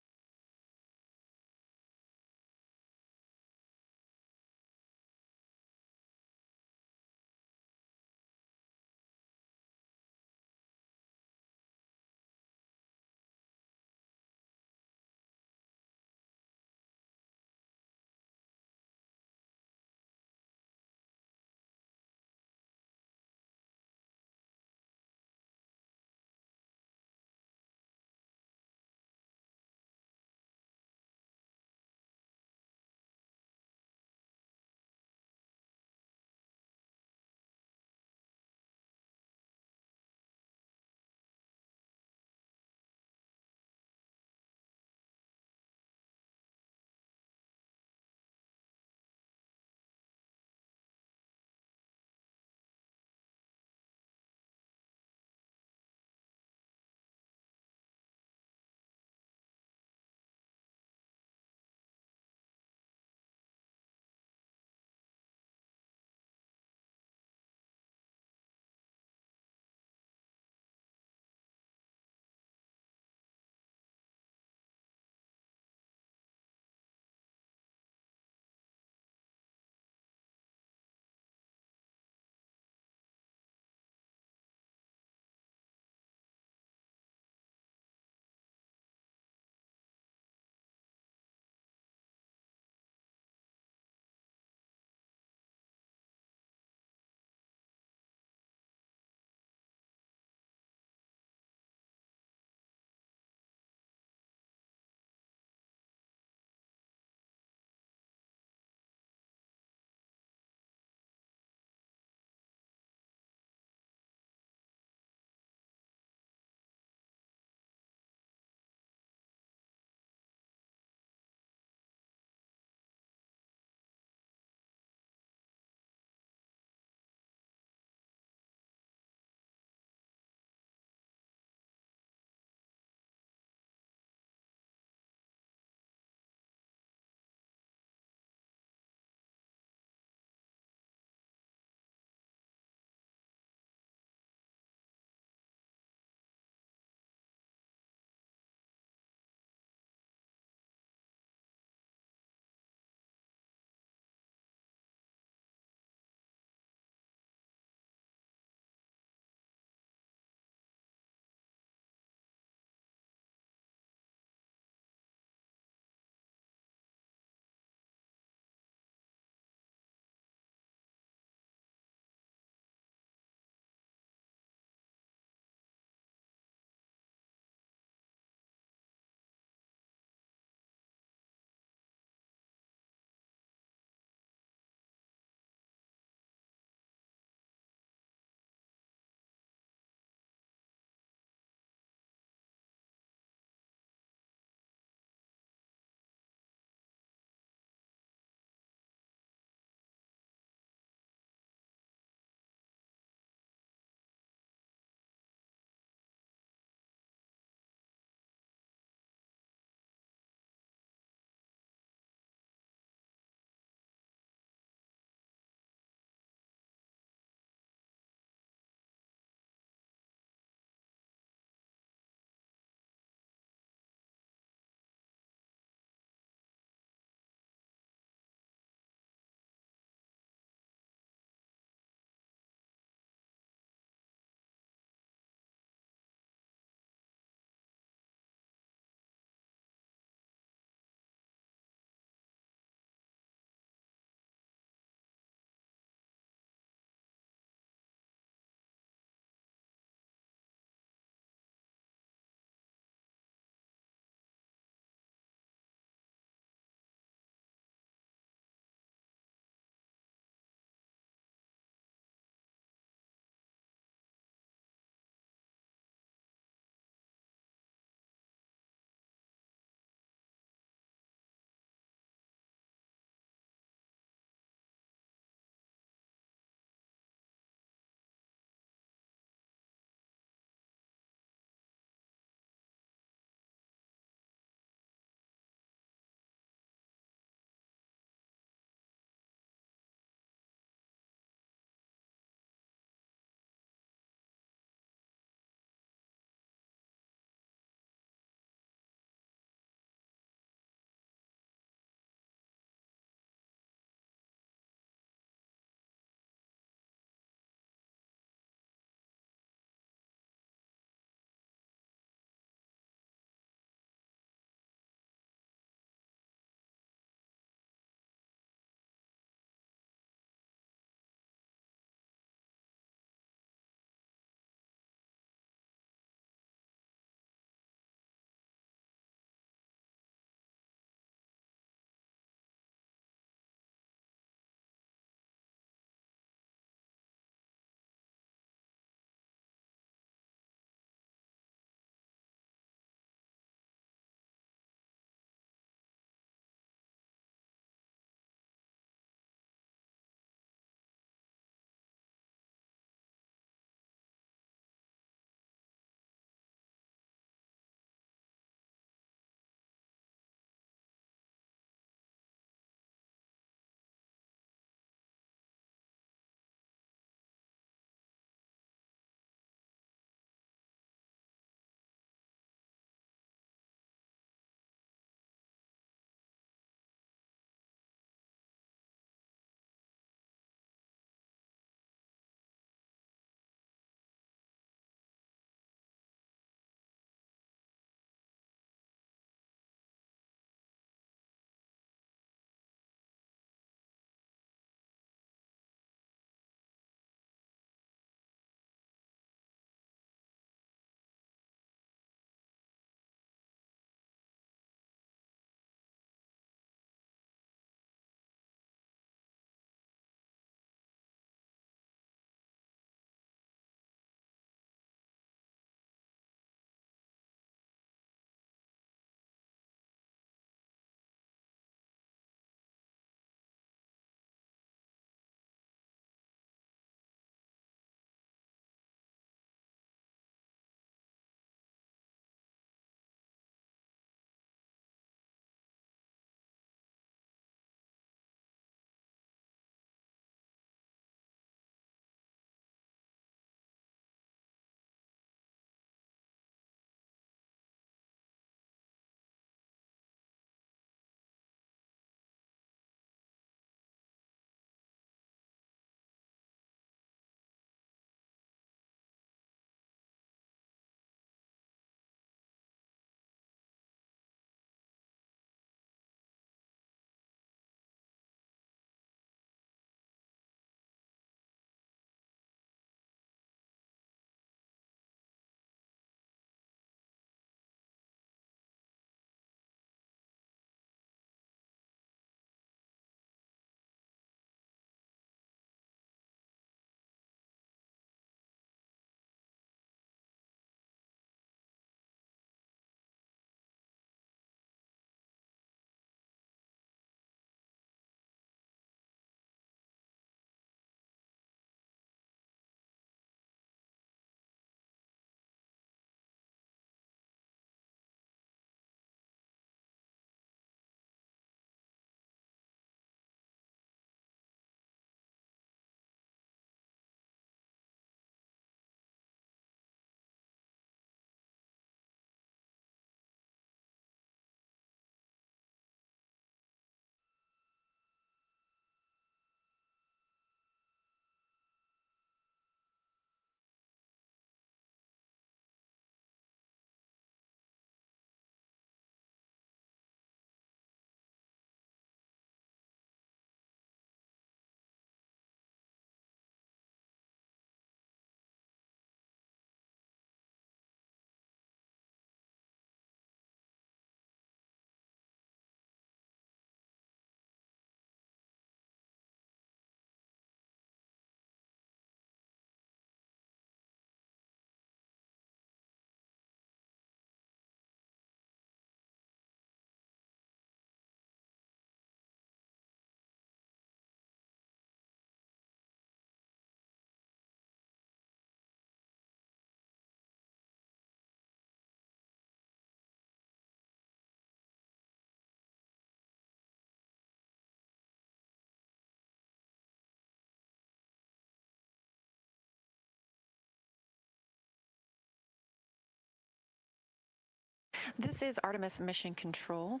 This is Artemis Mission Control.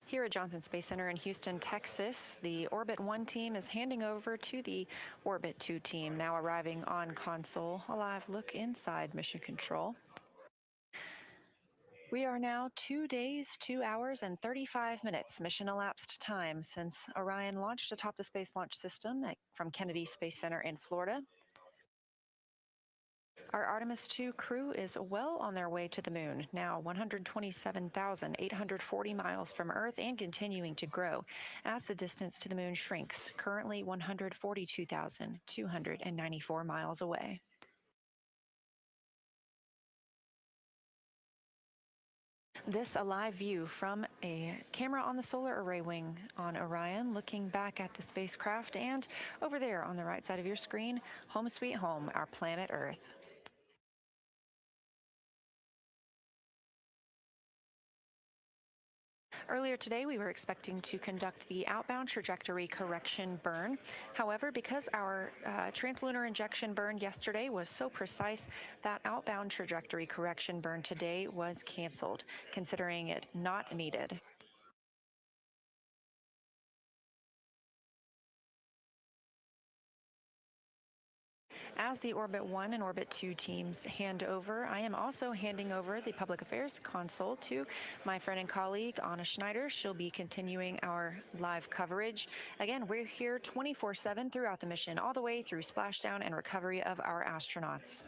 Here at Johnson Space Center in Houston, Texas, the Orbit 1 team is handing over to the Orbit 2 team, now arriving on console. A live look inside Mission Control. We are now 2 days, 2 hours, and 35 minutes mission elapsed time since Orion launched atop the Space Launch System from Kennedy Space Center in Florida. Our Artemis II crew is well on their way to the moon, now 127,840 miles from Earth and continuing to grow as the distance to the moon shrinks, currently 142,294 miles away. This a live view from a camera on the solar array wing on Orion, looking back at the spacecraft, and over there on the right side of your screen, home sweet home, our planet Earth. Earlier today, we were expecting to conduct the outbound trajectory correction burn. However, because our translunar injection burn yesterday was so precise, that outbound trajectory correction burn today was canceled, considering it not needed. As the Orbit 1 and Orbit 2 teams hand over, I am also handing over the Public Affairs console to my friend and colleague, Anna Schneider. She'll be continuing our live coverage. Again, we're here 24/7 throughout the mission, all the way through splashdown and recovery of our astronauts.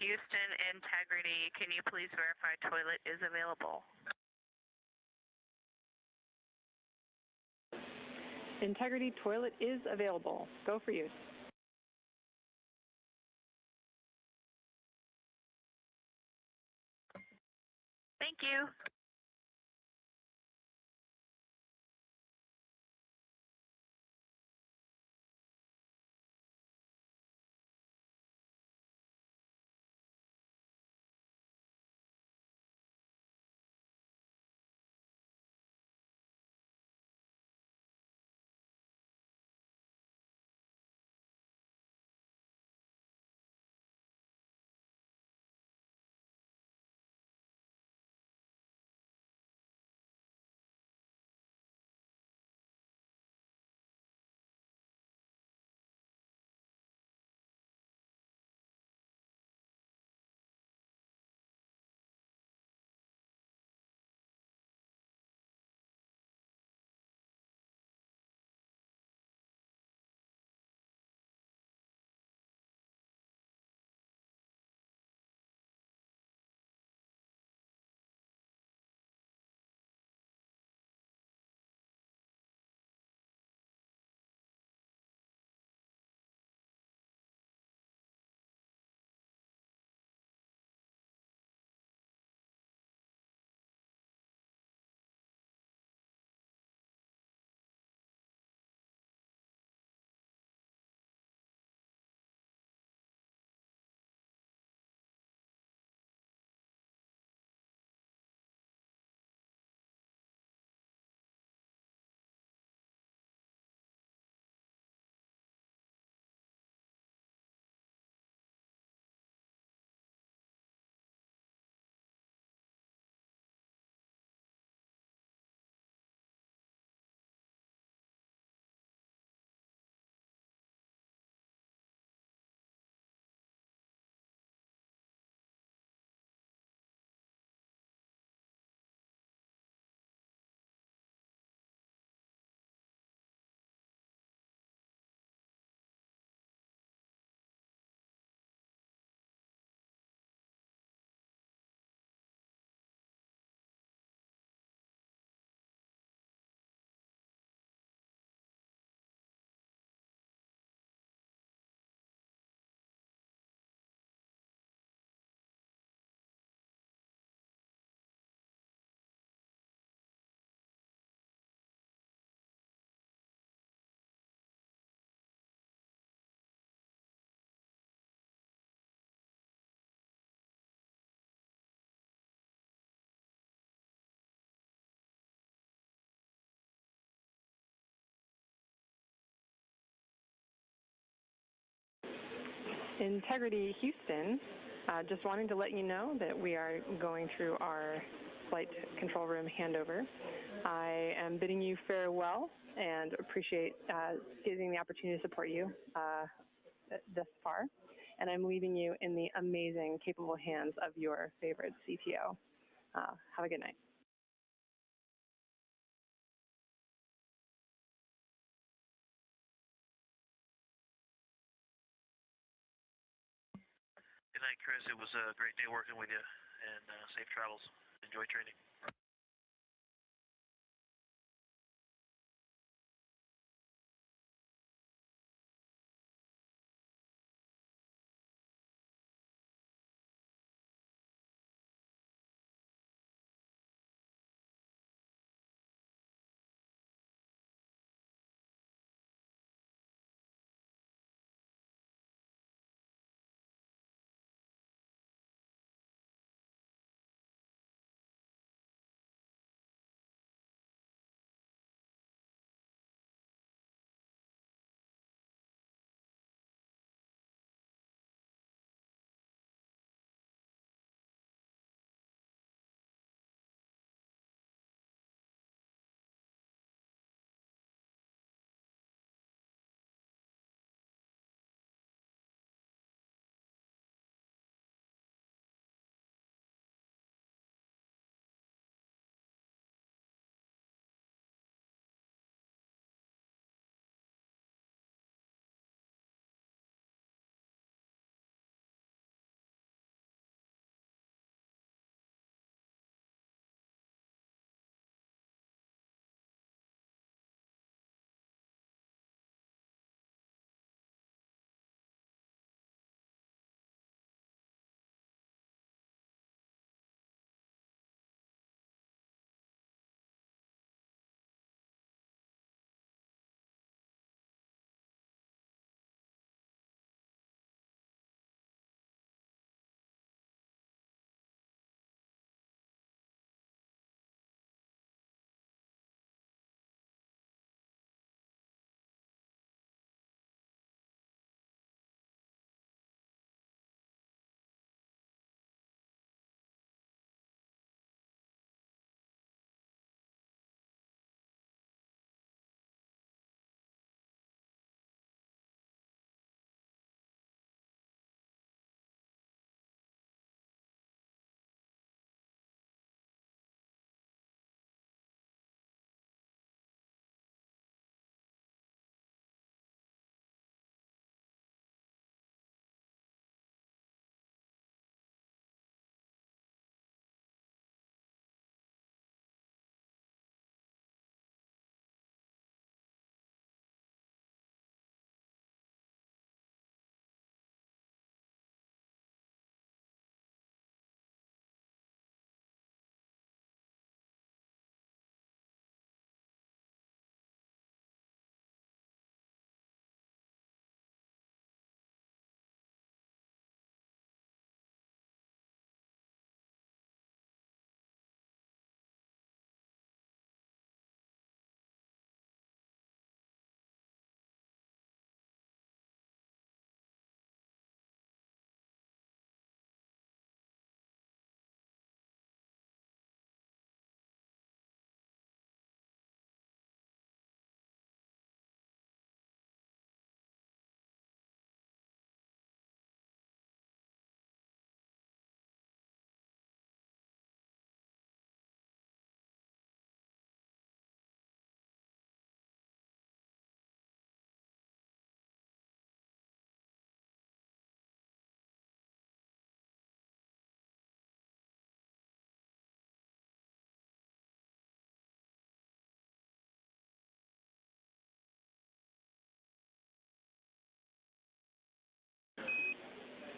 Houston Integrity, can you please verify toilet is available? Integrity toilet is available. Go for use. Thank you. Integrity Houston, just wanting to let you know that we are going through our flight control room handover. I am bidding you farewell and appreciate getting the opportunity to support you thus far. And I'm leaving you in the amazing, capable hands of your favorite CTO. Have a good night. Good night, Chris. It was a great day working with you, and safe travels. Enjoy training.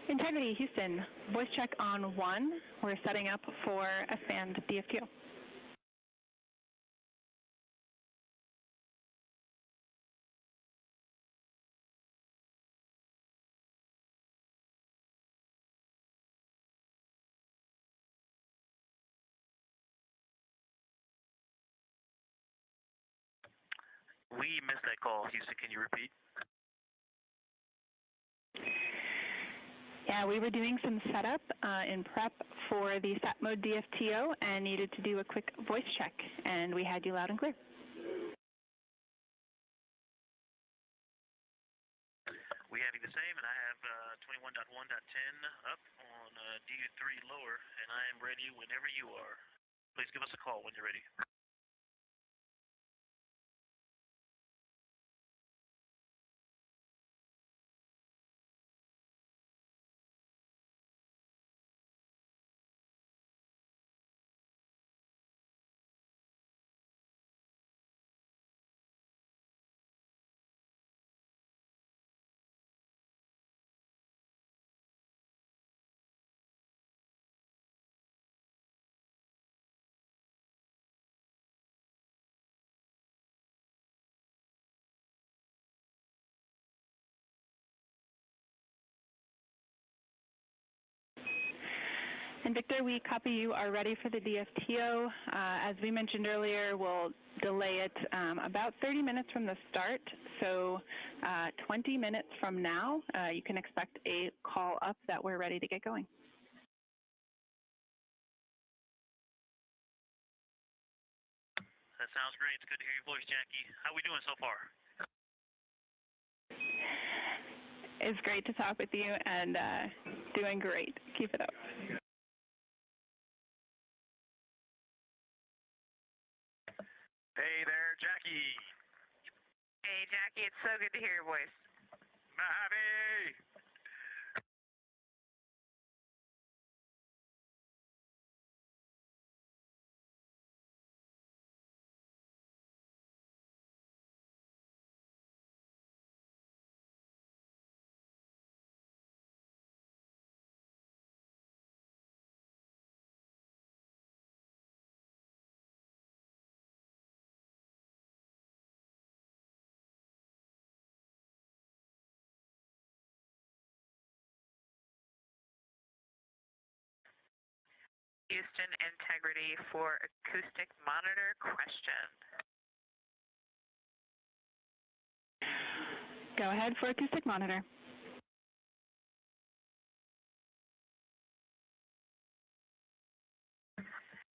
Integrity Houston, voice check on 1. We're setting up for S-band DFQ. We missed that call. Houston, can you repeat? Yeah, we were doing some setup in prep for the sat mode DFTO and needed to do a quick voice check, and we had you loud and clear. We having the same, and I have 21.1.10 up on D3 lower, and I am ready whenever you are. Please give us a call when you're ready. And Victor, we copy you are ready for the DFTO. As we mentioned earlier, we'll delay it about 30 minutes from the start. So 20 minutes from now, you can expect a call up that we're ready to get going. That sounds great. It's good to hear your voice, Jackie. How are we doing so far? It's great to talk with you and doing great. Keep it up. Hey there, Jackie. Hey, Jackie, it's so good to hear your voice. Mojave! Houston integrity for acoustic monitor question. Go ahead for acoustic monitor.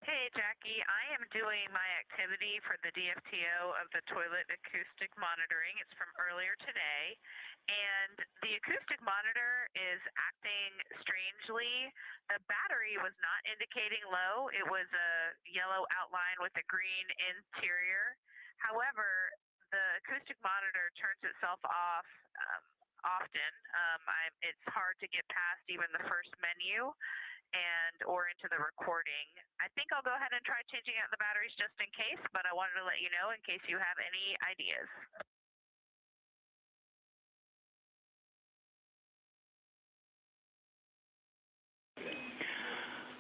Hey, Jackie, I am doing my activity for the DFTO of the toilet acoustic monitoring. It's from earlier today, and the acoustic monitor is acting strangely. The battery was not indicating low. It was a yellow outline with a green interior. However, the acoustic monitor turns itself off often. It's hard to get past even the first menu or into the recording. I think I'll go ahead and try changing out the batteries just in case, but I wanted to let you know in case you have any ideas.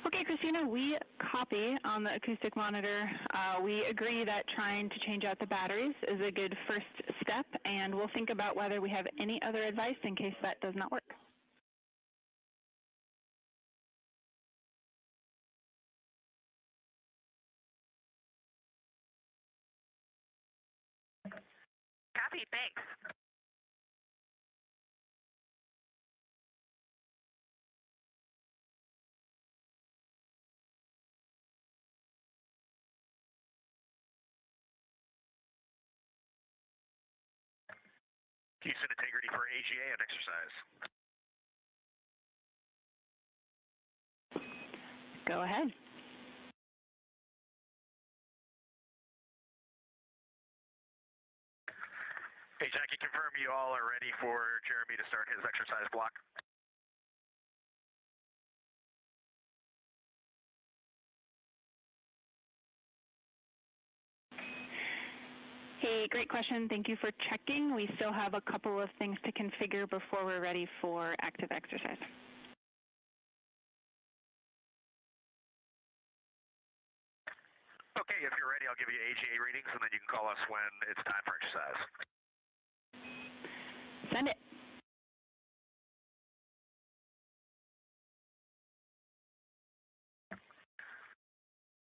Okay, Christina, we copy on the acoustic monitor. We agree that trying to change out the batteries is a good first step, and we'll think about whether we have any other advice in case that does not work. Copy, thanks. Houston integrity for AGA and exercise. Go ahead. Hey, Jackie, confirm you all are ready for Jeremy to start his exercise block. Hey, great question. Thank you for checking. We still have a couple of things to configure before we're ready for active exercise. Okay, if you're ready, I'll give you AGA readings, and then you can call us when it's time for exercise. Send it.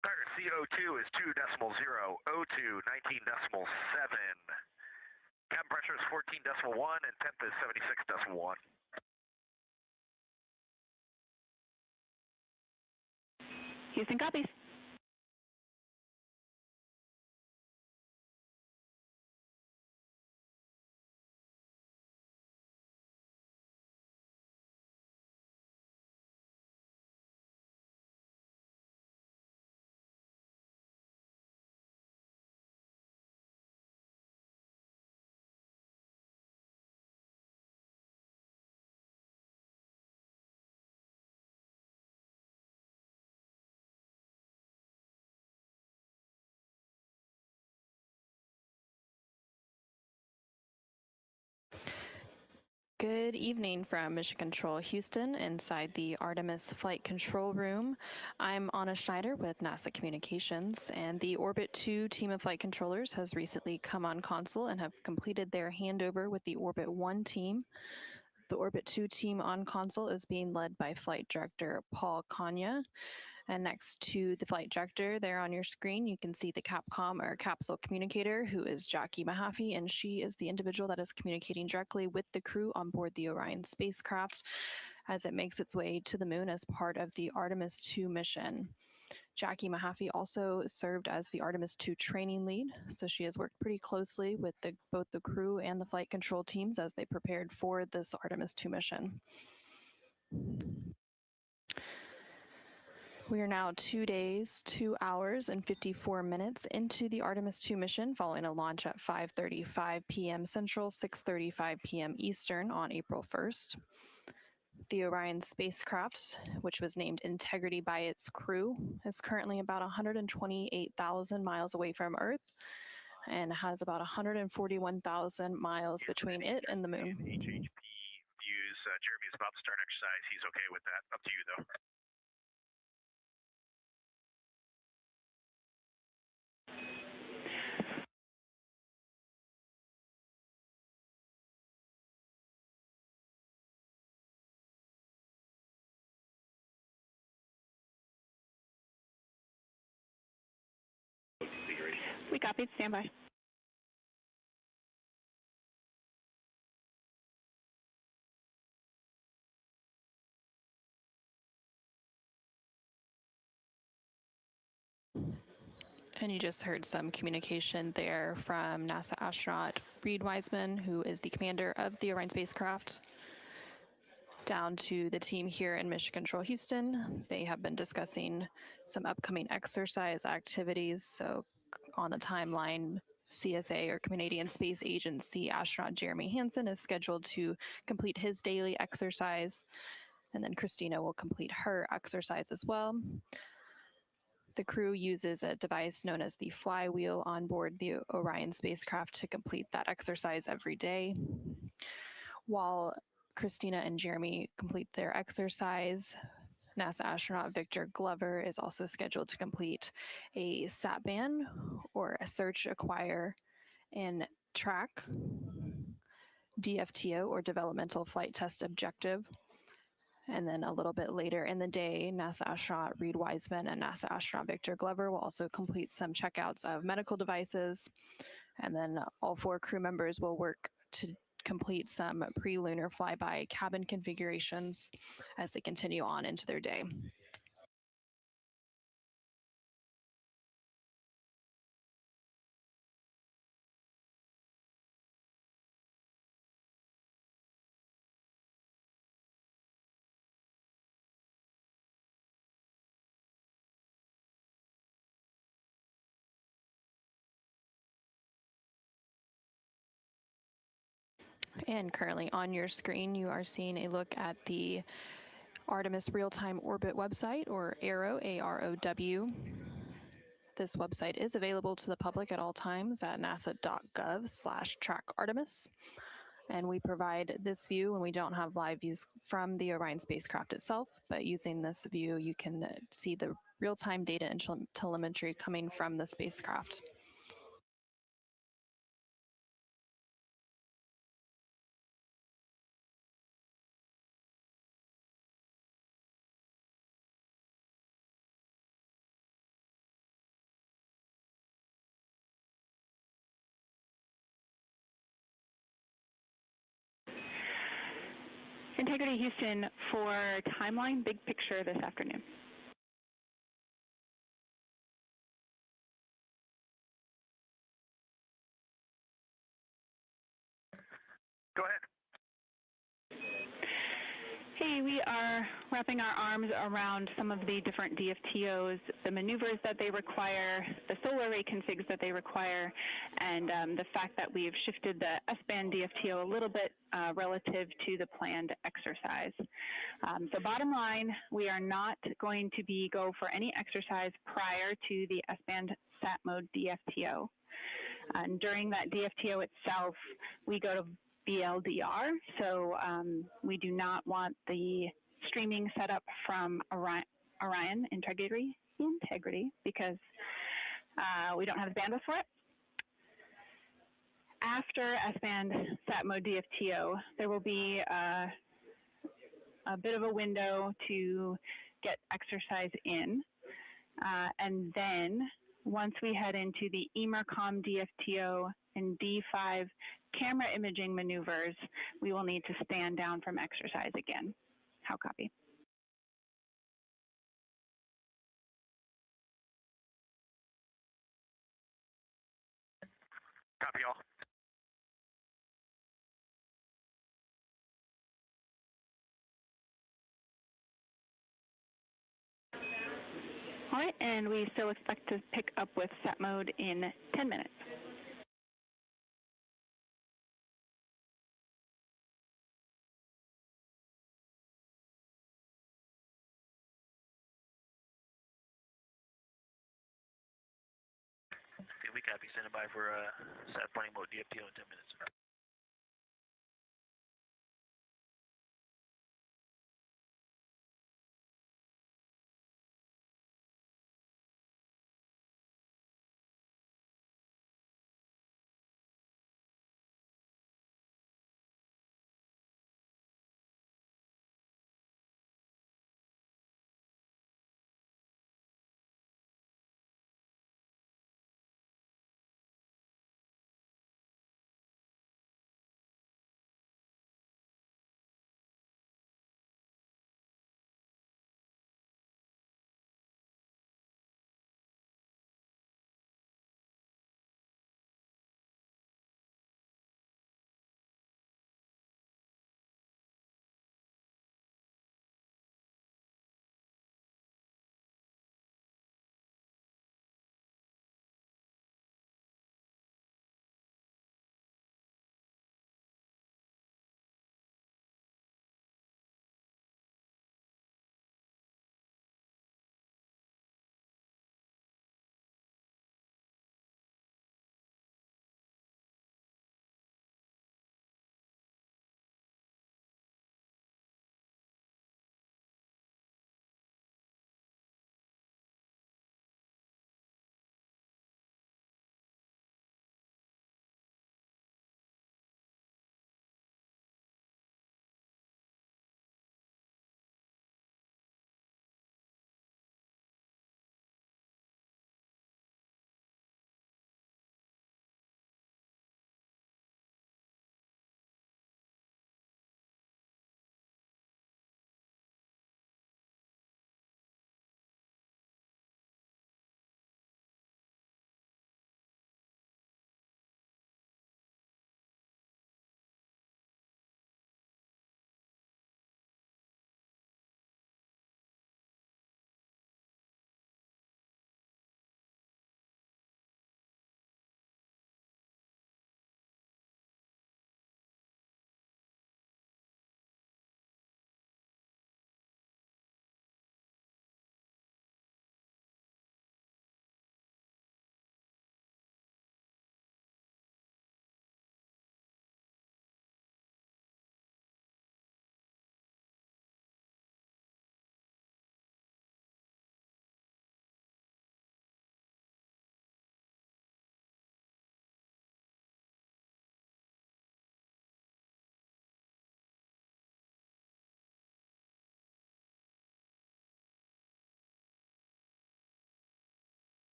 Starter CO2 is 2.0, O2 19.7. Cabin pressure is 14.1, and temp is 76.1. Houston copies. Good evening from Mission Control Houston inside the Artemis Flight Control Room. I'm Anna Schneider with NASA Communications, and the Orbit 2 team of flight controllers has recently come on console and have completed their handover with the Orbit 1 team. The Orbit 2 team on console is being led by Flight Director Paul Kanya. And next to the flight director there on your screen, you can see the Capcom or capsule communicator, who is Jackie Mahaffey, and she is the individual that is communicating directly with the crew on board the Orion spacecraft as it makes its way to the moon as part of the Artemis II mission. Jackie Mahaffey also served as the Artemis II training lead, so she has worked pretty closely with both the crew and the flight control teams as they prepared for this Artemis II mission. We are now 2 days, 2 hours, and 54 minutes into the Artemis II mission, following a launch at 5:35 p.m. Central, 6:35 p.m. Eastern on April 1st. The Orion spacecraft, which was named Integrity by its crew, is currently about 128,000 miles away from Earth and has about 141,000 miles between it and the moon. HHP views Jeremy is about to start exercise. He's okay with that. Up to you, though. We copied. Stand by. And you just heard some communication there from NASA astronaut Reed Wiseman, who is the commander of the Orion spacecraft, down to the team here in Mission Control Houston. They have been discussing some upcoming exercise activities. So on the timeline, CSA or Canadian Space Agency astronaut Jeremy Hansen is scheduled to complete his daily exercise, and then Christina will complete her exercise as well. The crew uses a device known as the flywheel on board the Orion spacecraft to complete that exercise every day. While Christina and Jeremy complete their exercise, NASA astronaut Victor Glover is also scheduled to complete a SATBAN, or a search, acquire, and track, DFTO, or developmental flight test objective. And then a little bit later in the day, NASA astronaut Reed Wiseman and NASA astronaut Victor Glover will also complete some checkouts of medical devices. And then all 4 crew members will work to complete some pre-lunar flyby cabin configurations as they continue on into their day. And currently on your screen, you are seeing a look at the Artemis Real-Time Orbit website, or AROW, A-R-O-W. This website is available to the public at all times at nasa.gov/trackartemis. And we provide this view when we don't have live views from the Orion spacecraft itself, but using this view, you can see the real-time data and telemetry coming from the spacecraft. Integrity Houston for timeline, big picture this afternoon. Hey, we are wrapping our arms around some of the different DFTOs, the maneuvers that they require, the solar array configs that they require, and the fact that we've shifted the S-band DFTO a little bit relative to the planned exercise. So bottom line, we are not going to go for any exercise prior to the S-band sat mode DFTO. And during that DFTO itself, we go to BLDR, so we do not want the streaming setup from Orion integrity because we don't have the bandwidth for it. After S-band sat mode DFTO, there will be a bit of a window to get exercise in, and then once we head into the EMERCOM DFTO and D5 camera imaging maneuvers, we will need to stand down from exercise again. How copy? Copy all. All right, and we still expect to pick up with sat mode in 10 minutes. Okay, we copy. Standing by for sat pointing mode DFTO in 10 minutes.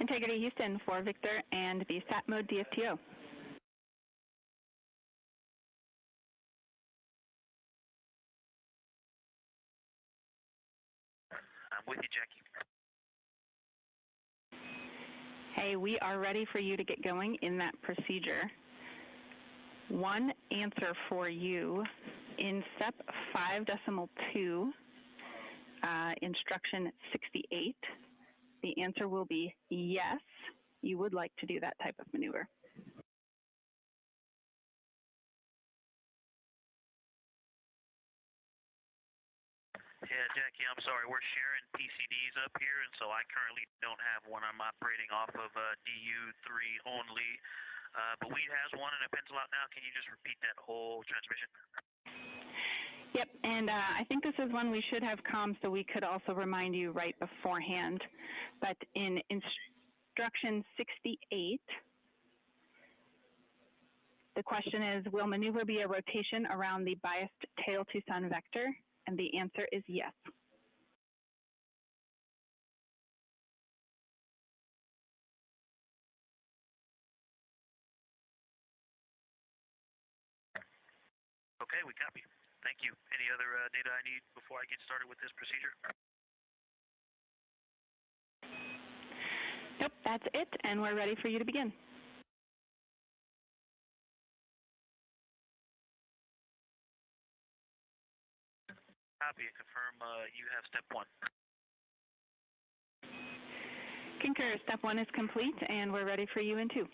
Integrity Houston for Victor and the SAT mode DFTO. I'm with you, Jackie. Hey, we are ready for you to get going in that procedure. One answer for you in step 5.2, instruction 68. The answer will be yes, you would like to do that type of maneuver. Yeah, Jackie, I'm sorry. We're sharing PCDs up here, and so I currently don't have one. I'm operating off of DU3 only. But Weed has one and a pencil out now. Can you just repeat that whole transmission? Yep, and I think this is one we should have comms, so we could also remind you right beforehand. But in instruction 68, the question is, will maneuver be a rotation around the biased tail to sun vector? And the answer is yes. Okay, we copy. Thank you. Any other data I need before I get started with this procedure? Nope, that's it, and we're ready for you to begin. Copy and confirm you have step 1. Concur, step 1 is complete, and we're ready for you in 2.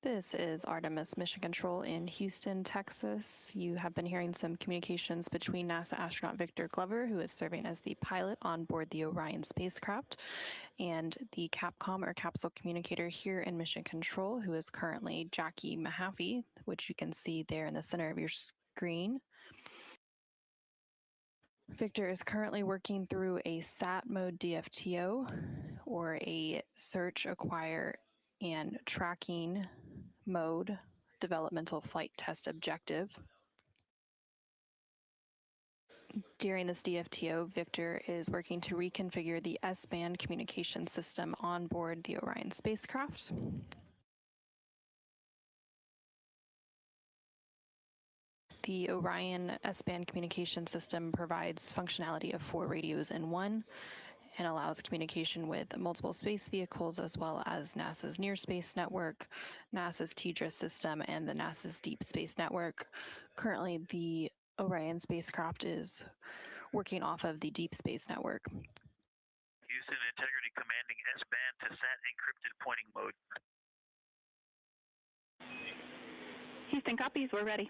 This is Artemis Mission Control in Houston, Texas. You have been hearing some communications between NASA astronaut Victor Glover, who is serving as the pilot on board the Orion spacecraft, and the Capcom or capsule communicator here in Mission Control, who is currently Jackie Mahaffey, which you can see there in the center of your screen. Victor is currently working through a SAT mode DFTO, or a search, acquire, and tracking mode developmental flight test objective. During this DFTO, Victor is working to reconfigure the S-band communication system on board the Orion spacecraft. The Orion S-band communication system provides functionality of 4 radios in one, and allows communication with multiple space vehicles, as well as NASA's Near Space Network, NASA's TDRS system, and the NASA's Deep Space Network. Currently, the Orion spacecraft is working off of the Deep Space Network. Houston Integrity commanding S-band to SAT encrypted pointing mode. Houston copies, we're ready.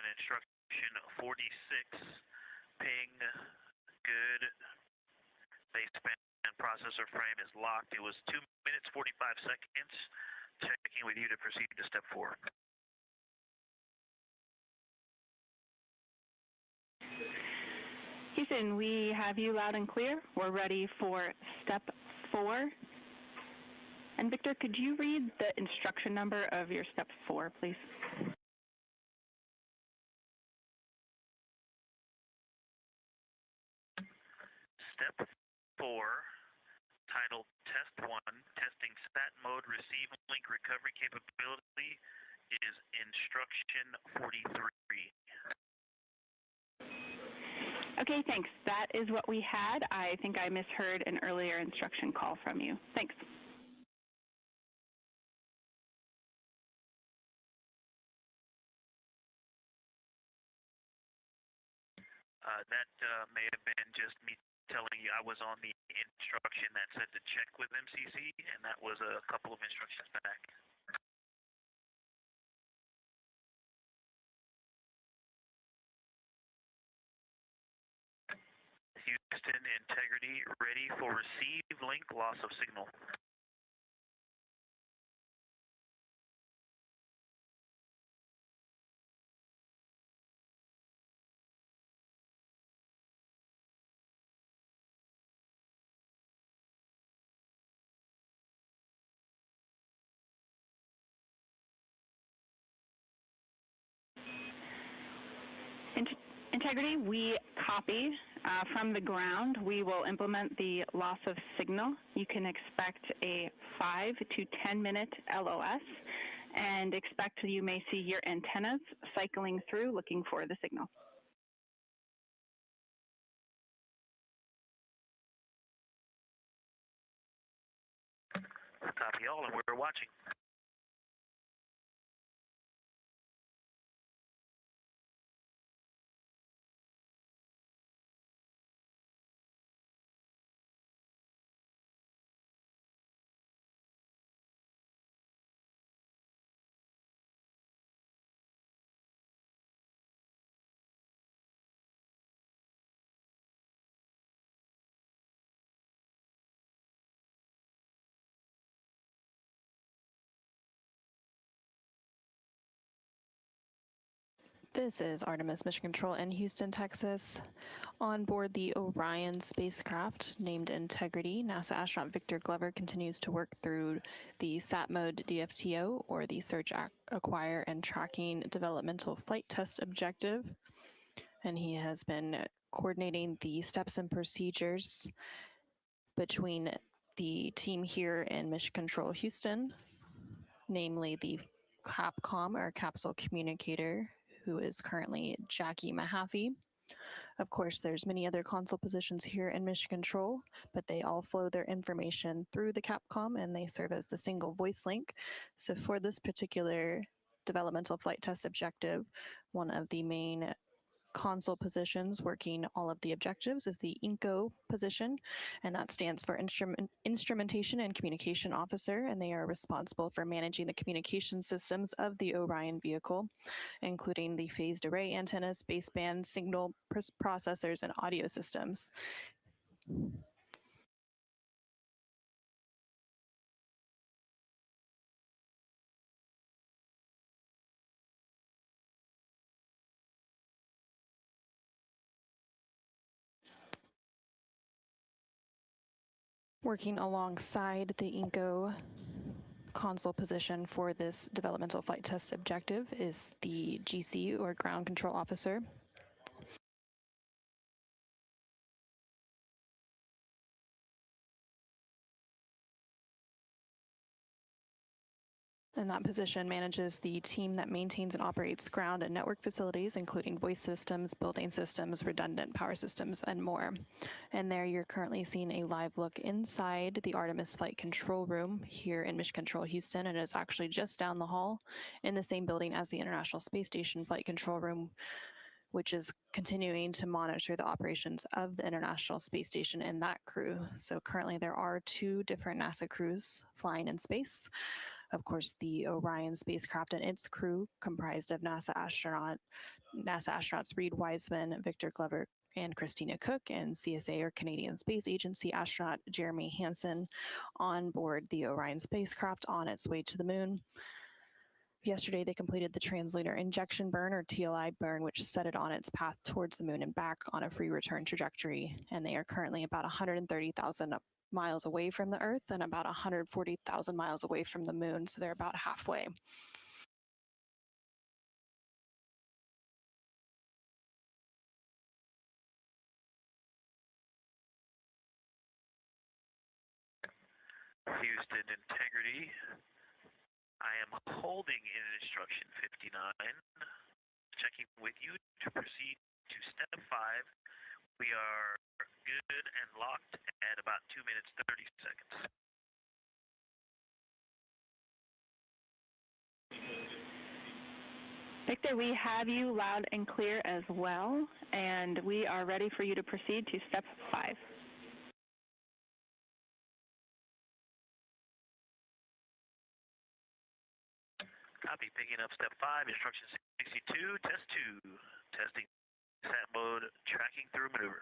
instruction 46, ping, good. Baseband processor frame is locked. It was 2 minutes, 45 seconds. Checking with you to proceed to step 4. Houston, we have you loud and clear. We're ready for step 4. And Victor, could you read the instruction number of your step 4, please? Step 4, titled Test 1, Testing Sat Mode Receive Link Recovery Capability, is instruction 43. Okay, thanks. That is what we had. I think I misheard an earlier instruction call from you. Thanks. That may have been just me telling you I was on the instruction that said to check with MCC, and that was a couple of instructions back. Houston, integrity, ready for receive link, loss of signal. Integrity, we copy from the ground. We will implement the loss of signal. You can expect a 5 to 10 minute LOS and expect you may see your antennas cycling through looking for the signal. Copy all, and we're watching. This is Artemis Mission Control in Houston, Texas. On board the Orion spacecraft named Integrity, NASA astronaut Victor Glover continues to work through the SAT mode DFTO, or the Search, Acquire, and Tracking Developmental Flight Test Objective. And he has been coordinating the steps and procedures between the team here in Mission Control Houston, namely the CAPCOM, or Capsule Communicator, who is currently Jackie Mahaffey. Of course, there's many other console positions here in Mission Control, but they all flow their information through the CAPCOM, and they serve as the single voice link. So for this particular developmental flight test objective, one of the main console positions working all of the objectives is the INCO position, and that stands for Instrumentation and Communication Officer, and they are responsible for managing the communication systems of the Orion vehicle, including the phased array antennas, baseband, signal processors, and audio systems. Working alongside the INCO console position for this developmental flight test objective is the GC, or Ground Control Officer. And that position manages the team that maintains and operates ground and network facilities, including voice systems, building systems, redundant power systems, and more. And there you're currently seeing a live look inside the Artemis Flight Control Room here in Mission Control Houston, and it's actually just down the hall in the same building as the International Space Station Flight Control Room, which is continuing to monitor the operations of the International Space Station and that crew. So currently there are 2 different NASA crews flying in space. Of course, the Orion spacecraft and its crew, comprised of NASA astronauts Reed Wiseman, Victor Glover, and Christina Cook, and CSA or Canadian Space Agency astronaut Jeremy Hansen on board the Orion spacecraft on its way to the moon. Yesterday, they completed the translunar injection burn, or TLI burn, which set it on its path towards the moon and back on a free return trajectory. And they are currently about 130,000 miles away from the Earth and about 140,000 miles away from the moon. So they're about halfway. Houston integrity. I am holding in instruction 59. Checking with you to proceed to step 5. We are good and locked at about 2 minutes 30 seconds. Victor, we have you loud and clear as well, and we are ready for you to proceed to step 5. Copy, picking up step 5, instruction 62, test 2, testing sat mode, tracking through maneuver.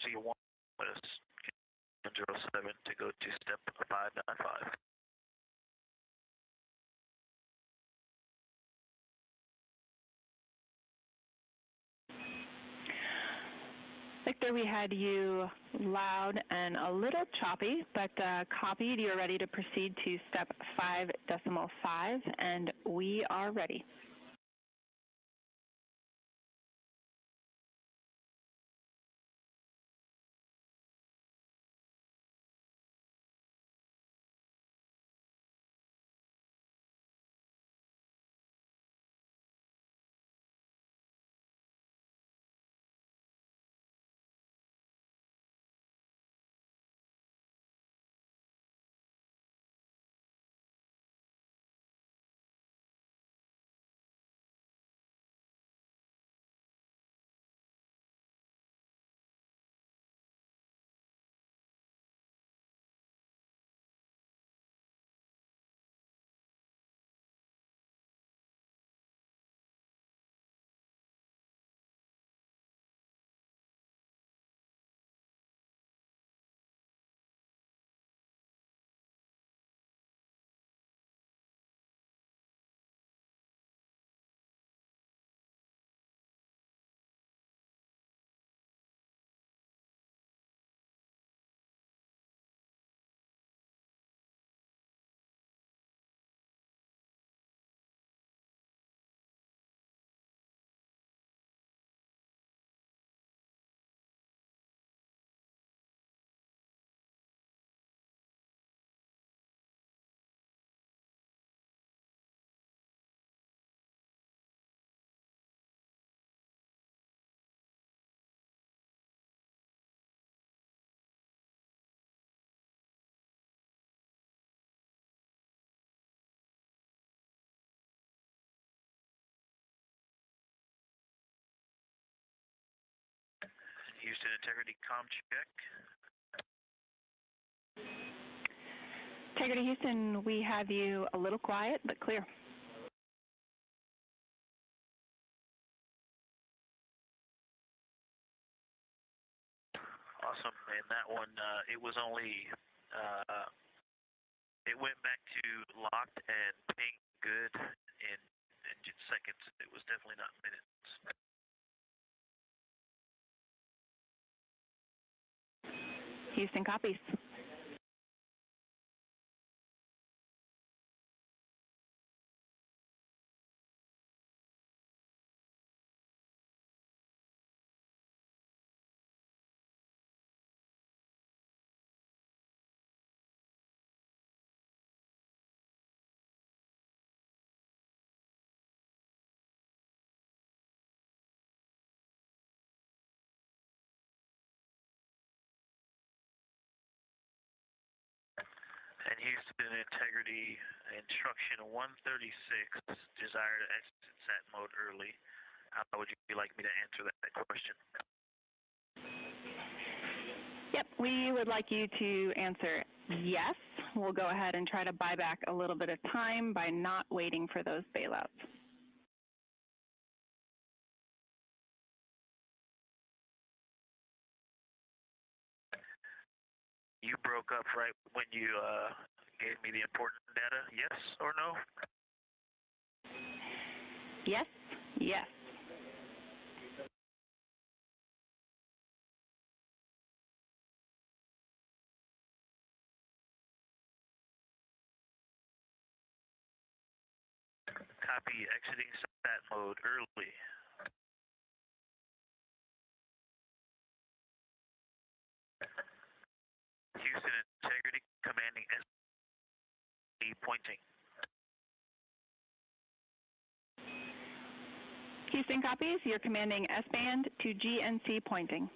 Taxi 1 is 07 to go to step 595. Victor, we had you loud and a little choppy, but copied. You're ready to proceed to step 5.5, and we are ready. Houston Integrity Com check. Integrity Houston, we have you a little quiet, but clear. Awesome, and that one, it was only, it went back to locked and ping good in just seconds. It was definitely not minutes. Houston copies. And Houston Integrity Instruction 136, desire to exit sat mode early. How would you like me to answer that question? Yep, we would like you to answer yes. We'll go ahead and try to buy back a little bit of time by not waiting for those bailouts. You broke up right when you gave me the important data, yes or no? Yes, yes. Copy exiting sat mode early. Houston Integrity commanding SD pointing. Houston copies. You're commanding S-band to GNC pointing.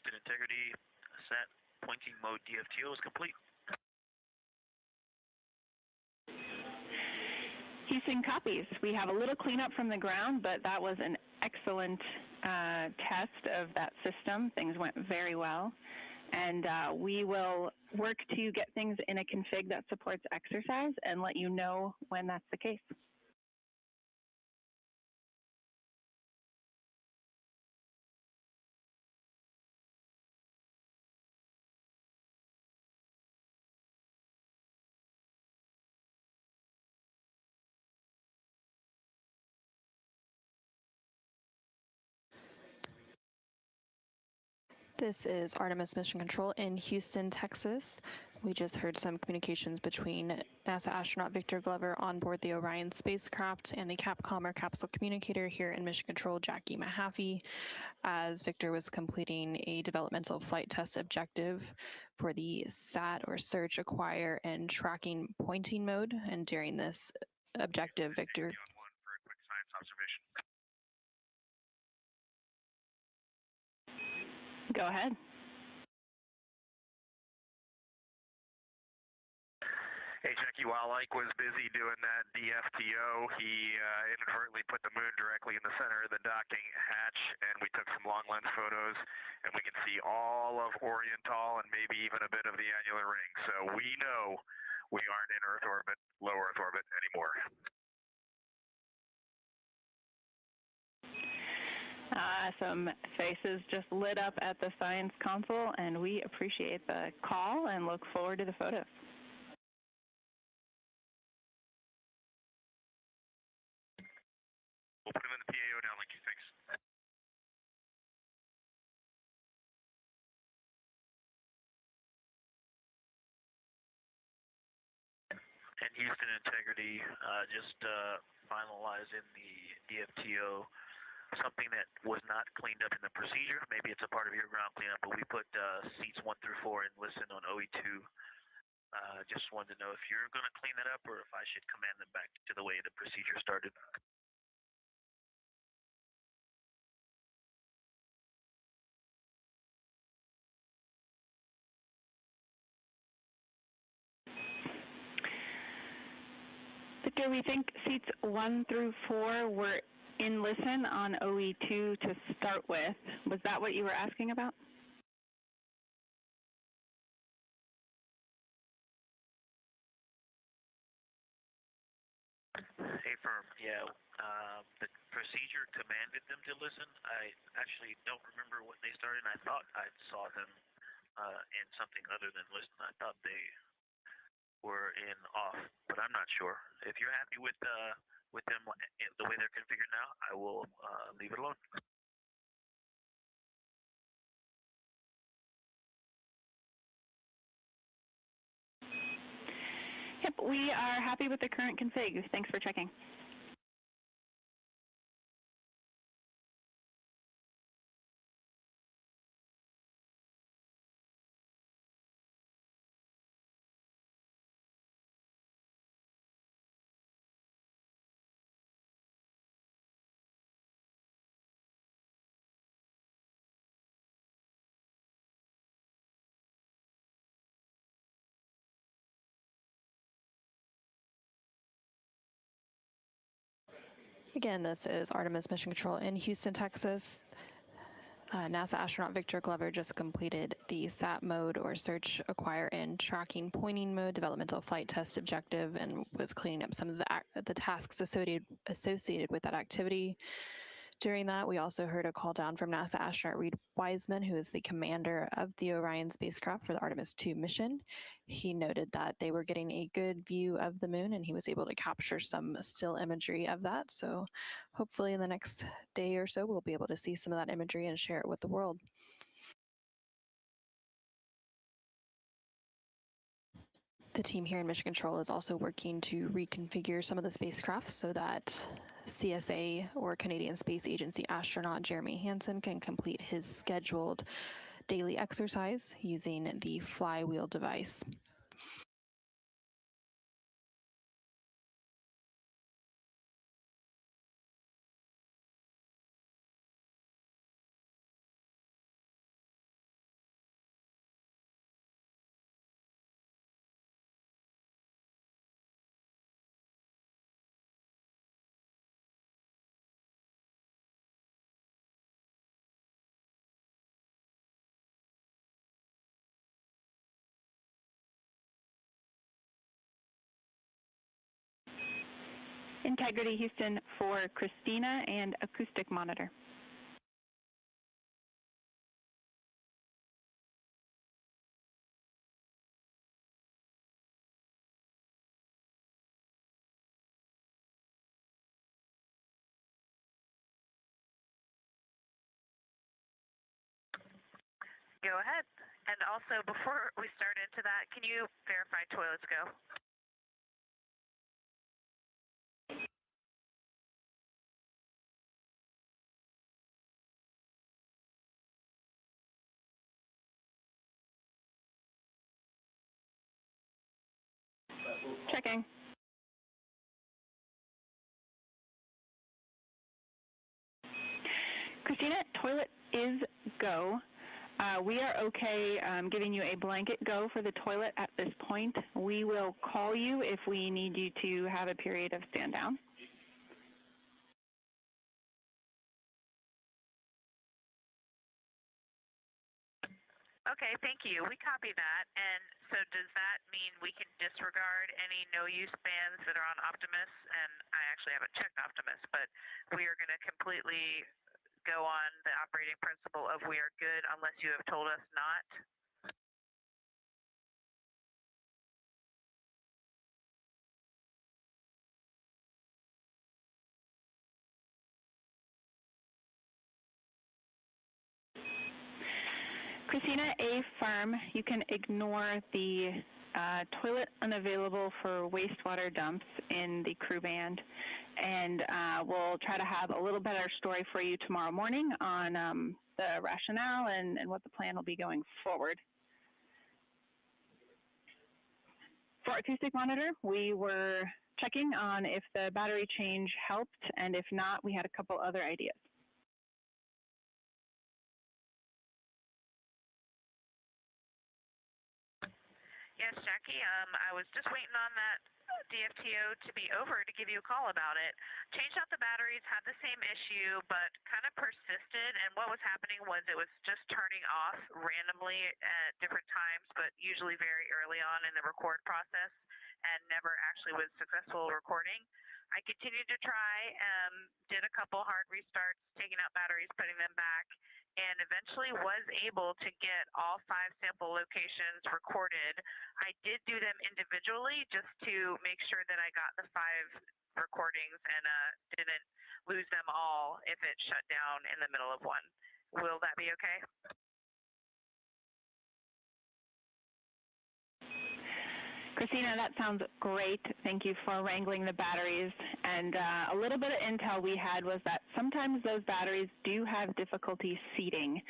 Houston integrity, sat pointing mode DFTO is complete. Houston copies. We have a little cleanup from the ground, but that was an excellent test of that system. Things went very well. And we will work to get things in a config that supports exercise and let you know when that's the case. This is Artemis Mission Control in Houston, Texas. We just heard some communications between NASA astronaut Victor Glover on board the Orion spacecraft and the Capcom or capsule communicator here in Mission Control, Jackie Mahaffey, as Victor was completing a developmental flight test objective for the SAT or search, acquire, and tracking pointing mode. And during this objective, Victor... Go ahead. Hey, Jackie, while Ike was busy doing that DFTO, he inadvertently put the moon directly in the center of the docking hatch, and we took some long lens photos, and we can see all of Oriental and maybe even a bit of the annular ring. So we know we aren't in Earth orbit, low Earth orbit anymore. Some faces just lit up at the science console, and we appreciate the call and look forward to the photos. We'll put them in the PAO now, Linky. Thanks. And Houston integrity, just finalizing the DFTO. Something that was not cleaned up in the procedure. Maybe it's a part of your ground cleanup, but we put seats 1 through 4 in listen on OE2. Just wanted to know if you're going to clean that up or if I should command them back to the way the procedure started. Victor, we think seats 1 through 4 were in listen on OE2 to start with. Was that what you were asking about? Hey, firm. Yeah, the procedure commanded them to listen. I actually don't remember when they started. I thought I saw them in something other than listen. I thought they were in off, but I'm not sure. If you're happy with them the way they're configured now, I will leave it alone. Yep, we are happy with the current config. Thanks for checking. Again, this is Artemis Mission Control in Houston, Texas. NASA astronaut Victor Glover just completed the SAT mode or search, acquire, and tracking pointing mode developmental flight test objective and was cleaning up some of the tasks associated with that activity. During that, we also heard a call down from NASA astronaut Reed Wiseman, who is the commander of the Orion spacecraft for the Artemis II mission. He noted that they were getting a good view of the moon, and he was able to capture some still imagery of that. So hopefully in the next day or so, we'll be able to see some of that imagery and share it with the world. The team here in Mission Control is also working to reconfigure some of the spacecraft so that CSA or Canadian Space Agency astronaut Jeremy Hansen can complete his scheduled daily exercise using the flywheel device. Integrity Houston for Christina and acoustic monitor. Go ahead. And also, before we start into that, can you verify toilets go? Checking. Christina, toilet is go. We are okay giving you a blanket go for the toilet at this point. We will call you if we need you to have a period of stand down. Okay, thank you. We copy that. And so does that mean we can disregard any no-use bans that are on Optimus? And I actually haven't checked Optimus, but we are going to completely go on the operating principle of we are good unless you have told us not? Christina, A firm, you can ignore the toilet unavailable for wastewater dumps in the crew band, and we'll try to have a little better story for you tomorrow morning on the rationale and what the plan will be going forward. For acoustic monitor, we were checking on if the battery change helped, and if not, we had a couple other ideas. Yes, Jackie, I was just waiting on that DFTO to be over to give you a call about it. Changed out the batteries, had the same issue, but kind of persisted, and what was happening was it was just turning off randomly at different times, but usually very early on in the record process, and never actually was successful recording. I continued to try, did a couple hard restarts, taking out batteries, putting them back, and eventually was able to get all 5 sample locations recorded. I did do them individually just to make sure that I got the 5 recordings and didn't lose them all if it shut down in the middle of one. Will that be okay? Christina, that sounds great. Thank you for wrangling the batteries. And a little bit of intel we had was that sometimes those batteries do have difficulty seating.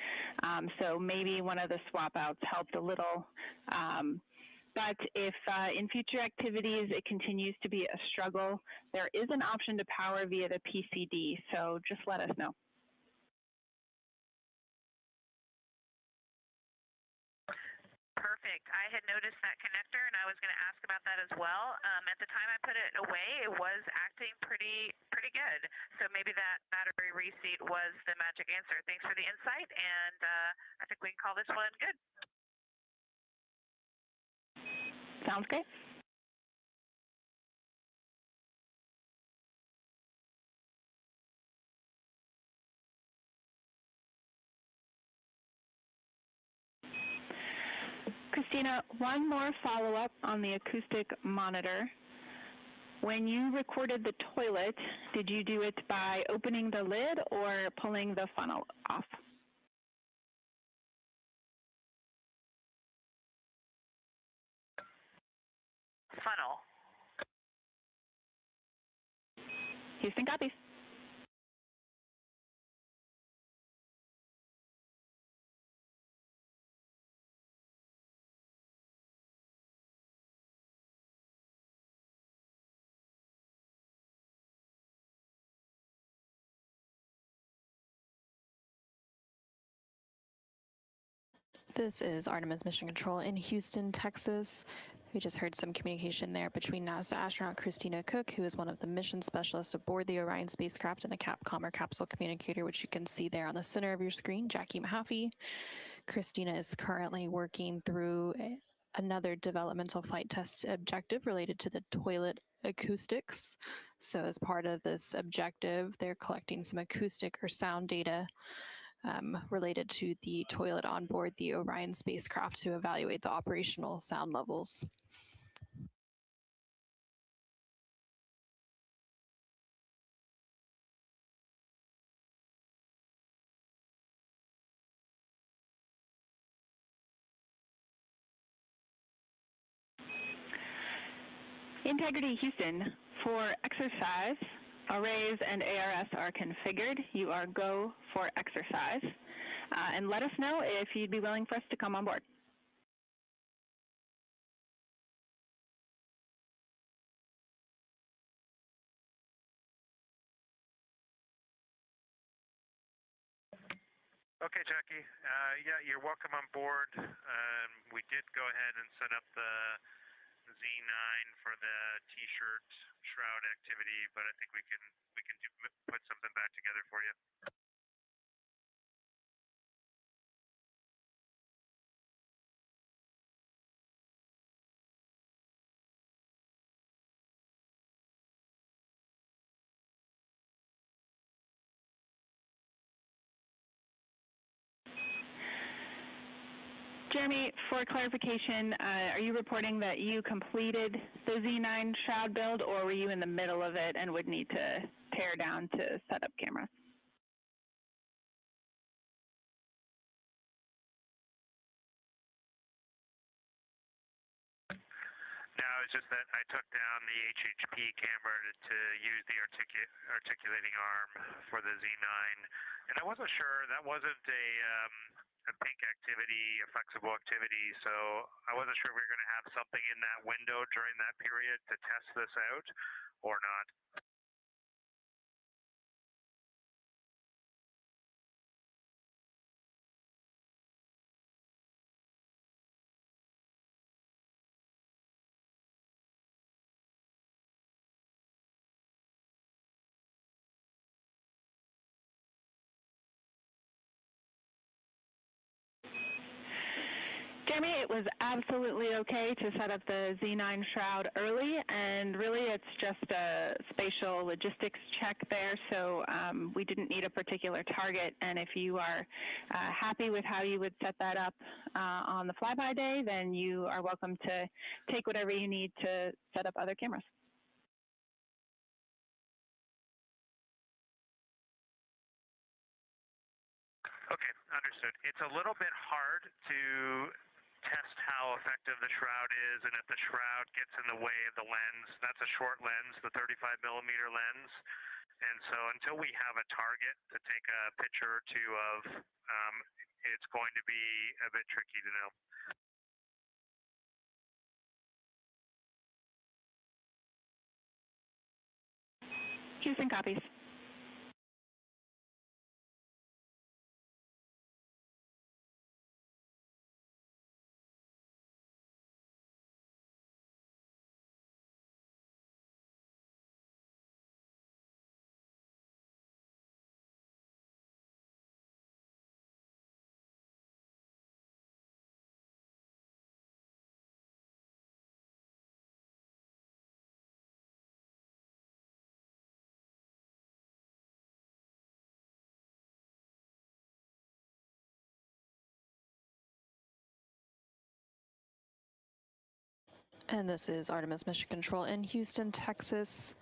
So maybe one of the swap outs helped a little. But if in future activities it continues to be a struggle, there is an option to power via the PCD. So just let us know. Perfect. I had noticed that connector, and I was going to ask about that as well. At the time I put it away, it was acting pretty good. So maybe that battery reseat was the magic answer. Thanks for the insight, and I think we can call this one good. Sounds great. Christina, one more follow-up on the acoustic monitor. When you recorded the toilet, did you do it by opening the lid or pulling the funnel off? Funnel. Houston copies. This is Artemis Mission Control in Houston, Texas. We just heard some communication there between NASA astronaut Christina Cook, who is one of the mission specialists aboard the Orion spacecraft, and the Capcom or capsule communicator, which you can see there on the center of your screen, Jackie Mahaffey. Christina is currently working through another developmental flight test objective related to the toilet acoustics. So as part of this objective, they're collecting some acoustic or sound data related to the toilet on board the Orion spacecraft to evaluate the operational sound levels. Integrity Houston, for exercise, arrays and ARS are configured. You are go for exercise. And let us know if you'd be willing for us to come on board. Okay, Jackie. Yeah, you're welcome on board. We did go ahead and set up the Z9 for the T-shirt shroud activity, but I think we can put something back together for you. Jeremy, for clarification, are you reporting that you completed the Z9 shroud build, or were you in the middle of it and would need to tear down to set up cameras? No, it's just that I took down the HHP camera to use the articulating arm for the Z9, and I wasn't sure, that wasn't a pink activity, a flexible activity, so I wasn't sure if we were going to have something in that window during that period to test this out or not. Jeremy, it was absolutely okay to set up the Z9 shroud early, and really it's just a spatial logistics check there, so we didn't need a particular target, and if you are happy with how you would set that up on the flyby day, then you are welcome to take whatever you need to set up other cameras. Okay, understood. It's a little bit hard to test how effective the shroud is, and if the shroud gets in the way of the lens, that's a short lens, the 35 millimeter lens, and so until we have a target to take a picture or two of, it's going to be a bit tricky to know. Houston copies. And this is Artemis Mission Control in Houston, Texas.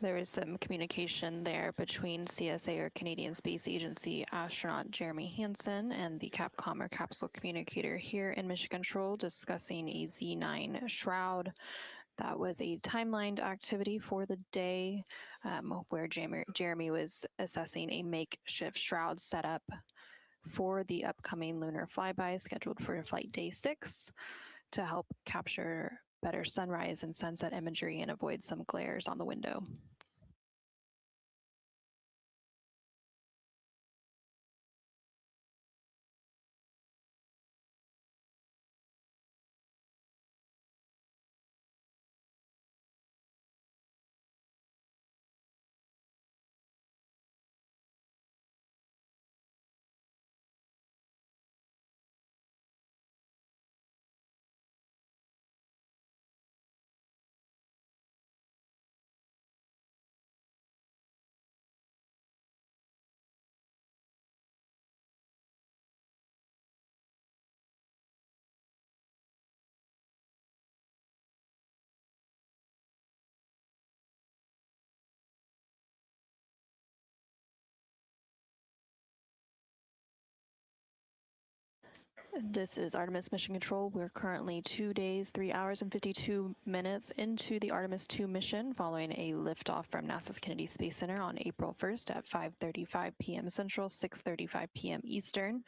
There is some communication there between CSA or Canadian Space Agency astronaut Jeremy Hansen and the Capcom or capsule communicator here in Mission Control discussing a Z9 shroud. That was a timelined activity for the day where Jeremy was assessing a makeshift shroud setup for the upcoming lunar flyby scheduled for flight day 6 to help capture better sunrise and sunset imagery and avoid some glares on the window. This is Artemis Mission Control. We're currently 2 days, 3 hours, and 52 minutes into the Artemis II mission, following a liftoff from NASA's Kennedy Space Center on April 1st at 5:35 p.m. Central, 6:35 p.m. Eastern.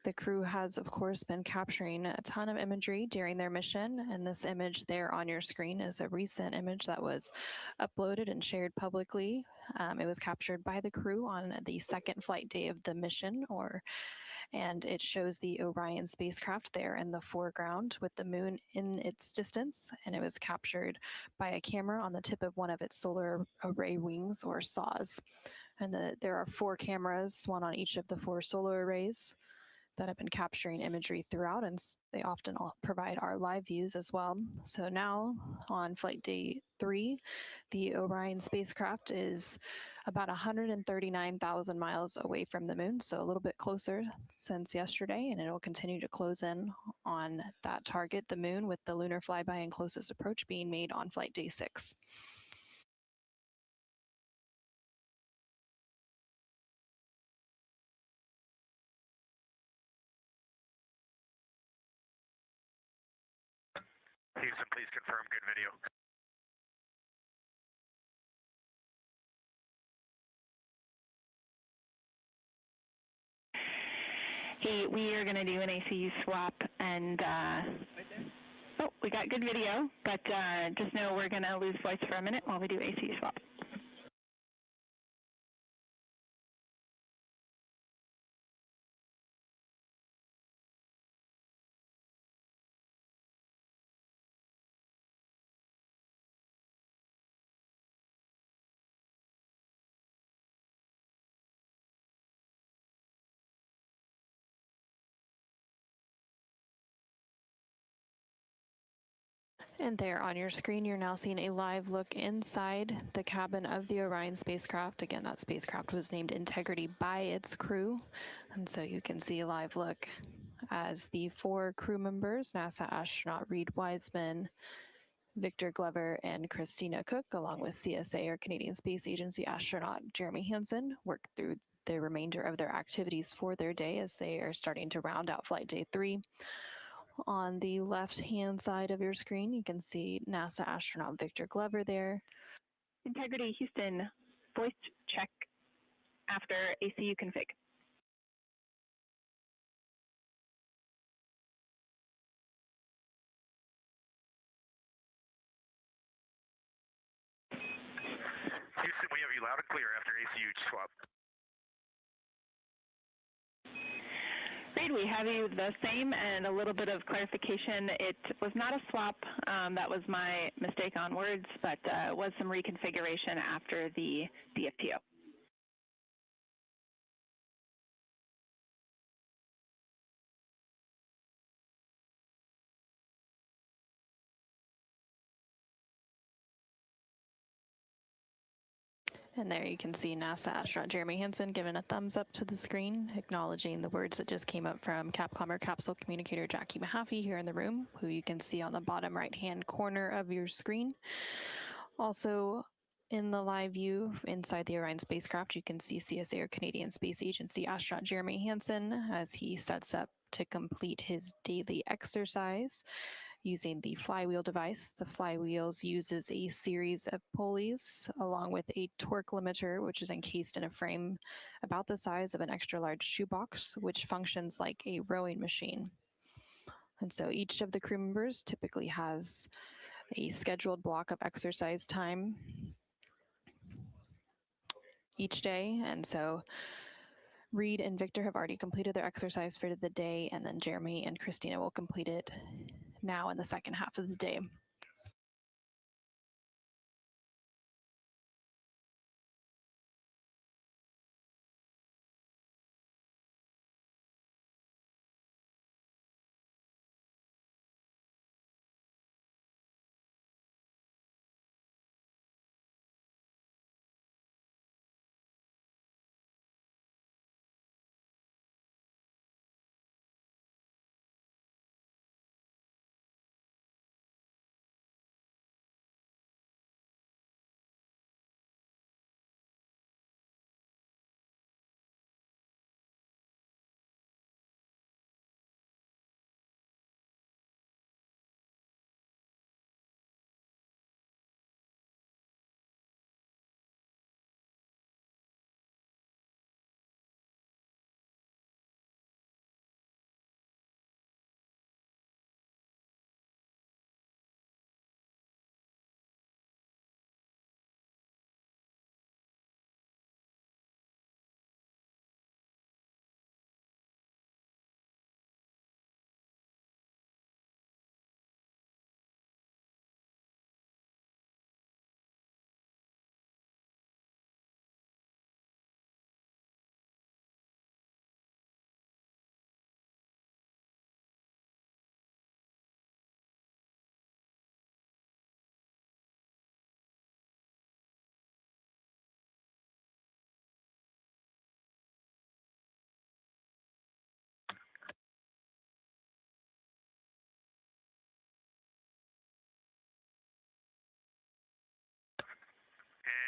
The crew has, of course, been capturing a ton of imagery during their mission, and this image there on your screen is a recent image that was uploaded and shared publicly. It was captured by the crew on the second flight day of the mission, and it shows the Orion spacecraft there in the foreground with the moon in its distance, and it was captured by a camera on the tip of one of its solar array wings, or SAW. And there are 4 cameras, one on each of the 4 solar arrays, that have been capturing imagery throughout, and they often provide our live views as well. So now, on flight day 3, the Orion spacecraft is about 139,000 miles away from the moon, so a little bit closer since yesterday, and it'll continue to close in on that target, the moon, with the lunar flyby and closest approach being made on flight day 6. Houston, please confirm good video. Hey, we are going to do an ACU swap, and oh, we got good video, but just know we're going to lose voice for a minute while we do ACU swap. And there on your screen, you're now seeing a live look inside the cabin of the Orion spacecraft. Again, that spacecraft was named Integrity by its crew. And so you can see a live look as the 4 crew members, NASA astronaut Reed Wiseman, Victor Glover, and Christina Cook, along with CSA, or Canadian Space Agency astronaut Jeremy Hansen, work through the remainder of their activities for their day as they are starting to round out flight day 3. On the left-hand side of your screen, you can see NASA astronaut Victor Glover there. Integrity, Houston, voice check after ACU config. Houston, we have you loud and clear after ACU swap. Great, we have you the same, and a little bit of clarification. It was not a swap. That was my mistake on words, but it was some reconfiguration after the DFTO. And there you can see NASA astronaut Jeremy Hansen giving a thumbs up to the screen, acknowledging the words that just came up from Capcomer capsule communicator Jackie Mahaffey here in the room, who you can see on the bottom right-hand corner of your screen. Also, in the live view inside the Orion spacecraft, you can see CSA, or Canadian Space Agency astronaut Jeremy Hansen as he sets up to complete his daily exercise using the flywheel device. The flywheels uses a series of pulleys along with a torque limiter, which is encased in a frame about the size of an extra large shoebox, which functions like a rowing machine. And so each of the crew members typically has a scheduled block of exercise time each day. And so Reed and Victor have already completed their exercise for the day, and then Jeremy and Christina will complete it now in the second half of the day.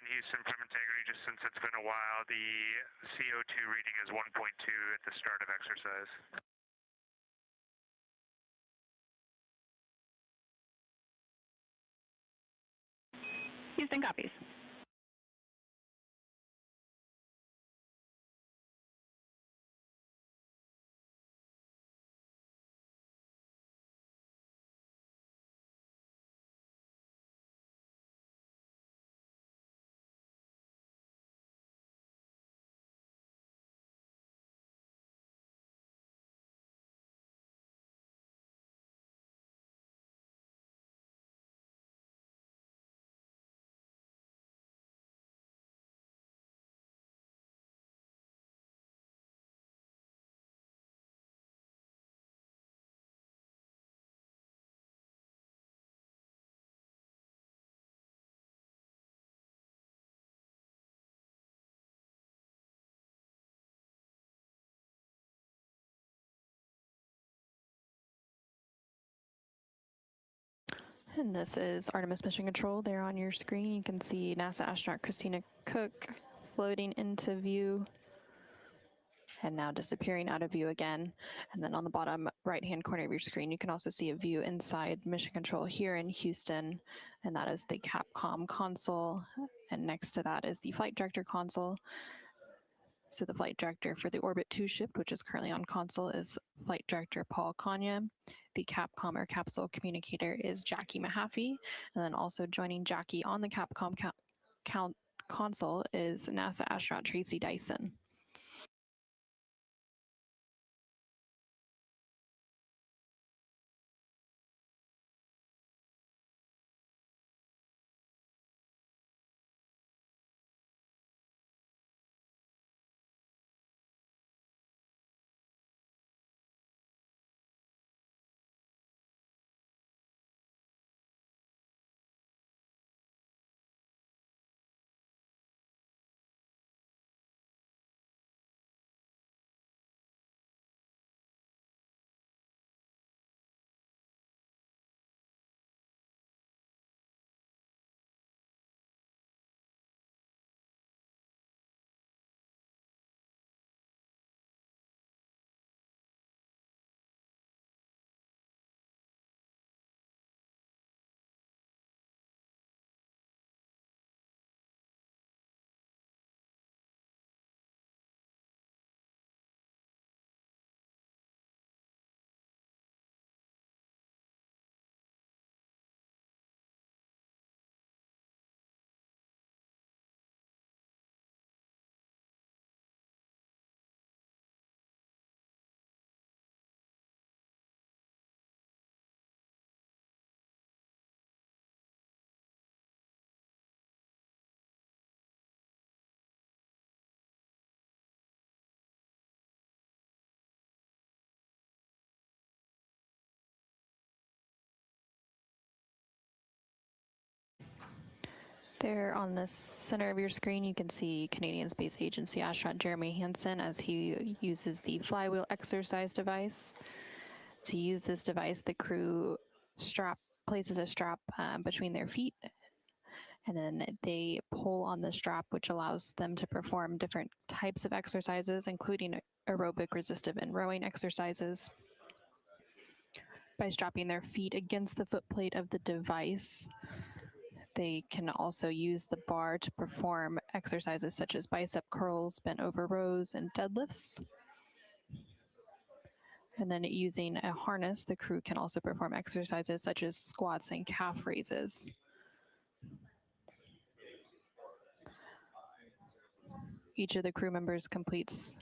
again, Houston, from integrity, just since it's been a while, the CO2 reading is 1.2 at the start of exercise. Houston copies. And this is Artemis Mission Control. There on your screen, you can see NASA astronaut Christina Cook floating into view and now disappearing out of view again. And then on the bottom right-hand corner of your screen, you can also see a view inside Mission Control here in Houston, and that is the Capcom console. And next to that is the flight director console. So the flight director for the Orbit 2 ship, which is currently on console, is Flight Director Paul Kanya. The Capcom or capsule communicator is Jackie Mahaffey. And then also joining Jackie on the Capcom console is NASA astronaut Tracy Dyson. There on the center of your screen, you can see Canadian Space Agency astronaut Jeremy Hansen as he uses the flywheel exercise device. To use this device, the crew places a strap between their feet, and then they pull on the strap, which allows them to perform different types of exercises, including aerobic, resistive, and rowing exercises. By strapping their feet against the footplate of the device, they can also use the bar to perform exercises such as bicep curls, bent over rows, and deadlifts. And then using a harness, the crew can also perform exercises such as squats and calf raises. Each of the crew members completes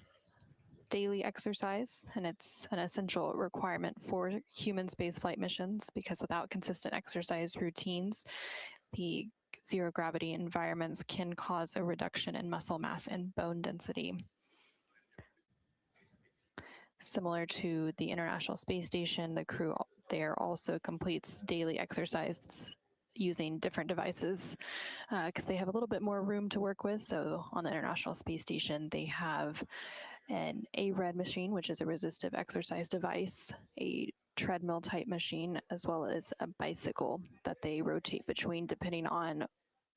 daily exercise, and it's an essential requirement for human spaceflight missions because without consistent exercise routines, the zero gravity environments can cause a reduction in muscle mass and bone density. Similar to the International Space Station, the crew there also completes daily exercise using different devices because they have a little bit more room to work with. So on the International Space Station, they have an ARED machine, which is a resistive exercise device, a treadmill type machine, as well as a bicycle that they rotate between depending on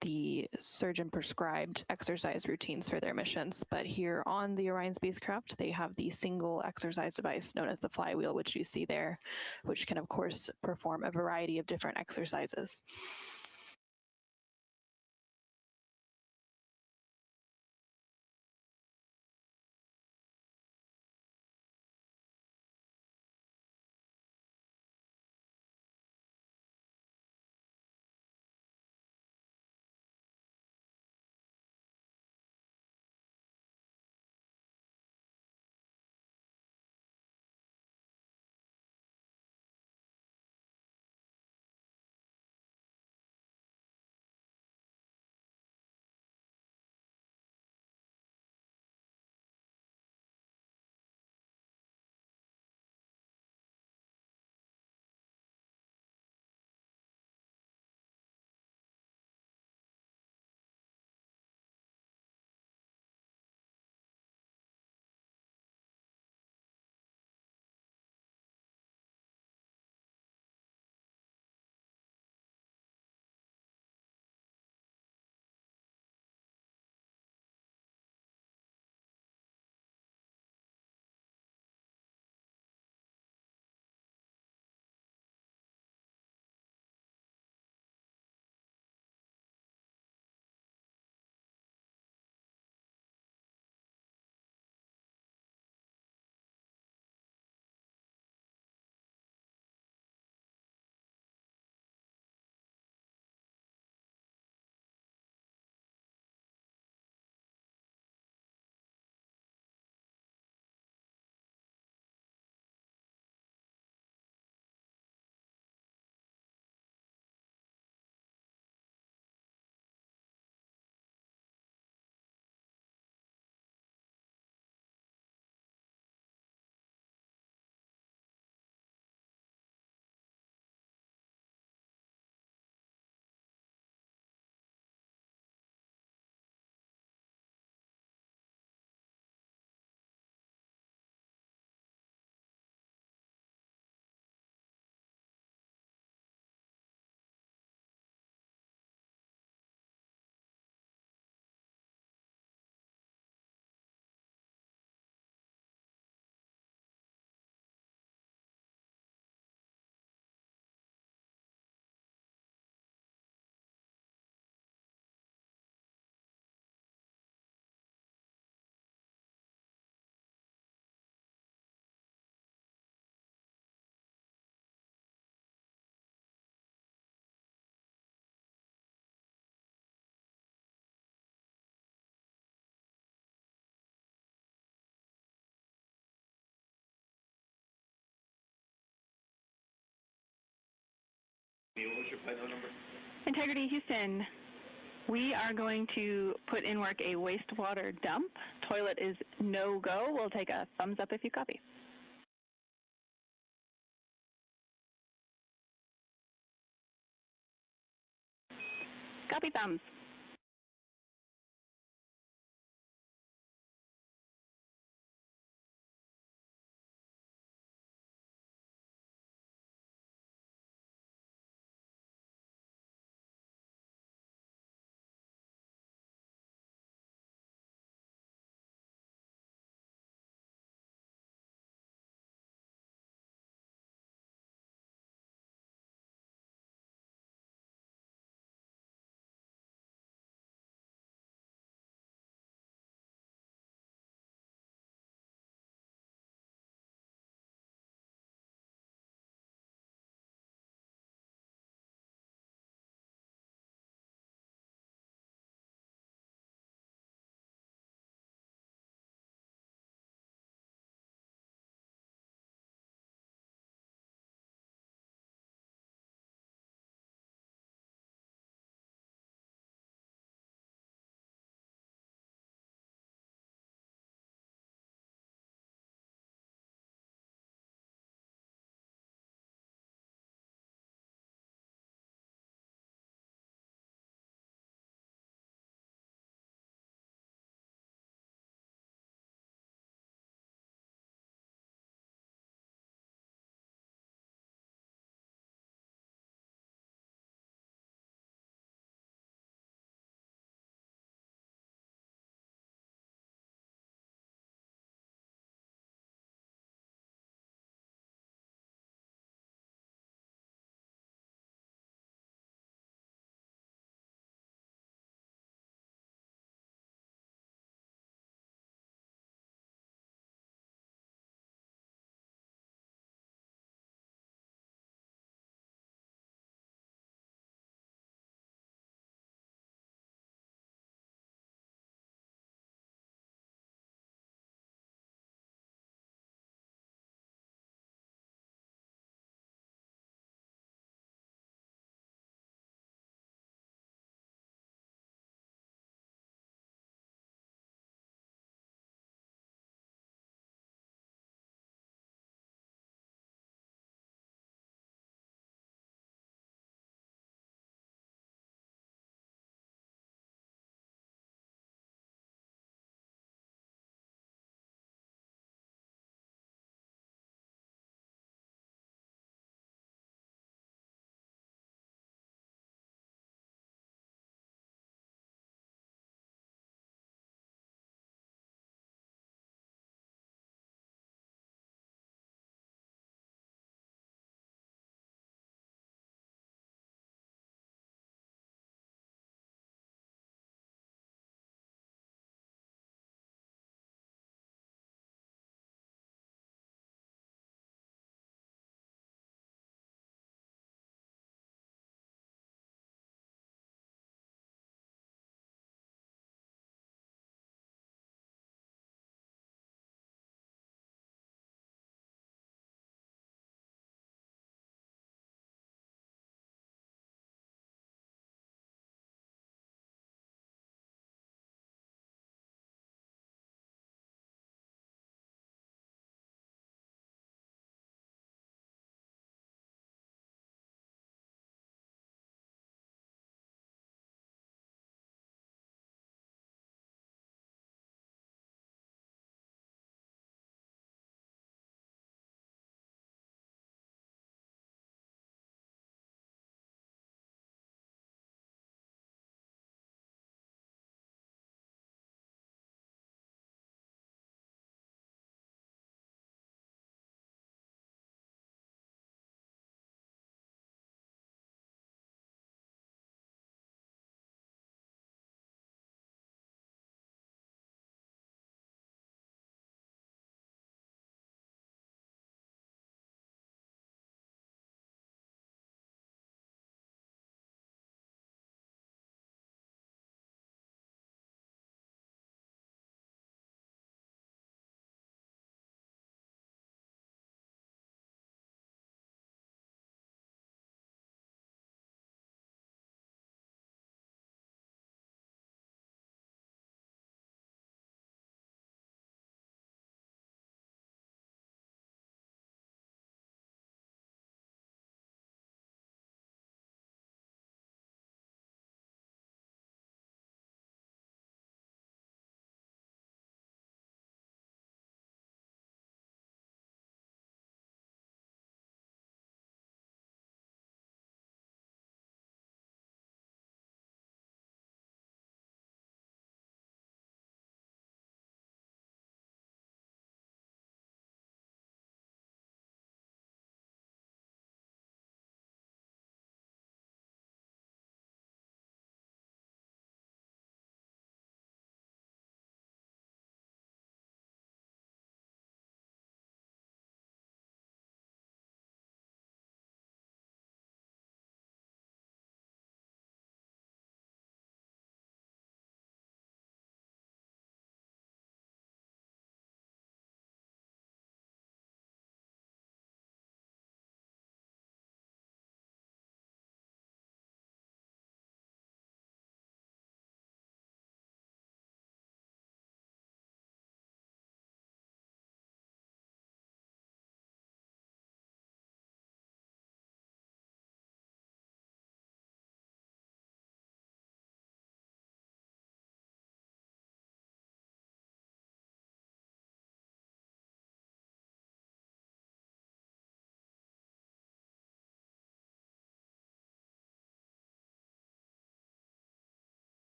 the surgeon prescribed exercise routines for their missions. But here on the Orion spacecraft, they have the single exercise device known as the flywheel, which you see there, which can, of course, perform a variety of different exercises. What was your flight number? Integrity Houston. We are going to put in work a wastewater dump. Toilet is no go. We'll take a thumbs up if you copy. Copy thumbs.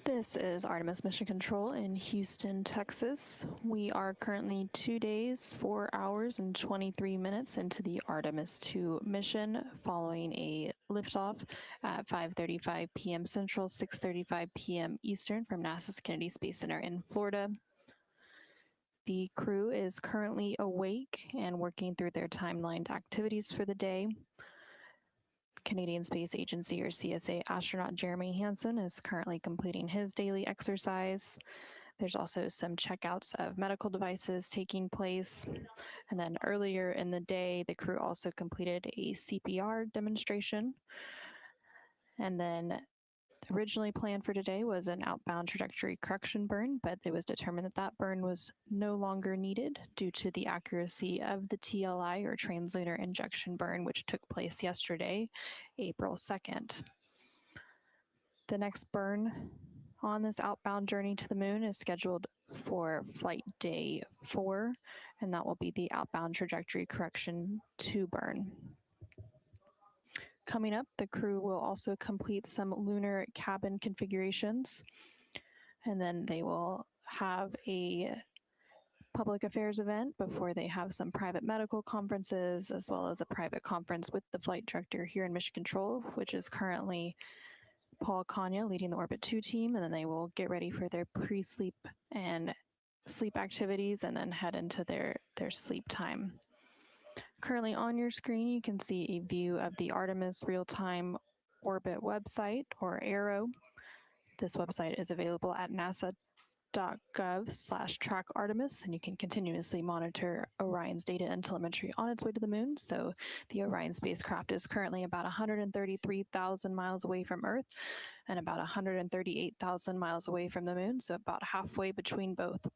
This is Artemis Mission Control in Houston, Texas. We are currently 2 days, 4 hours, and 23 minutes into the Artemis II mission, following a liftoff at 5:35 p.m. Central, 6:35 p.m. Eastern from NASA's Kennedy Space Center in Florida. The crew is currently awake and working through their timelined activities for the day. Canadian Space Agency, or CSA, astronaut Jeremy Hansen is currently completing his daily exercise. There's also some checkouts of medical devices taking place. And then earlier in the day, the crew also completed a CPR demonstration. And then originally planned for today was an outbound trajectory correction burn, but it was determined that that burn was no longer needed due to the accuracy of the TLI, or translunar injection burn, which took place yesterday, April 2nd. The next burn on this outbound journey to the moon is scheduled for flight day 4, and that will be the outbound trajectory correction 2 burn. Coming up, the crew will also complete some lunar cabin configurations, and then they will have a public affairs event before they have some private medical conferences, as well as a private conference with the flight director here in Mission Control, which is currently Paul Kanya leading the Orbit 2 team, and then they will get ready for their pre-sleep and sleep activities and then head into their sleep time. Currently on your screen, you can see a view of the Artemis Real-Time Orbit website, or ARO. This website is available at nasa.gov/trackartemis, and you can continuously monitor Orion's data and telemetry on its way to the moon. So the Orion spacecraft is currently about 133,000 miles away from Earth and about 138,000 miles away from the moon, so about halfway between both.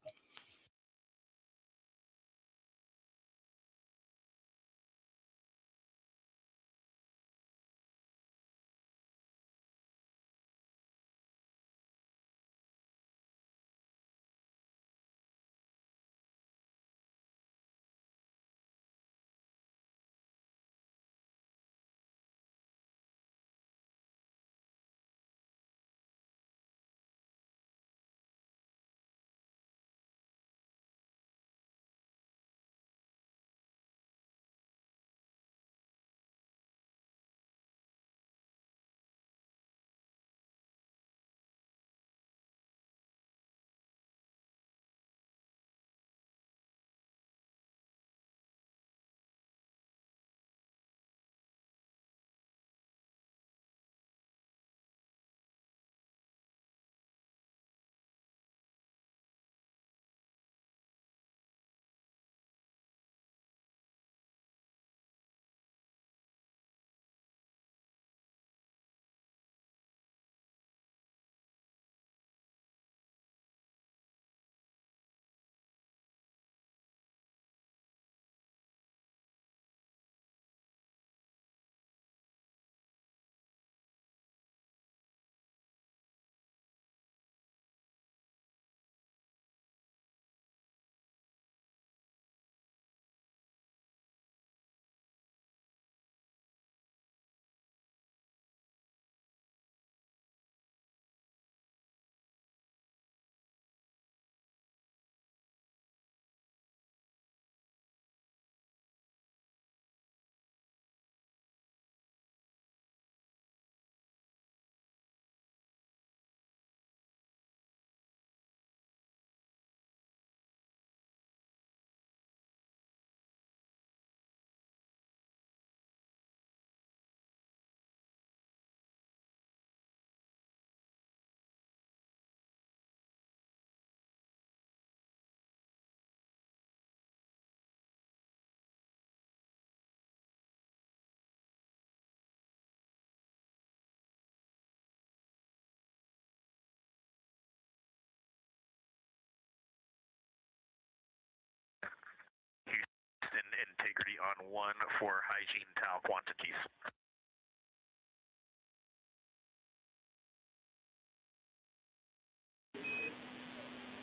Integrity on 1 for hygiene towel quantities.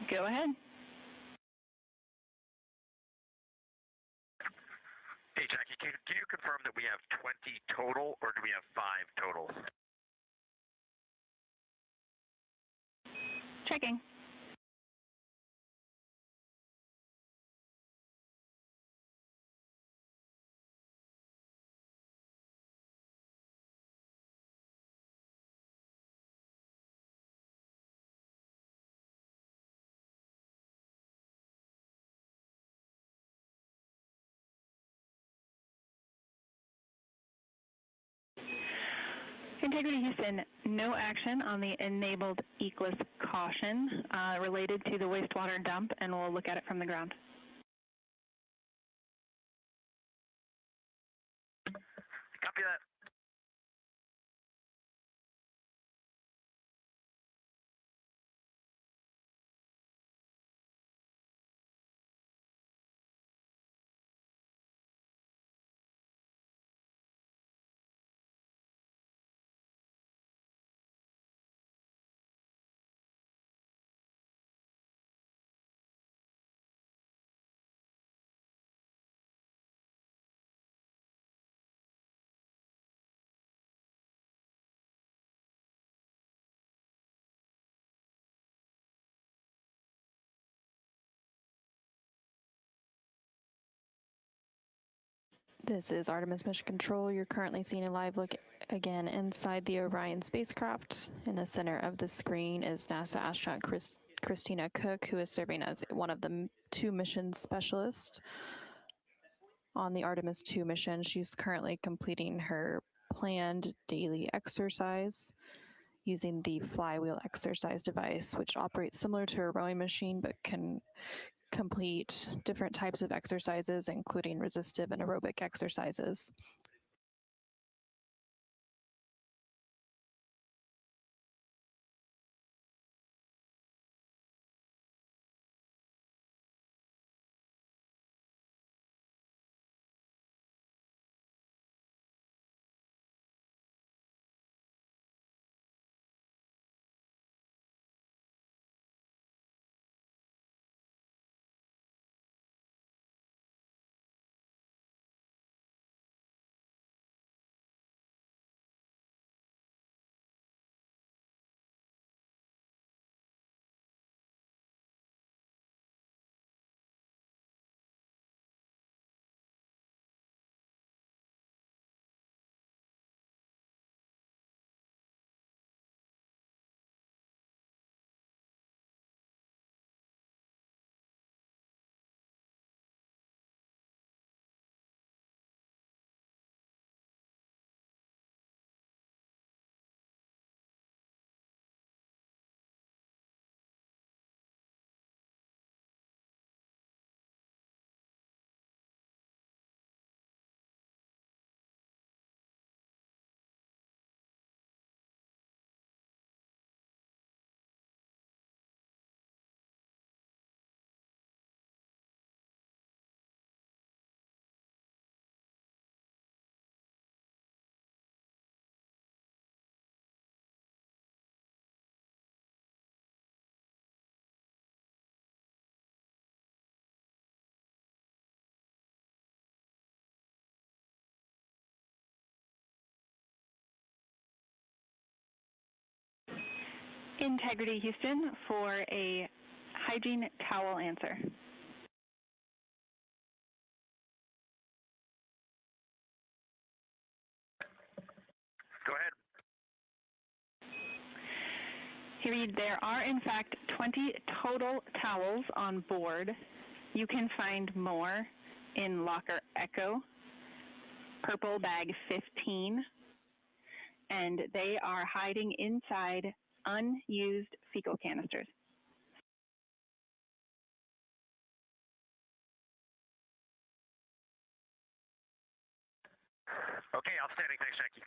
Go ahead. Hey, Jackie, can you confirm that we have 20 total, or do we have 5 total? Checking. Integrity Houston, no action on the enabled ECLIS caution related to the wastewater dump, and we'll look at it from the ground. Copy that. This is Artemis Mission Control. You're currently seeing a live look again inside the Orion spacecraft. In the center of the screen is NASA astronaut Christina Cook, who is serving as one of the 2 mission specialists on the Artemis II mission. She's currently completing her planned daily exercise using the flywheel exercise device, which operates similar to a rowing machine but can complete different types of exercises, including resistive and aerobic exercises. Integrity Houston for a hygiene towel answer. Go ahead. Here, there are in fact 20 total towels on board. You can find more in locker Echo, purple bag 15, and they are hiding inside unused fecal canisters. Okay, outstanding. Thanks, Jackie.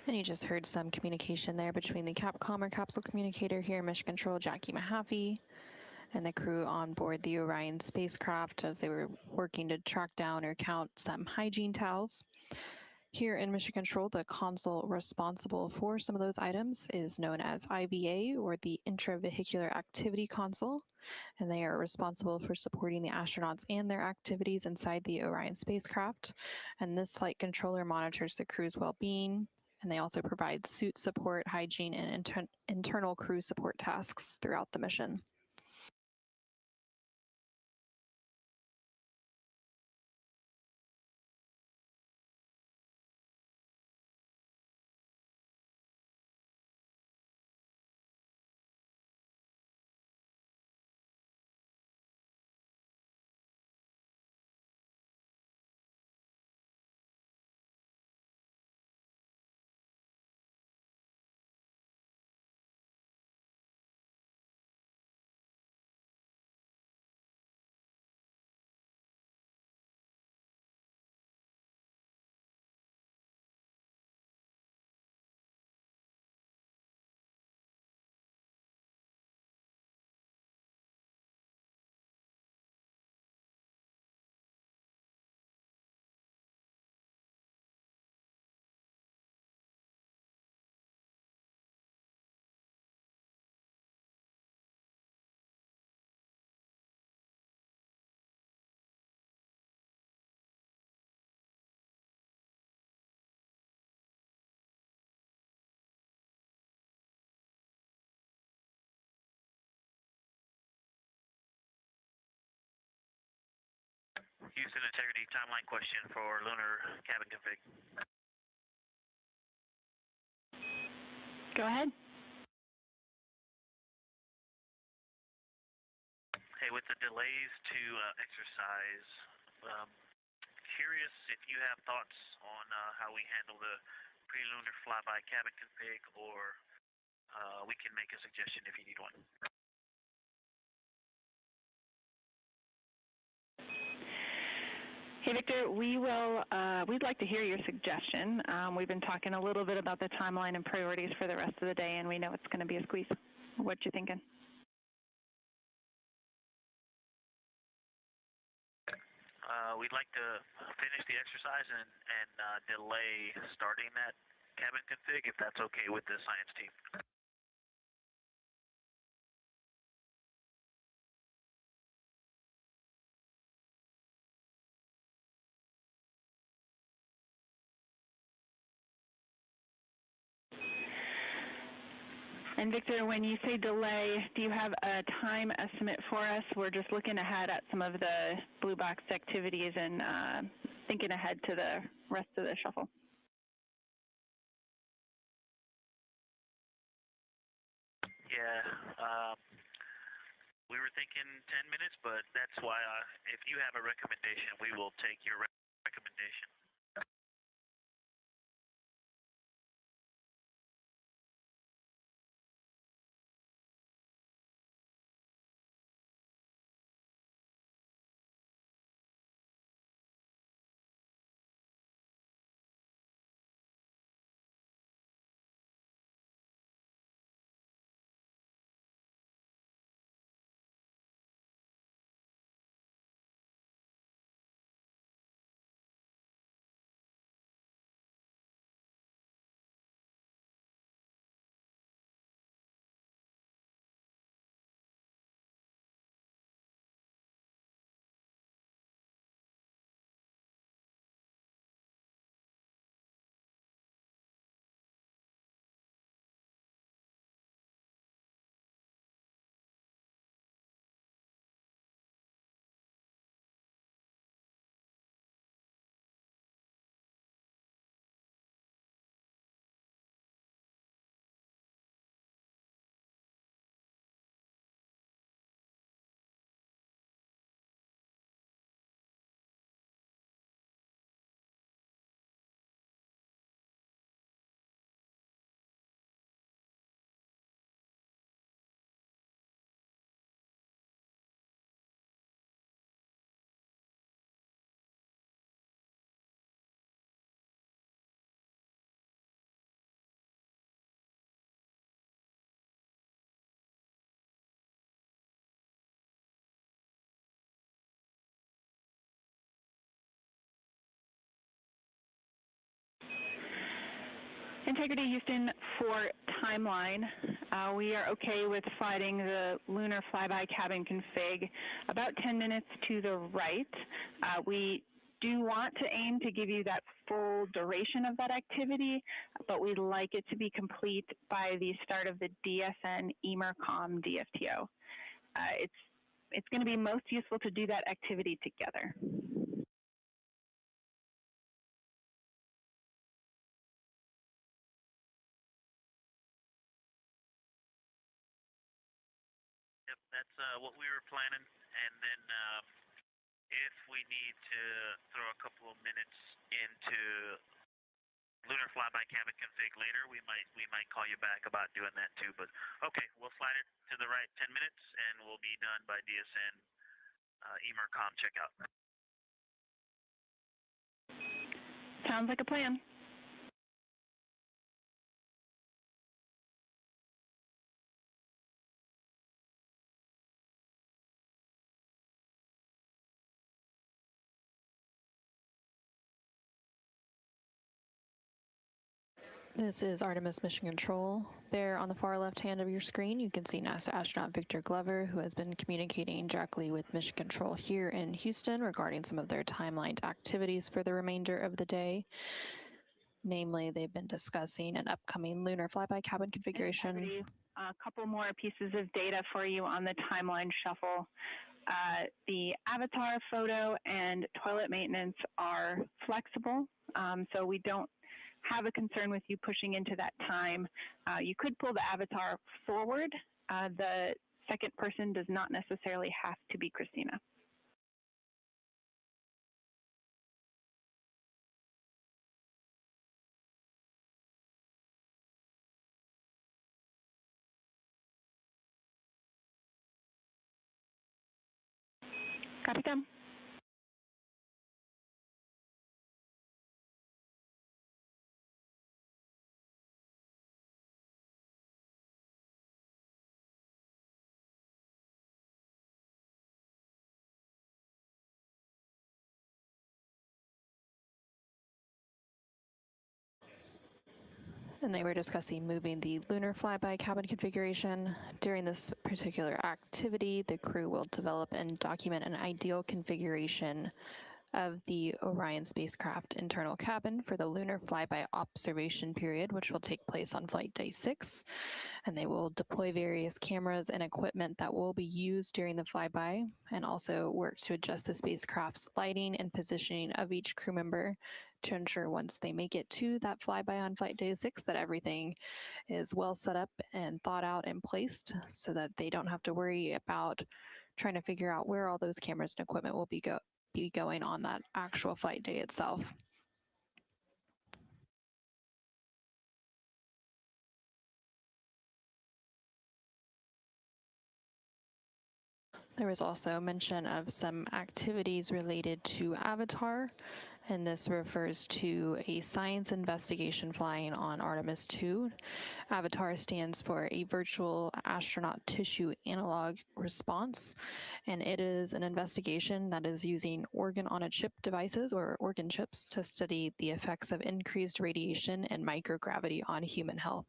And you just heard some communication there between the Capcom or capsule communicator here, Mission Control Jackie Mahaffey, and the crew on board the Orion spacecraft as they were working to track down or count some hygiene towels. Here in Mission Control, the console responsible for some of those items is known as IVA, or the Intravehicular Activity Console, and they are responsible for supporting the astronauts and their activities inside the Orion spacecraft. And this flight controller monitors the crew's well-being, and they also provide suit support, hygiene, and internal crew support tasks throughout the mission. Houston integrity timeline question for lunar cabin config. Go ahead. Hey, with the delays to exercise, curious if you have thoughts on how we handle the pre-lunar flyby cabin config, or we can make a suggestion if you need one. Hey, Victor, we'd like to hear your suggestion. We've been talking a little bit about the timeline and priorities for the rest of the day, and we know it's going to be a squeeze. What you thinking? We'd like to finish the exercise and delay starting that cabin config, if that's okay with the science team. And Victor, when you say delay, do you have a time estimate for us? We're just looking ahead at some of the blue box activities and thinking ahead to the rest of the shuffle. Yeah, we were thinking 10 minutes, but that's why if you have a recommendation, we will take your recommendation. Integrity Houston, for timeline, we are okay with sliding the lunar flyby cabin config about 10 minutes to the right. We do want to aim to give you that full duration of that activity, but we'd like it to be complete by the start of the DSN EMERCOM DFTO. It's going to be most useful to do that activity together. Yep, that's what we were planning, and then if we need to throw a couple of minutes into lunar flyby cabin config later, we might call you back about doing that too. But okay, we'll slide it to the right 10 minutes, and we'll be done by DSN EMERCOM checkout. Sounds like a plan. This is Artemis Mission Control. There on the far left hand of your screen, you can see NASA astronaut Victor Glover, who has been communicating directly with Mission Control here in Houston regarding some of their timelined activities for the remainder of the day. Namely, they've been discussing an upcoming lunar flyby cabin configuration. A couple more pieces of data for you on the timeline shuffle. The avatar photo and toilet maintenance are flexible, so we don't have a concern with you pushing into that time. You could pull the avatar forward. The second person does not necessarily have to be Christina. Copy them. And they were discussing moving the lunar flyby cabin configuration. During this particular activity, the crew will develop and document an ideal configuration of the Orion spacecraft internal cabin for the lunar flyby observation period, which will take place on flight day 6. And they will deploy various cameras and equipment that will be used during the flyby, and also work to adjust the spacecraft's lighting and positioning of each crew member to ensure once they make it to that flyby on flight day 6 that everything is well set up and thought out and placed, so that they don't have to worry about trying to figure out where all those cameras and equipment will be going on that actual flight day itself. There was also mention of some activities related to Avatar, and this refers to a science investigation flying on Artemis II. Avatar stands for a virtual astronaut tissue analog response, and it is an investigation that is using organ-on-a-chip devices, or organ chips, to study the effects of increased radiation and microgravity on human health.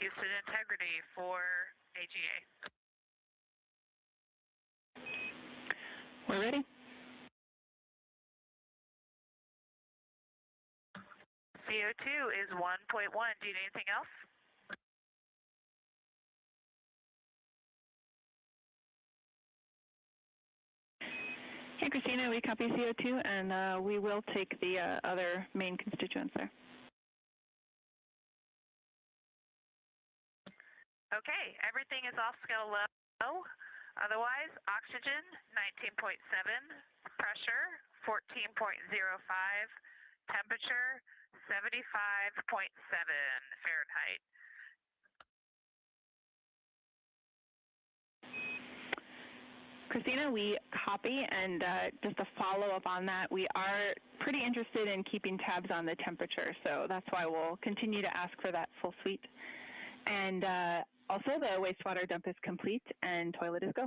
Houston integrity for AGA. We're ready. CO2 is 1.1. Do you need anything else? Hey, Christina, we copy CO2, and we will take the other main constituents there. Okay, everything is off scale low. Otherwise, oxygen 19.7, pressure 14.05, temperature 75.7 Fahrenheit. Christina, we copy, and just a follow-up on that, we are pretty interested in keeping tabs on the temperature, so that's why we'll continue to ask for that full suite. And also, the wastewater dump is complete, and toilet is go.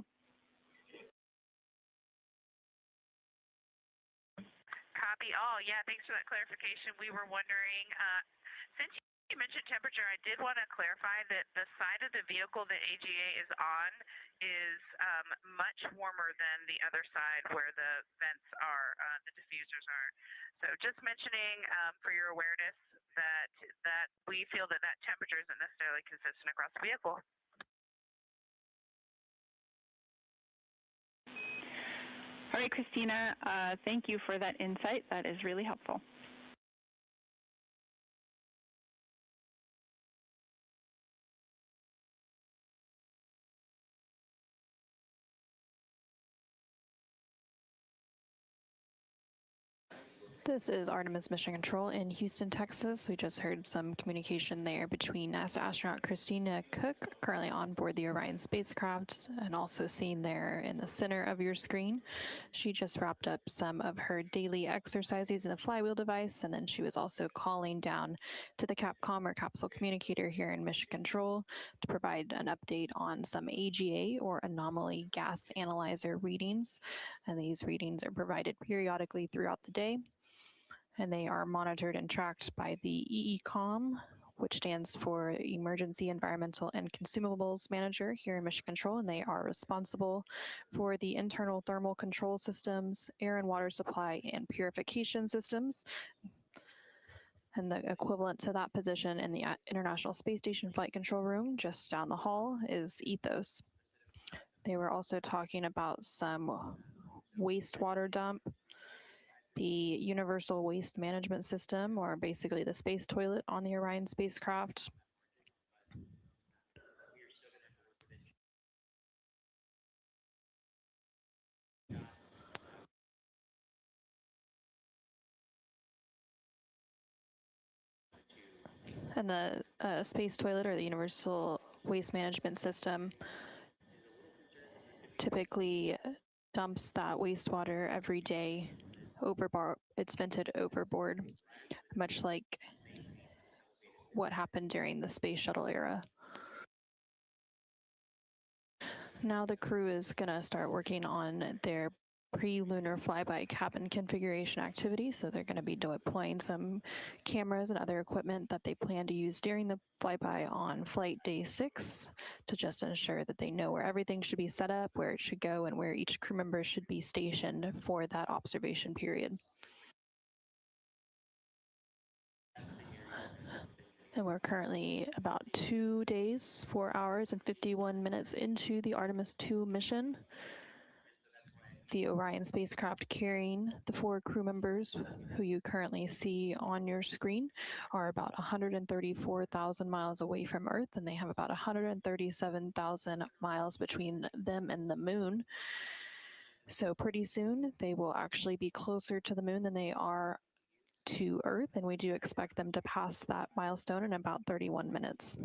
Copy all. Yeah, thanks for that clarification. We were wondering, since you mentioned temperature, I did want to clarify that the side of the vehicle that AGA is on is much warmer than the other side where the vents are, the diffusers are. So just mentioning for your awareness that we feel that temperature isn't necessarily consistent across the vehicle. All right, Christina, thank you for that insight. That is really helpful. This is Artemis Mission Control in Houston, Texas. We just heard some communication there between NASA astronaut Christina Cook, currently on board the Orion spacecraft, and also seen there in the center of your screen. She just wrapped up some of her daily exercises in the flywheel device, and then she was also calling down to the Capcom or capsule communicator here in Mission Control to provide an update on some AGA or anomaly gas analyzer readings. And these readings are provided periodically throughout the day, and they are monitored and tracked by the EECOM, which stands for Emergency Environmental and Consumables Manager here in Mission Control, and they are responsible for the internal thermal control systems, air and water supply, and purification systems. And the equivalent to that position in the International Space Station Flight Control Room, just down the hall, is Ethos. They were also talking about some wastewater dump, the Universal Waste Management System, or basically the space toilet on the Orion spacecraft. And the space toilet, or the Universal Waste Management System, typically dumps that wastewater every day overboard. It's vented overboard, much like what happened during the space shuttle era. Now the crew is going to start working on their pre-lunar flyby cabin configuration activity. So they're going to be deploying some cameras and other equipment that they plan to use during the flyby on flight day 6 to just ensure that they know where everything should be set up, where it should go, and where each crew member should be stationed for that observation period. And we're currently about 2 days, 4 hours, and 51 minutes into the Artemis II mission. The Orion spacecraft carrying the 4 crew members who you currently see on your screen are about 134,000 miles away from Earth, and they have about 137,000 miles between them and the moon. So pretty soon they will actually be closer to the moon than they are to Earth, and we do expect them to pass that milestone in about 31 minutes.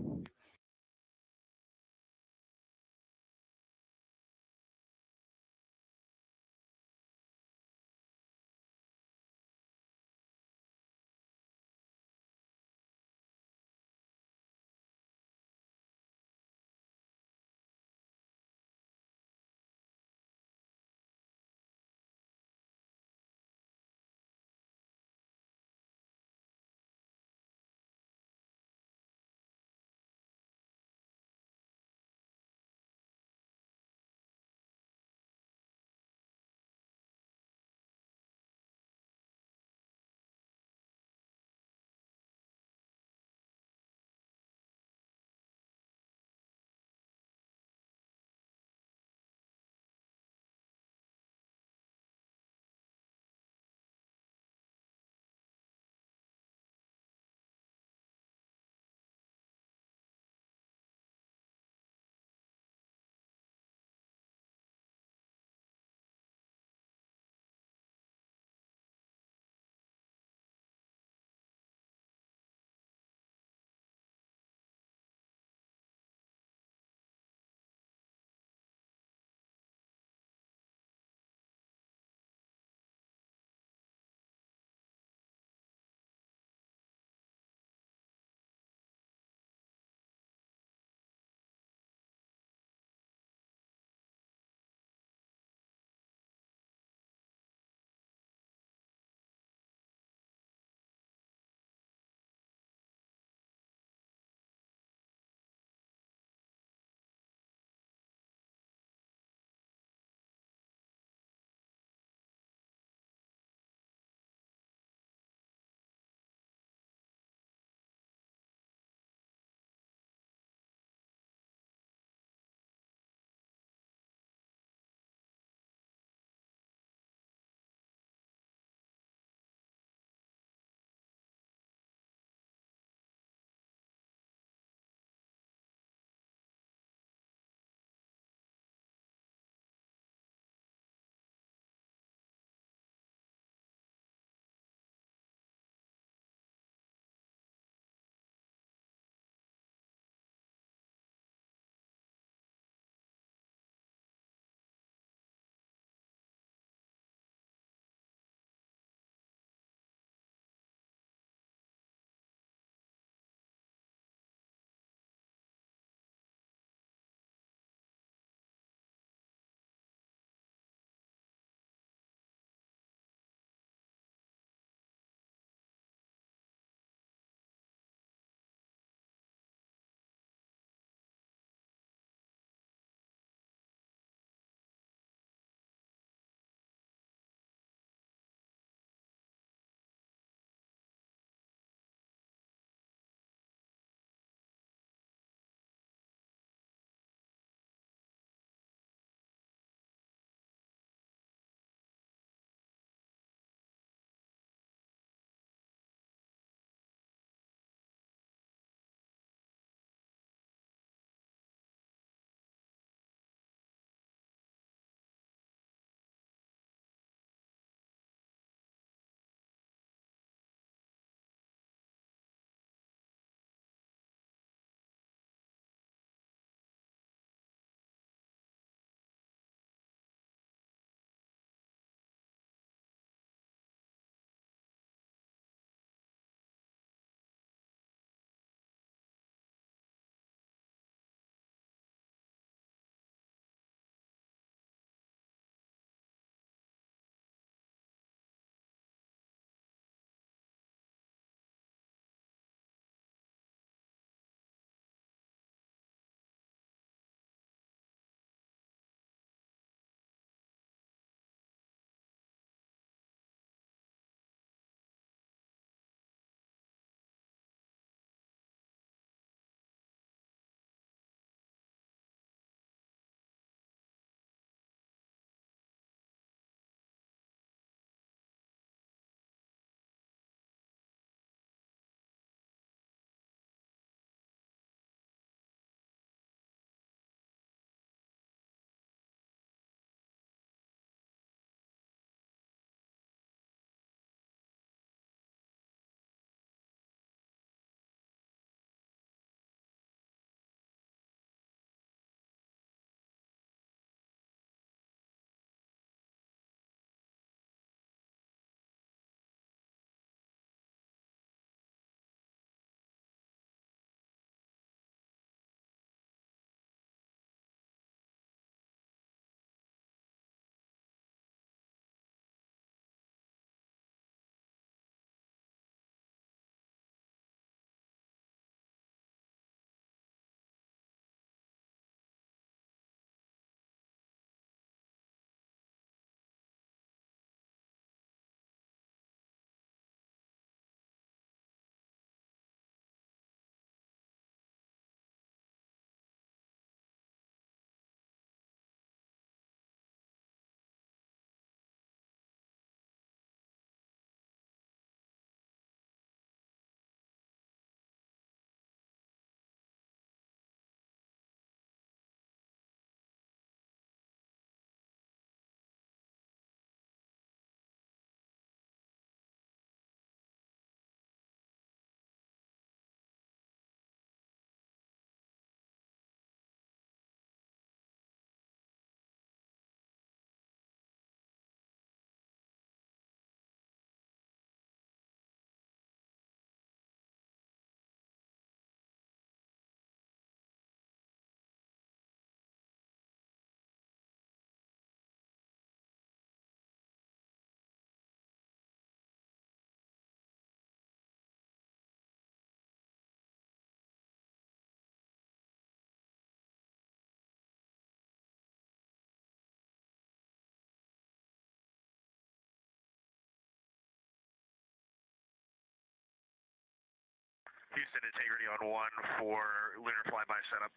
Houston, integrity on 1 for lunar flyby setup.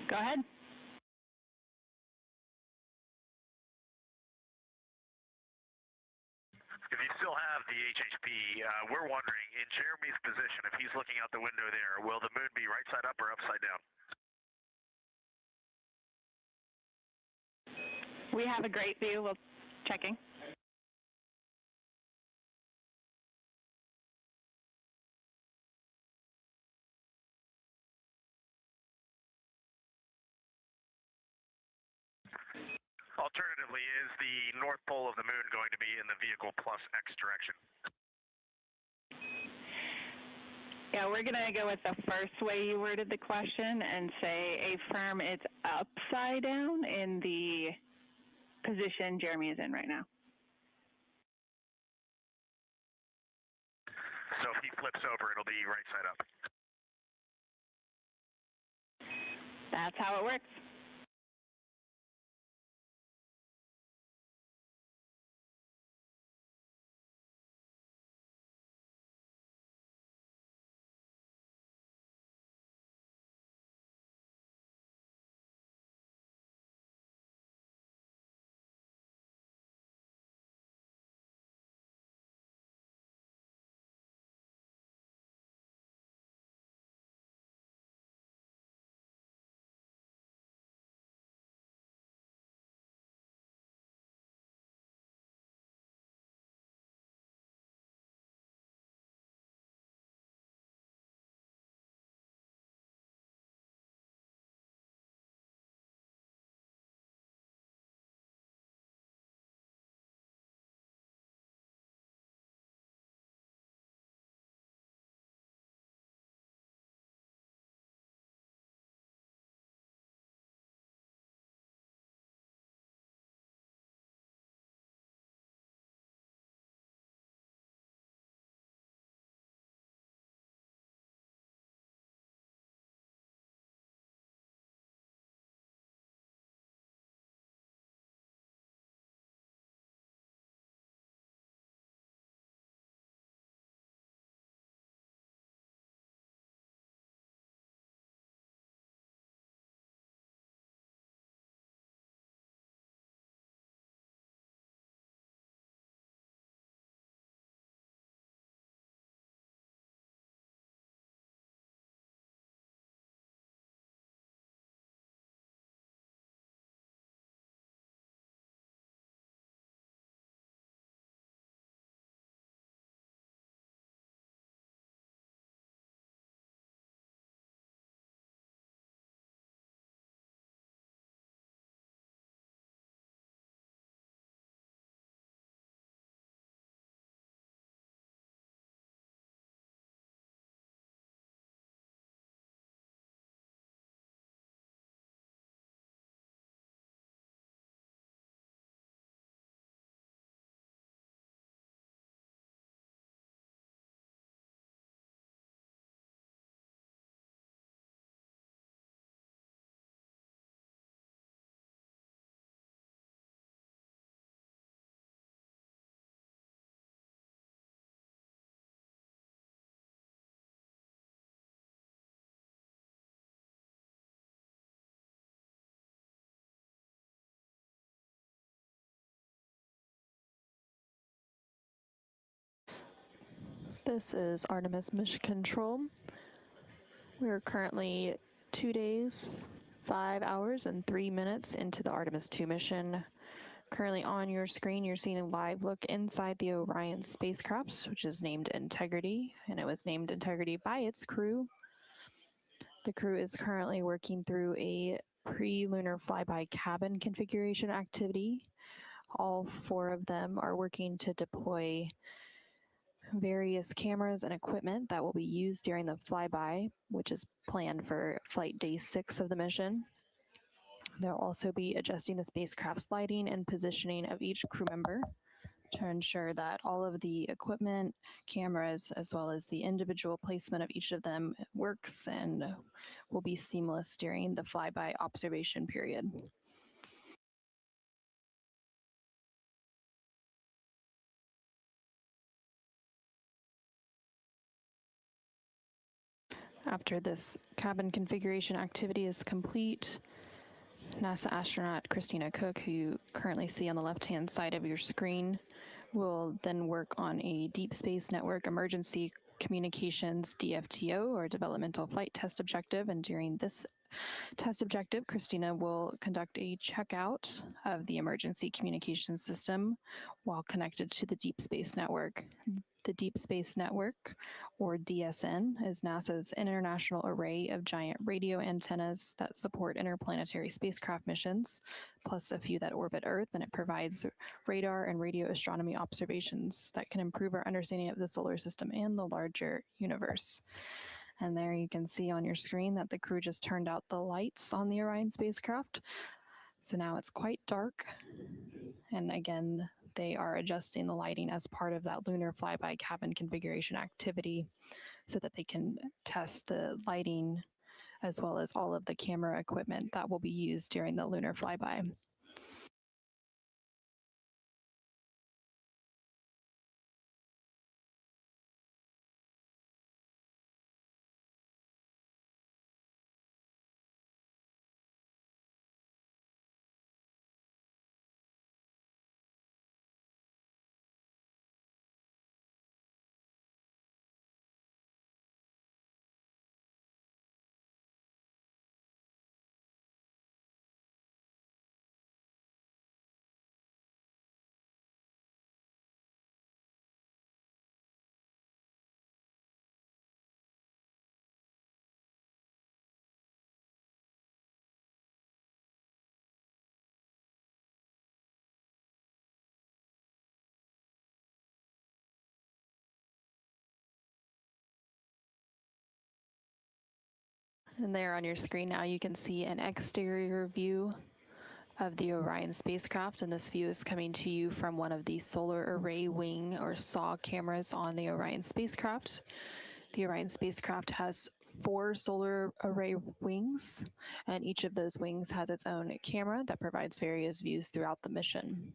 Go ahead. If you still have the HHP, we're wondering, in Jeremy's position, if he's looking out the window there, will the moon be right side up or upside down? We have a great view. We'll checking. Alternatively, is the north pole of the moon going to be in the vehicle plus X direction? Yeah, we're going to go with the first way you worded the question and say affirm it's upside down in the position Jeremy is in right now. So if he flips over, it'll be right side up. That's how it works. This is Artemis Mission Control. We are currently 2 days, 5 hours, and 3 minutes into the Artemis II mission. Currently on your screen, you're seeing a live look inside the Orion spacecraft, which is named Integrity, and it was named Integrity by its crew. The crew is currently working through a pre-lunar flyby cabin configuration activity. All 4 of them are working to deploy various cameras and equipment that will be used during the flyby, which is planned for flight day 6 of the mission. They'll also be adjusting the spacecraft's lighting and positioning of each crew member to ensure that all of the equipment, cameras, as well as the individual placement of each of them works and will be seamless during the flyby observation period. After this cabin configuration activity is complete, NASA astronaut Christina Cook, who you currently see on the left-hand side of your screen, will then work on a Deep Space Network Emergency Communications DFTO, or Developmental Flight Test Objective, and during this test objective, Christina will conduct a checkout of the emergency communications system while connected to the Deep Space Network. The Deep Space Network, or DSN, is NASA's international array of giant radio antennas that support interplanetary spacecraft missions, plus a few that orbit Earth, and it provides radar and radio astronomy observations that can improve our understanding of the solar system and the larger universe. And there you can see on your screen that the crew just turned out the lights on the Orion spacecraft. So now it's quite dark. And again, they are adjusting the lighting as part of that lunar flyby cabin configuration activity so that they can test the lighting as well as all of the camera equipment that will be used during the lunar flyby. And there on your screen now you can see an exterior view of the Orion spacecraft, and this view is coming to you from one of the solar array wing or SAW cameras on the Orion spacecraft. The Orion spacecraft has 4 solar array wings, and each of those wings has its own camera that provides various views throughout the mission.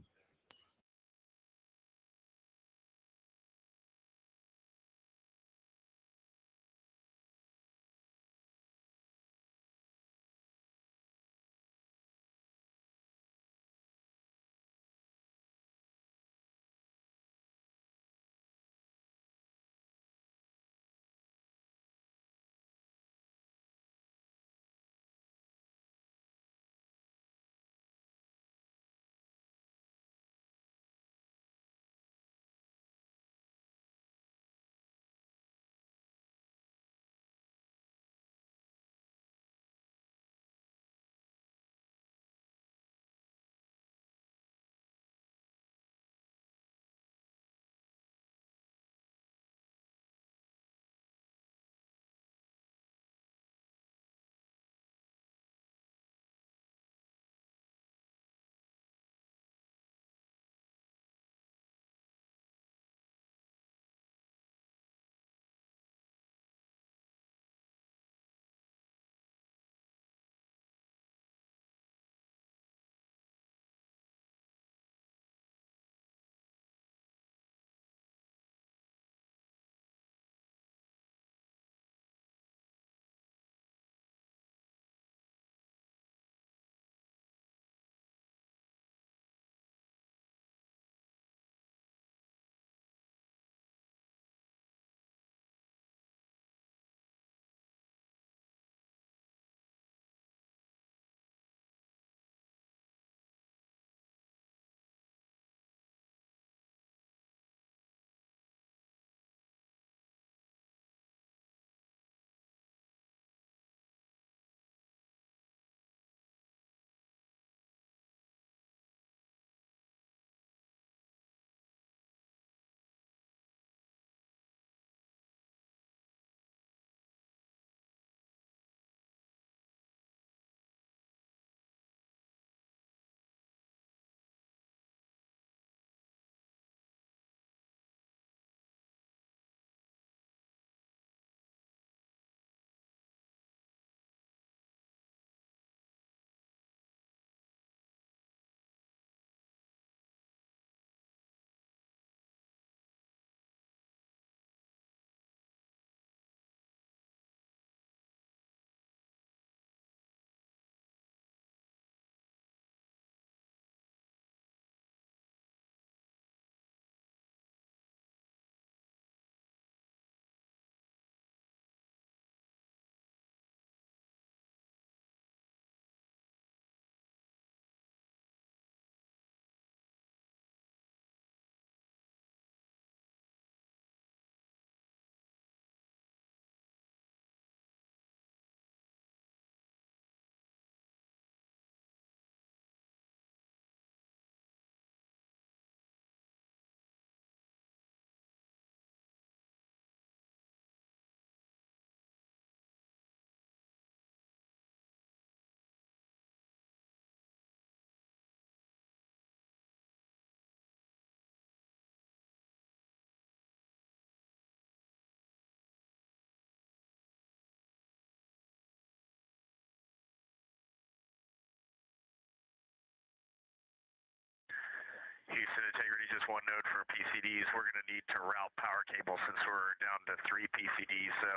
Houston Integrity, just one note for PCDs. We're going to need to route power cables since we're down to 3 PCDs. So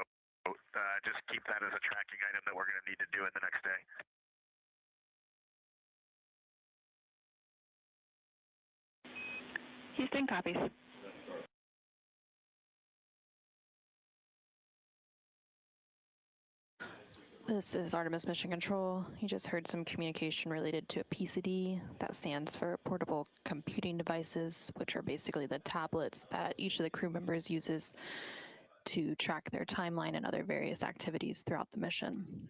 just keep that as a tracking item that we're going to need to do in the next day. Houston copies. This is Artemis Mission Control. You just heard some communication related to a PCD. That stands for Portable Computing Devices, which are basically the tablets that each of the crew members uses to track their timeline and other various activities throughout the mission.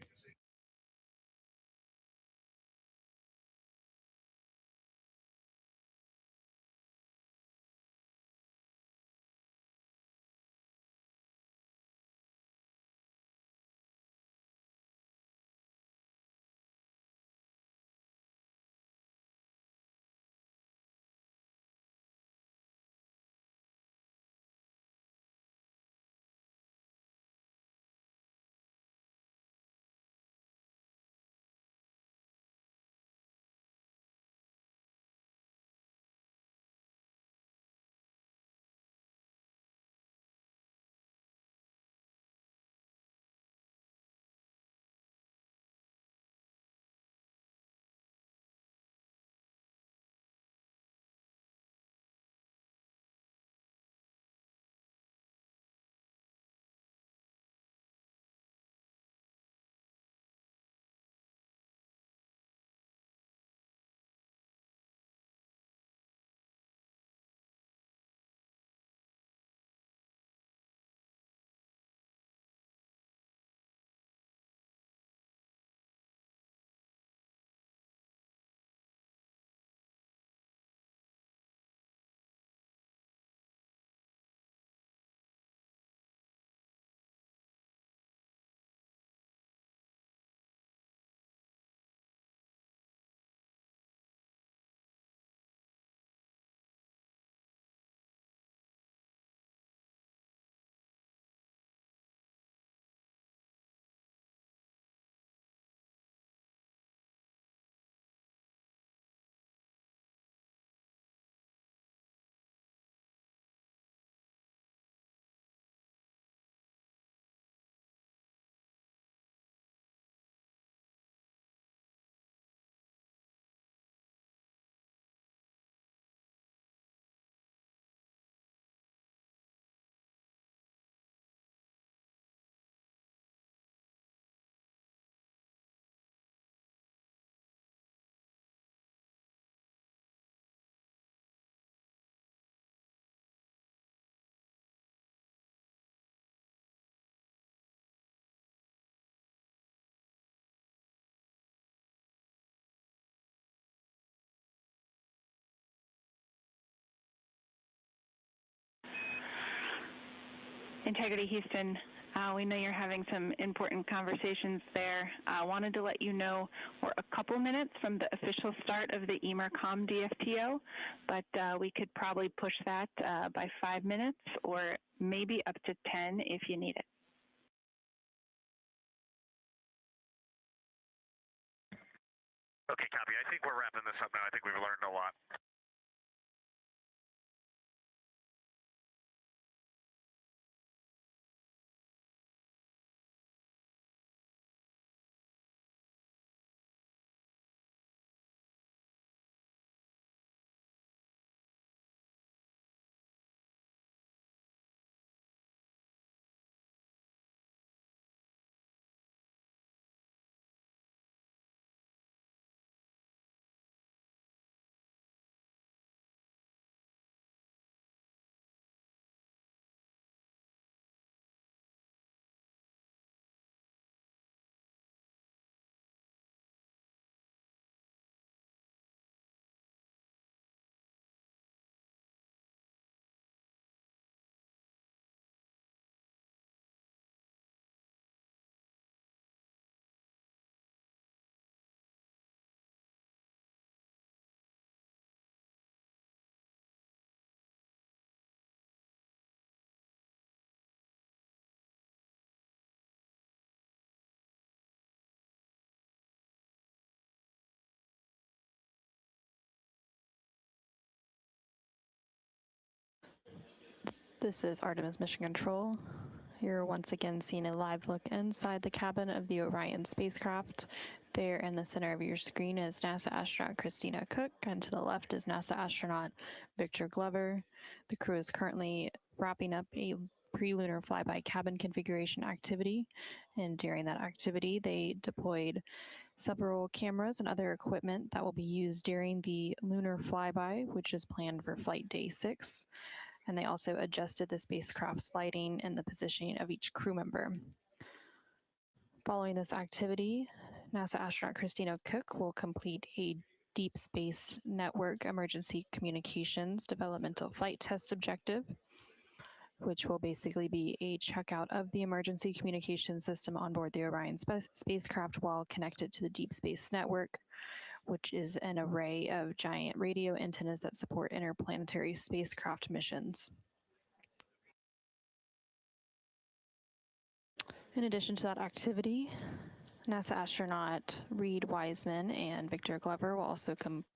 Integrity Houston, we know you're having some important conversations there. I wanted to let you know we're a couple minutes from the official start of the EMERCOM DFTO, but we could probably push that by 5 minutes or maybe up to 10 if you need it. Okay, copy. I think we're wrapping this up now. I think we've learned a lot. This is Artemis Mission Control. You're once again seeing a live look inside the cabin of the Orion spacecraft. There in the center of your screen is NASA astronaut Christina Cook, and to the left is NASA astronaut Victor Glover. The crew is currently wrapping up a pre-lunar flyby cabin configuration activity, and during that activity they deployed several cameras and other equipment that will be used during the lunar flyby, which is planned for flight day 6. And they also adjusted the spacecraft's lighting and the positioning of each crew member. Following this activity, NASA astronaut Christina Cook will complete a Deep Space Network Emergency Communications Developmental Flight Test objective, which will basically be a checkout of the emergency communication system on board the Orion spacecraft while connected to the Deep Space Network, which is an array of giant radio antennas that support interplanetary spacecraft missions. In addition to that activity, NASA astronaut Reed Wiseman and Victor Glover will also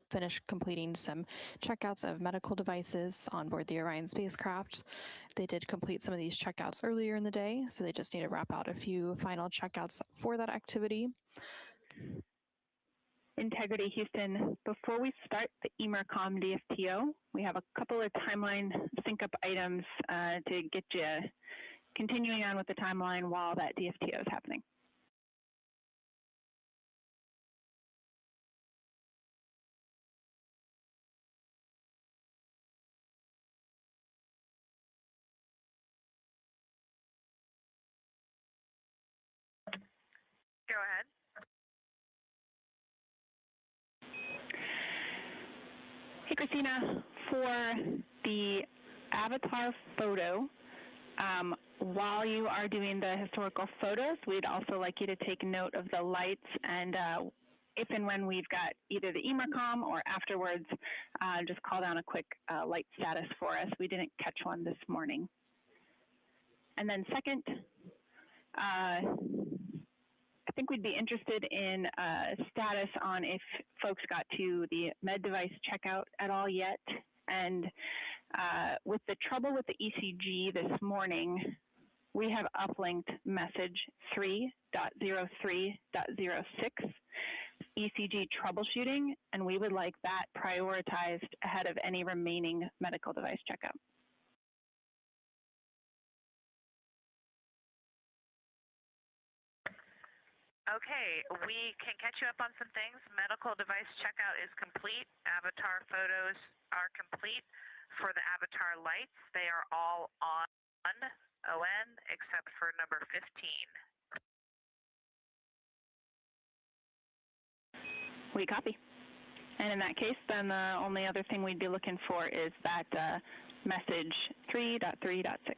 finish completing some checkouts of medical devices on board the Orion spacecraft. They did complete some of these checkouts earlier in the day, so they just need to wrap out a few final checkouts for that activity. Integrity Houston, before we start the EMERCOM DFTO, we have a couple of timeline sync-up items to get you continuing on with the timeline while that DFTO is happening. Go ahead. Hey, Christina, for the avatar photo, while you are doing the historical photos, we'd also like you to take note of the lights, and if and when we've got either the EMERCOM or afterwards, just call down a quick light status for us. We didn't catch one this morning. And then second, I think we'd be interested in status on if folks got to the med device checkout at all yet. And with the trouble with the ECG this morning, we have uplinked message 3.03.06 ECG troubleshooting, and we would like that prioritized ahead of any remaining medical device checkout. Okay, we can catch you up on some things. Medical device checkout is complete. Avatar photos are complete. For the avatar lights, they are all on, except for number 15. We copy. And in that case, then the only other thing we'd be looking for is that message 3.3.6.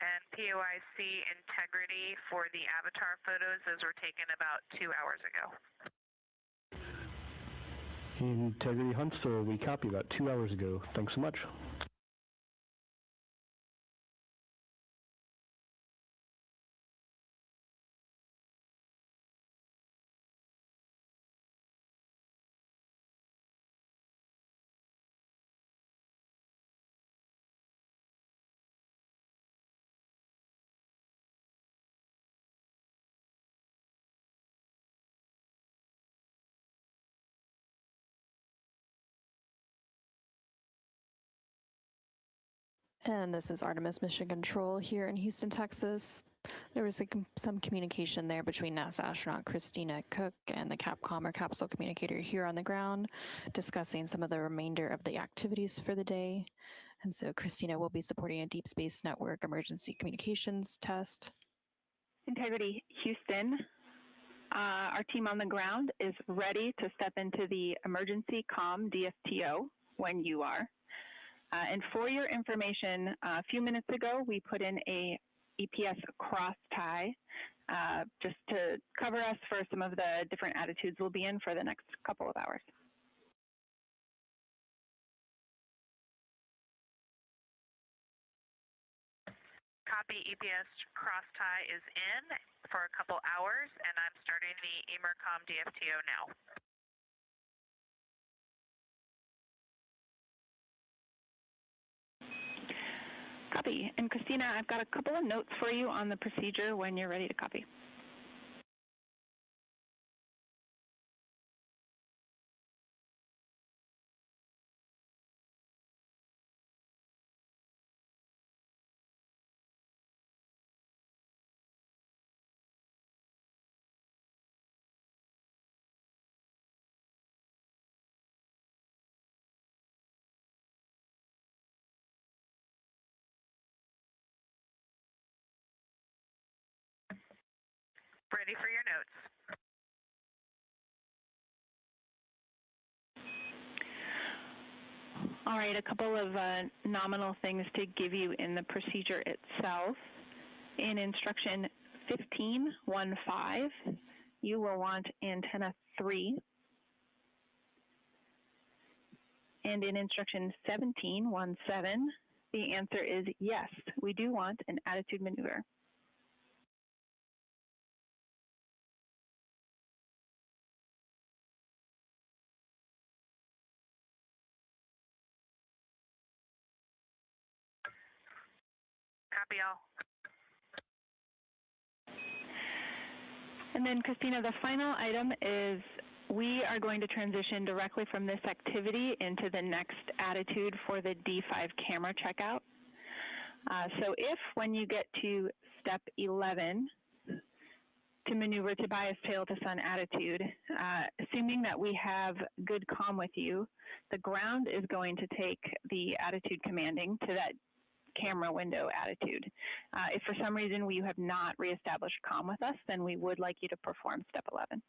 And POIC integrity for the avatar photos, those were taken about 2 hours ago. Integrity Huntsville, we copy about 2 hours ago. Thanks so much. And this is Artemis Mission Control here in Houston, Texas. There was some communication there between NASA astronaut Christina Cook and the Capcom or capsule communicator here on the ground, discussing some of the remainder of the activities for the day. And so Christina will be supporting a Deep Space Network emergency communications test. Integrity Houston, our team on the ground is ready to step into the emergency comm DFTO when you are. And for your information, a few minutes ago, we put in a EPS cross tie just to cover us for some of the different attitudes we'll be in for the next couple of hours. Copy. EPS cross tie is in for a couple hours, and I'm starting the EMERCOM DFTO now. Copy. And Christina, I've got a couple of notes for you on the procedure when you're ready to copy. Ready for your notes. All right, a couple of nominal things to give you in the procedure itself. In instruction 15.1.5, you will want antenna 3. And in instruction 17.1.7, the answer is yes, we do want an attitude maneuver. Copy all. And then, Christina, the final item is we are going to transition directly from this activity into the next attitude for the D5 camera checkout. So if when you get to step 11, to maneuver to bias tail to sun attitude, assuming that we have good comm with you, the ground is going to take the attitude commanding to that camera window attitude. If for some reason you have not reestablished comm with us, then we would like you to perform step 11.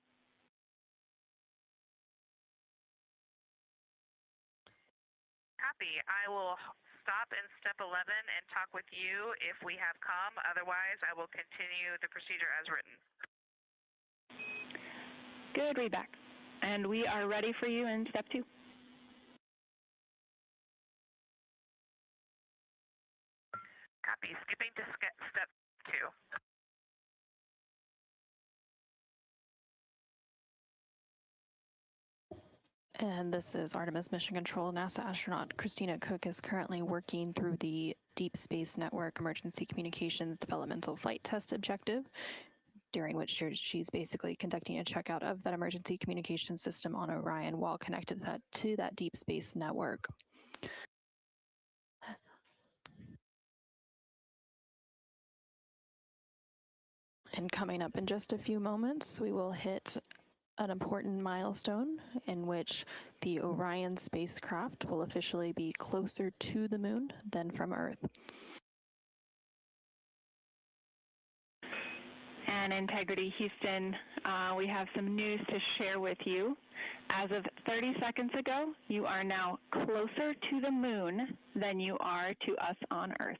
Copy. I will stop in step 11 and talk with you if we have comm. Otherwise, I will continue the procedure as written. Good, read back. And we are ready for you in step 2. Copy. Skipping to step 2. And this is Artemis Mission Control. NASA astronaut Christina Cook is currently working through the Deep Space Network Emergency Communications Developmental Flight Test Objective, during which she's basically conducting a checkout of that emergency communication system on Orion while connected to that Deep Space Network. And coming up in just a few moments, we will hit an important milestone in which the Orion spacecraft will officially be closer to the moon than from Earth. And Integrity Houston, we have some news to share with you. As of 30 seconds ago, you are now closer to the moon than you are to us on Earth.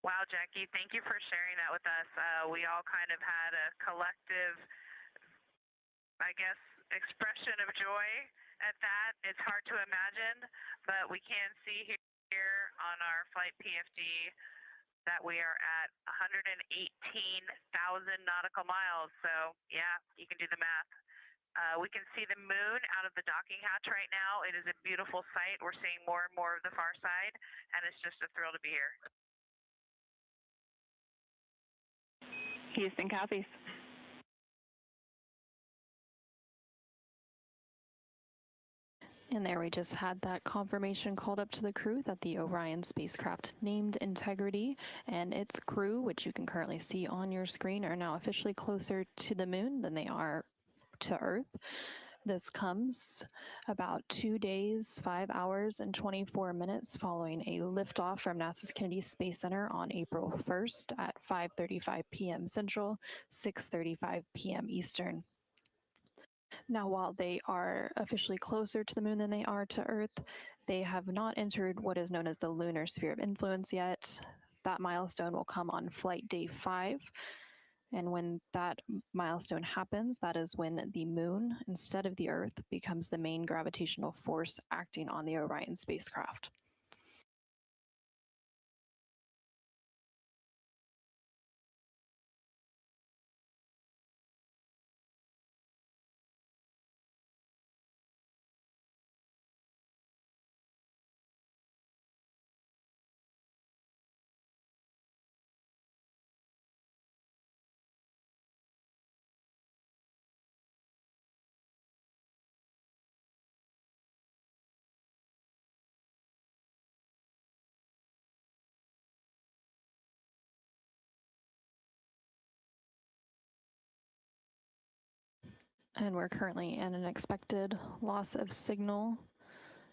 Wow, Jackie, thank you for sharing that with us. We all kind of had a collective, I guess, expression of joy at that. It's hard to imagine, but we can see here on our flight PFD that we are at 118,000 nautical miles. So, yeah, you can do the math. We can see the moon out of the docking hatch right now. It is a beautiful sight. We're seeing more and more of the far side, and it's just a thrill to be here. Houston copies. And there we just had that confirmation called up to the crew that the Orion spacecraft named Integrity and its crew, which you can currently see on your screen, are now officially closer to the moon than they are to Earth. This comes about 2 days, 5 hours, and 24 minutes following a liftoff from NASA's Kennedy Space Center on April 1st at 5:35 p.m. Central, 6:35 p.m. Eastern. Now, while they are officially closer to the moon than they are to Earth, they have not entered what is known as the lunar sphere of influence yet. That milestone will come on flight day 5. And when that milestone happens, that is when the moon, instead of the Earth, becomes the main gravitational force acting on the Orion spacecraft. And we're currently in an expected loss of signal.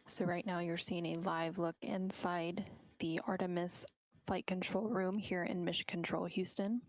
So right now you're seeing a live look inside the Artemis flight control room here in Mission Control, Houston.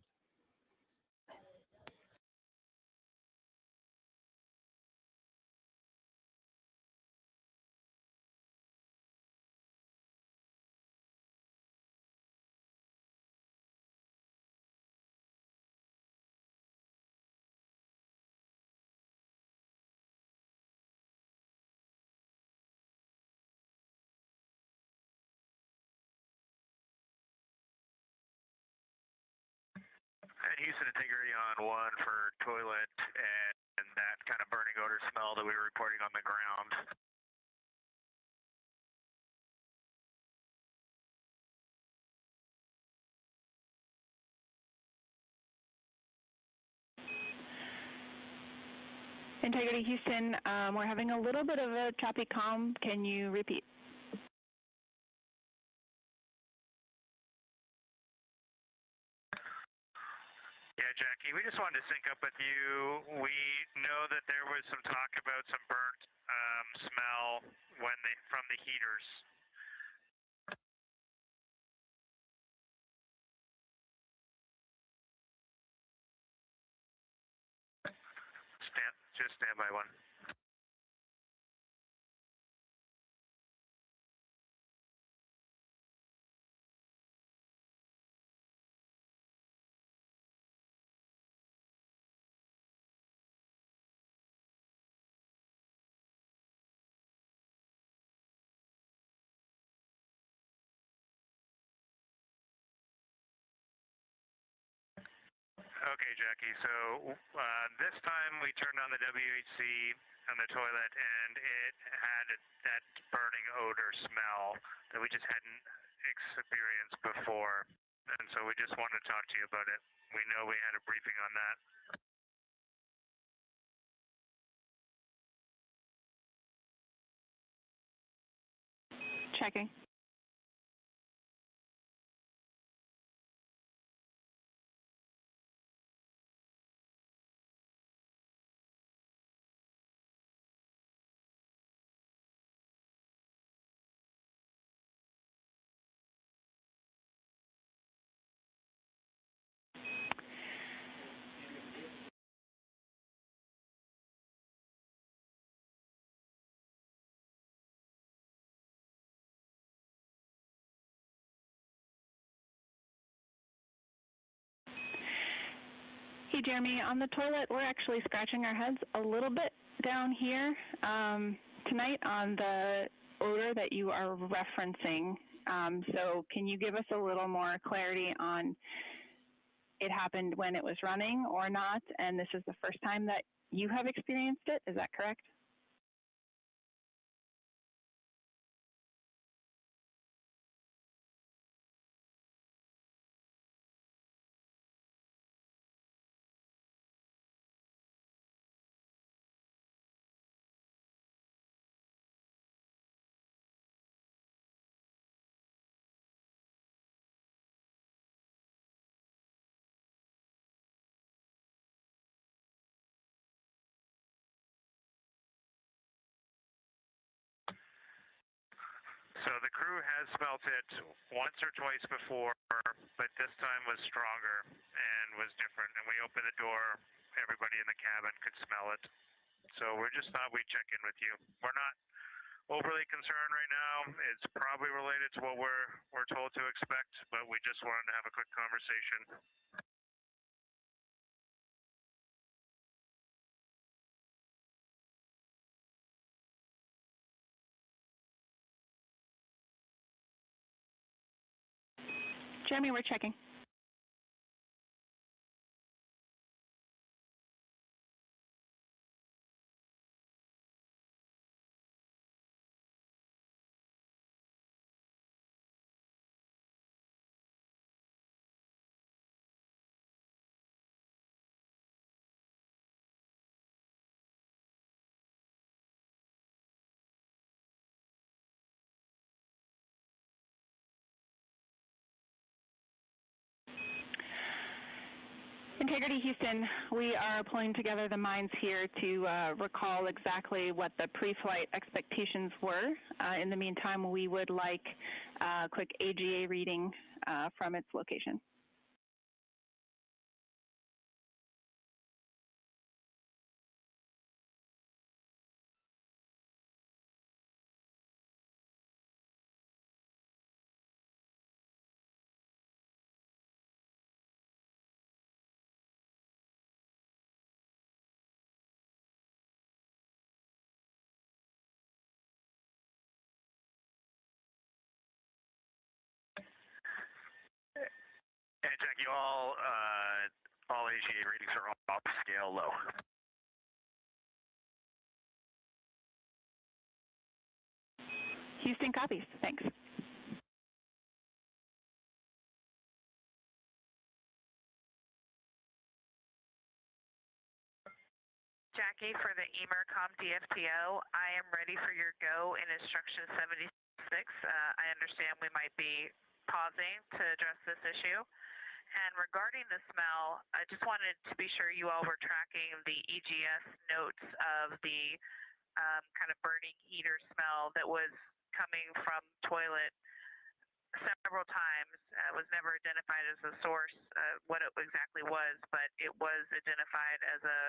And Houston integrity on 1 for toilet and that kind of burning odor smell that we were reporting on the ground. Integrity Houston, we're having a little bit of a choppy comm. Can you repeat? Yeah, Jackie, we just wanted to sync up with you. We know that there was some talk about some burnt smell from the heaters. Just stand by 1. Okay, Jackie, so this time we turned on the WHC on the toilet and it had that burning odor smell that we just hadn't experienced before. And so we just wanted to talk to you about it. We know we had a briefing on that. Checking. Hey, Jeremy, on the toilet, we're actually scratching our heads a little bit down here tonight on the odor that you are referencing. So can you give us a little more clarity on it happened when it was running or not, and this is the first time that you have experienced it? Is that correct? So the crew has smelt it once or twice before, but this time was stronger and was different. And we opened the door, everybody in the cabin could smell it. So we just thought we'd check in with you. We're not overly concerned right now. It's probably related to what we're told to expect, but we just wanted to have a quick conversation. Jeremy, we're checking. Integrity Houston, we are pulling together the minds here to recall exactly what the pre-flight expectations were. In the meantime, we would like a quick AGA reading from its location. And Jackie, all AGA readings are off scale low. Houston copies. Thanks. Jackie, for the EMERCOM DFTO, I am ready for your go in instruction 76. I understand we might be pausing to address this issue. And regarding the smell, I just wanted to be sure you all were tracking the EGS notes of the kind of burning heater smell that was coming from toilet several times. It was never identified as a source, what it exactly was, but it was identified as a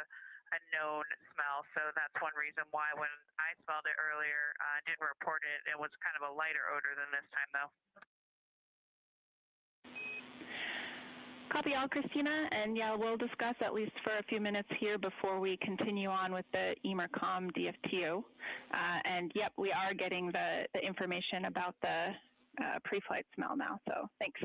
known smell. So that's one reason why when I smelled it earlier, I didn't report it. It was kind of a lighter odor than this time, though. Copy all, Christina, and yeah, we'll discuss at least for a few minutes here before we continue on with the EMERCOM DFTO. And yep, we are getting the information about the pre-flight smell now, so thanks.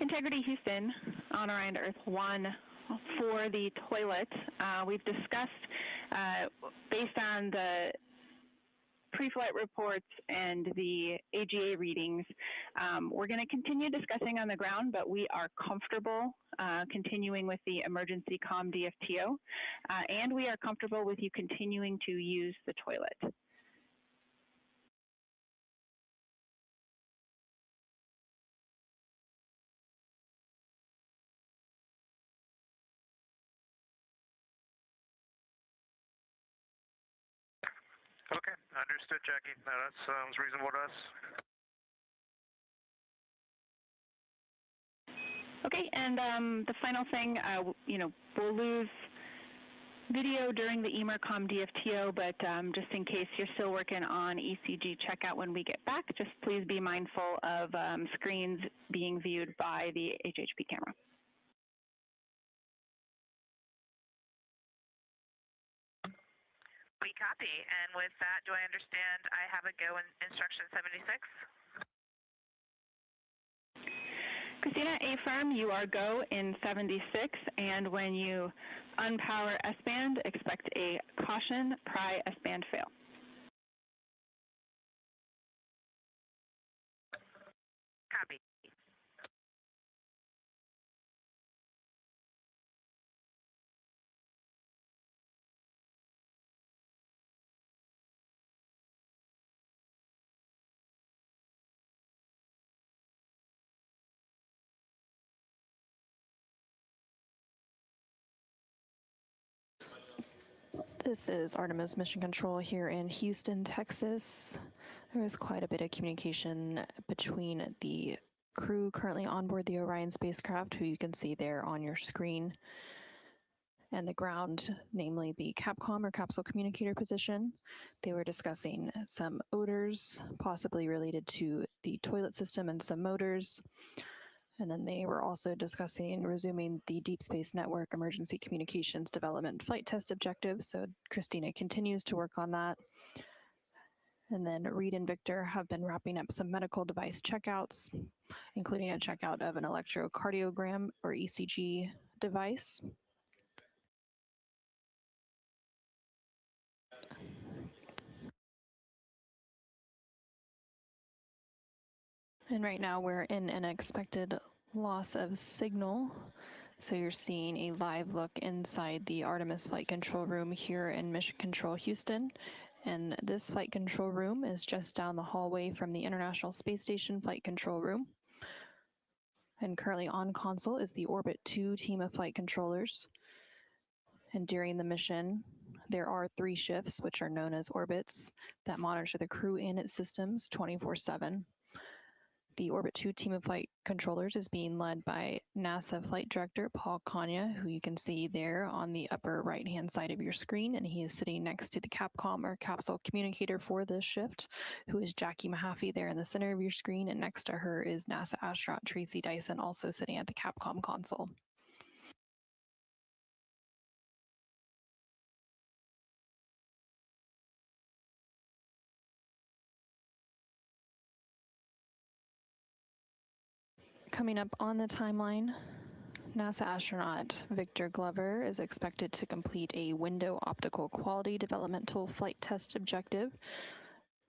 Integrity Houston on Orion to Earth 1 for the toilet. We've discussed, based on the pre-flight reports and the AGA readings, we're going to continue discussing on the ground, but we are comfortable continuing with the emergency comm DFTO, and we are comfortable with you continuing to use the toilet. Okay, understood, Jackie. No, that sounds reasonable to us. Okay, and the final thing, we'll lose video during the EMERCOM DFTO, but just in case you're still working on ECG checkout when we get back, just please be mindful of screens being viewed by the HHP camera. We copy, and with that, do I understand I have a go in instruction 76? Christina, affirm, you are go in 76, and when you unpower S-band, expect a caution, pry S-band fail. Copy. This is Artemis Mission Control here in Houston, Texas. There is quite a bit of communication between the crew currently on board the Orion spacecraft, who you can see there on your screen, and the ground, namely the Capcom or capsule communicator position. They were discussing some odors, possibly related to the toilet system and some motors. And then they were also discussing resuming the Deep Space Network Emergency Communications Development Flight Test objective. So Christina continues to work on that. And then Reed and Victor have been wrapping up some medical device checkouts, including a checkout of an electrocardiogram or ECG device. And right now we're in an expected loss of signal. So you're seeing a live look inside the Artemis Flight Control Room here in Mission Control Houston. And this flight control room is just down the hallway from the International Space Station Flight Control Room. And currently on console is the Orbit 2 team of flight controllers. And during the mission, there are 3 shifts, which are known as orbits, that monitor the crew and its systems 24/7. The Orbit 2 team of flight controllers is being led by NASA Flight Director Paul Kanya, who you can see there on the upper right-hand side of your screen, and he is sitting next to the Capcom or capsule communicator for this shift, who is Jackie Mahaffey there in the center of your screen, and next to her is NASA astronaut Tracy Dyson, also sitting at the Capcom console. Coming up on the timeline, NASA astronaut Victor Glover is expected to complete a window optical quality developmental flight test objective.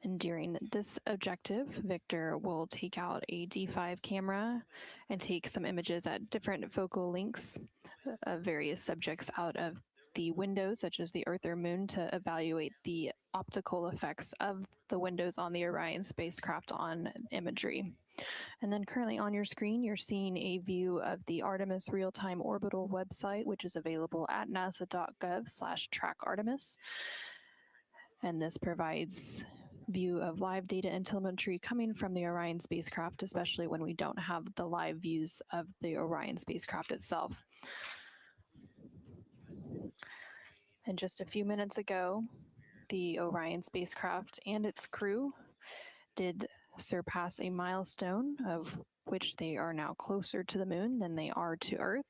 And during this objective, Victor will take out a D5 camera and take some images at different focal lengths of various subjects out of the windows, such as the Earth or Moon, to evaluate the optical effects of the windows on the Orion spacecraft on imagery. And then currently on your screen, you're seeing a view of the Artemis Real-Time Orbital website, which is available at nasa.gov/trackartemis. And this provides view of live data and telemetry coming from the Orion spacecraft, especially when we don't have the live views of the Orion spacecraft itself. And just a few minutes ago, the Orion spacecraft and its crew did surpass a milestone of which they are now closer to the moon than they are to Earth.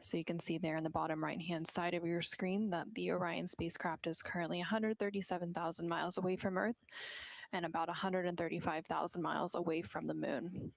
So you can see there in the bottom right-hand side of your screen that the Orion spacecraft is currently 137,000 miles away from Earth and about 135,000 miles away from the moon.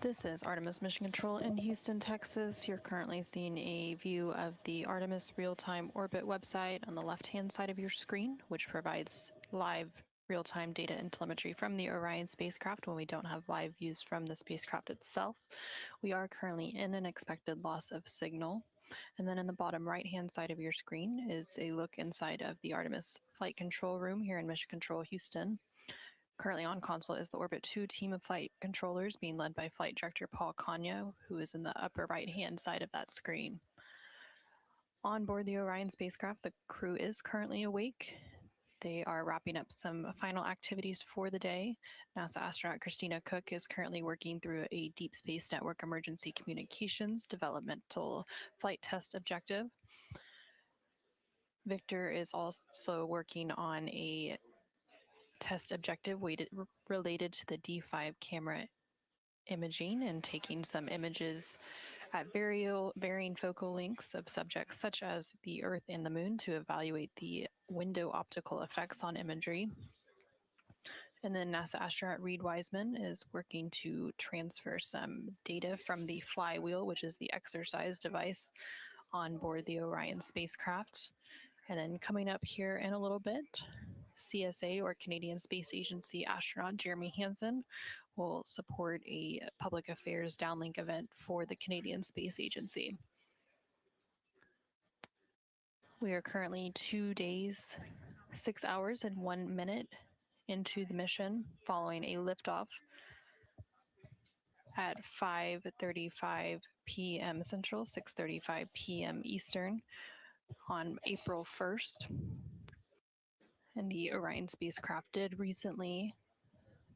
This is Artemis Mission Control in Houston, Texas. You're currently seeing a view of the Artemis real-time orbit website on the left-hand side of your screen, which provides live real-time data and telemetry from the Orion spacecraft when we don't have live views from the spacecraft itself. We are currently in an expected loss of signal. And then in the bottom right-hand side of your screen is a look inside of the Artemis flight control room here in Mission Control, Houston. Currently on console is the Orbit 2 team of flight controllers being led by Flight Director Paul Cagno, who is in the upper right-hand side of that screen. On board the Orion spacecraft, the crew is currently awake. They are wrapping up some final activities for the day. NASA astronaut Christina Cook is currently working through a Deep Space Network Emergency Communications Developmental Flight Test Objective. Victor is also working on a test objective related to the D5 camera imaging and taking some images at varying focal lengths of subjects such as the Earth and the Moon to evaluate the window optical effects on imagery. And then NASA astronaut Reed Wiseman is working to transfer some data from the flywheel, which is the exercise device on board the Orion spacecraft. And then coming up here in a little bit, CSA, or Canadian Space Agency astronaut Jeremy Hansen, will support a public affairs downlink event for the Canadian Space Agency. We are currently 2 days, 6 hours, and 1 minute into the mission following a liftoff at 5:35 p.m. Central, 6:35 p.m. Eastern on April 1st. And the Orion spacecraft did recently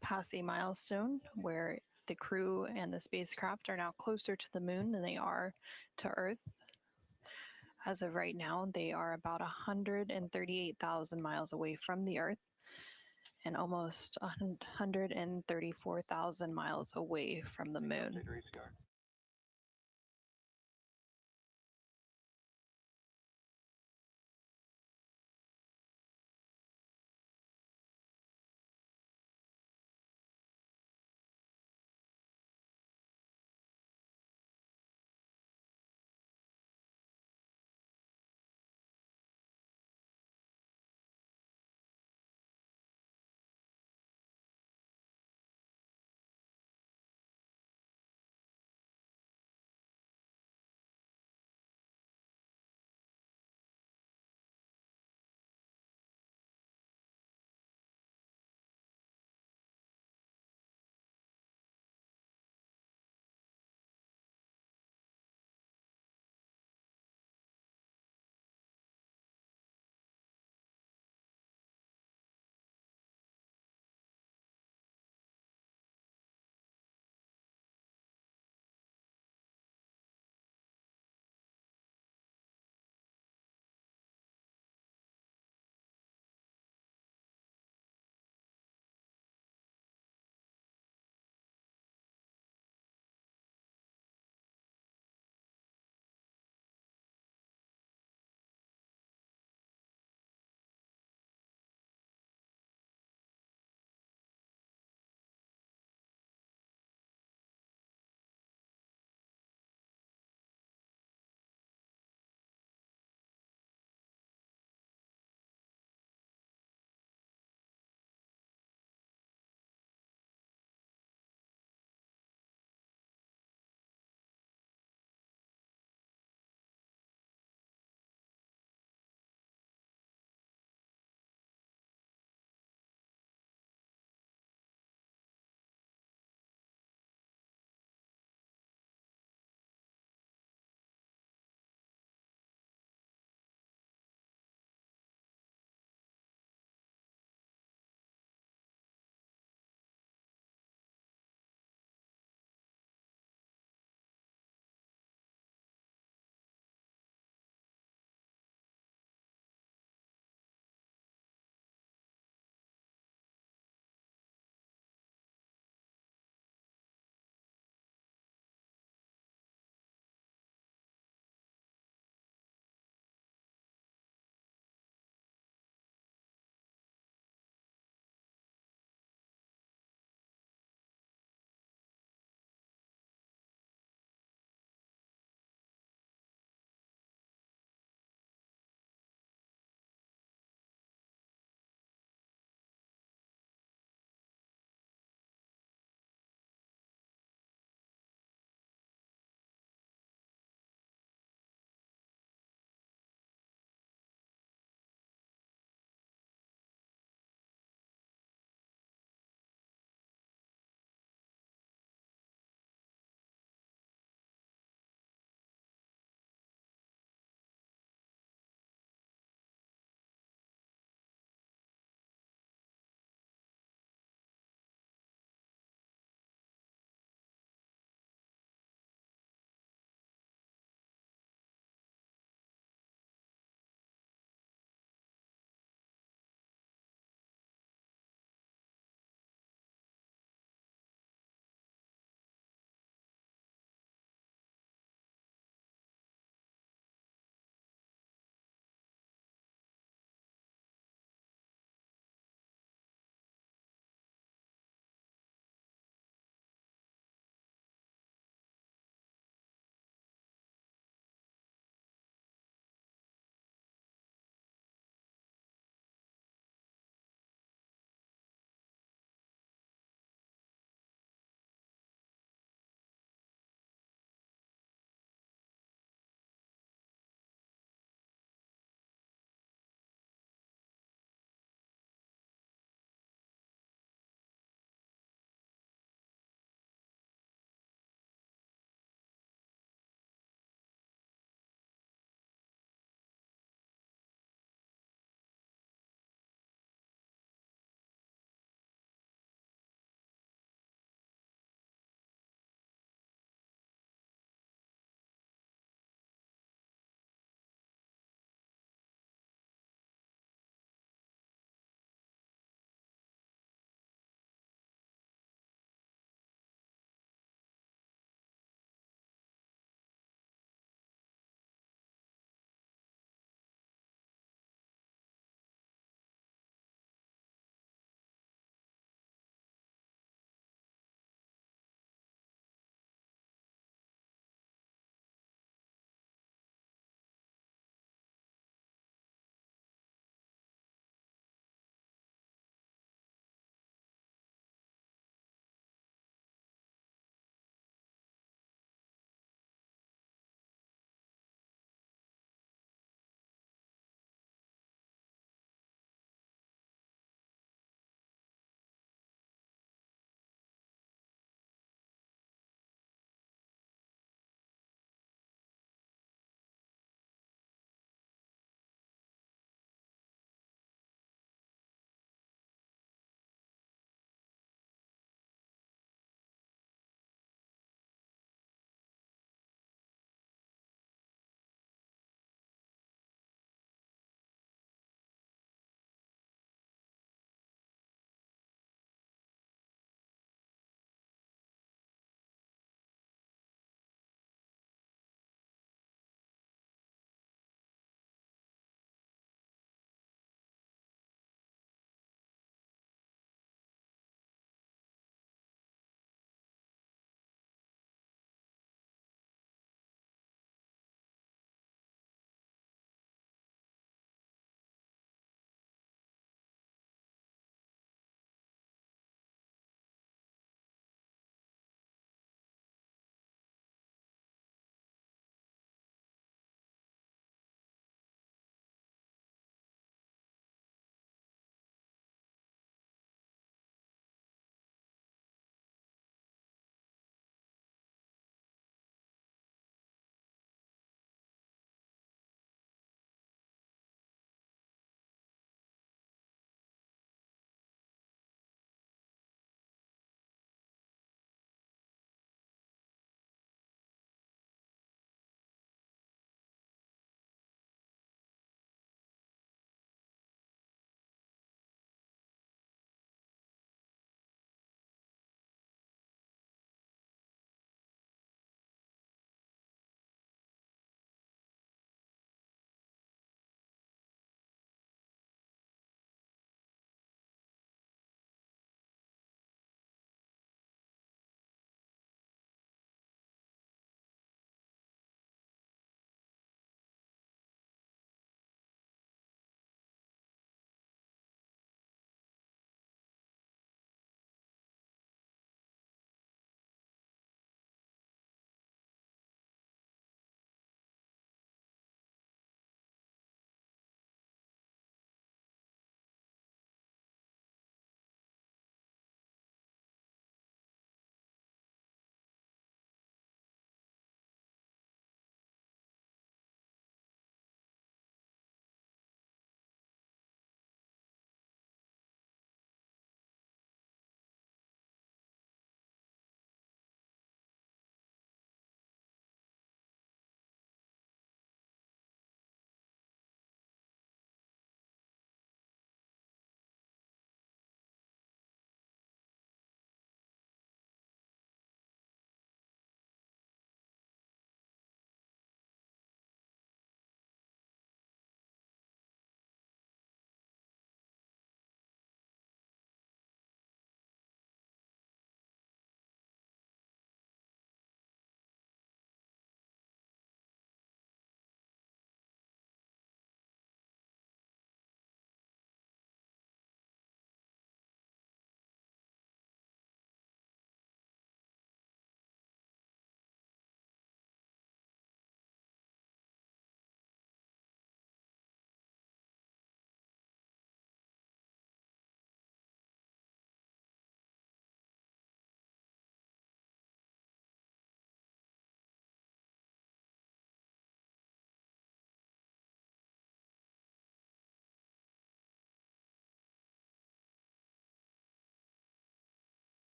pass a milestone where the crew and the spacecraft are now closer to the moon than they are to Earth. As of right now, they are about 138,000 miles away from the Earth and almost 134,000 miles away from the moon.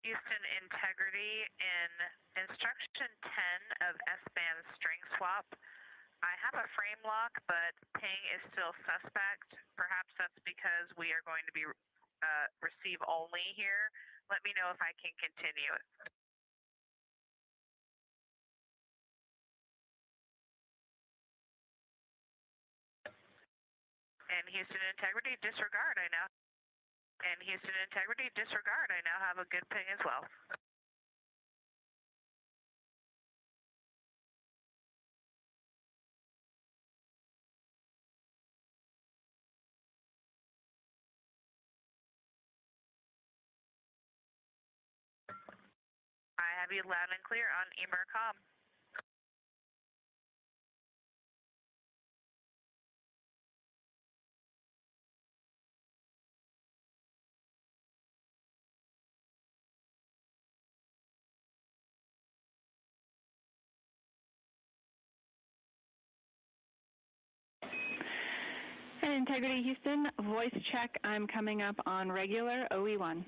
Houston integrity in instruction 10 of S-band string swap. I have a frame lock, but ping is still suspect. Perhaps that's because we are going to be receive only here. Let me know if I can continue it. And Houston integrity disregard, I now have a good ping as well. I have you loud and clear on EMERCOM. And integrity Houston, voice check, I'm coming up on regular OE1.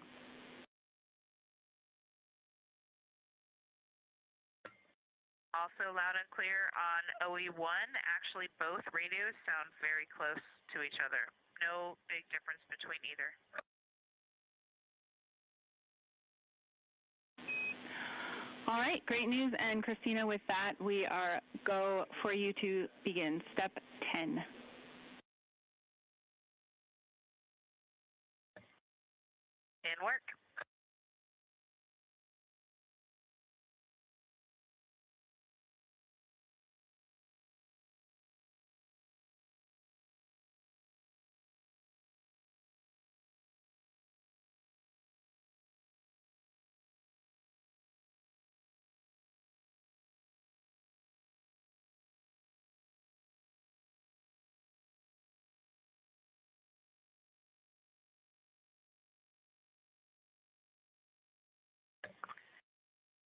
Also loud and clear on OE1. Actually, both radios sound very close to each other. No big difference between either. All right, great news. And Christina, with that, we are go for you to begin step 10. In work.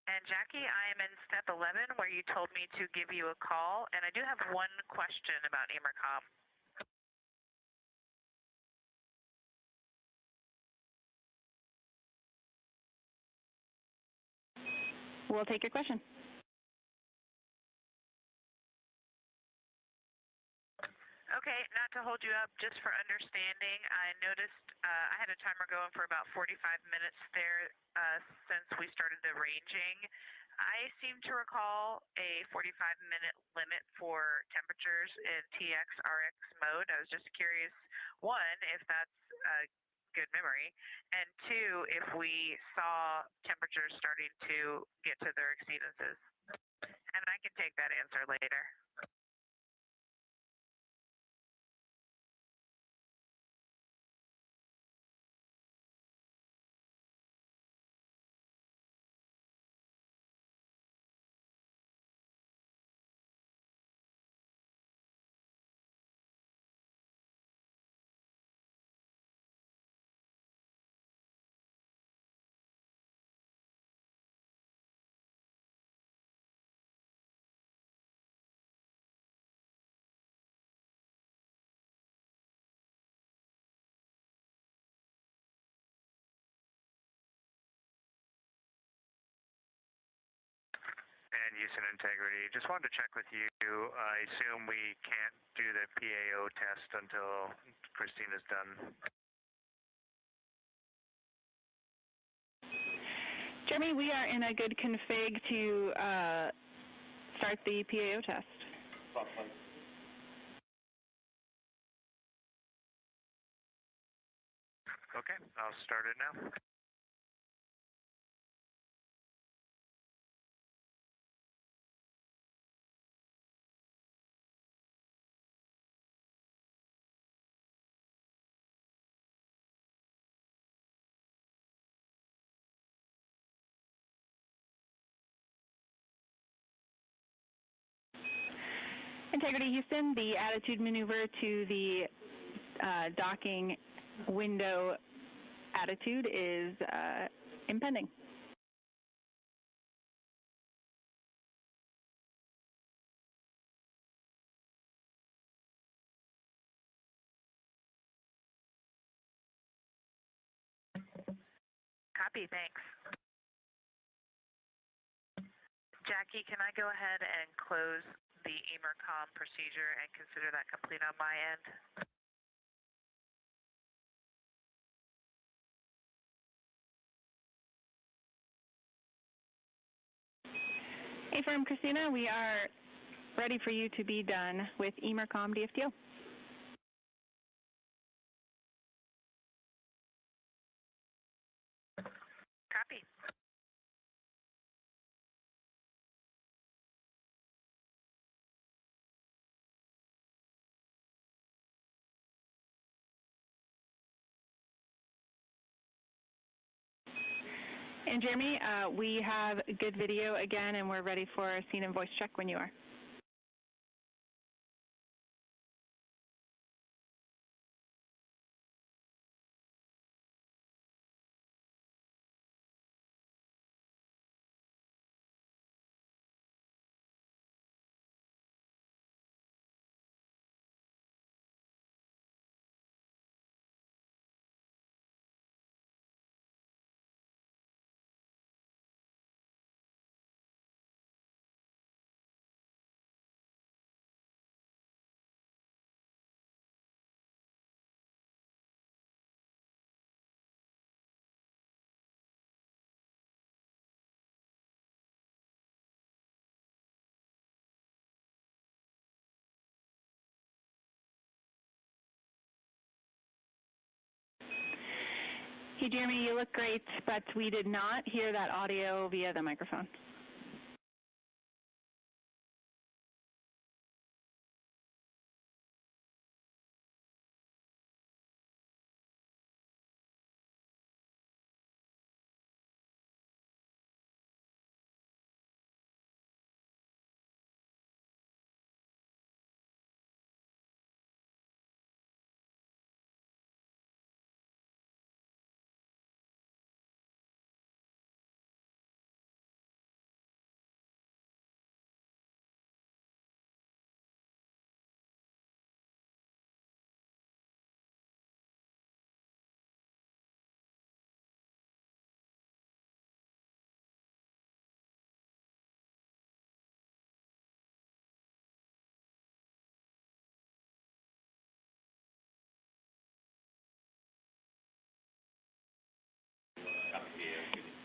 And Jackie, I am in step 11 where you told me to give you a call, and I do have one question about EMERCOM. We'll take your question. Okay, not to hold you up, just for understanding, I noticed I had a timer going for about 45 minutes there since we started the ranging. I seem to recall a 45-minute limit for temperatures in TX, RX mode. I was just curious, one, if that's a good memory, and two, if we saw temperatures starting to get to their exceedances. And I can take that answer later. And Houston integrity, just wanted to check with you. I assume we can't do the PAO test until Christina's done. Jeremy, we are in a good config to start the PAO test. Okay, I'll start it now. Integrity Houston, the attitude maneuver to the docking window attitude is impending. Copy, thanks. Jackie, can I go ahead and close the EMERCOM procedure and consider that complete on my end? Affirm, Christina, we are ready for you to be done with EMERCOM DFTO. Copy. And Jeremy, we have good video again, and we're ready for a scene and voice check when you are. Hey, Jeremy, you look great, but we did not hear that audio via the microphone.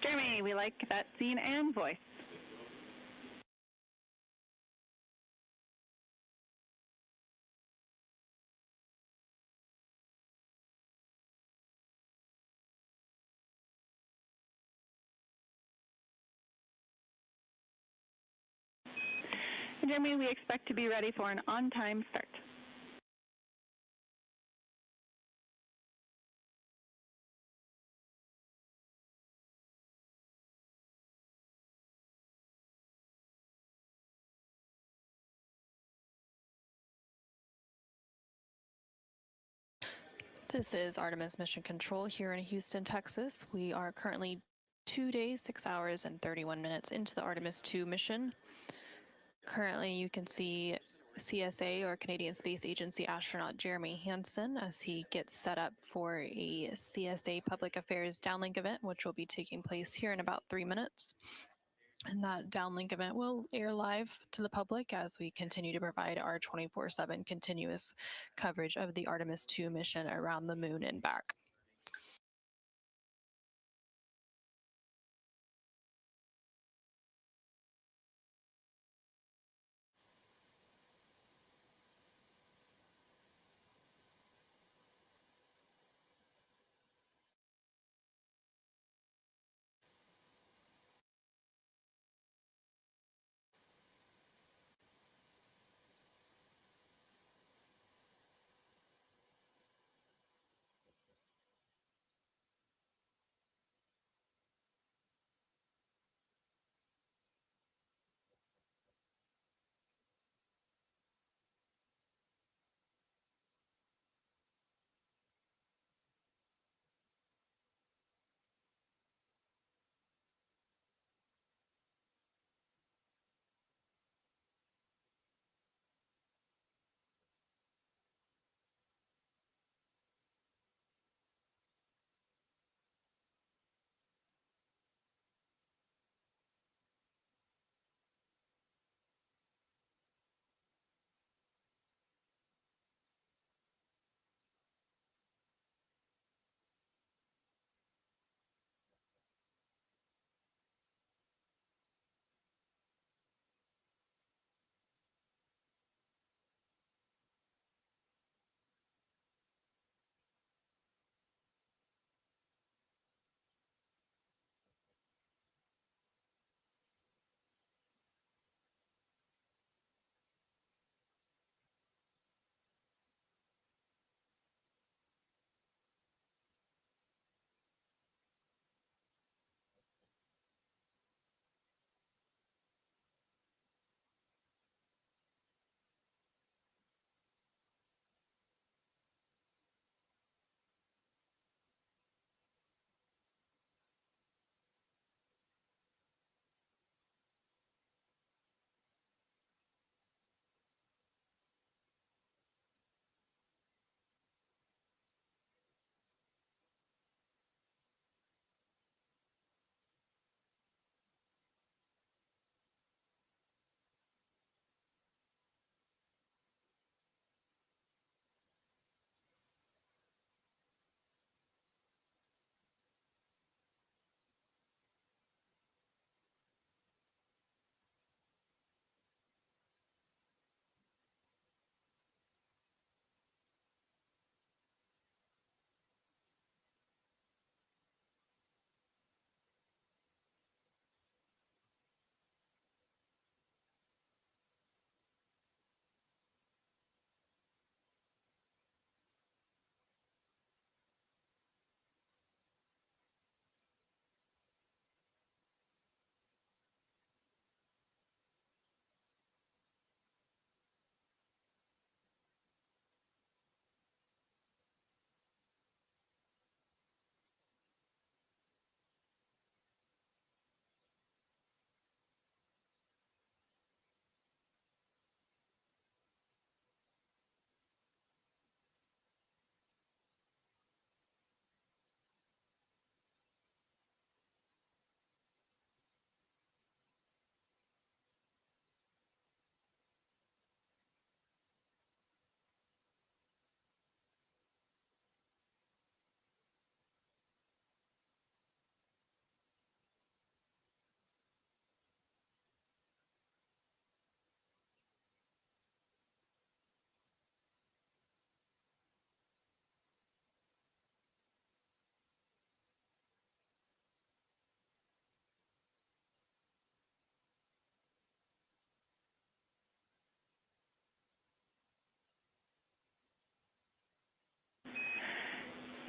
Jeremy, we like that scene and voice. Jeremy, we expect to be ready for an on-time start. This is Artemis Mission Control here in Houston, Texas. We are currently 2 days, 6 hours, and 31 minutes into the Artemis II mission. Currently, you can see CSA, or Canadian Space Agency astronaut Jeremy Hansen, as he gets set up for a CSA Public Affairs downlink event, which will be taking place here in about 3 minutes. And that downlink event will air live to the public as we continue to provide our 24/7 continuous coverage of the Artemis II mission around the moon and back.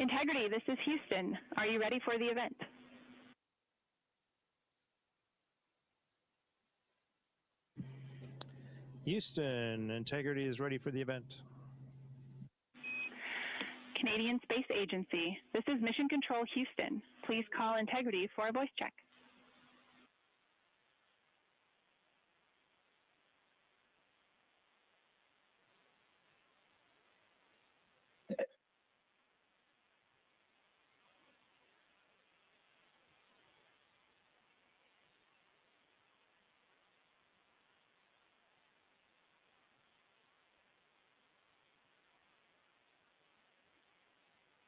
Integrity, this is Houston. Are you ready for the event? Houston, Integrity is ready for the event. Canadian Space Agency, this is Mission Control Houston. Please call Integrity for a voice check.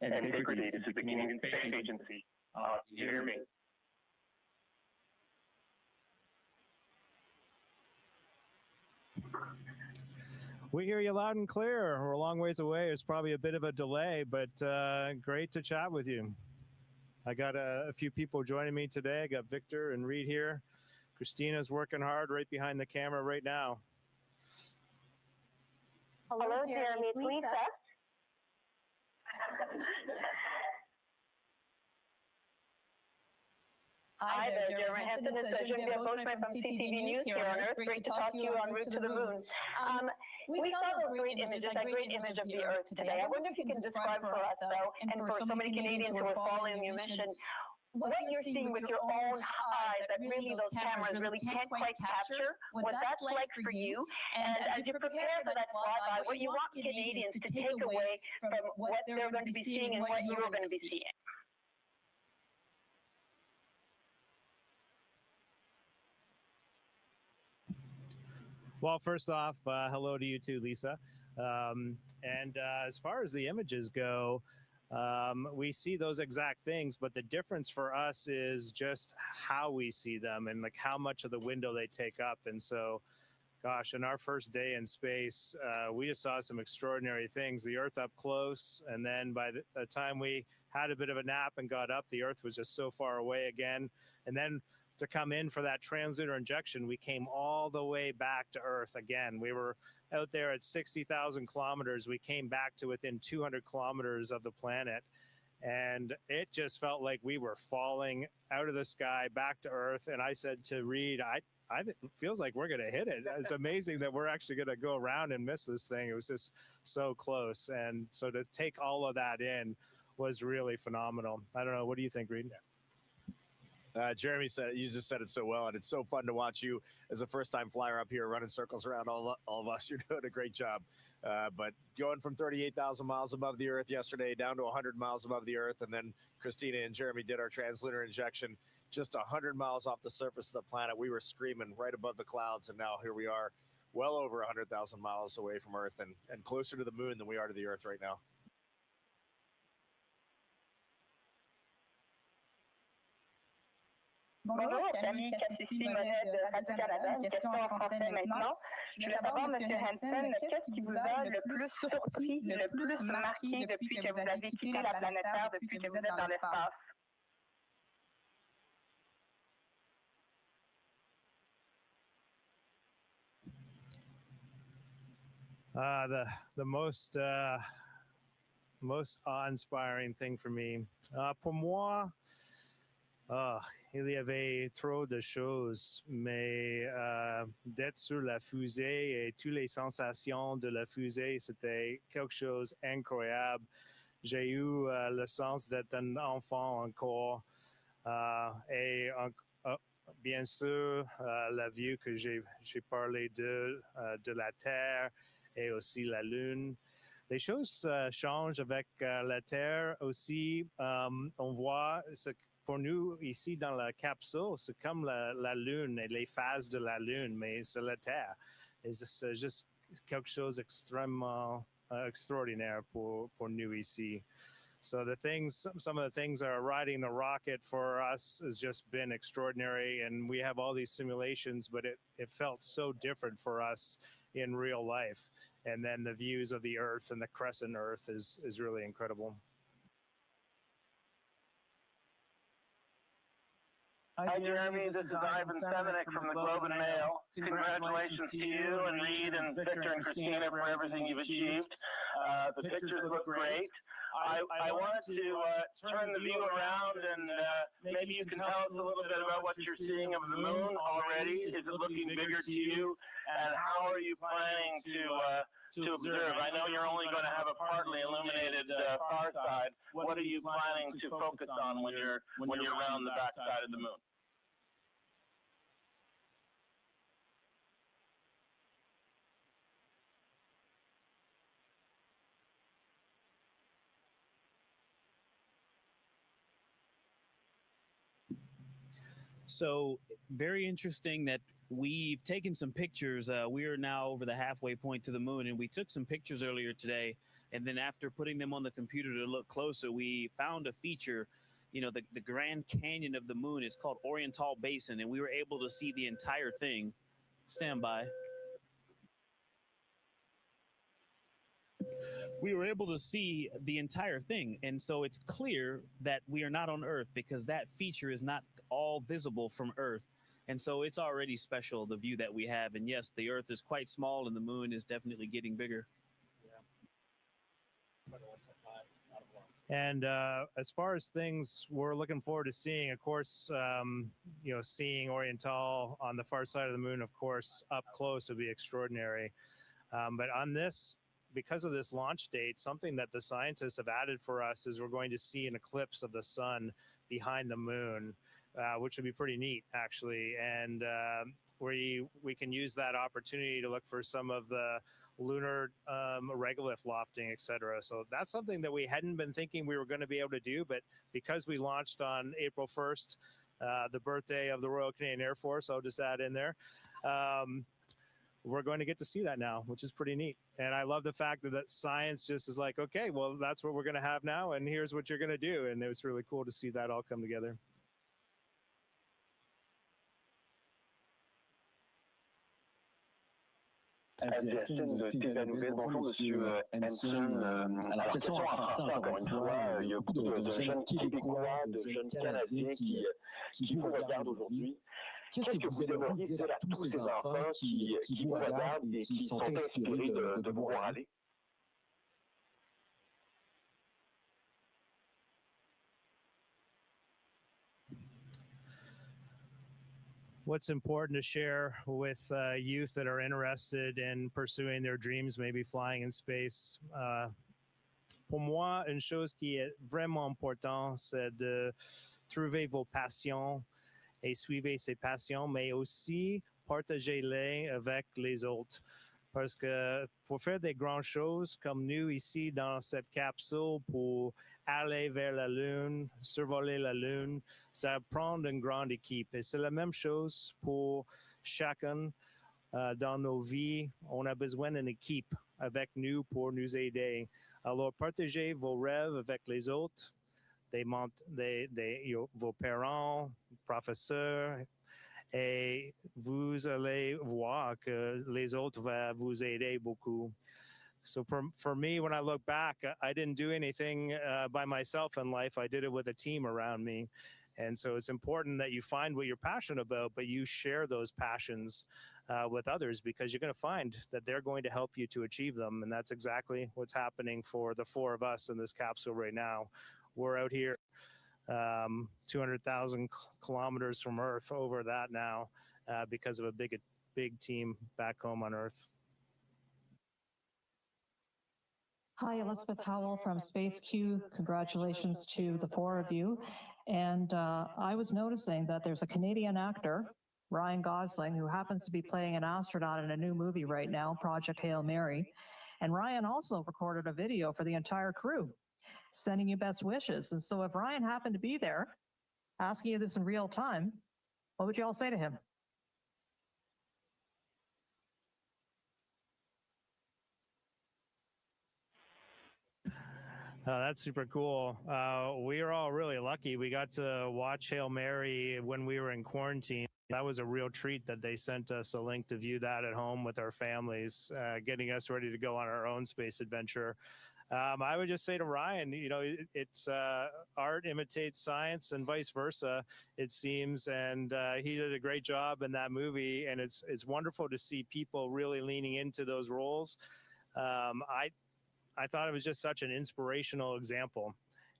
Integrity, this is the Canadian Space Agency. Do you hear me? We hear you loud and clear. We're a long ways away. There's probably a bit of a delay, but great to chat with you. I got a few people joining me today. I got Victor and Reed here. Christina's working hard right behind the camera right now. Hello, Jeremy. It's Lisa. Hi there, Jeremy. It's Genevieve Boschman from CTV News here on Earth. Great to talk to you en route to the moon. We saw those great images, that great image of the Earth today. I wonder if you can describe for us, though, and for so many Canadians who are following your mission, what you're seeing with your own eyes that really those cameras really can't quite capture, what that's like for you, and as you prepare for that flyby, what you want Canadians to take away from what they're going to be seeing and what you're going to be seeing. Well, first off, hello to you too, Lisa. As far as the images go, we see those exact things, but the difference for us is just how we see them and like how much of the window they take up. And so, gosh, in our first day in space, we just saw some extraordinary things. The Earth up close, and then by the time we had a bit of a nap and got up, the Earth was just so far away again. And then to come in for that translunar injection, we came all the way back to Earth again. We were out there at 60,000 kilometers. We came back to within 200 kilometers of the planet. And it just felt like we were falling out of the sky back to Earth. And I said to Reed, it feels like we're going to hit it. It's amazing that we're actually going to go around and miss this thing. It was just so close. And so to take all of that in was really phenomenal. I don't know. What do you think, Reed? Jeremy said it, you just said it so well, and it's so fun to watch you as a first-time flyer up here running circles around all of us. You're doing a great job. But going from 38,000 miles above the Earth yesterday down to 100 miles above the Earth, and then Christina and Jeremy did our translunar injection just 100 miles off the surface of the planet. We were screaming right above the clouds, and now here we are well over 100,000 miles away from Earth and closer to the moon than we are to the Earth right now. Bonjour, Camille Cassis-Simonet de Radio-Canada. Une question en français maintenant. Je voulais savoir, M. Hansen, qu'est-ce qui vous a le plus surpris, le plus marqué depuis que vous avez quitté la planète Terre, depuis que vous êtes dans l'espace? The most awe-inspiring thing for me, pour moi, il y avait trop de choses, mais d'être sur la fusée et toutes les sensations de la fusée, c'était quelque chose d'incroyable. J'ai eu le sens d'être un enfant encore et bien sûr la vue que j'ai parlé de la Terre et aussi la Lune. Les choses changent avec la Terre aussi. On voit pour nous, ici dans la capsule, c'est comme la Lune et les phases de la Lune, mais c'est la Terre. Et c'est juste quelque chose d'extrêmement extraordinaire pour nous ici. So some of the things that are riding the rocket for us has just been extraordinary, and we have all these simulations, but it felt so different for us in real life. And then the views of the Earth and the crescent Earth is really incredible. Hi, Jeremy. This is Ivan Semenik from the Globe and Mail. Congratulations to you and Reed and Victor and Christina for everything you've achieved. The pictures look great. I wanted to turn the view around, and maybe you can tell us a little bit about what you're seeing of the moon already. Is it looking bigger to you? And how are you planning to observe? I know you're only going to have a partly illuminated far side. What are you planning to focus on when you're around the back side of the moon? So very interesting that we've taken some pictures. We are now over the halfway point to the moon, and we took some pictures earlier today. And then after putting them on the computer to look closer, we found a feature, you know, the Grand Canyon of the moon is called Oriental Basin, and we were able to see the entire thing. Stand by. We were able to see the entire thing. And so it's clear that we are not on Earth because that feature is not all visible from Earth. And so it's already special, the view that we have. And yes, the Earth is quite small and the moon is definitely getting bigger. And as far as things we're looking forward to seeing, of course, you know, seeing Oriental on the far side of the moon, of course, up close would be extraordinary. But on this, because of this launch date, something that the scientists have added for us is we're going to see an eclipse of the sun behind the moon, which would be pretty neat, actually. And we can use that opportunity to look for some of the lunar regolith lofting, etc. So that's something that we hadn't been thinking we were going to be able to do, but because we launched on April 1st, the birthday of the Royal Canadian Air Force, I'll just add in there, we're going to get to see that now, which is pretty neat. And I love the fact that science just is like, okay, well, that's what we're going to have now, and here's what you're going to do. And it was really cool to see that all come together. Suggestion de TVA Nouvelle. Bonjour, Monsieur Hanson. Alors, question en français, encore une fois, il y a beaucoup de jeunes Québécois, de jeunes Canadiens qui vous regardent aujourd'hui. Qu'est-ce que vous aimeriez dire à tous ces enfants qui vous regardent et qui sont inspirés de vous voir aller? What's important to share with youth that are interested in pursuing their dreams, maybe flying in space? Pour moi, une chose qui est vraiment importante, c'est de trouver vos passions et suivre ces passions, mais aussi partagez-les avec les autres. Parce que pour faire des grandes choses comme nous ici dans cette capsule, pour aller vers la Lune, survoler la Lune, ça prend une grande équipe. Et c'est la même chose pour chacun dans nos vies. On a besoin d'une équipe avec nous pour nous aider. Alors, partagez vos rêves avec les autres, vos parents, professeurs, et vous allez voir que les autres vont vous aider beaucoup. So for me, when I look back, I didn't do anything by myself in life. I did it with a team around me. And so it's important that you find what you're passionate about, but you share those passions with others, because you're going to find that they're going to help you to achieve them. And that's exactly what's happening for the four of us in this capsule right now. We're out here 200,000 kilometers from Earth, over that now, because of a big team back home on Earth. Hi, Elizabeth Howell from Space Q. Congratulations to the four of you. And I was noticing that there's a Canadian actor, Ryan Gosling, who happens to be playing an astronaut in a new movie right now, Project Hail Mary. And Ryan also recorded a video for the entire crew, sending you best wishes. And so if Ryan happened to be there, asking you this in real time, what would you all say to him? That's super cool. We are all really lucky. We got to watch Hail Mary when we were in quarantine. That was a real treat that they sent us a link to view that at home with our families, getting us ready to go on our own space adventure. I would just say to Ryan, you know, it's art imitates science and vice versa, it seems. And he did a great job in that movie. And it's wonderful to see people really leaning into those roles. I thought it was just such an inspirational example.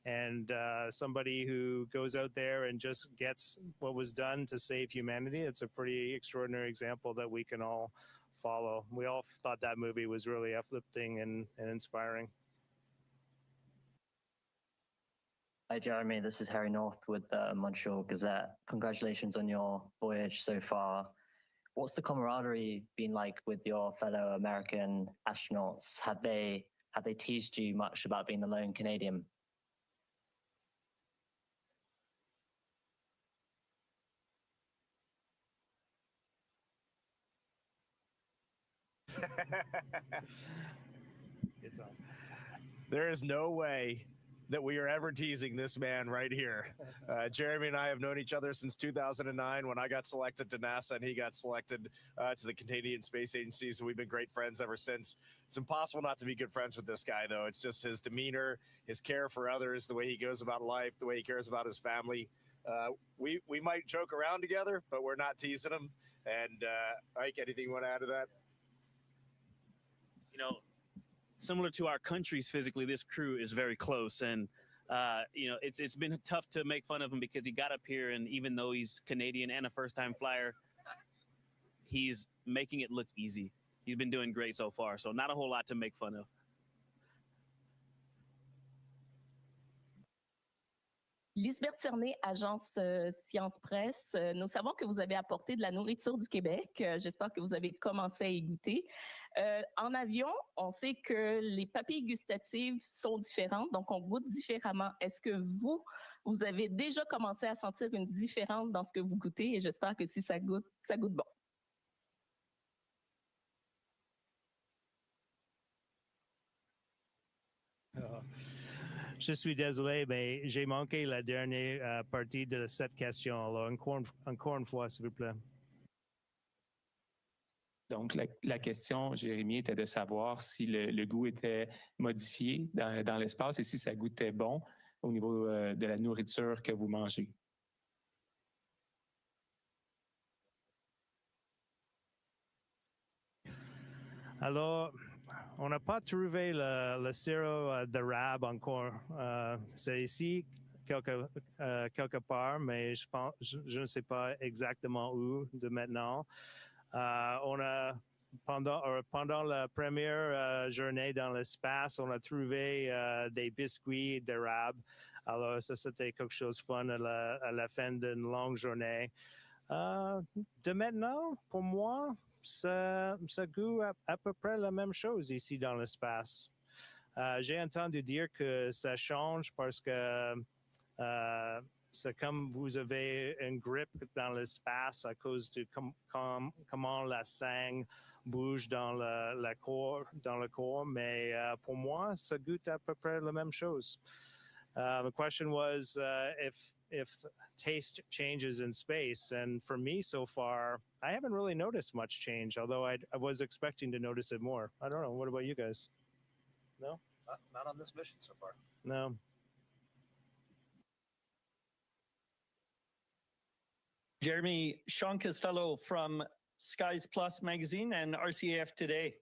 And somebody who goes out there and just gets what was done to save humanity, it's a pretty extraordinary example that we can all follow. We all thought that movie was really uplifting and inspiring. Hi, Jeremy. This is Harry North with the Montreal Gazette. Congratulations on your voyage so far. What's the camaraderie been like with your fellow American astronauts? Have they teased you much about being the lone Canadian? There is no way that we are ever teasing this man right here. Jeremy and I have known each other since 2009 when I got selected to NASA and he got selected to the Canadian Space Agency. So we've been great friends ever since. It's impossible not to be good friends with this guy, though. It's just his demeanor, his care for others, the way he goes about life, the way he cares about his family. We might joke around together, but we're not teasing him. And Ike, anything you want to add to that? You know, similar to our countries physically, this crew is very close, and you know, it's been tough to make fun of him because he got up here, and even though he's Canadian and a first-time flyer, he's making it look easy. He's been doing great so far, so not a whole lot to make fun of. Lisbeth Cerné, agence Science Presse. Nous savons que vous avez apporté de la nourriture du Québec. J'espère que vous avez commencé à y goûter. En avion, on sait que les papilles gustatives sont différentes, donc on goûte différemment. Est-ce que vous avez déjà commencé à sentir une différence dans ce que vous goûtez? Et j'espère que si ça goûte bon. Je suis désolé, mais j'ai manqué la dernière partie de cette question. Alors, encore une fois, s'il vous plaît. Donc, la question, Jérémy, était de savoir si le goût était modifié dans l'espace et si ça goûtait bon au niveau de la nourriture que vous mangez. Alors, on n'a pas trouvé le sirop d'érable encore. C'est ici quelque part, mais je ne sais pas exactement où de maintenant. On a pendant la première journée dans l'espace, on a trouvé des biscuits d'érable. Alors ça, c'était quelque chose de fun à la fin d'une longue journée. De maintenant, pour moi, ça goûte à peu près la même chose ici dans l'espace. J'ai entendu dire que ça change parce que c'est comme vous avez une grippe dans l'espace à cause de comment la sang bouge dans le corps, mais pour moi, ça goûte à peu près la même chose. The question was if taste changes in space, and for me so far, I haven't really noticed much change, although I was expecting to notice it more. I don't know. What about you guys? No? Not on this mission so far. No. Jeremy, Sean Costello from Skies Plus magazine and RCAF Today.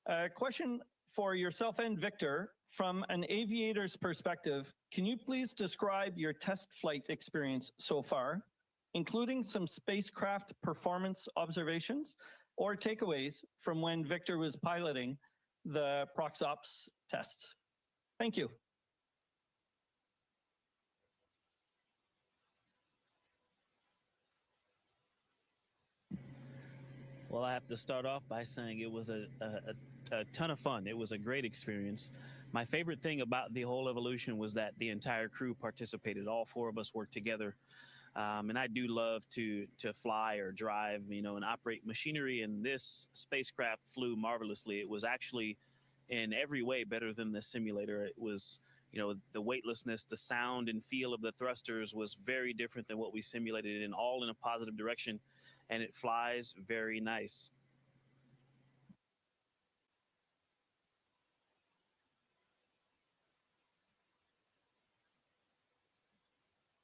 A question for yourself and Victor. From an aviator's perspective, can you please describe your test flight experience so far, including some spacecraft performance observations or takeaways from when Victor was piloting the ProxOps tests? Thank you. Well, I have to start off by saying it was a ton of fun. It was a great experience. My favorite thing about the whole evolution was that the entire crew participated. All four of us worked together. And I do love to fly or drive, you know, and operate machinery. And this spacecraft flew marvelously. It was actually in every way better than the simulator. It was, you know, the weightlessness, the sound and feel of the thrusters was very different than what we simulated, and all in a positive direction. And it flies very nice.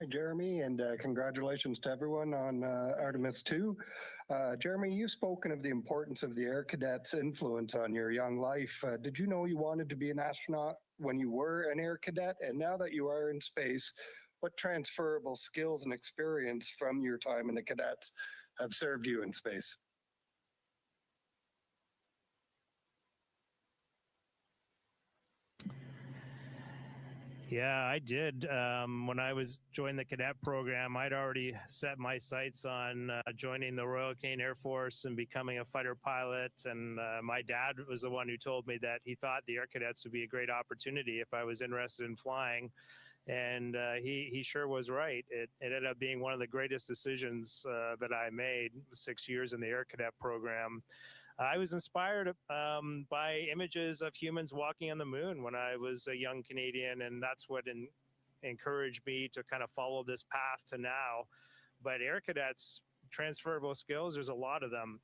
Jeremy, and congratulations to everyone on Artemis II. Jeremy, you've spoken of the importance of the Air Cadet's influence on your young life. Did you know you wanted to be an astronaut when you were an Air Cadet? And now that you are in space, what transferable skills and experience from your time in the cadets have served you in space? Yeah, I did. When I was joining the cadet program, I'd already set my sights on joining the Royal Canadian Air Force and becoming a fighter pilot. And my dad was the one who told me that he thought the Air Cadets would be a great opportunity if I was interested in flying. And he sure was right. It ended up being one of the greatest decisions that I made, 6 years in the Air Cadet program. I was inspired by images of humans walking on the moon when I was a young Canadian, and that's what encouraged me to kind of follow this path to now. But Air Cadets, transferable skills, there's a lot of them.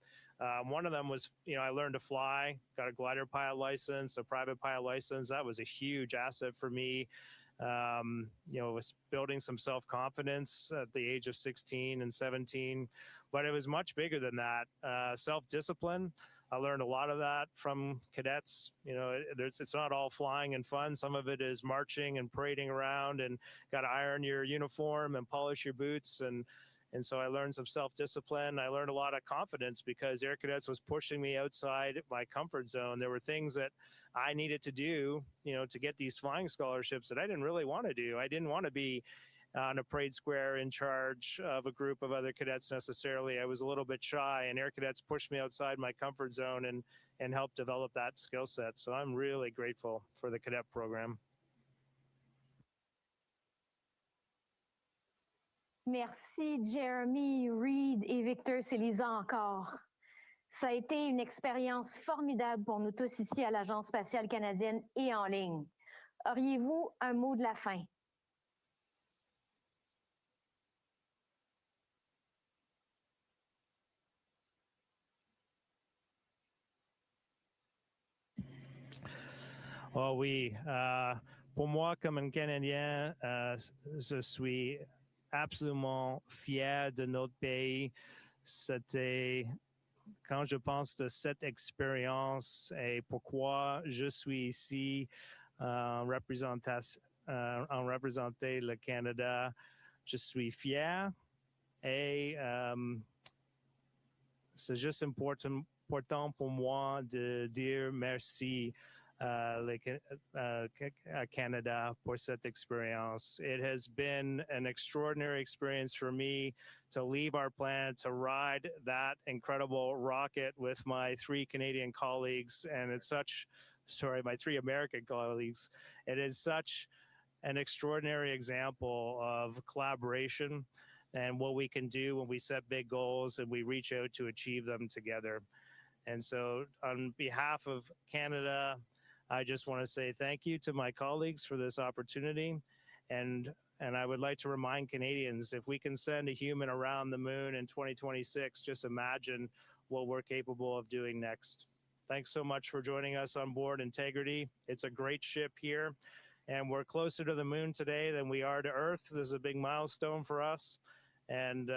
One of them was, I learned to fly, got a glider pilot license, a private pilot license. That was a huge asset for me. Was building some self-confidence at the age of 16 and 17, but it was much bigger than that. Self-discipline, I learned a lot of that from cadets. It's not all flying and fun. Some of it is marching and parading around and got to iron your uniform and polish your boots. And so I learned some self-discipline. I learned a lot of confidence because Air Cadets was pushing me outside my comfort zone. There were things that I needed to do, to get these flying scholarships that I didn't really want to do. I didn't want to be on a parade square in charge of a group of other cadets necessarily. I was a little bit shy, and Air Cadets pushed me outside my comfort zone and helped develop that skill set. So I'm really grateful for the cadet program. Merci, Jeremy, Reed et Victor, c'est Lisa encore. Ça a été une expérience formidable pour nous tous ici à l'Agence spatiale canadienne et en ligne. Auriez-vous un mot de la fin? Oh oui, pour moi, comme un Canadien, je suis absolument fier de notre pays. C'était, quand je pense de cette expérience et pourquoi je suis ici en représenter le Canada, je suis fier et c'est juste important pour moi de dire merci Canada for cette experience. It has been an extraordinary experience for me to leave our planet, to ride that incredible rocket with my 3 Canadian colleagues, and my 3 American colleagues. It is such an extraordinary example of collaboration and what we can do when we set big goals and we reach out to achieve them together. And so on behalf of Canada, I just want to say thank you to my colleagues for this opportunity. And I would like to remind Canadians, if we can send a human around the moon in 2026, just imagine what we're capable of doing next. Thanks so much for joining us on board Integrity. It's a great ship here, and we're closer to the moon today than we are to Earth. This is a big milestone for us, and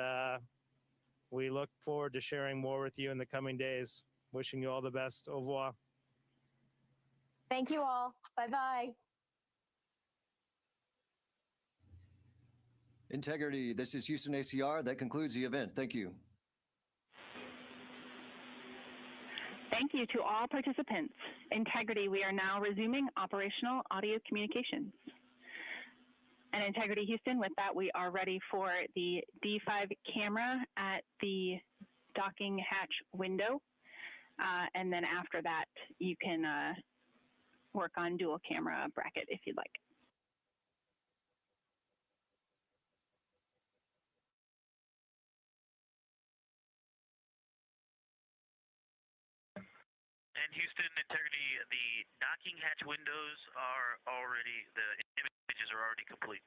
we look forward to sharing more with you in the coming days. Wishing you all the best. Au revoir. Thank you all. Bye-bye. Integrity, this is Houston ACR. That concludes the event. Thank you. Thank you to all participants. Integrity, we are now resuming operational audio communications. And Integrity Houston, with that, we are ready for the D5 camera at the docking hatch window. And then after that, you can work on dual camera bracket if you'd like. And Houston, Integrity, the docking hatch windows are already, the images are already complete.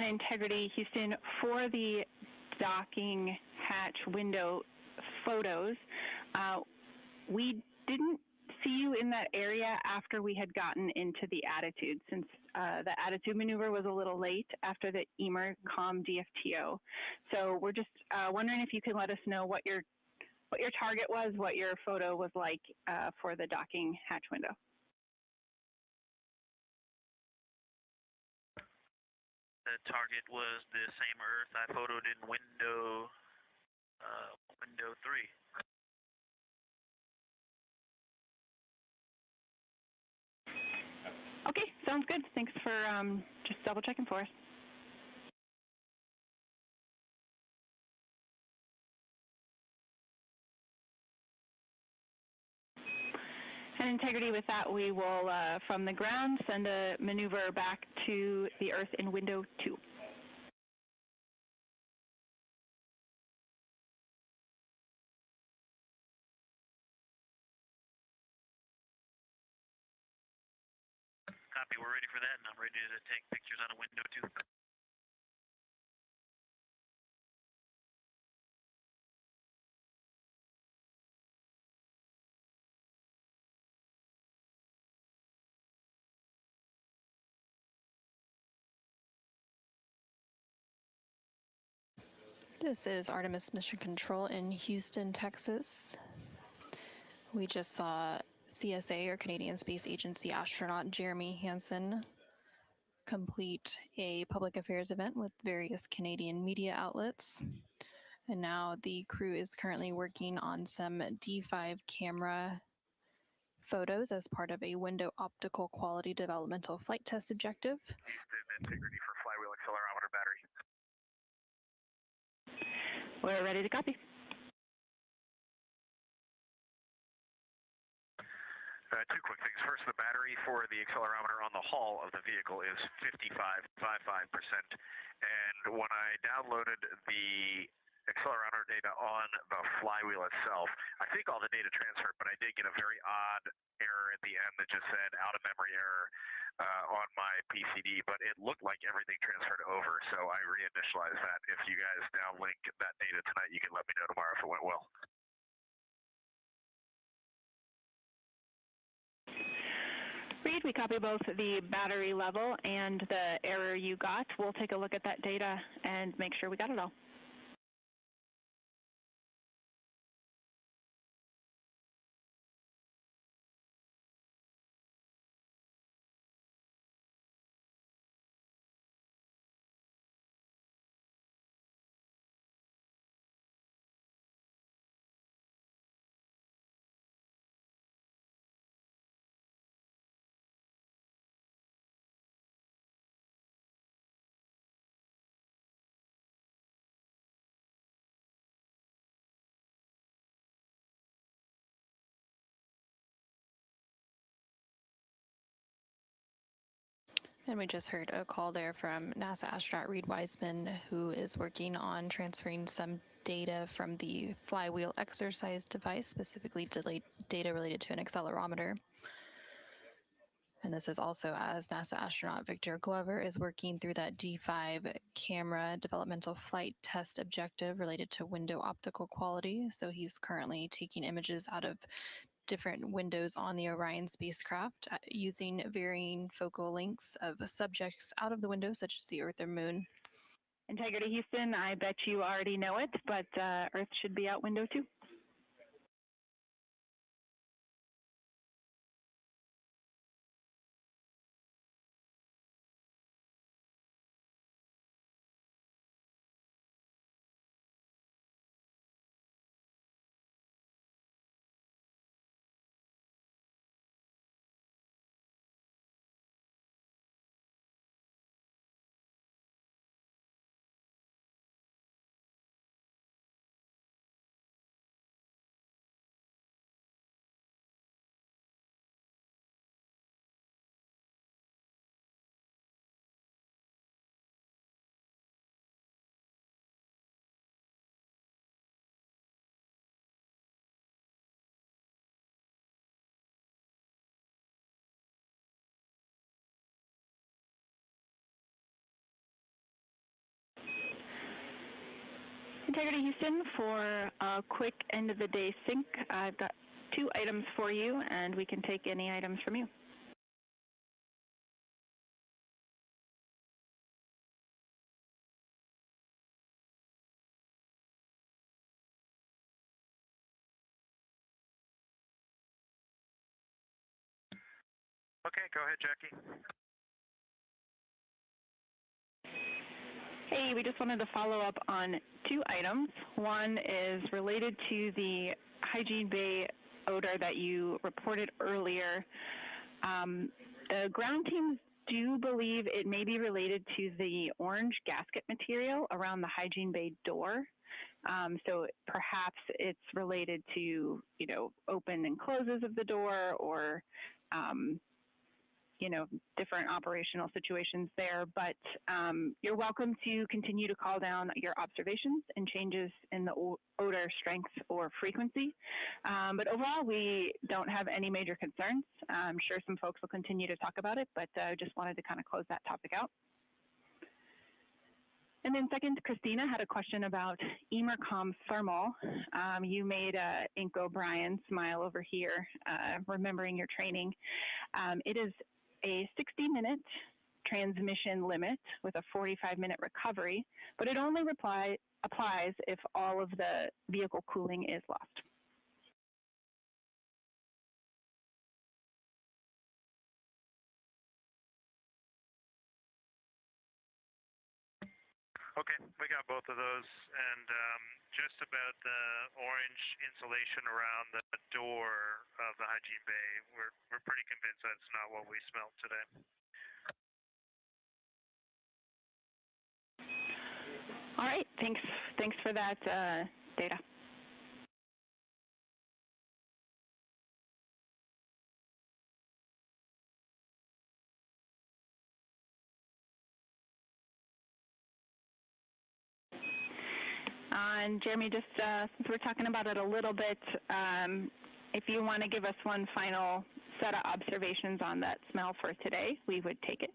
And Integrity, Houston, for the docking hatch window photos, we didn't see you in that area after we had gotten into the attitude, since the attitude maneuver was a little late after the EMER-COM DFTO. So we're just wondering if you can let us know what your target was, what your photo was like for the docking hatch window. The target was the same Earth I photoed in window 3. Okay, sounds good. Thanks for just double checking for us. And Integrity, with that, we will, from the ground, send a maneuver back to the Earth in window 2. Copy, we're ready for that, and I'm ready to take pictures on a window 2. This is Artemis Mission Control in Houston, Texas. We just saw CSA, or Canadian Space Agency astronaut Jeremy Hansen, complete a public affairs event with various Canadian media outlets. And now the crew is currently working on some D5 camera photos as part of a window optical quality developmental flight test objective. Integrity for flywheel accelerometer battery. We're ready to copy. Two quick things. First, the battery for the accelerometer on the hull of the vehicle is 55%. And when I downloaded the accelerometer data on the flywheel itself, I think all the data transferred, but I did get a very odd error at the end that just said out of memory error on my PCD, but it looked like everything transferred over, so I reinitialized that. If you guys downlink that data tonight, you can let me know tomorrow if it went well. Reed, we copy both the battery level and the error you got. We'll take a look at that data and make sure we got it all. And we just heard a call there from NASA astronaut Reed Wiseman, who is working on transferring some data from the flywheel exercise device, specifically data related to an accelerometer. And this is also as NASA astronaut Victor Glover is working through that D5 camera developmental flight test objective related to window optical quality. So he's currently taking images out of different windows on the Orion spacecraft using varying focal lengths of subjects out of the window, such as the Earth or Moon. Integrity Houston, I bet you already know it, but Earth should be out window 2. Integrity Houston, for a quick end of the day sync, I've got 2 items for you, and we can take any items from you. Okay, go ahead, Jackie. Hey, we just wanted to follow up on 2 items. One is related to the hygiene bay odor that you reported earlier. The ground teams do believe it may be related to the orange gasket material around the hygiene bay door. So perhaps it's related to, you know, open and closes of the door, or you know, different operational situations there, but you're welcome to continue to call down your observations and changes in the odor strength or frequency. But overall, we don't have any major concerns. I'm sure some folks will continue to talk about it, but I just wanted to kind of close that topic out. And then second, Christina had a question about Emercom thermal. You made Ink O'Brien smile over here, remembering your training. It is a 60-minute transmission limit with a 45-minute recovery, but it only applies if all of the vehicle cooling is lost. Okay, we got both of those, and just about the orange insulation around the door of the hygiene bay, we're pretty convinced that's not what we smelled today. All right, thanks for that data. And Jeremy, just since we're talking about it a little bit, if you want to give us one final set of observations on that smell for today, we would take it.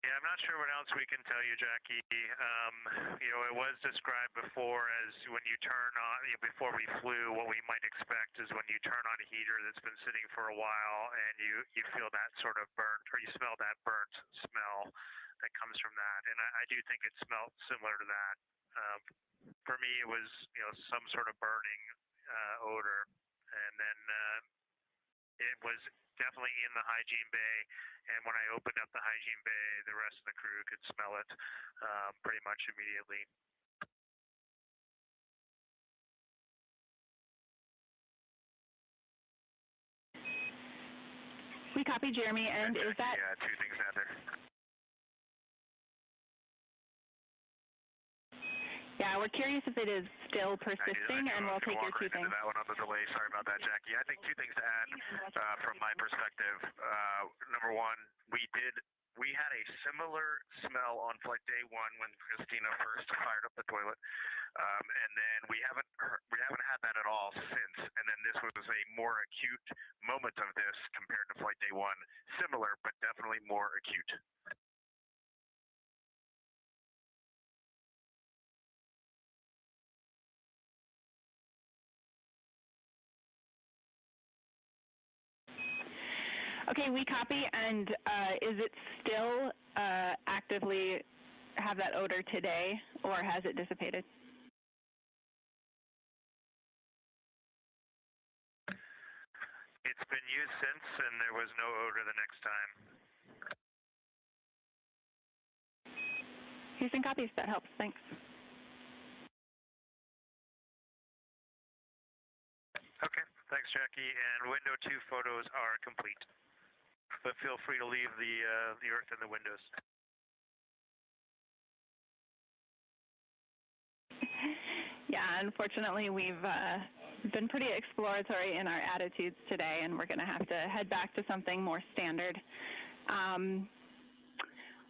Yeah, I'm not sure what else we can tell you, Jackie. You know, it was described before as when you turn on, you know, before we flew, what we might expect is when you turn on a heater that's been sitting for a while and you feel that sort of burnt, or you smell that burnt smell that comes from that. And I do think it smelled similar to that. For me, it was, you know, some sort of burning odor. And then it was definitely in the hygiene bay, and when I opened up the hygiene bay, the rest of the crew could smell it pretty much immediately. We copy, Jeremy, and is that... Yeah, 2 things out there. Yeah, we're curious if it is still persisting, and we'll take your 2 things. That one on the delay. Sorry about that, Jackie. I think 2 things to add from my perspective. Number one, we had a similar smell on flight day 1 when Christina first fired up the toilet, and then we haven't had that at all since. And then this was a more acute moment of this compared to flight day 1. Similar, but definitely more acute. Okay, we copy, and is it still actively have that odor today, or has it dissipated? It's been used since, and there was no odor the next time. Houston copies, that helps, thanks. Okay, thanks, Jackie, and window 2 photos are complete. but feel free to leave the Earth and the windows. Yeah, unfortunately, we've been pretty exploratory in our attitudes today, and we're going to have to head back to something more standard.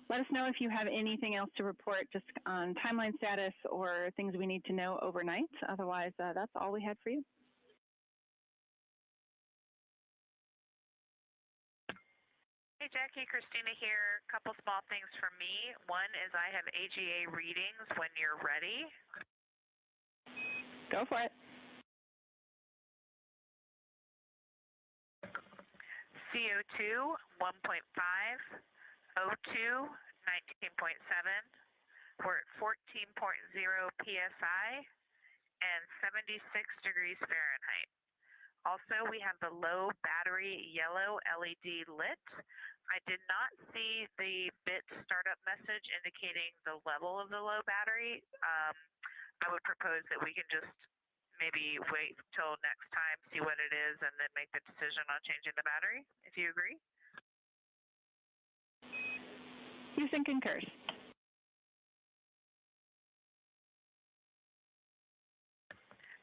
Let us know if you have anything else to report just on timeline status or things we need to know overnight. Otherwise, that's all we had for you. Hey Jackie, Christina here. A couple small things from me. One is I have AGA readings when you're ready. Go for it. CO2, 1.5, O2, 19.7. We're at 14.0 PSI and 76 degrees Fahrenheit. Also, we have the low battery yellow LED lit. I did not see the bit startup message indicating the level of the low battery. I would propose that we can just maybe wait till next time, see what it is, and then make the decision on changing the battery, if you agree. Houston concurs.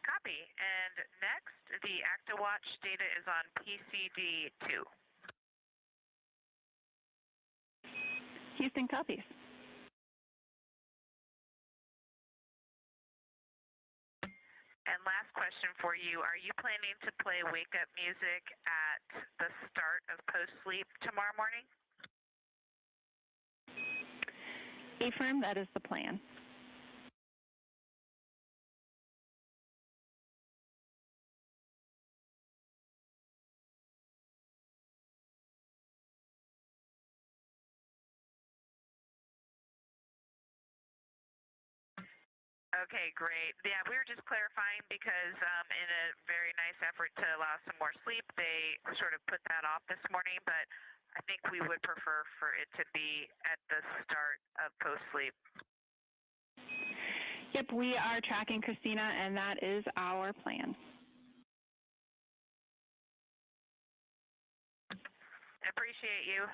Copy. And next, the ActiWatch data is on PCD2. Houston copies. And last question for you, are you planning to play wake-up music at the start of post-sleep tomorrow morning? Affirm, that is the plan. Okay, great. Yeah, we were just clarifying because in a very nice effort to allow some more sleep, they sort of put that off this morning, but I think we would prefer for it to be at the start of post-sleep. Yep, we are tracking Christina, and that is our plan. Appreciate you.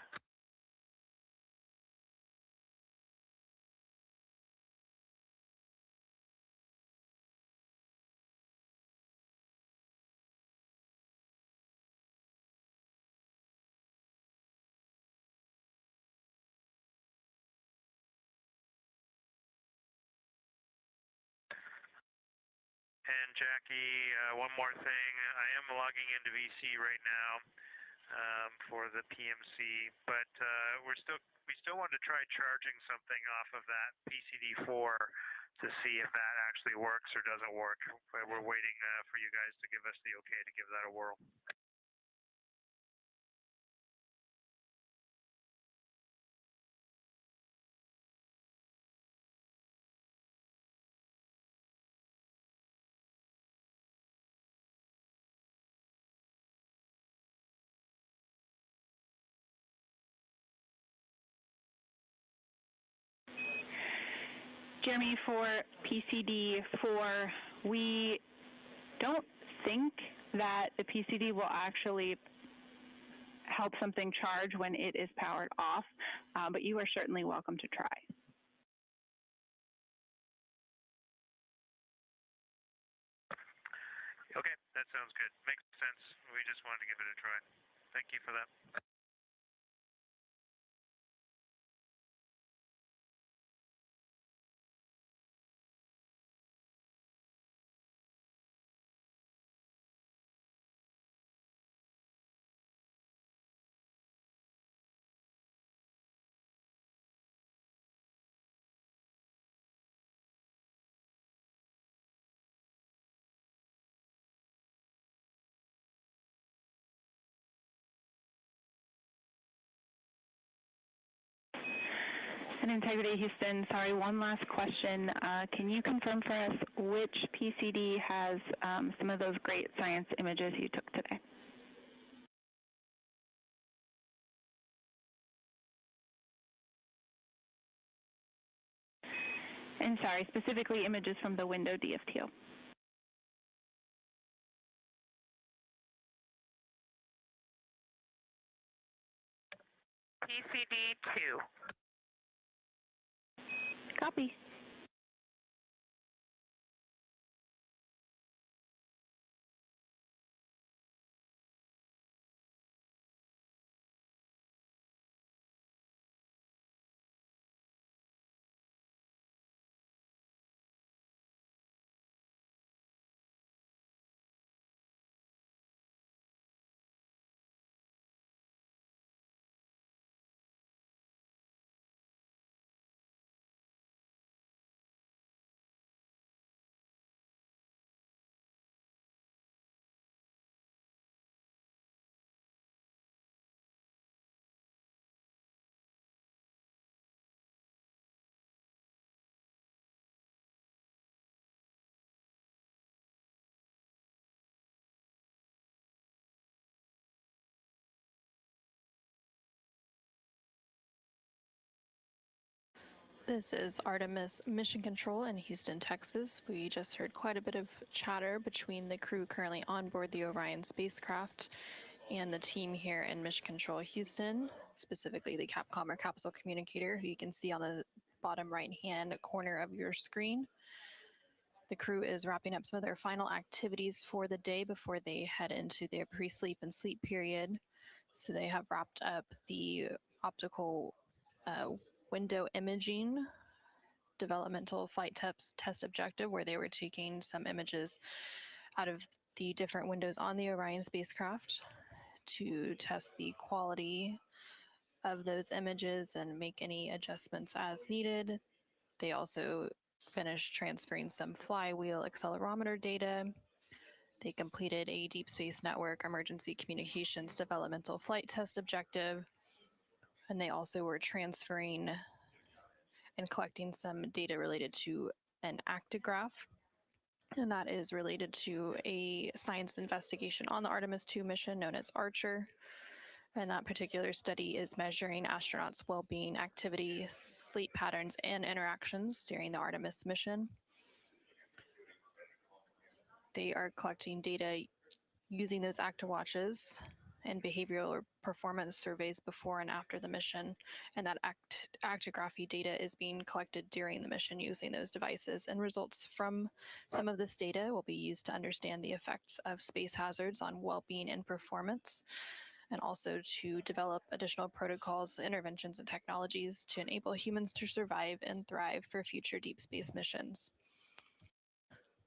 And Jackie, one more thing. I am logging into VC right now for the PMC, but we still want to try charging something off of that PCD4 to see if that actually works or doesn't work. We're waiting for you guys to give us the okay to give that a whirl. Jeremy, for PCD4, we don't think that the PCD will actually help something charge when it is powered off, but you are certainly welcome to try. Okay, that sounds good. Makes sense. We just wanted to give it a try. Thank you for that. And Integrity Houston, sorry, one last question. Can you confirm for us which PCD has some of those great science images you took today? And sorry, specifically images from the window DFTO. PCD-2. Copy. This is Artemis Mission Control in Houston, Texas. We just heard quite a bit of chatter between the crew currently on board the Orion spacecraft and the team here in Mission Control Houston, specifically the Capcom or capsule communicator, who you can see on the bottom right-hand corner of your screen. The crew is wrapping up some of their final activities for the day before they head into their pre-sleep and sleep period. So they have wrapped up the optical window imaging developmental flight test objective, where they were taking some images out of the different windows on the Orion spacecraft to test the quality of those images and make any adjustments as needed. They also finished transferring some flywheel accelerometer data. They completed a Deep Space Network emergency communications developmental flight test objective. And they also were transferring and collecting some data related to an actigraph. And that is related to a science investigation on the Artemis II mission known as Archer. And that particular study is measuring astronauts' well-being, activity, sleep patterns, and interactions during the Artemis mission. They are collecting data using those ActiWatches and behavioral or performance surveys before and after the mission. And that actigraphy data is being collected during the mission using those devices. And results from some of this data will be used to understand the effects of space hazards on well-being and performance, and also to develop additional protocols, interventions, and technologies to enable humans to survive and thrive for future deep space missions.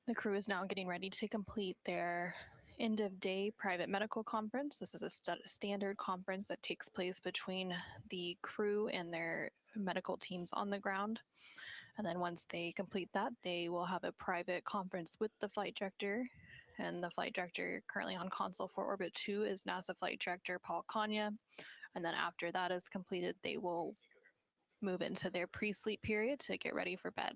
The crew is now getting ready to complete their end-of-day private medical conference. This is a standard conference that takes place between the crew and their medical teams on the ground. And then once they complete that, they will have a private conference with the flight director. And the flight director currently on console for Orbit 2 is NASA Flight Director Paul Kanya. And then after that is completed, they will move into their pre-sleep period to get ready for bed.